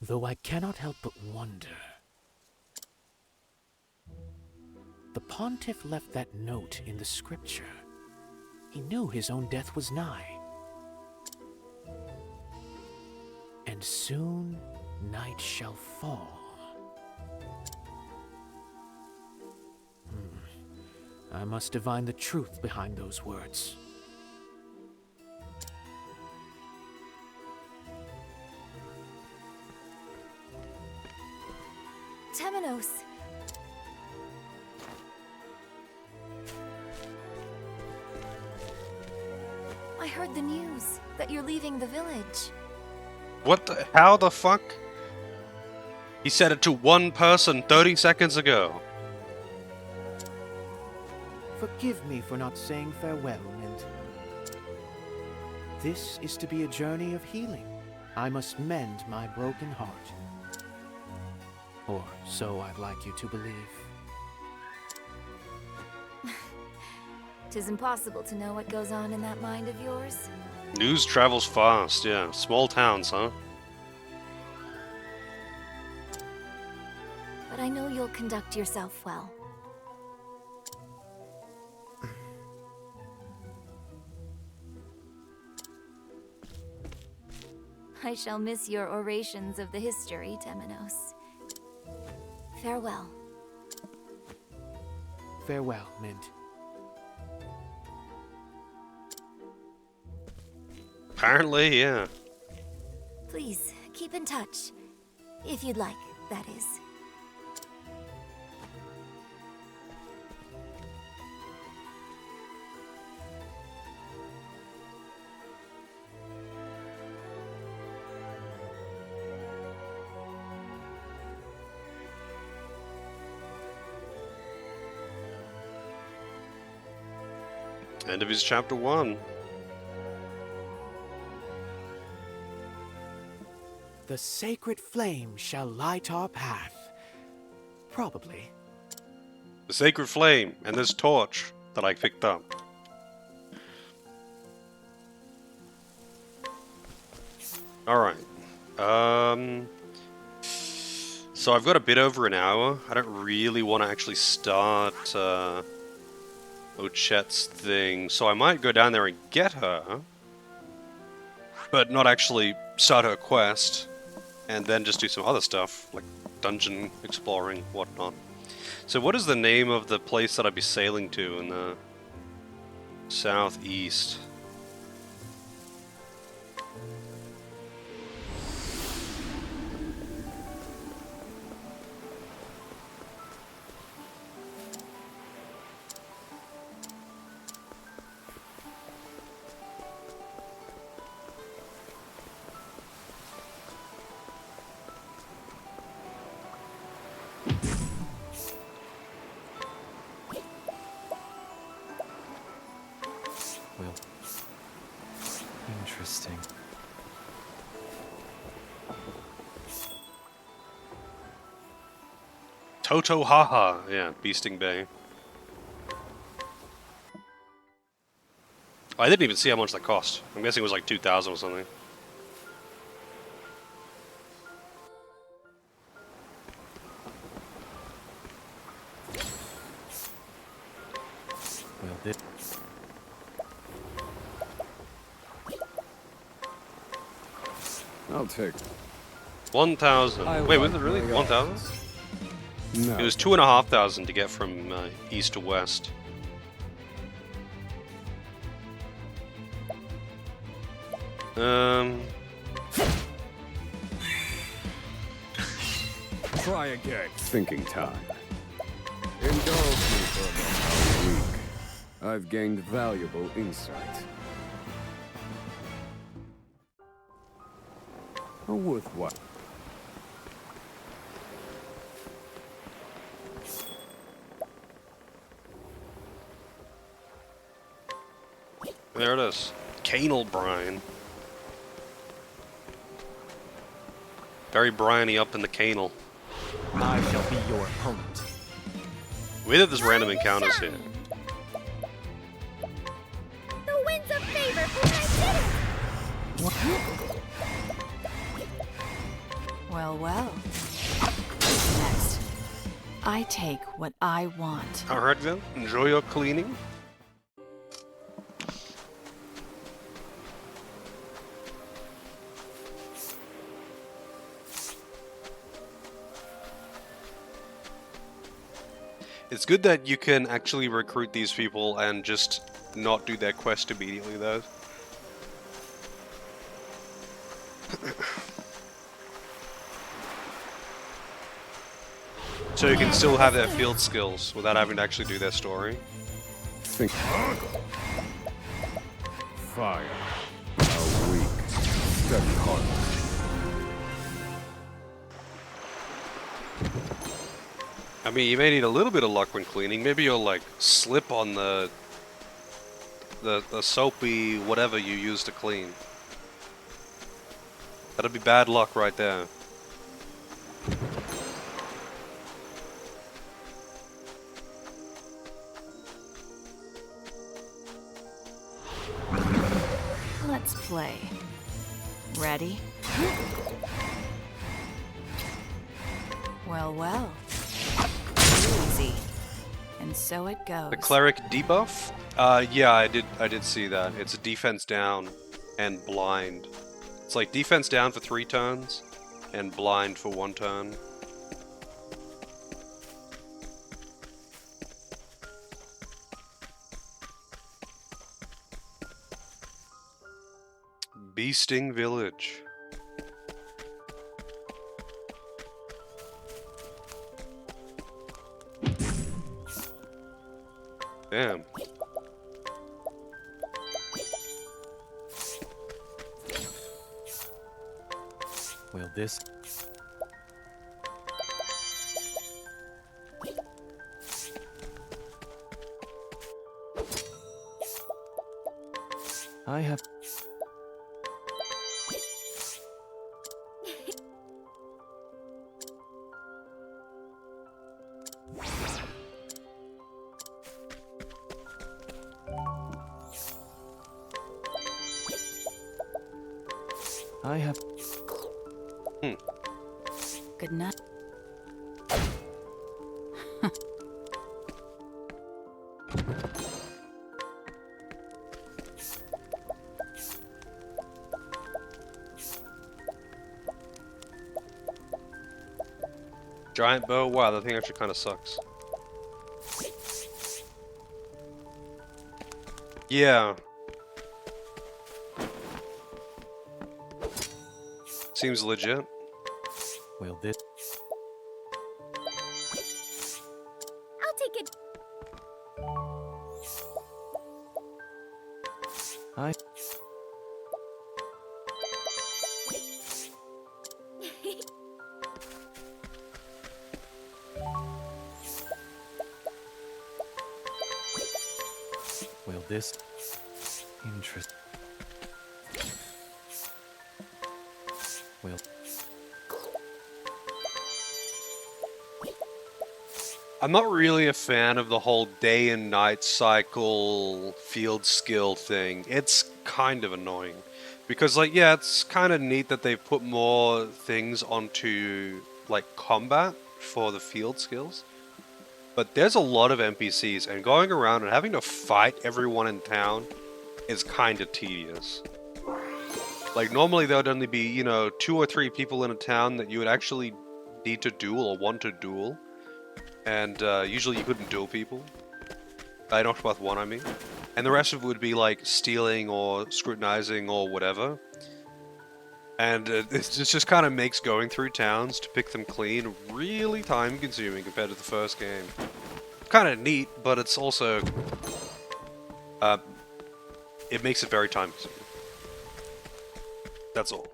Though I cannot help but wonder. The Pontiff left that note in the scripture. He knew his own death was nigh. And soon night shall fall. I must divine the truth behind those words. Temenos! I heard the news that you're leaving the village. What the? How the fuck? He said it to one person 30 seconds ago. Forgive me for not saying farewell, Mint. This is to be a journey of healing. I must mend my broken heart. Or so I'd like you to believe. 'Tis impossible to know what goes on in that mind of yours. News travels fast, yeah. Small towns, huh? But I know you'll conduct yourself well. I shall miss your orations of the history, Temenos. Farewell. Farewell, Mint. Apparently, yeah. Please, keep in touch. If you'd like, that is. End of his chapter 1. The sacred flame shall light our path. Probably. The sacred flame and this torch that I picked up. Alright. So I've got a bit over an hour. I don't really want to actually start Ochet's thing, so I might go down there and get her, but not actually start her quest, and then just do some other stuff, like dungeon exploring, whatnot. So what is the name of the place that I'd be sailing to in the southeast? Well, interesting. Toto Haha, yeah, Beasting Bay. I didn't even see how much that cost. I'm guessing it was like 2,000 or something. Well, this... I'll take 1,000. Wait, was it really 1,000? No. It was 2,500 to get from east to west. Try again. Thinking time. Indulge me for a week. I've gained valuable insight. Worth what? There it is. Canal brine. Very briny up in the canal. I shall be your opponent. We did this random encounters here. The winds of favor for my city! Well, well. Next. I take what I want. Alright then, enjoy your cleaning. It's good that you can actually recruit these people and just not do their quest immediately though. So you can still have their field skills without having to actually do their story. Think. Fire. A weak. Steady heart. I mean, you may need a little bit of luck when cleaning. Maybe you'll like slip on the soapy whatever you use to clean. That'll be bad luck right there. Let's play. Ready? Well, well. Easy. And so it goes. The cleric debuff? Yeah, I did see that. It's a defense down and blind. It's like defense down for 3 turns and blind for 1 turn. Beasting Village. Damn. Will this... I have... I have... Good night. Giant bow? Wow, that thing actually kind of sucks. Yeah. Seems legit. Will this... I'll take it. I... Will this... interest... Will... I'm not really a fan of the whole day and night cycle field skill thing. It's kind of annoying. Because, like, yeah, it's kind of neat that they've put more things onto, like, combat for the field skills. But there's a lot of NPCs, and going around and having to fight everyone in town is kind of tedious. Like, normally there would only be, you know, 2 or 3 people in a town that you would actually need to duel or want to duel. And usually you couldn't duel people. In Octopath 1, I mean. And the rest of it would be like stealing or scrutinizing or whatever. And it just kind of makes going through towns to pick them clean really time consuming compared to the first game. Kind of neat, but it's also... it makes it very time consuming. That's all.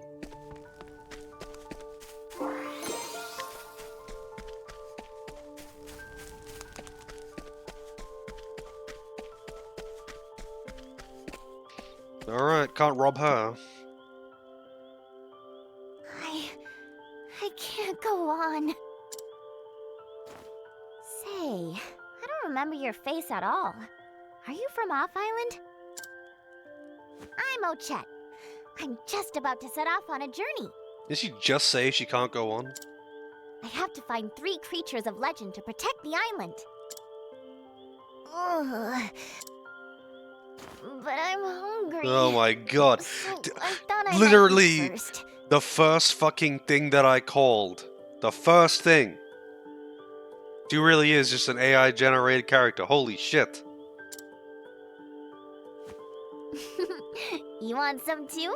Alright, can't rob her. I can't go on. Say, I don't remember your face at all. Are you from Off Island? I'm Ochette. I'm just about to set off on a journey. Did she just say she can't go on? I have to find 3 creatures of legend to protect the island. Ugh. But I'm hungry. Oh my god. So I thought I'd Literally, eat first. the first fucking thing that I called. The first thing. She really is just an AI generated character. Holy shit. You want some too?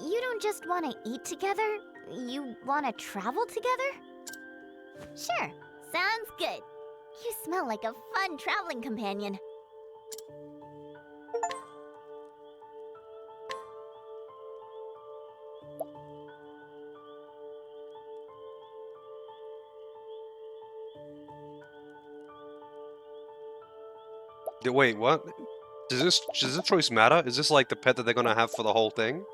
You don't just want to eat together? You want to travel together? Sure, sounds good. You smell like a fun traveling companion. Wait, what? Does this choice matter? Is this like the pet that they're gonna have for the whole thing?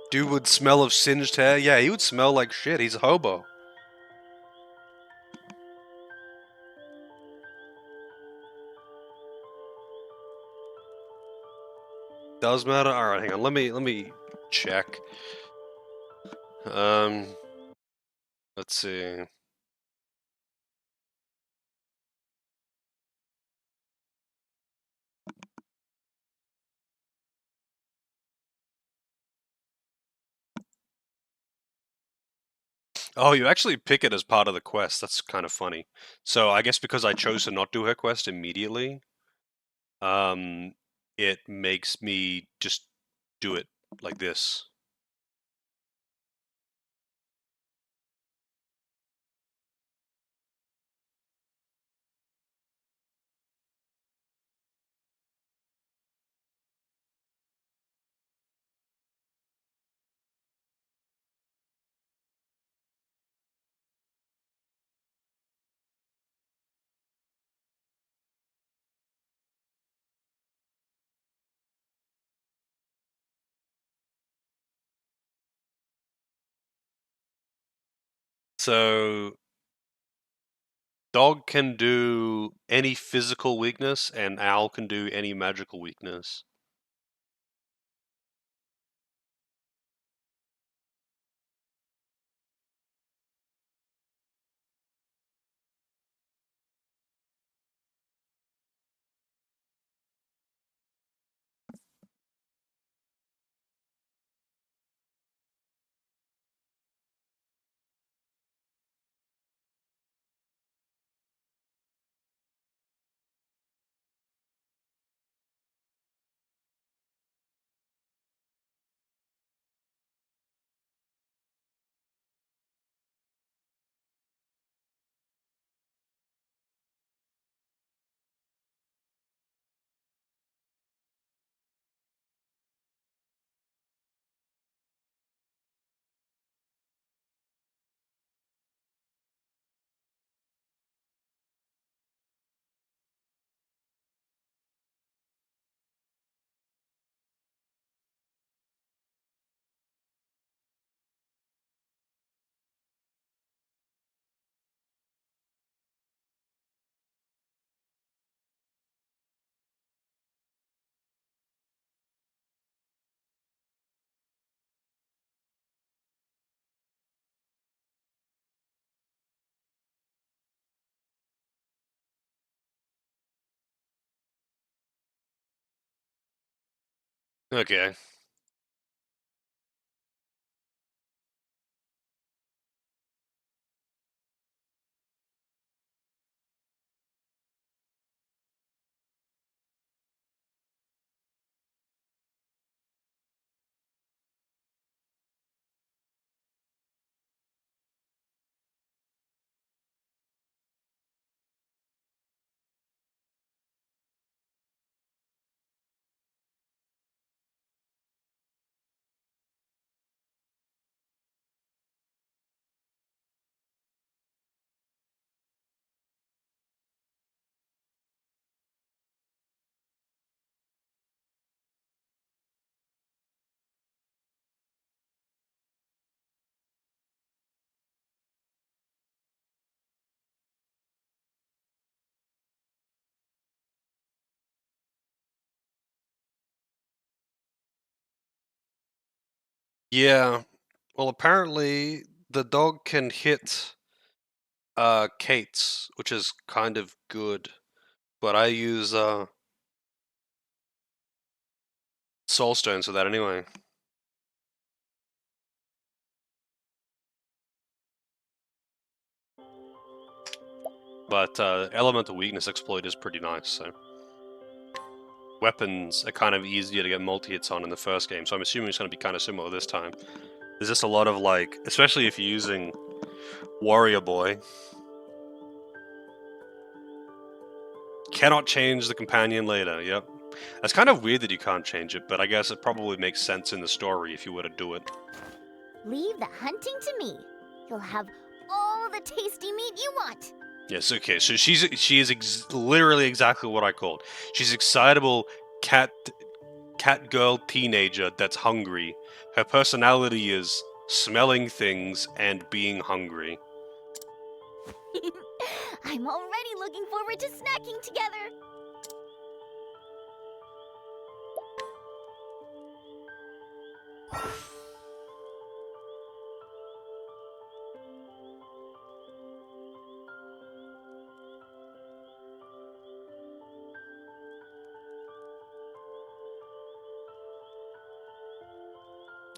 Dude would smell of singed hair? Yeah, he would smell like shit. He's a hobo. Does matter? Alright, hang on. Let me check. Let's see. Oh, you actually pick it as part of the quest. That's kind of funny. So I guess because I chose to not do her quest immediately, it makes me just do it like this. So dog can do any physical weakness, and owl can do any magical weakness. Okay. Yeah. Well, apparently the dog can hit Kate's, which is kind of good. But I use soul stones for that anyway. But elemental weakness exploit is pretty nice, so weapons are kind of easier to get multi-hits on in the first game, so I'm assuming it's going to be kind of similar this time. There's just a lot of, like, especially if you're using Warrior Boy. Cannot change the companion later, yep. That's kind of weird that you can't change it, but I guess it probably makes sense in the story if you were to do it. Leave the hunting to me. You'll have all the tasty meat you want. Yes, okay, so she is literally exactly what I called. She's excitable cat girl teenager that's hungry. Her personality is smelling things and being hungry. I'm already looking forward to snacking together.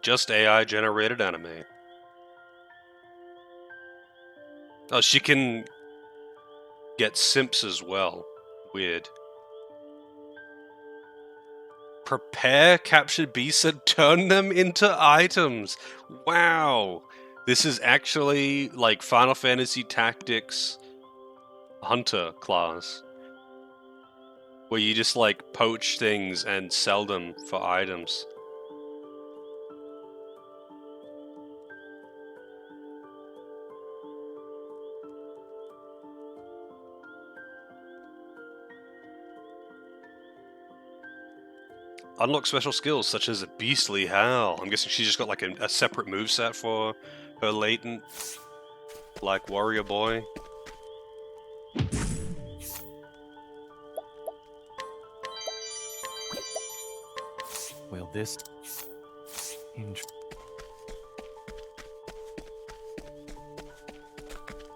Just AI generated anime. Oh, she can get simps as well. Weird. Prepare captured beasts and turn them into items. Wow. This is actually like Final Fantasy Tactics Hunter class. Where you just like poach things and sell them for items. Unlock special skills such as a beastly howl. I'm guessing she's just got like a separate moveset for her latent, like warrior boy. Will this...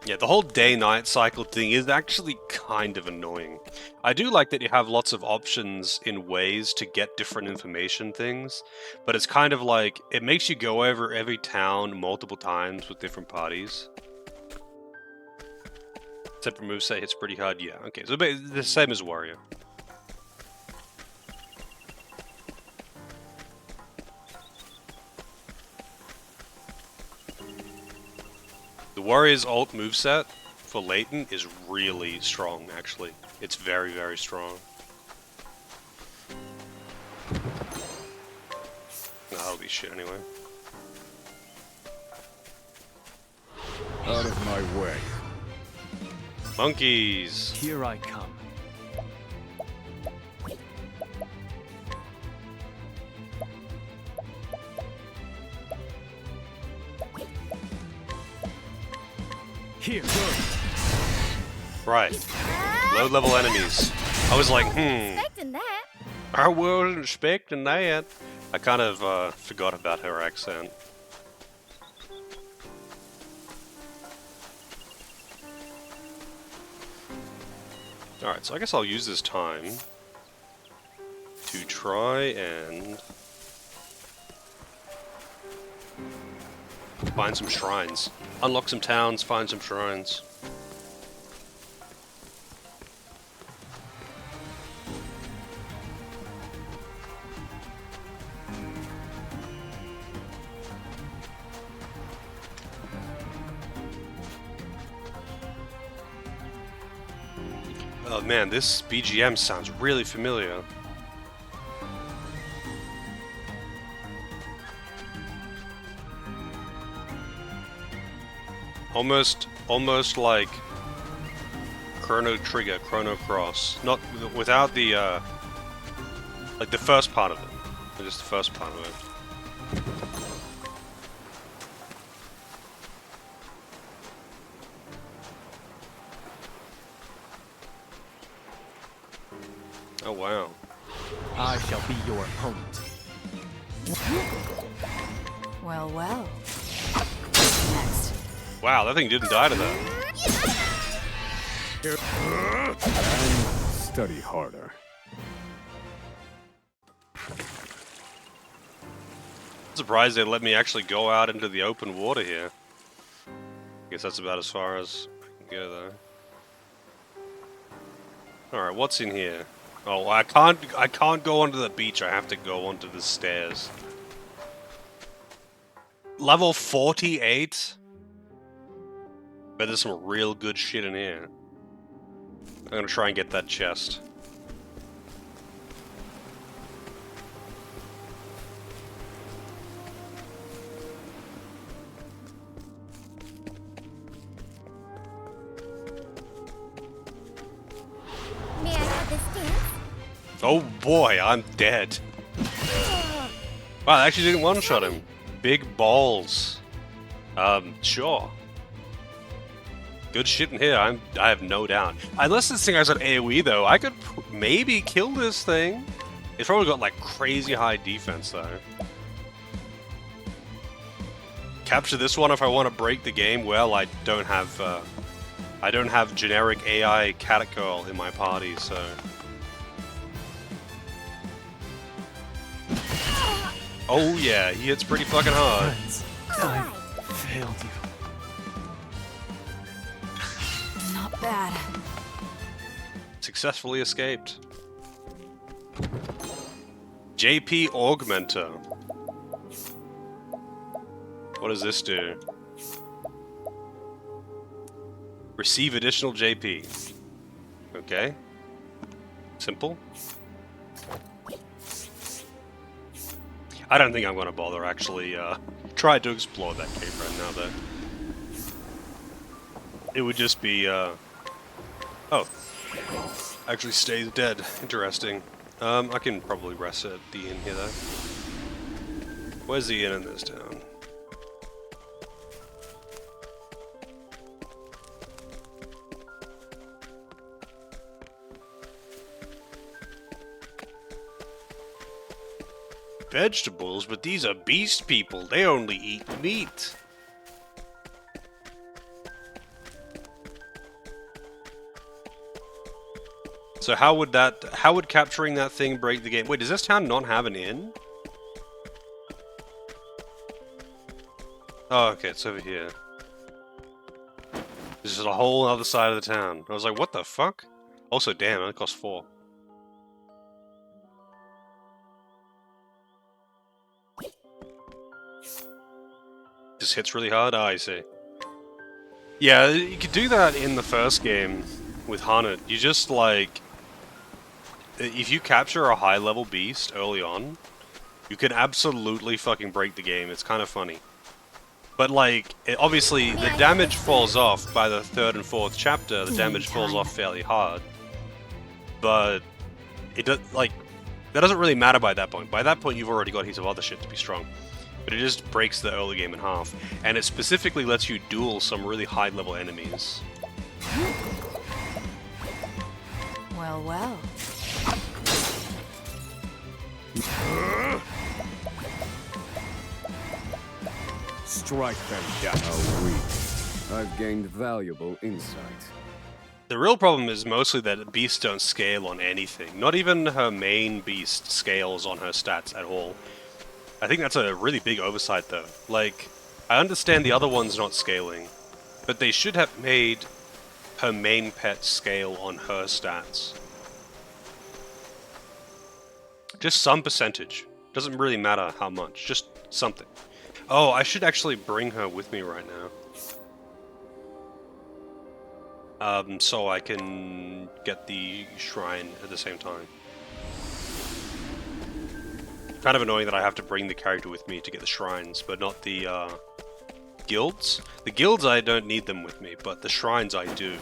Yeah, the whole day-night cycle thing is actually kind of annoying. I do like that you have lots of options in ways to get different information things, but it's kind of like, it makes you go over every town multiple times with different parties. Separate moveset hits pretty hard, yeah. Okay, so the same as Warrior. The Warrior's ult moveset for Leighton is really strong, actually. It's very, very strong. That'll be shit anyway. Out of my way. Monkeys! Here I come. Here. Right. Low level enemies. I was like, Expecting that. I wasn't expecting that. I kind of forgot about her accent. Alright, so I guess I'll use this time to try and find some shrines. Unlock some towns, find some shrines. Oh man, this BGM sounds really familiar. Almost like Chrono Trigger, Chrono Cross. Not without the like the first part of it. Just the first part of it. Oh wow. I shall be your opponent. Well, well. Next. Wow, that thing didn't die to that. And study harder. I'm surprised they let me actually go out into the open water here. I guess that's about as far as I can go though. Alright, what's in here? Oh, I can't go onto the beach, I have to go onto the stairs. Level 48? Bet there's some real good shit in here. I'm gonna try and get that chest. Oh boy, I'm dead. Wow, I actually didn't one-shot him. Big balls. Sure. Good shit in here, I have no doubt. Unless this thing has an AoE though, I could maybe kill this thing. It's probably got like crazy high defense though. Capture this one if I want to break the game. Well, I don't have generic AI cat girl in my party, so. Oh yeah, he hits pretty fucking hard. I failed you. Not bad. Successfully escaped. JP Augmenter. What does this do? Receive additional JP. Okay. Simple. I don't think I'm going to bother actually try to explore that cave right now, though. It would just be, oh. Actually stays dead. Interesting. I can probably rest at the inn here, though. Where's the inn in this town? Vegetables, but these are beast people. They only eat meat. So how would capturing that thing break the game? Wait, does this town not have an inn? Oh, okay, it's over here. This is a whole other side of the town. I was like, what the fuck? Also, damn, that costs 4. Just hits really hard? Ah, I see. Yeah, you could do that in the first game with Hunted. You just, like... If you capture a high-level beast early on, you can absolutely fucking break the game. It's kind of funny. But, like, obviously, the damage falls off by the 3rd and 4th chapter. The damage falls off fairly hard. But, it does, like... That doesn't really matter by that point. By that point, you've already got heaps of other shit to be strong. But it just breaks the early game in half. And it specifically lets you duel some really high-level enemies. Well, well. Strike them down. How weak. I've gained valuable insight. The real problem is mostly that beasts don't scale on anything. Not even her main beast scales on her stats at all. I think that's a really big oversight, though. Like, I understand the other one's not scaling, but they should have made her main pet scale on her stats. Just some percentage. Doesn't really matter how much, just something. Oh, I should actually bring her with me right now. So I can get the shrine at the same time. Kind of annoying that I have to bring the character with me to get the shrines, but not the guilds. The guilds, I don't need them with me, but the shrines I do.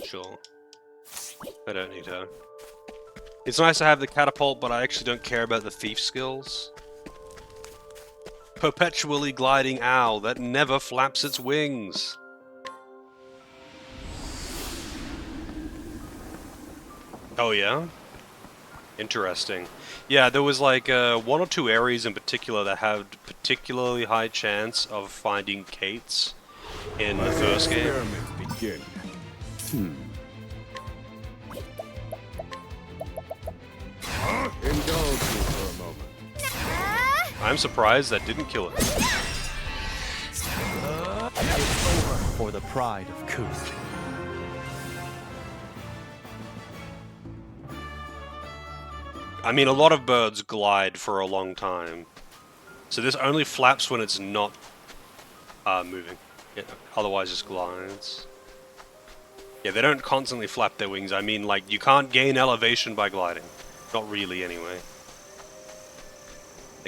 Sure. I don't need her. It's nice to have the catapult, but I actually don't care about the thief skills. Perpetually gliding owl that never flaps its wings. Oh yeah? Interesting. Yeah, there was like 1 or 2 areas in particular that had particularly high chance of finding Kates in the first game. Experiment begin. Indulge me for a moment. I'm surprised that didn't kill it. It's over for the pride of Kuth. I mean, a lot of birds glide for a long time. So this only flaps when it's not moving. Yeah, otherwise just glides. Yeah, they don't constantly flap their wings. I mean, like, you can't gain elevation by gliding. Not really, anyway.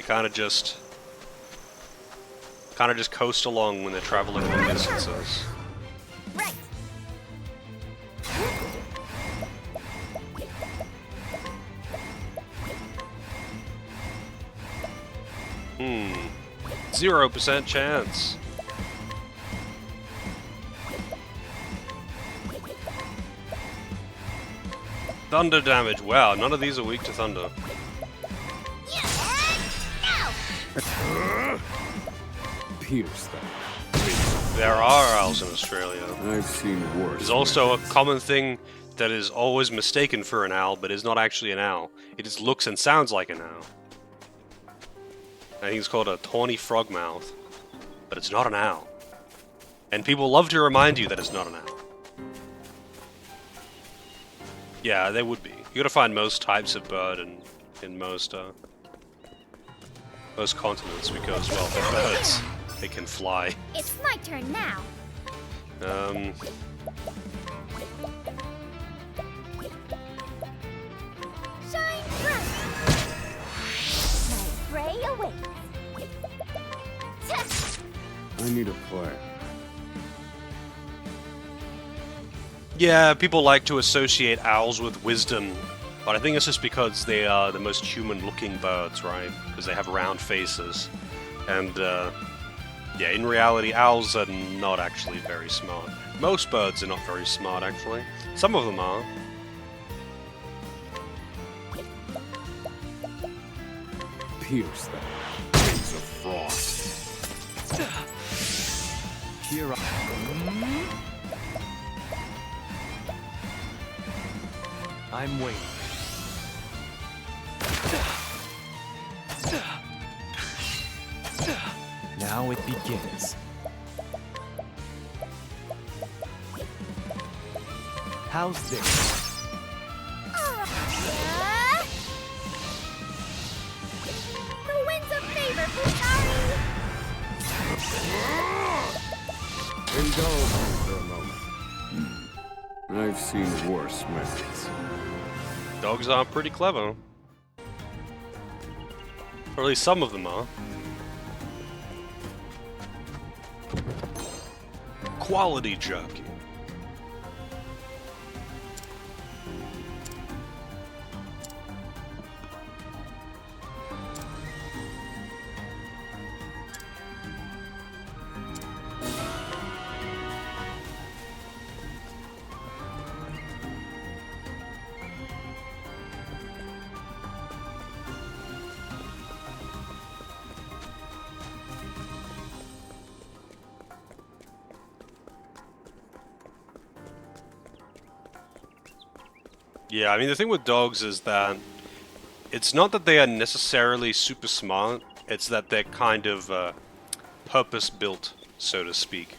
They kind of just coast along when they're traveling long distances. Right. Hmm. 0% chance. Thunder damage. Wow, none of these are weak to thunder. Pierce them. There are owls in Australia. I've seen worse. There's also a common thing that is always mistaken for an owl, but is not actually an owl. It just looks and sounds like an owl. I think it's called a tawny frogmouth, but it's not an owl. And people love to remind you that it's not an owl. Yeah, they would be. You gotta find most types of bird in most continents because, well, they're birds. They can fly. It's my turn now. Shine bright. My prey awaits. I need a plan. Yeah, people like to associate owls with wisdom, but I think it's just because they are the most human-looking birds, right? Because they have round faces. And, yeah, in reality, owls are not actually very smart. Most birds are not very smart, actually. Some of them are. Pierce them. Wings of frost. Here I I'm waiting. Now it begins. How's this? The winds of favor, Fusari! Indulge me for a moment. I've seen worse methods. Dogs are pretty clever. Or at least some of them are. Quality jerky. Yeah, I mean, the thing with dogs is that it's not that they are necessarily super smart, it's that they're kind of purpose-built, so to speak.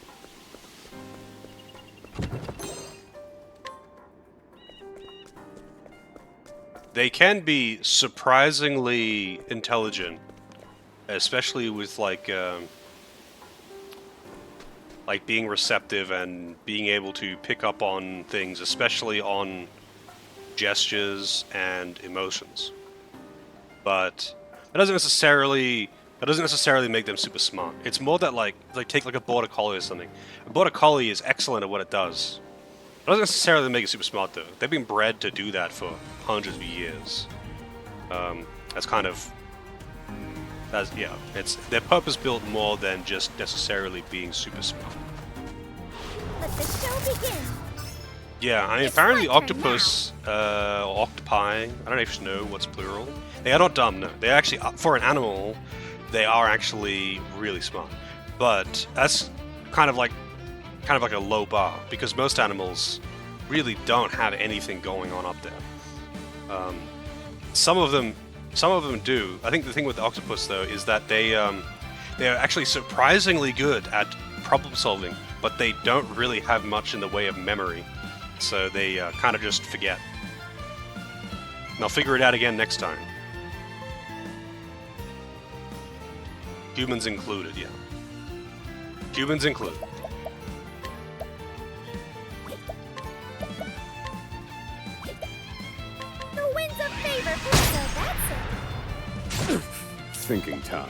They can be surprisingly intelligent, especially with like being receptive and being able to pick up on things, especially on gestures and emotions. But that doesn't necessarily make them super smart. It's more that like take like a border collie or something. A border collie is excellent at what it does. It doesn't necessarily make it super smart though. They've been bred to do that for hundreds of years. They're purpose built more than just necessarily being super smart. Let the show begin. Yeah, I mean, apparently octopus, or octopi, I don't actually know what's plural. They are not dumb, no. They actually, for an animal, they are actually really smart. But that's kind of like a low bar, because most animals really don't have anything going on up there. Some of them do. I think the thing with the octopus, though, is that they're actually surprisingly good at problem solving, but they don't really have much in the way of memory. So they kind of just forget. And they'll figure it out again next time. Humans included, yeah. Humans included. The winds of favor, so that's it. thinking time.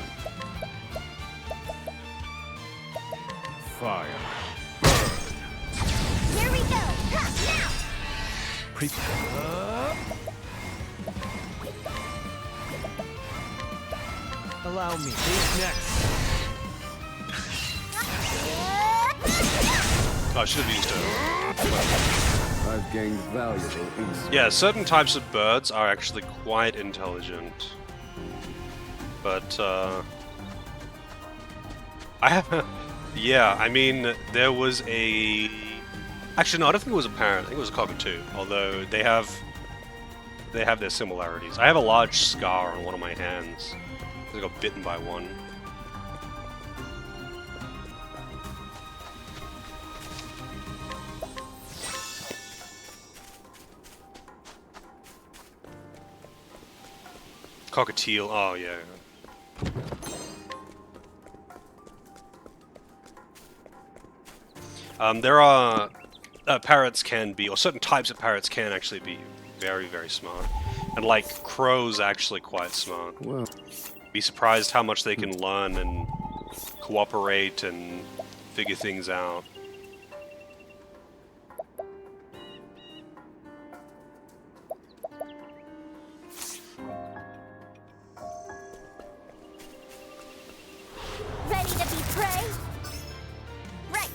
Fire. Here we go! Ha, now! Allow me. Who's next? Oh, I should have used it. I've gained valuable insight. Yeah, certain types of birds are actually quite intelligent. But, I have... Yeah, I mean, there was a... Actually, no, I don't think it was a parrot. I think it was a cockatoo. Although, they have their similarities. I have a large scar on one of my hands. I got bitten by one. Cockatiel, oh yeah. There are parrots can be, or certain types of parrots can actually be very, very smart, and like crows actually quite smart. Well, be surprised how much they can learn and cooperate and figure things out. Ready to be prey? Right.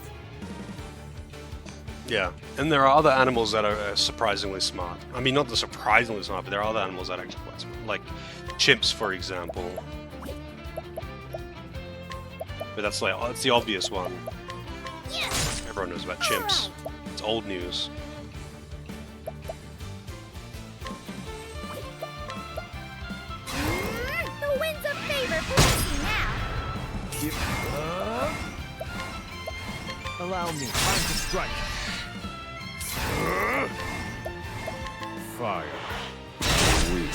Yeah, and there are other animals that are surprisingly smart. I mean, not the surprisingly smart, but there are other animals that are actually quite smart. Like chimps, for example. But that's like, it's the obvious one. Everyone knows about chimps. It's old news. The winds of favor bless you now. Allow me. Time to strike. fire. Weak.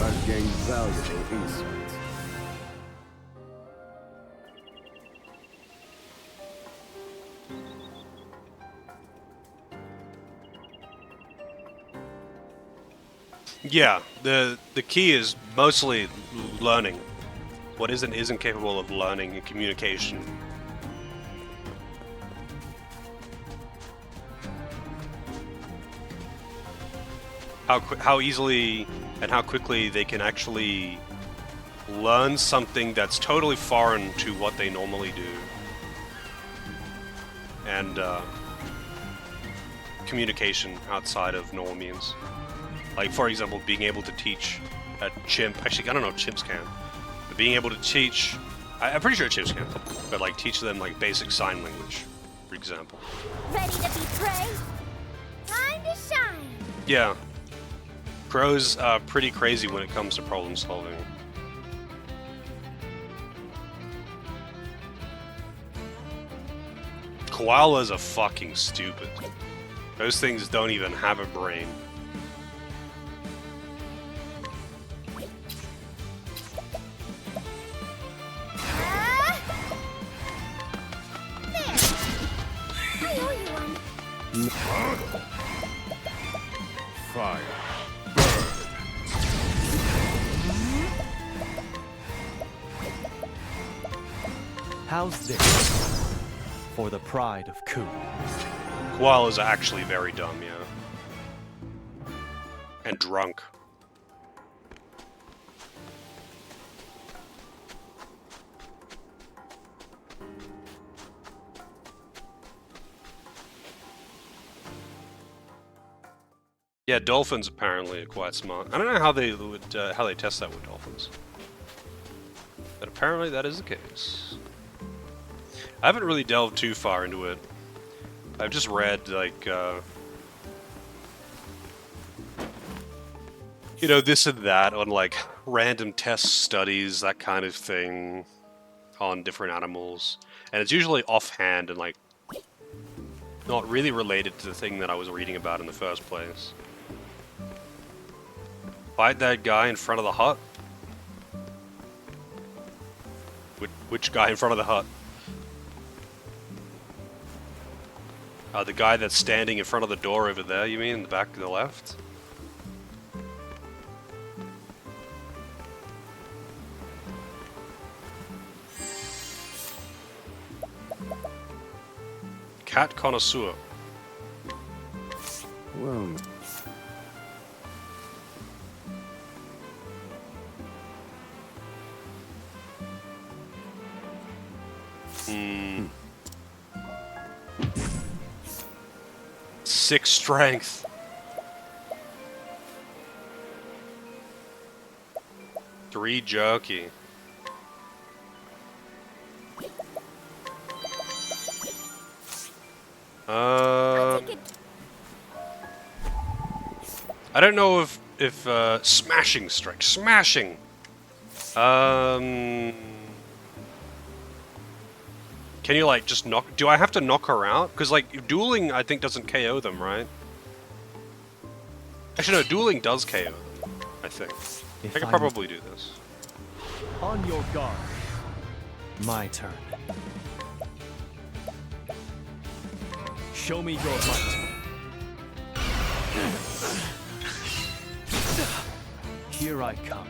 I've gained valuable insights. Yeah, the key is mostly learning. What isn't capable of learning and communication. How easily and how quickly they can actually learn something that's totally foreign to what they normally do. And communication outside of normal means. Like, for example, being able to teach a chimp... Actually, I don't know if chimps can. But being able to teach... I'm pretty sure chimps can. But, like, teach them, like, basic sign language, for example. Ready to be prey? Time to shine! Yeah. Crows are pretty crazy when it comes to problem solving. Koalas are fucking stupid. Those things don't even have a brain. Fire. How's this? For the pride of Ku. Koalas are actually very dumb, yeah. And drunk. Yeah, dolphins apparently are quite smart. I don't know how they would how they test that with dolphins, but apparently that is the case. I haven't really delved too far into it. I've just read like you know, this and that on like random test studies, that kind of thing, on different animals, and it's usually offhand and like not really related to the thing that I was reading about in the first place. Fight that guy in front of the hut? Which guy in front of the hut? The guy that's standing in front of the door over there, you mean? In the back to the left? Cat connoisseur. Well, Hmm. 6 strength. Three jerky. I don't know if smashing strike, smashing. Can you like just knock? Do I have to knock her out? Because like dueling, I think doesn't KO them, right? Actually, no, dueling does KO them. I think. I could probably do this. On your guard. My turn. Show me your might. Here I come.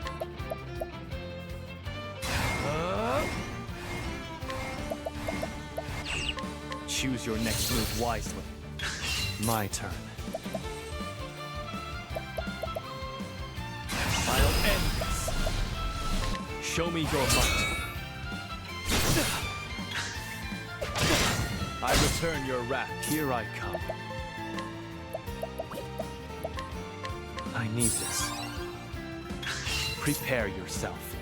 Choose your next move wisely. My turn. I'll end this. Show me your might. I return your wrath. Here I come. I need this. Prepare yourself.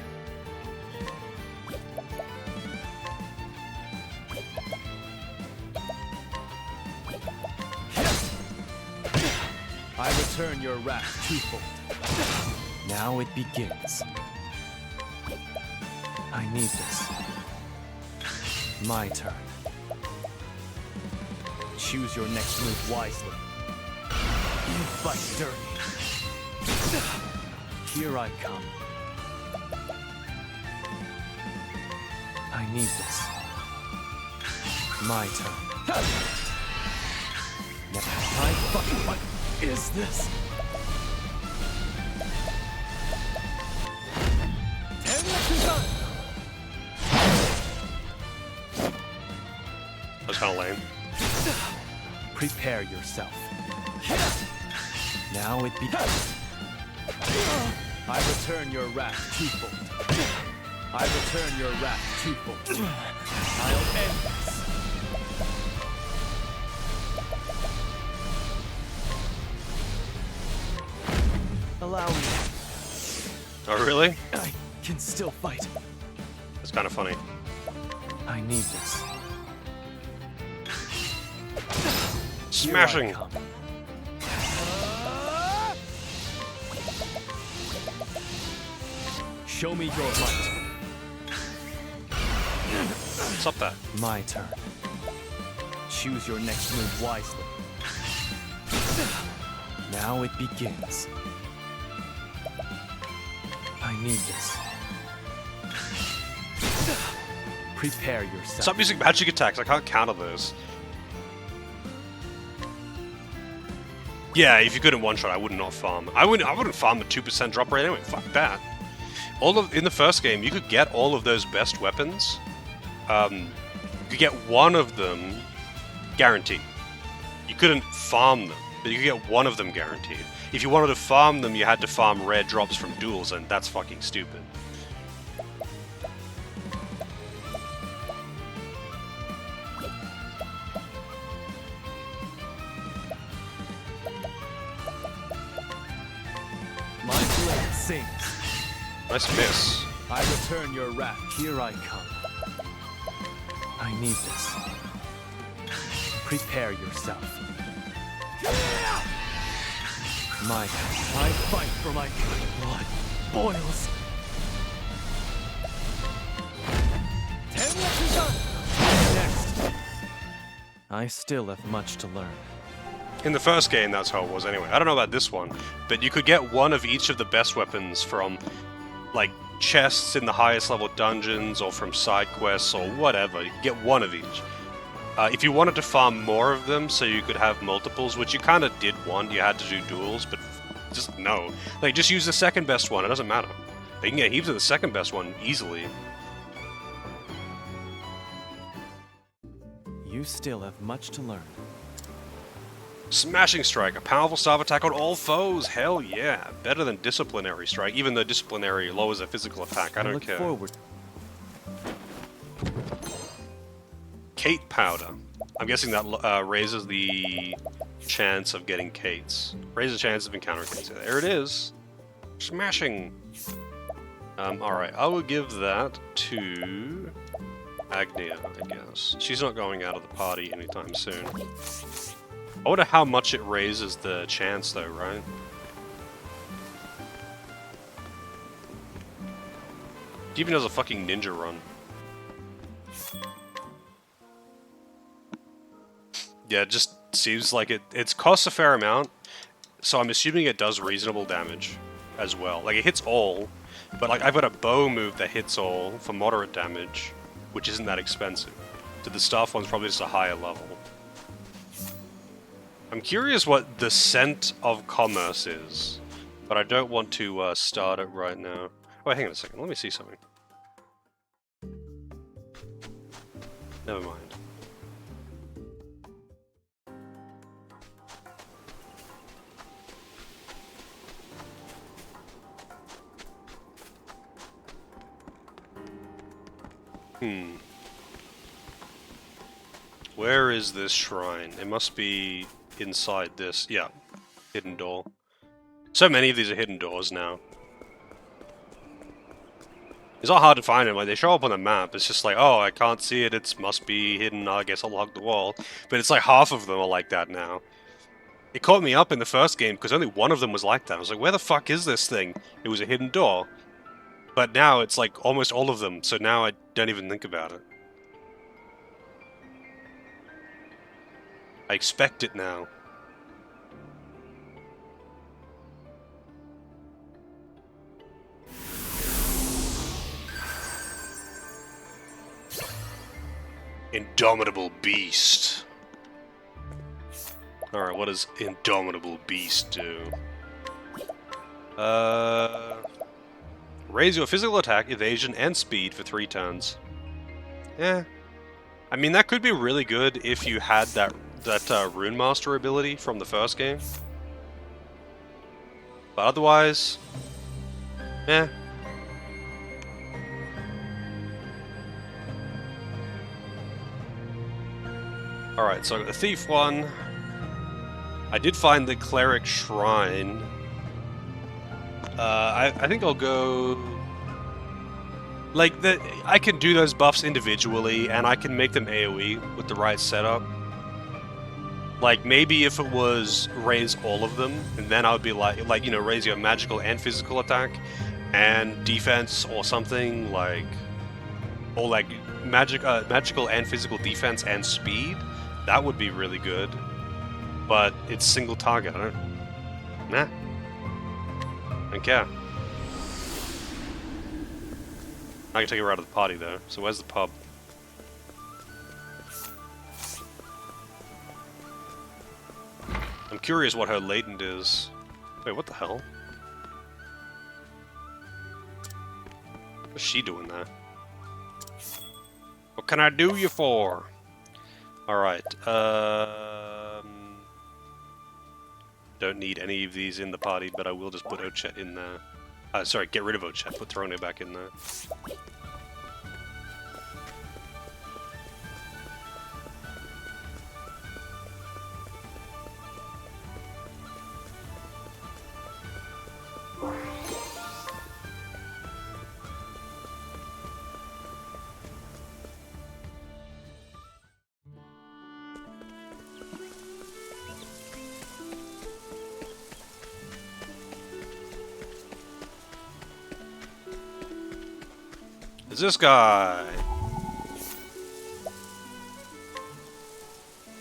I return your wrath twofold. Now it begins. I need this. My turn. Choose your next move wisely. You fight dirty. Here I come. I need this. My turn. I fucking what is this? That's kind of lame. Prepare yourself. Now it begins. I return your wrath twofold. I return your wrath twofold. I'll end this. Allow me. Oh, really? I can still fight. That's kind of funny. I need this. Smashing. Show me your might. What's up there? My turn. Choose your next move wisely. Now it begins. I need this. Prepare yourself. Stop using magic attacks. I can't counter those. Yeah, if you couldn't one shot, I would not farm. I wouldn't farm the 2% drop rate anyway. Fuck that. In the first game, you could get all of those best weapons. You could get one of them guaranteed. You couldn't farm them, but you could get one of them guaranteed. If you wanted to farm them, you had to farm rare drops from duels, and that's fucking stupid. My blade sings. Nice miss. I return your wrath. Here I come. I need this. Prepare yourself. I fight for my blood boils. Next. I still have much to learn. In the first game, that's how it was anyway. I don't know about this one, but you could get one of each of the best weapons from, like, chests in the highest level dungeons or from side quests or whatever. You could get one of each. If you wanted to farm more of them so you could have multiples, which you kind of did want, you had to do duels, but just no. Like, just use the second best one, it doesn't matter. You can get heaps of the second best one easily. You still have much to learn. Smashing Strike, a powerful staff attack on all foes. Hell yeah. Better than Disciplinary Strike, even though Disciplinary lowers their physical attack. I don't care. Forward. Kate Powder. I'm guessing that raises the chance of getting Kates. Raises the chance of encountering Kates. There it is. Smashing. Alright, I will give that to Agnia, I guess. She's not going out of the party anytime soon. I wonder how much it raises the chance though, right? She even does a fucking ninja run. Yeah, it just seems like it costs a fair amount, so I'm assuming it does reasonable damage as well. Like, it hits all, but like I've got a bow move that hits all for moderate damage, which isn't that expensive. So the staff one's probably just a higher level. I'm curious what the Scent of Commerce is, but I don't want to start it right now. Oh, hang on a second, let me see something. Never mind. Where is this shrine? It must be inside this. Yeah. Hidden door. So many of these are hidden doors now. It's not hard to find them. Like, they show up on the map. It's just like, oh, I can't see it. It must be hidden. I guess I'll hug the wall. But it's like half of them are like that now. It caught me up in the first game because only one of them was like that. I was like, where the fuck is this thing? It was a hidden door. But now it's like almost all of them. So now I don't even think about it. I expect it now. Indomitable Beast. Alright, what does Indomitable Beast do? Raise your physical attack, evasion, and speed for 3 turns. Yeah. I mean, that could be really good if you had that Rune Master ability from the first game. But otherwise, eh. Alright, so I got the Thief one. I did find the Cleric Shrine. I think I'll go... Like, I can do those buffs individually, and I can make them AoE with the right setup. Like, maybe if it was raise all of them, and then I would be like, you know, raise your magical and physical attack, and defense or something, like... Or, like, magical and physical defense and speed. That would be really good. But it's single target, I don't... Nah. Don't care. I can take her out of the party, though. So where's the pub? I'm curious what her latent is. Wait, what the hell? What's she doing there? What can I do you for? Alright, don't need any of these in the party, but I will just put Ochet in there. Sorry, get rid of Ochet, put Throne back in there. This guy.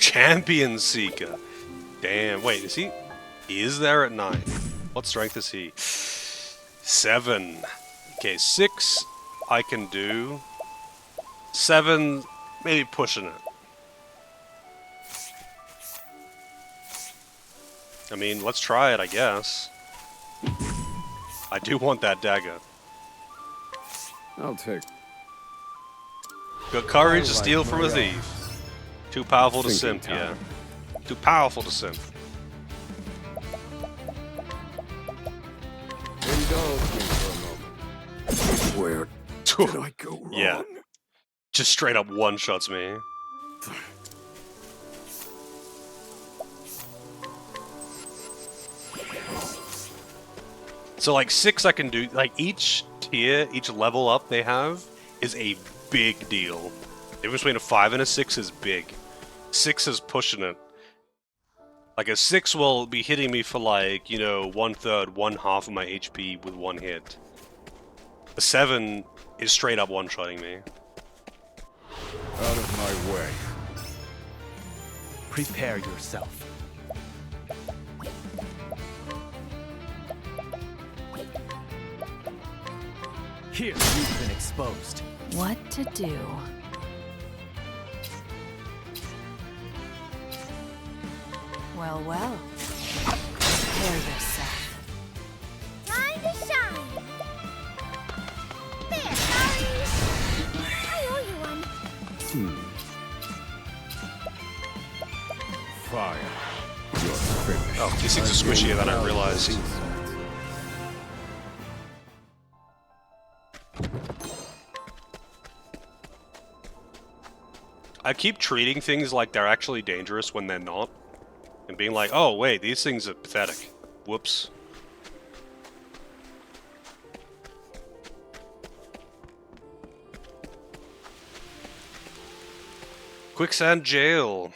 Champion Seeker. Damn. Wait, is he? He is there at 9. What strength is he? 7. Okay, 6 I can do. 7, maybe pushing it. I mean, let's try it, I guess. I do want that dagger. I'll take. Got courage to steal from a thief. Too powerful to Thinking simp, yeah. time. Too powerful to simp. Indulge me for a moment. Where did I go wrong? Yeah. Just straight up one-shots me. So like 6 I can do, like each tier, each level up they have is a big deal. The difference between a 5 and a 6 is big. 6 is pushing it. Like a 6 will be hitting me for like, you know, 1/3, 1/2 of my HP with one hit. A 7 is straight up one-shotting me. Out of my way. Prepare yourself. Here, you've been exposed. What to do? Well, well. Prepare yourself. Time to shine! There, Harry! I owe you one. Fire. You're finished. Oh, these things are squishier than I realized. I keep treating things like they're actually dangerous when they're not. And being like, oh wait, these things are pathetic. Whoops. Quicksand Jail.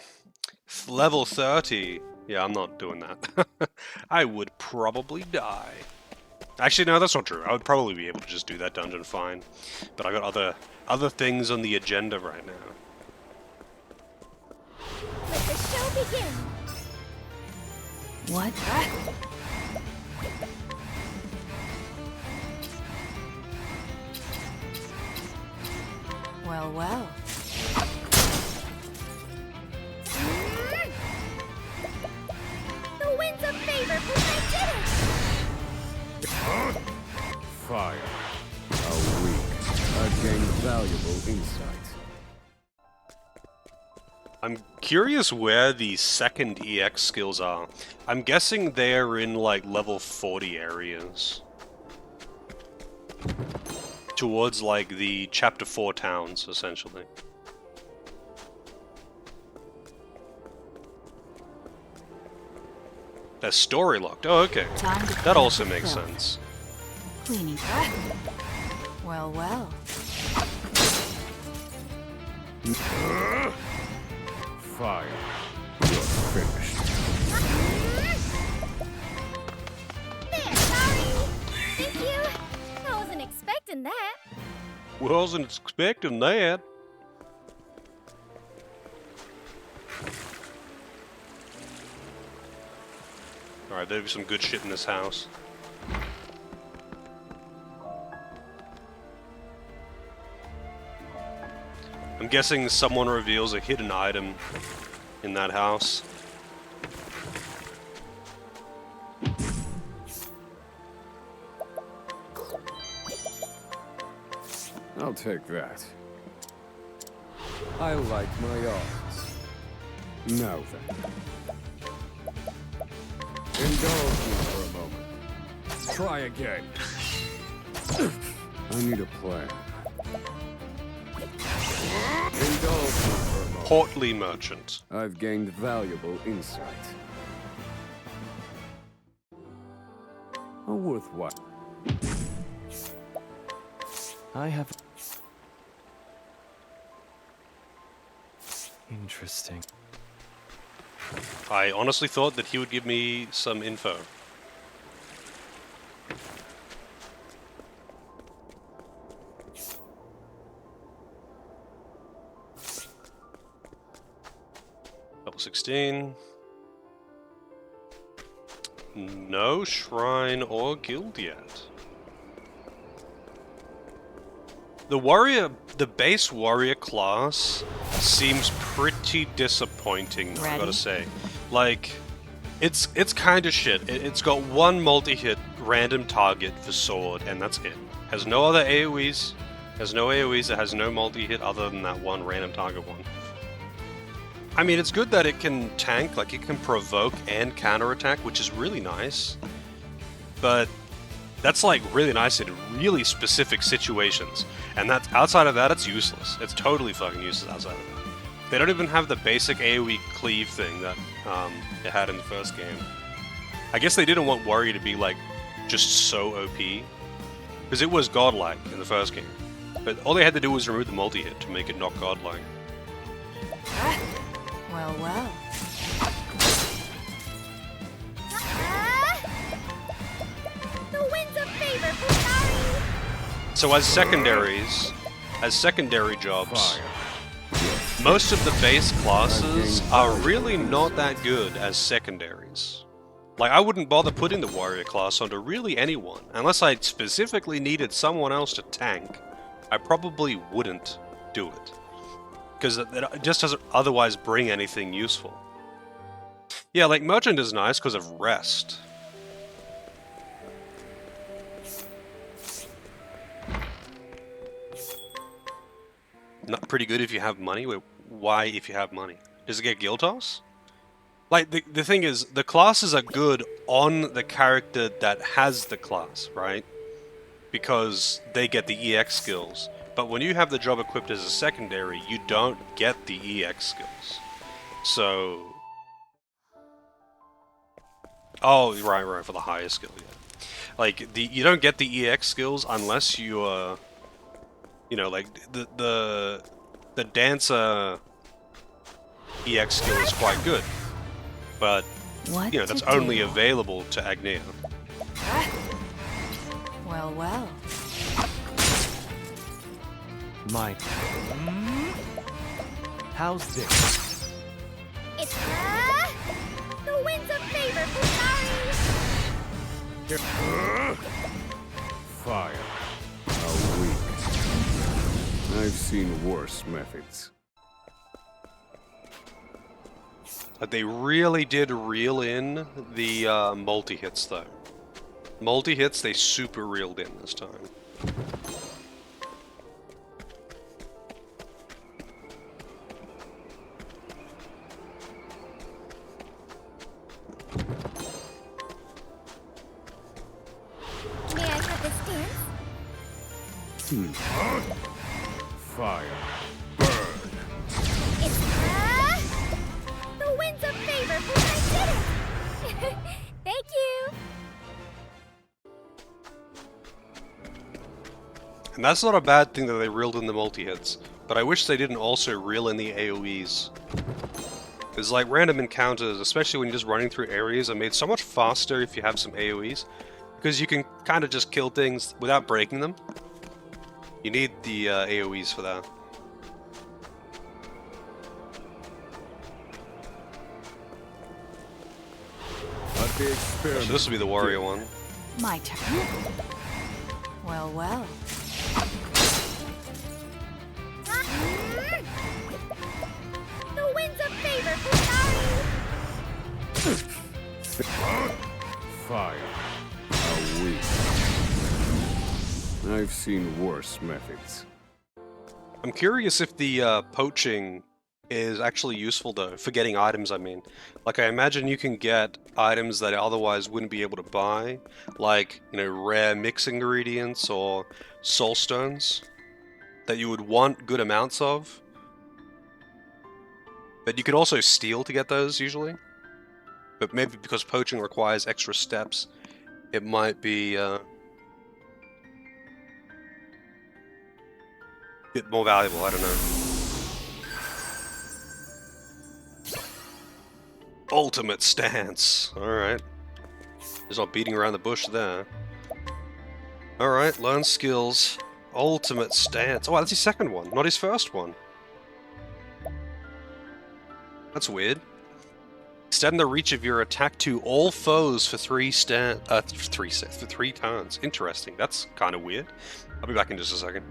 Level 30. Yeah, I'm not doing that. I would probably die. Actually, no, that's not true. I would probably be able to just do that dungeon fine. But I got other things on the agenda right now. Let the show begin! What? Well, well. The winds of favor protected it! Fire. How weak. I've gained valuable insight. I'm curious where the second EX skills are. I'm guessing they're in, like, level 40 areas. Towards, like, the Chapter 4 towns, essentially. They're story locked. Oh, okay. That also makes sense. Cleaning. Well, well. Fire. You're finished. There, sorry! Thank you! I wasn't expecting that. Wasn't expecting that. Alright, there'll be some good shit in this house. I'm guessing someone reveals a hidden item in that house. I'll take that. I like my odds. Now then. Indulge me for a moment. Try again. I need a plan. Indulge me for a moment. Portly merchant. I've gained valuable insight. A worthwhile. I have... Interesting. I honestly thought that he would give me some info. Level 16. No shrine or guild yet. The base warrior class seems pretty disappointing, I gotta say. Like, it's kind of shit. It's got one multi-hit random target for sword, and that's it. Has no other AoEs. Has no AoEs. It has no multi-hit other than that one random target one. I mean, it's good that it can tank, like it can provoke and counterattack, which is really nice. But that's like really nice in really specific situations. And that's outside of that, it's useless. It's totally fucking useless outside of that. They don't even have the basic AoE cleave thing that it had in the first game. I guess they didn't want Warrior to be like just so OP. Because it was godlike in the first game. But all they had to do was remove the multi-hit to make it not godlike. Well, well. The winds of favor, Futari! So as secondary jobs, most of the base classes are really not that good as secondaries. Like, I wouldn't bother putting the warrior class onto really anyone, unless I specifically needed someone else to tank. I probably wouldn't do it. Because it just doesn't otherwise bring anything useful. Yeah, like, Merchant is nice because of rest. Not pretty good if you have money? Wait, why if you have money? Does it get guild toss? Like, the thing is, the classes are good on the character that has the class, right? Because they get the EX skills. But when you have the job equipped as a secondary, you don't get the EX skills. So... Oh, right, for the highest skill, yeah. Like, you don't get the EX skills unless you are... You know, like, the Dancer EX skill is quite good. But, you know, that's only available to Agnia. Well, well. My... How's this? It's the winds of favor, Futari! Fire. How weak. I've seen worse methods. They really did reel in the multi-hits, though. Multi-hits, they super reeled in this time. May I have this dance? Fire. It's the winds of favor, I did it! Thank you! And that's not a bad thing that they reeled in the multi-hits, but I wish they didn't also reel in the AoEs. Because like random encounters, especially when you're just running through areas, are made so much faster if you have some AoEs, because you can kind of just kill things without breaking them. You need the AoEs for that. So this will be the warrior one. My turn. Well, well. The winds of favor, Futari! Fire. How weak. I've seen worse methods. I'm curious if the poaching is actually useful though, for getting items I mean. Like I imagine you can get items that I otherwise wouldn't be able to buy, like, you know, rare mix ingredients or soul stones that you would want good amounts of. But you could also steal to get those usually. But maybe because poaching requires extra steps, it might be a bit more valuable, I don't know. Ultimate stance. Alright. There's not beating around the bush there. Alright, learn skills. Ultimate stance. Oh, that's his second one, not his first one. That's weird. Extend the reach of your attack to all foes for three turns. Interesting. That's kind of weird. I'll be back in just a second.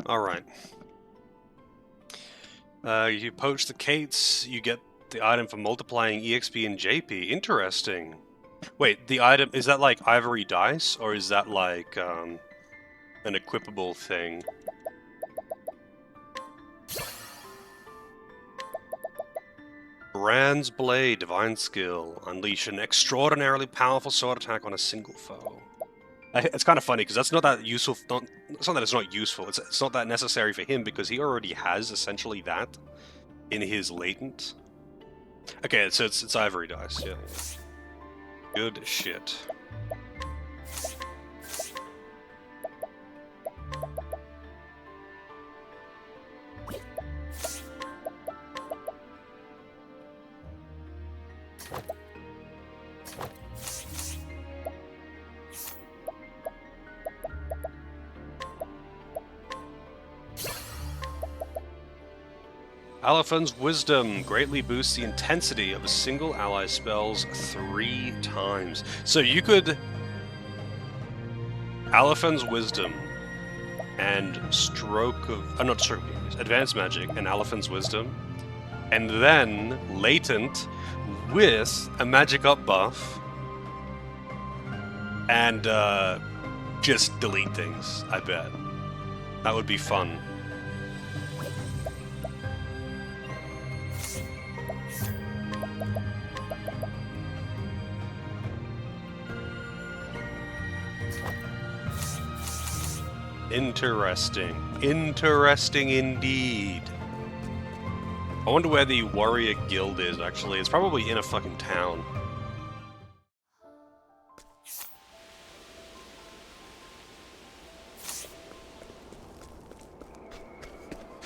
Alright. You poach the Kates, you get the item for multiplying EXP and JP. Interesting. Wait, the item, is that like ivory dice, or is that like an equipable thing? Brand's Blade, Divine Skill. Unleash an extraordinarily powerful sword attack on a single foe. It's kind of funny, because that's not that useful. It's not that it's not useful, it's not that necessary for him, because he already has essentially that in his latent. Okay, so it's ivory dice, yeah. Good shit. Aliphan's Wisdom greatly boosts the intensity of a single ally's spells 3 times. So you could... Aliphan's Wisdom and not Stroke of... Advanced Magic and Aliphan's Wisdom, and then Latent with a Magic Up buff, and just delete things, I bet. That would be fun. Interesting. Interesting indeed. I wonder where the warrior guild is, actually. It's probably in a fucking town.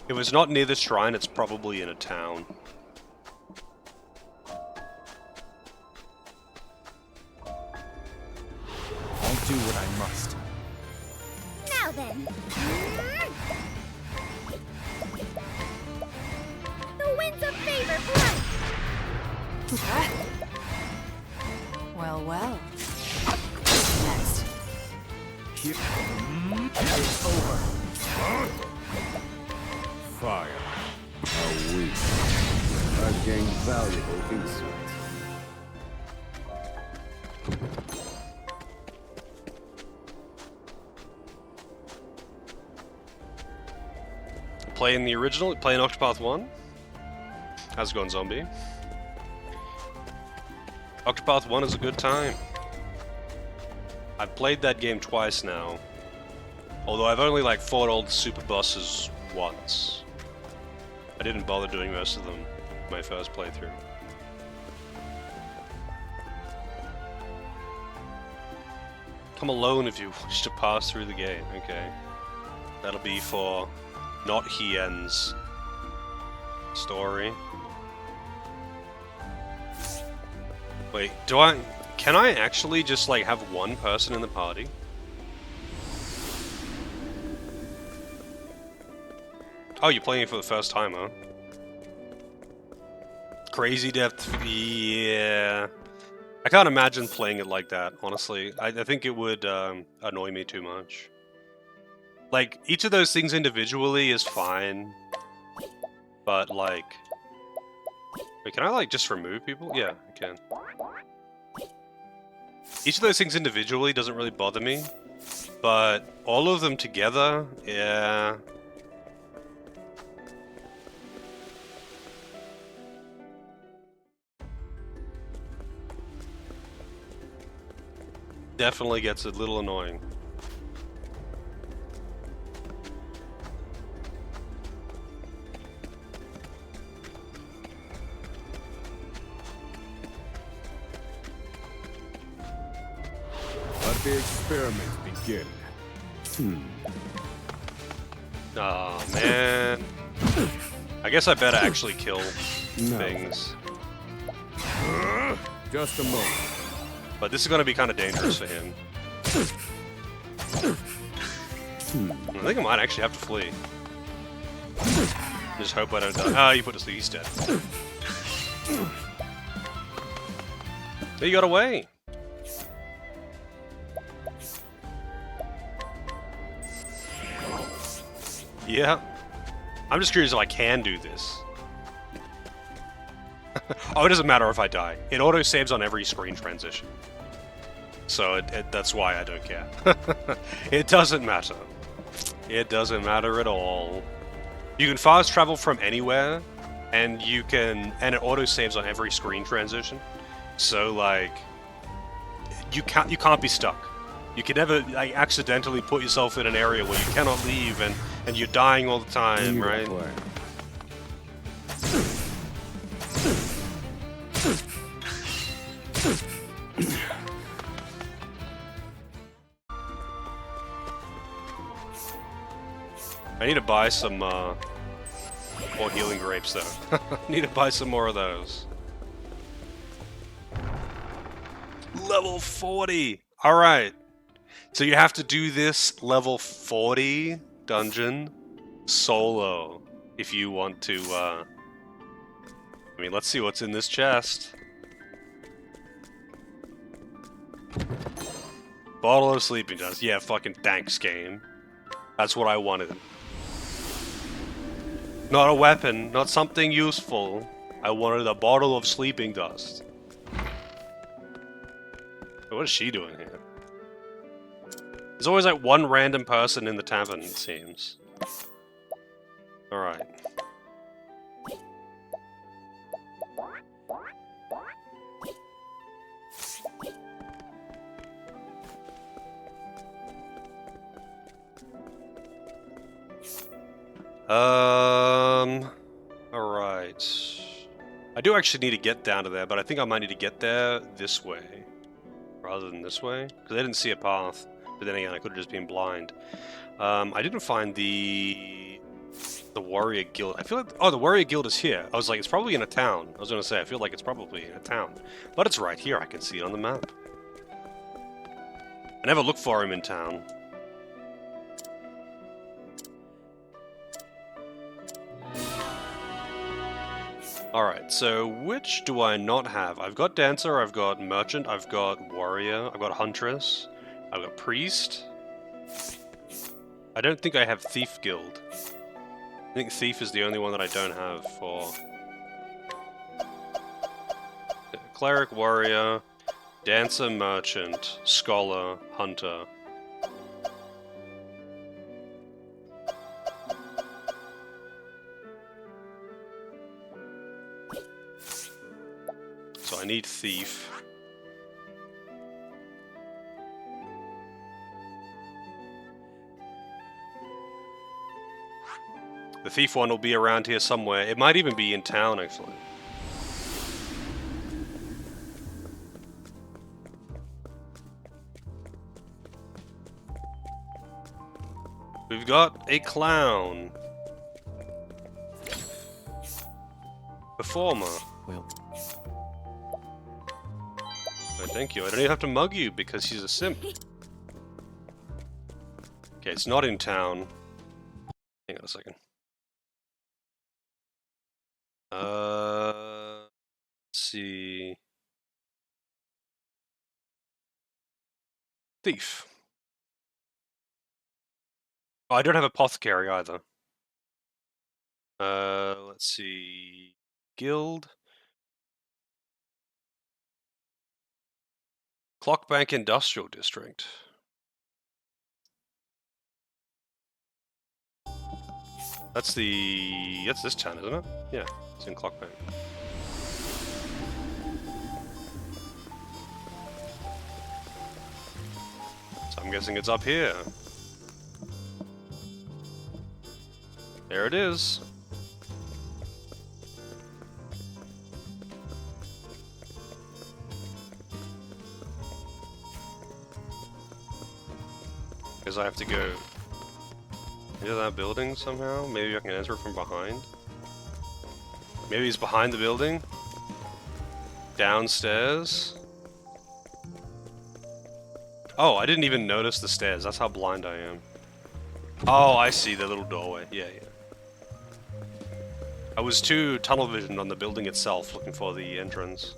If it's not near the shrine, it's probably in a town. I'll do what I must. Now then. The winds of favor blow. Well, well. Next. It's over. Fire. How weak. I've gained valuable insight. Playing the original, playing Octopath 1. How's it going, zombie? Octopath 1 is a good time. I've played that game twice now. Although I've only like fought all the super bosses once. I didn't bother doing most of them in my first playthrough. Come alone if you wish to pass through the game, okay. That'll be for not Hien's story. Wait, can I actually just like have one person in the party? Oh, you're playing it for the first time, huh? Crazy depth, yeah. I can't imagine playing it like that, honestly. I think it would annoy me too much. Like, each of those things individually is fine, but like... Wait, can I like just remove people? Yeah, I can. Each of those things individually doesn't really bother me, but all of them together, yeah... Definitely gets a little annoying. Let the experiment begin. Aw, man. I guess I better actually kill things. Just a moment. But this is going to be kind of dangerous for him. I think I might actually have to flee. Just hope I don't die. Ah, you put us to he's dead. He got away! Yeah. I'm just curious if I can do this. Oh, it doesn't matter if I die. It auto-saves on every screen transition. So that's why I don't care. It doesn't matter. It doesn't matter at all. You can fast travel from anywhere, and it auto-saves on every screen transition. So, like, you can't be stuck. You can never, like, accidentally put yourself in an area where you cannot leave, and you're dying all the time, right? I need to buy some more healing grapes, though. Need to buy some more of those. Level 40! Alright. So you have to do this level 40 dungeon solo if you want to, I mean, let's see what's in this chest. Bottle of sleeping dust. Yeah, fucking thanks, game. That's what I wanted. Not a weapon, not something useful. I wanted a bottle of sleeping dust. What is she doing here? There's always like one random person in the tavern, it seems. Alright. Alright. I do actually need to get down to there, but I think I might need to get there this way. Rather than this way. Because I didn't see a path. But then again, I could have just been blind. I didn't find the warrior guild. I feel like... Oh, the warrior guild is here. I was like, it's probably in a town. I was going to say, I feel like it's probably in a town. But it's right here. I can see it on the map. I never look for him in town. Alright, so which do I not have? I've got Dancer, I've got Merchant, I've got Warrior, I've got Huntress, I've got Priest. I don't think I have Thief Guild. I think Thief is the only one that I don't have for... Cleric, Warrior, Dancer, Merchant, Scholar, Hunter. So I need Thief. The Thief one will be around here somewhere. It might even be in town, actually. We've got a clown. Performer. Well. Oh, thank you. I don't even have to mug you because he's a simp. Okay, it's not in town. Hang on a second. Let's see. Thief. Oh, I don't have apothecary either. Let's see. Guild. Clockbank Industrial District. That's this town, isn't it? Yeah, it's in Clockbank. So I'm guessing it's up here. There it is. Because I have to go into that building somehow? Maybe I can enter from behind? Maybe he's behind the building? Downstairs? Oh, I didn't even notice the stairs. That's how blind I am. Oh, I see the little doorway. Yeah, yeah. I was too tunnel visioned on the building itself, looking for the entrance.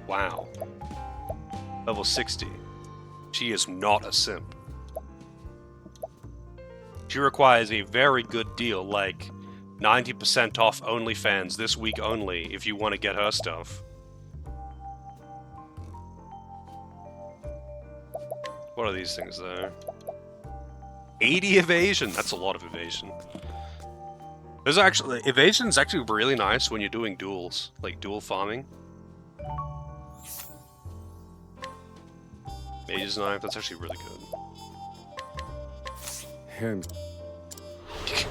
Wow. Level 60. She is not a simp. She requires a very good deal, like 90% off OnlyFans this week only, if you want to get her stuff. What are these things there? 80 evasion! That's a lot of evasion. There's actually... Evasion's actually really nice when you're doing duels. Like, dual farming. Mage's Knife, that's actually really good. And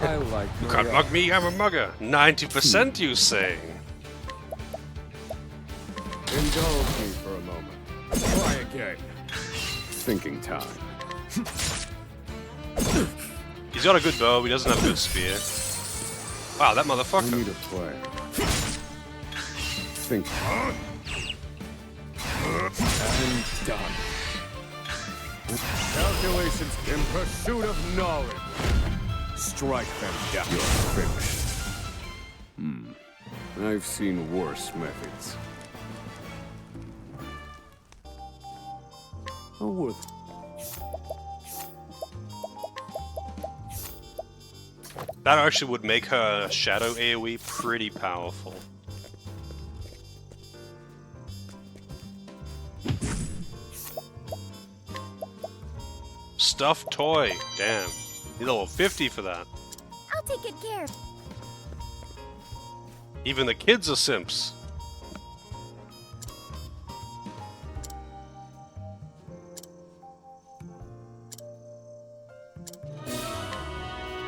I like You can't mug me, I'm a mugger. 90% you say. Indulge me for a moment. Try again. Thinking time. He's got a good bow, he doesn't have a good spear. Wow, that motherfucker. I need a plan. Think. And done. Calculations in pursuit of knowledge. Strike them down. You're finished. I've seen worse methods. Oh, worth. That actually would make her shadow AoE pretty powerful. Stuffed toy. Damn. Need level 50 for that. I'll take good care of. Even the kids are simps.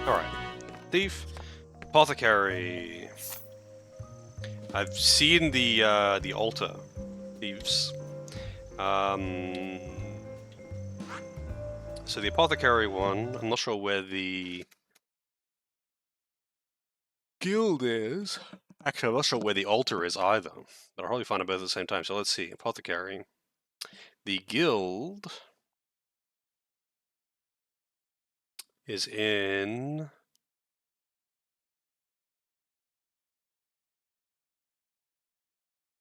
Alright. Thief. Apothecary. I've seen the altar. Thieves. So the apothecary one, I'm not sure where the guild is. Actually, I'm not sure where the altar is either. But I'll probably find them both at the same time. So let's see. Apothecary. The guild is in...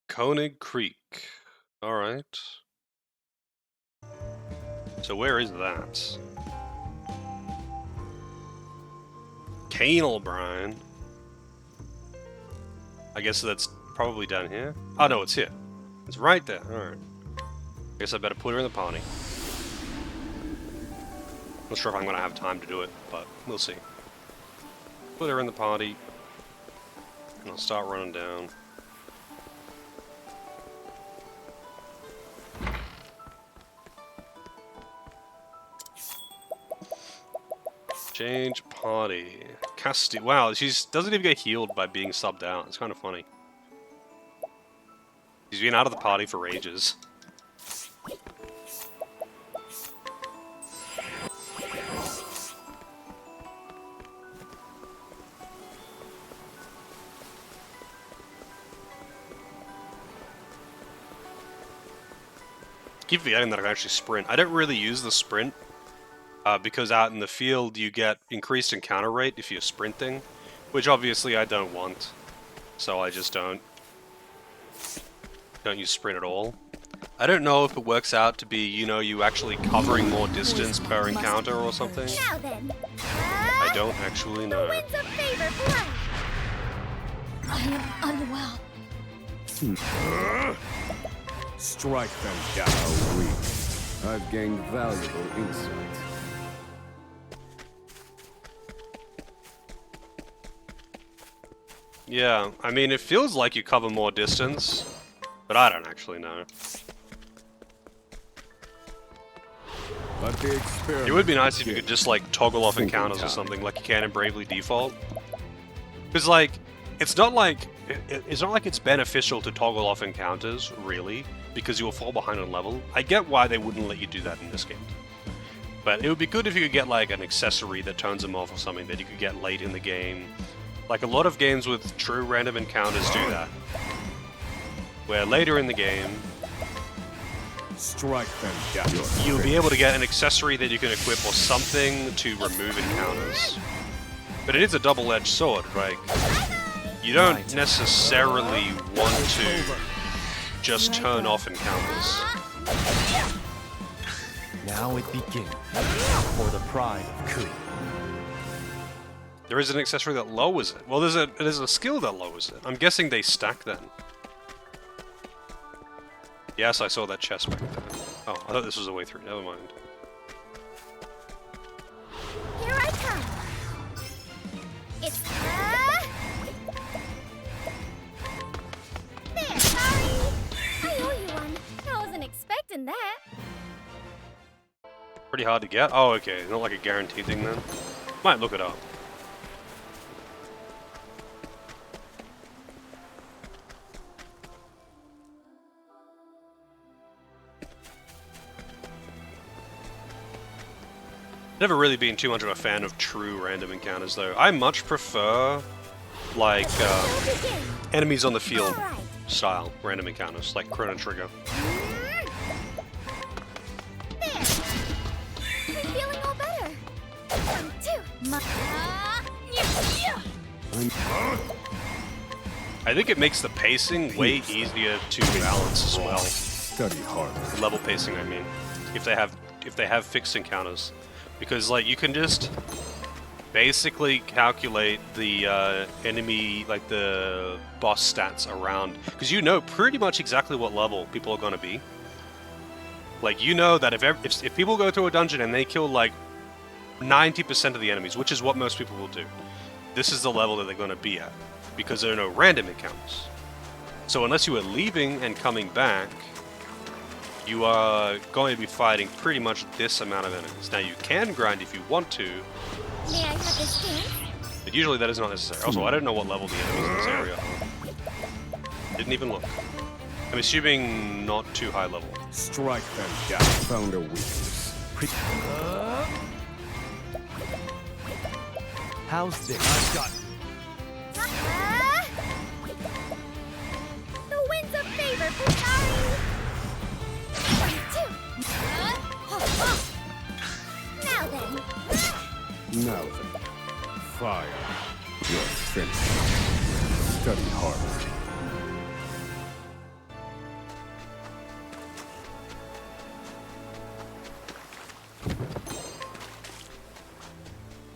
Koenig Creek. Alright. So where is that? Canal Brine. I guess that's probably down here. Oh no, it's here. It's right there. Alright. I guess I better put her in the party. Not sure if I'm gonna have time to do it, but we'll see. Put her in the party. And I'll start running down. Change party. Casti. Wow, she doesn't even get healed by being subbed out. It's kind of funny. She's been out of the party for ages. Keep forgetting that I can actually sprint. I don't really use the sprint. Because out in the field you get increased encounter rate if you're sprinting, which obviously I don't want, so I just don't use sprint at all. I don't know if it works out to be, you know, you actually covering more distance per encounter or something. Now then, I don't actually know. the winds of favor blow. I am unwell. Strike them down. How weak. I've gained valuable insight. Yeah, I mean, it feels like you cover more distance, but I don't actually know. It would be nice if you could just, like, toggle off encounters or something, like you can in Bravely Default. Because, like, it's not like it's beneficial to toggle off encounters, really, because you will fall behind on level. I get why they wouldn't let you do that in this game. But it would be good if you could get, like, an accessory that turns them off or something that you could get late in the game. Like, a lot of games with true random encounters do that. Where later in the game, strike them down. You'll be able to get an accessory that you can equip or something to remove encounters. But it is a double-edged sword, right? You don't necessarily want to just turn off encounters. Now it begins. For the pride of Ku. There is an accessory that lowers it. Well, there's a skill that lowers it. I'm guessing they stack then. Yes, I saw that chest back there. Oh, I thought this was the way through. Never mind. Here I come. It's there, sorry. I owe you one. I wasn't expecting that. Pretty hard to get? Oh, okay. Not like a guaranteed thing then. Might look it up. Never really been too much of a fan of true random encounters though. I much prefer like enemies on the field style random encounters, like Chrono Trigger. I'm feeling all better. 1, 2. I think it makes the pacing way easier to balance as well. Study hard. Level pacing, I mean, if they have fixed encounters. Because, like, you can just basically calculate the enemy, like, the boss stats around. Because you know pretty much exactly what level people are going to be. Like, you know that if people go through a dungeon and they kill, like, 90% of the enemies, which is what most people will do, this is the level that they're going to be at. Because there are no random encounters. So unless you are leaving and coming back, you are going to be fighting pretty much this amount of enemies. Now you can grind if you want to, May I have this dance? but usually that is not necessary. Also, I don't know what level the enemies in this area are. Didn't even look. I'm assuming not too high level. Strike them down. Found a weakness. How's this? I've got The winds of favor, Putari! 1, 2. Now then. Now then. Fire. You're finished. Study hard.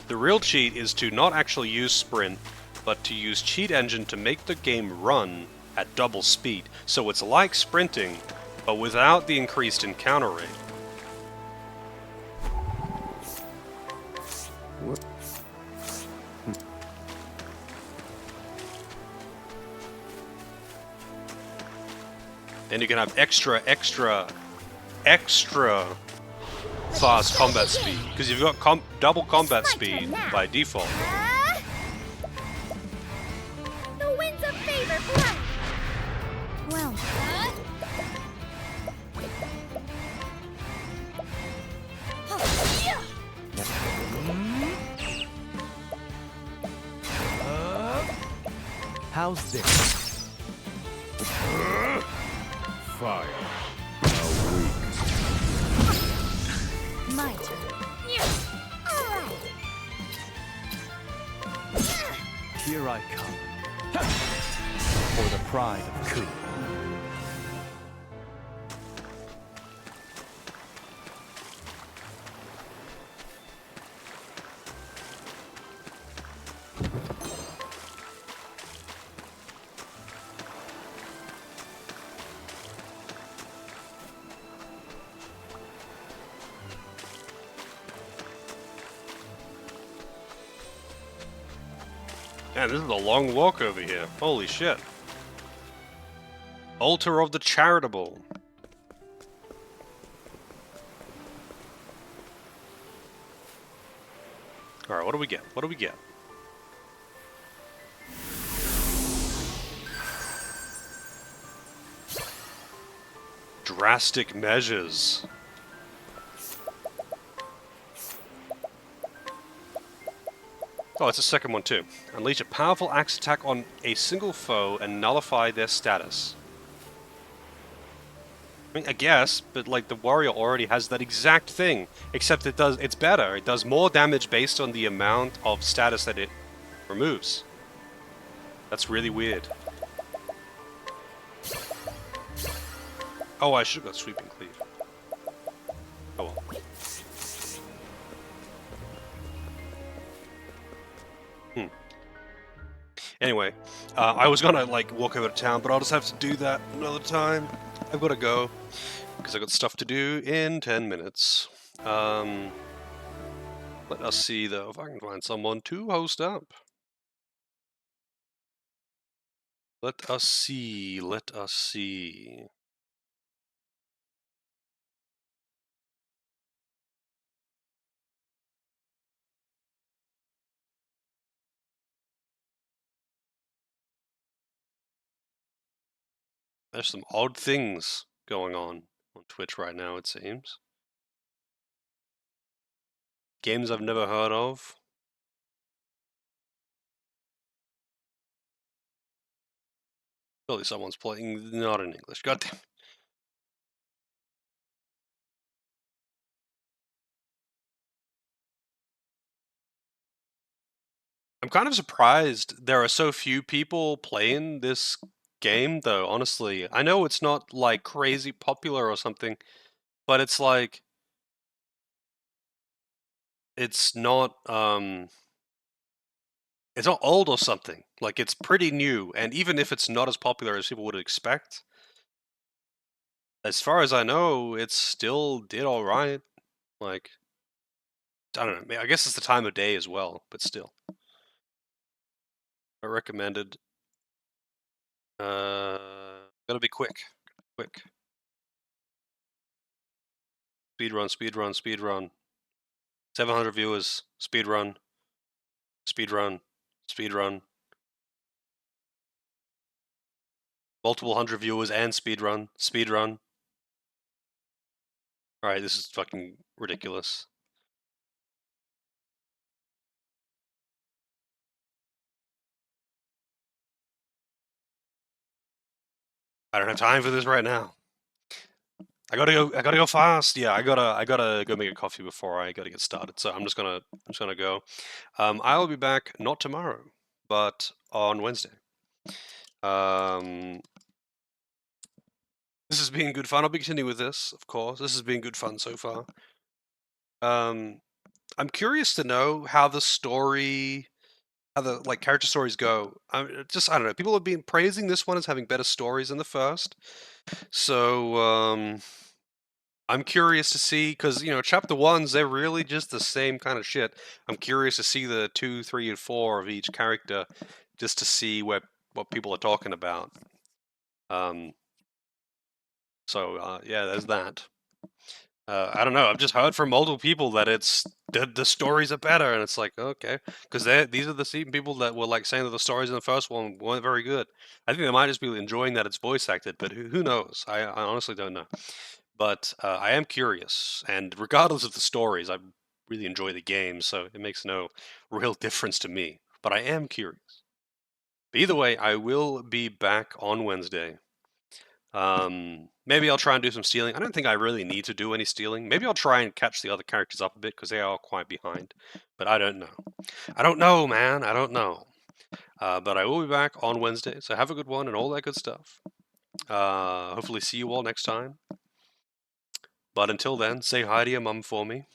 The real cheat is to not actually use sprint, but to use cheat engine to make the game run at double speed. So it's like sprinting, but without the increased encounter rate. What? Then you can have extra fast combat speed, because you've got double combat speed by default. The winds of favor, blood. Well, how's this? Fire. How weak. my turn. Alright. Here I come. For the pride of Ku. Man, this is a long walk over here. Holy shit. Altar of the Charitable. Alright, what do we get? What do we get? Drastic measures. Oh, it's a second one too. Unleash a powerful axe attack on a single foe and nullify their status. I mean, I guess, but like the warrior already has that exact thing, except it's better. It does more damage based on the amount of status that it removes. That's really weird. Oh, I should have got sweeping cleave. Oh well. Anyway, I was gonna like walk over to town, but I'll just have to do that another time. I've got to go because I've got stuff to do in 10 minutes. Let us see though if I can find someone to host up. Let us see. Let us see. There's some odd things going on Twitch right now, it seems. Games I've never heard of. Surely someone's playing not in English. God damn. I'm kind of surprised there are so few people playing this game, though, honestly. I know it's not, like, crazy popular or something, but it's like... It's not old or something. Like, it's pretty new, and even if it's not as popular as people would expect, as far as I know, it still did alright. Like, I don't know, I guess it's the time of day as well, but still. I recommended. Gotta be quick. Quick. Speedrun, speedrun, speedrun. 700 viewers. Speedrun. Speedrun. Speedrun. Multiple hundred viewers and speedrun. Speedrun. Alright, this is fucking ridiculous. I don't have time for this right now. I gotta go fast. Yeah, I gotta go make a coffee before I gotta get started. So I'm just gonna go. I'll be back not tomorrow, but on Wednesday. This has been good fun. I'll be continuing with this, of course. This has been good fun so far. I'm curious to know how the like character stories go. I don't know. People have been praising this one as having better stories than the first. So I'm curious to see, because chapter ones, they're really just the same kind of shit. I'm curious to see the 2, 3, and 4 of each character, just to see what people are talking about. Yeah, there's that. I don't know. I've just heard from multiple people that the stories are better, and it's like, okay, because these are the same people that were like saying that the stories in the first one weren't very good. I think they might just be enjoying that it's voice acted, but who knows? I honestly don't know. But I am curious, and regardless of the stories, I really enjoy the game, so it makes no real difference to me. But I am curious. But either way, I will be back on Wednesday. Maybe I'll try and do some stealing. I don't think I really need to do any stealing. Maybe I'll try and catch the other characters up a bit, because they are quite behind. But I don't know. I don't know, man. I don't know. But I will be back on Wednesday, so have a good one and all that good stuff. Hopefully see you all next time. But until then, say hi to your mum for me.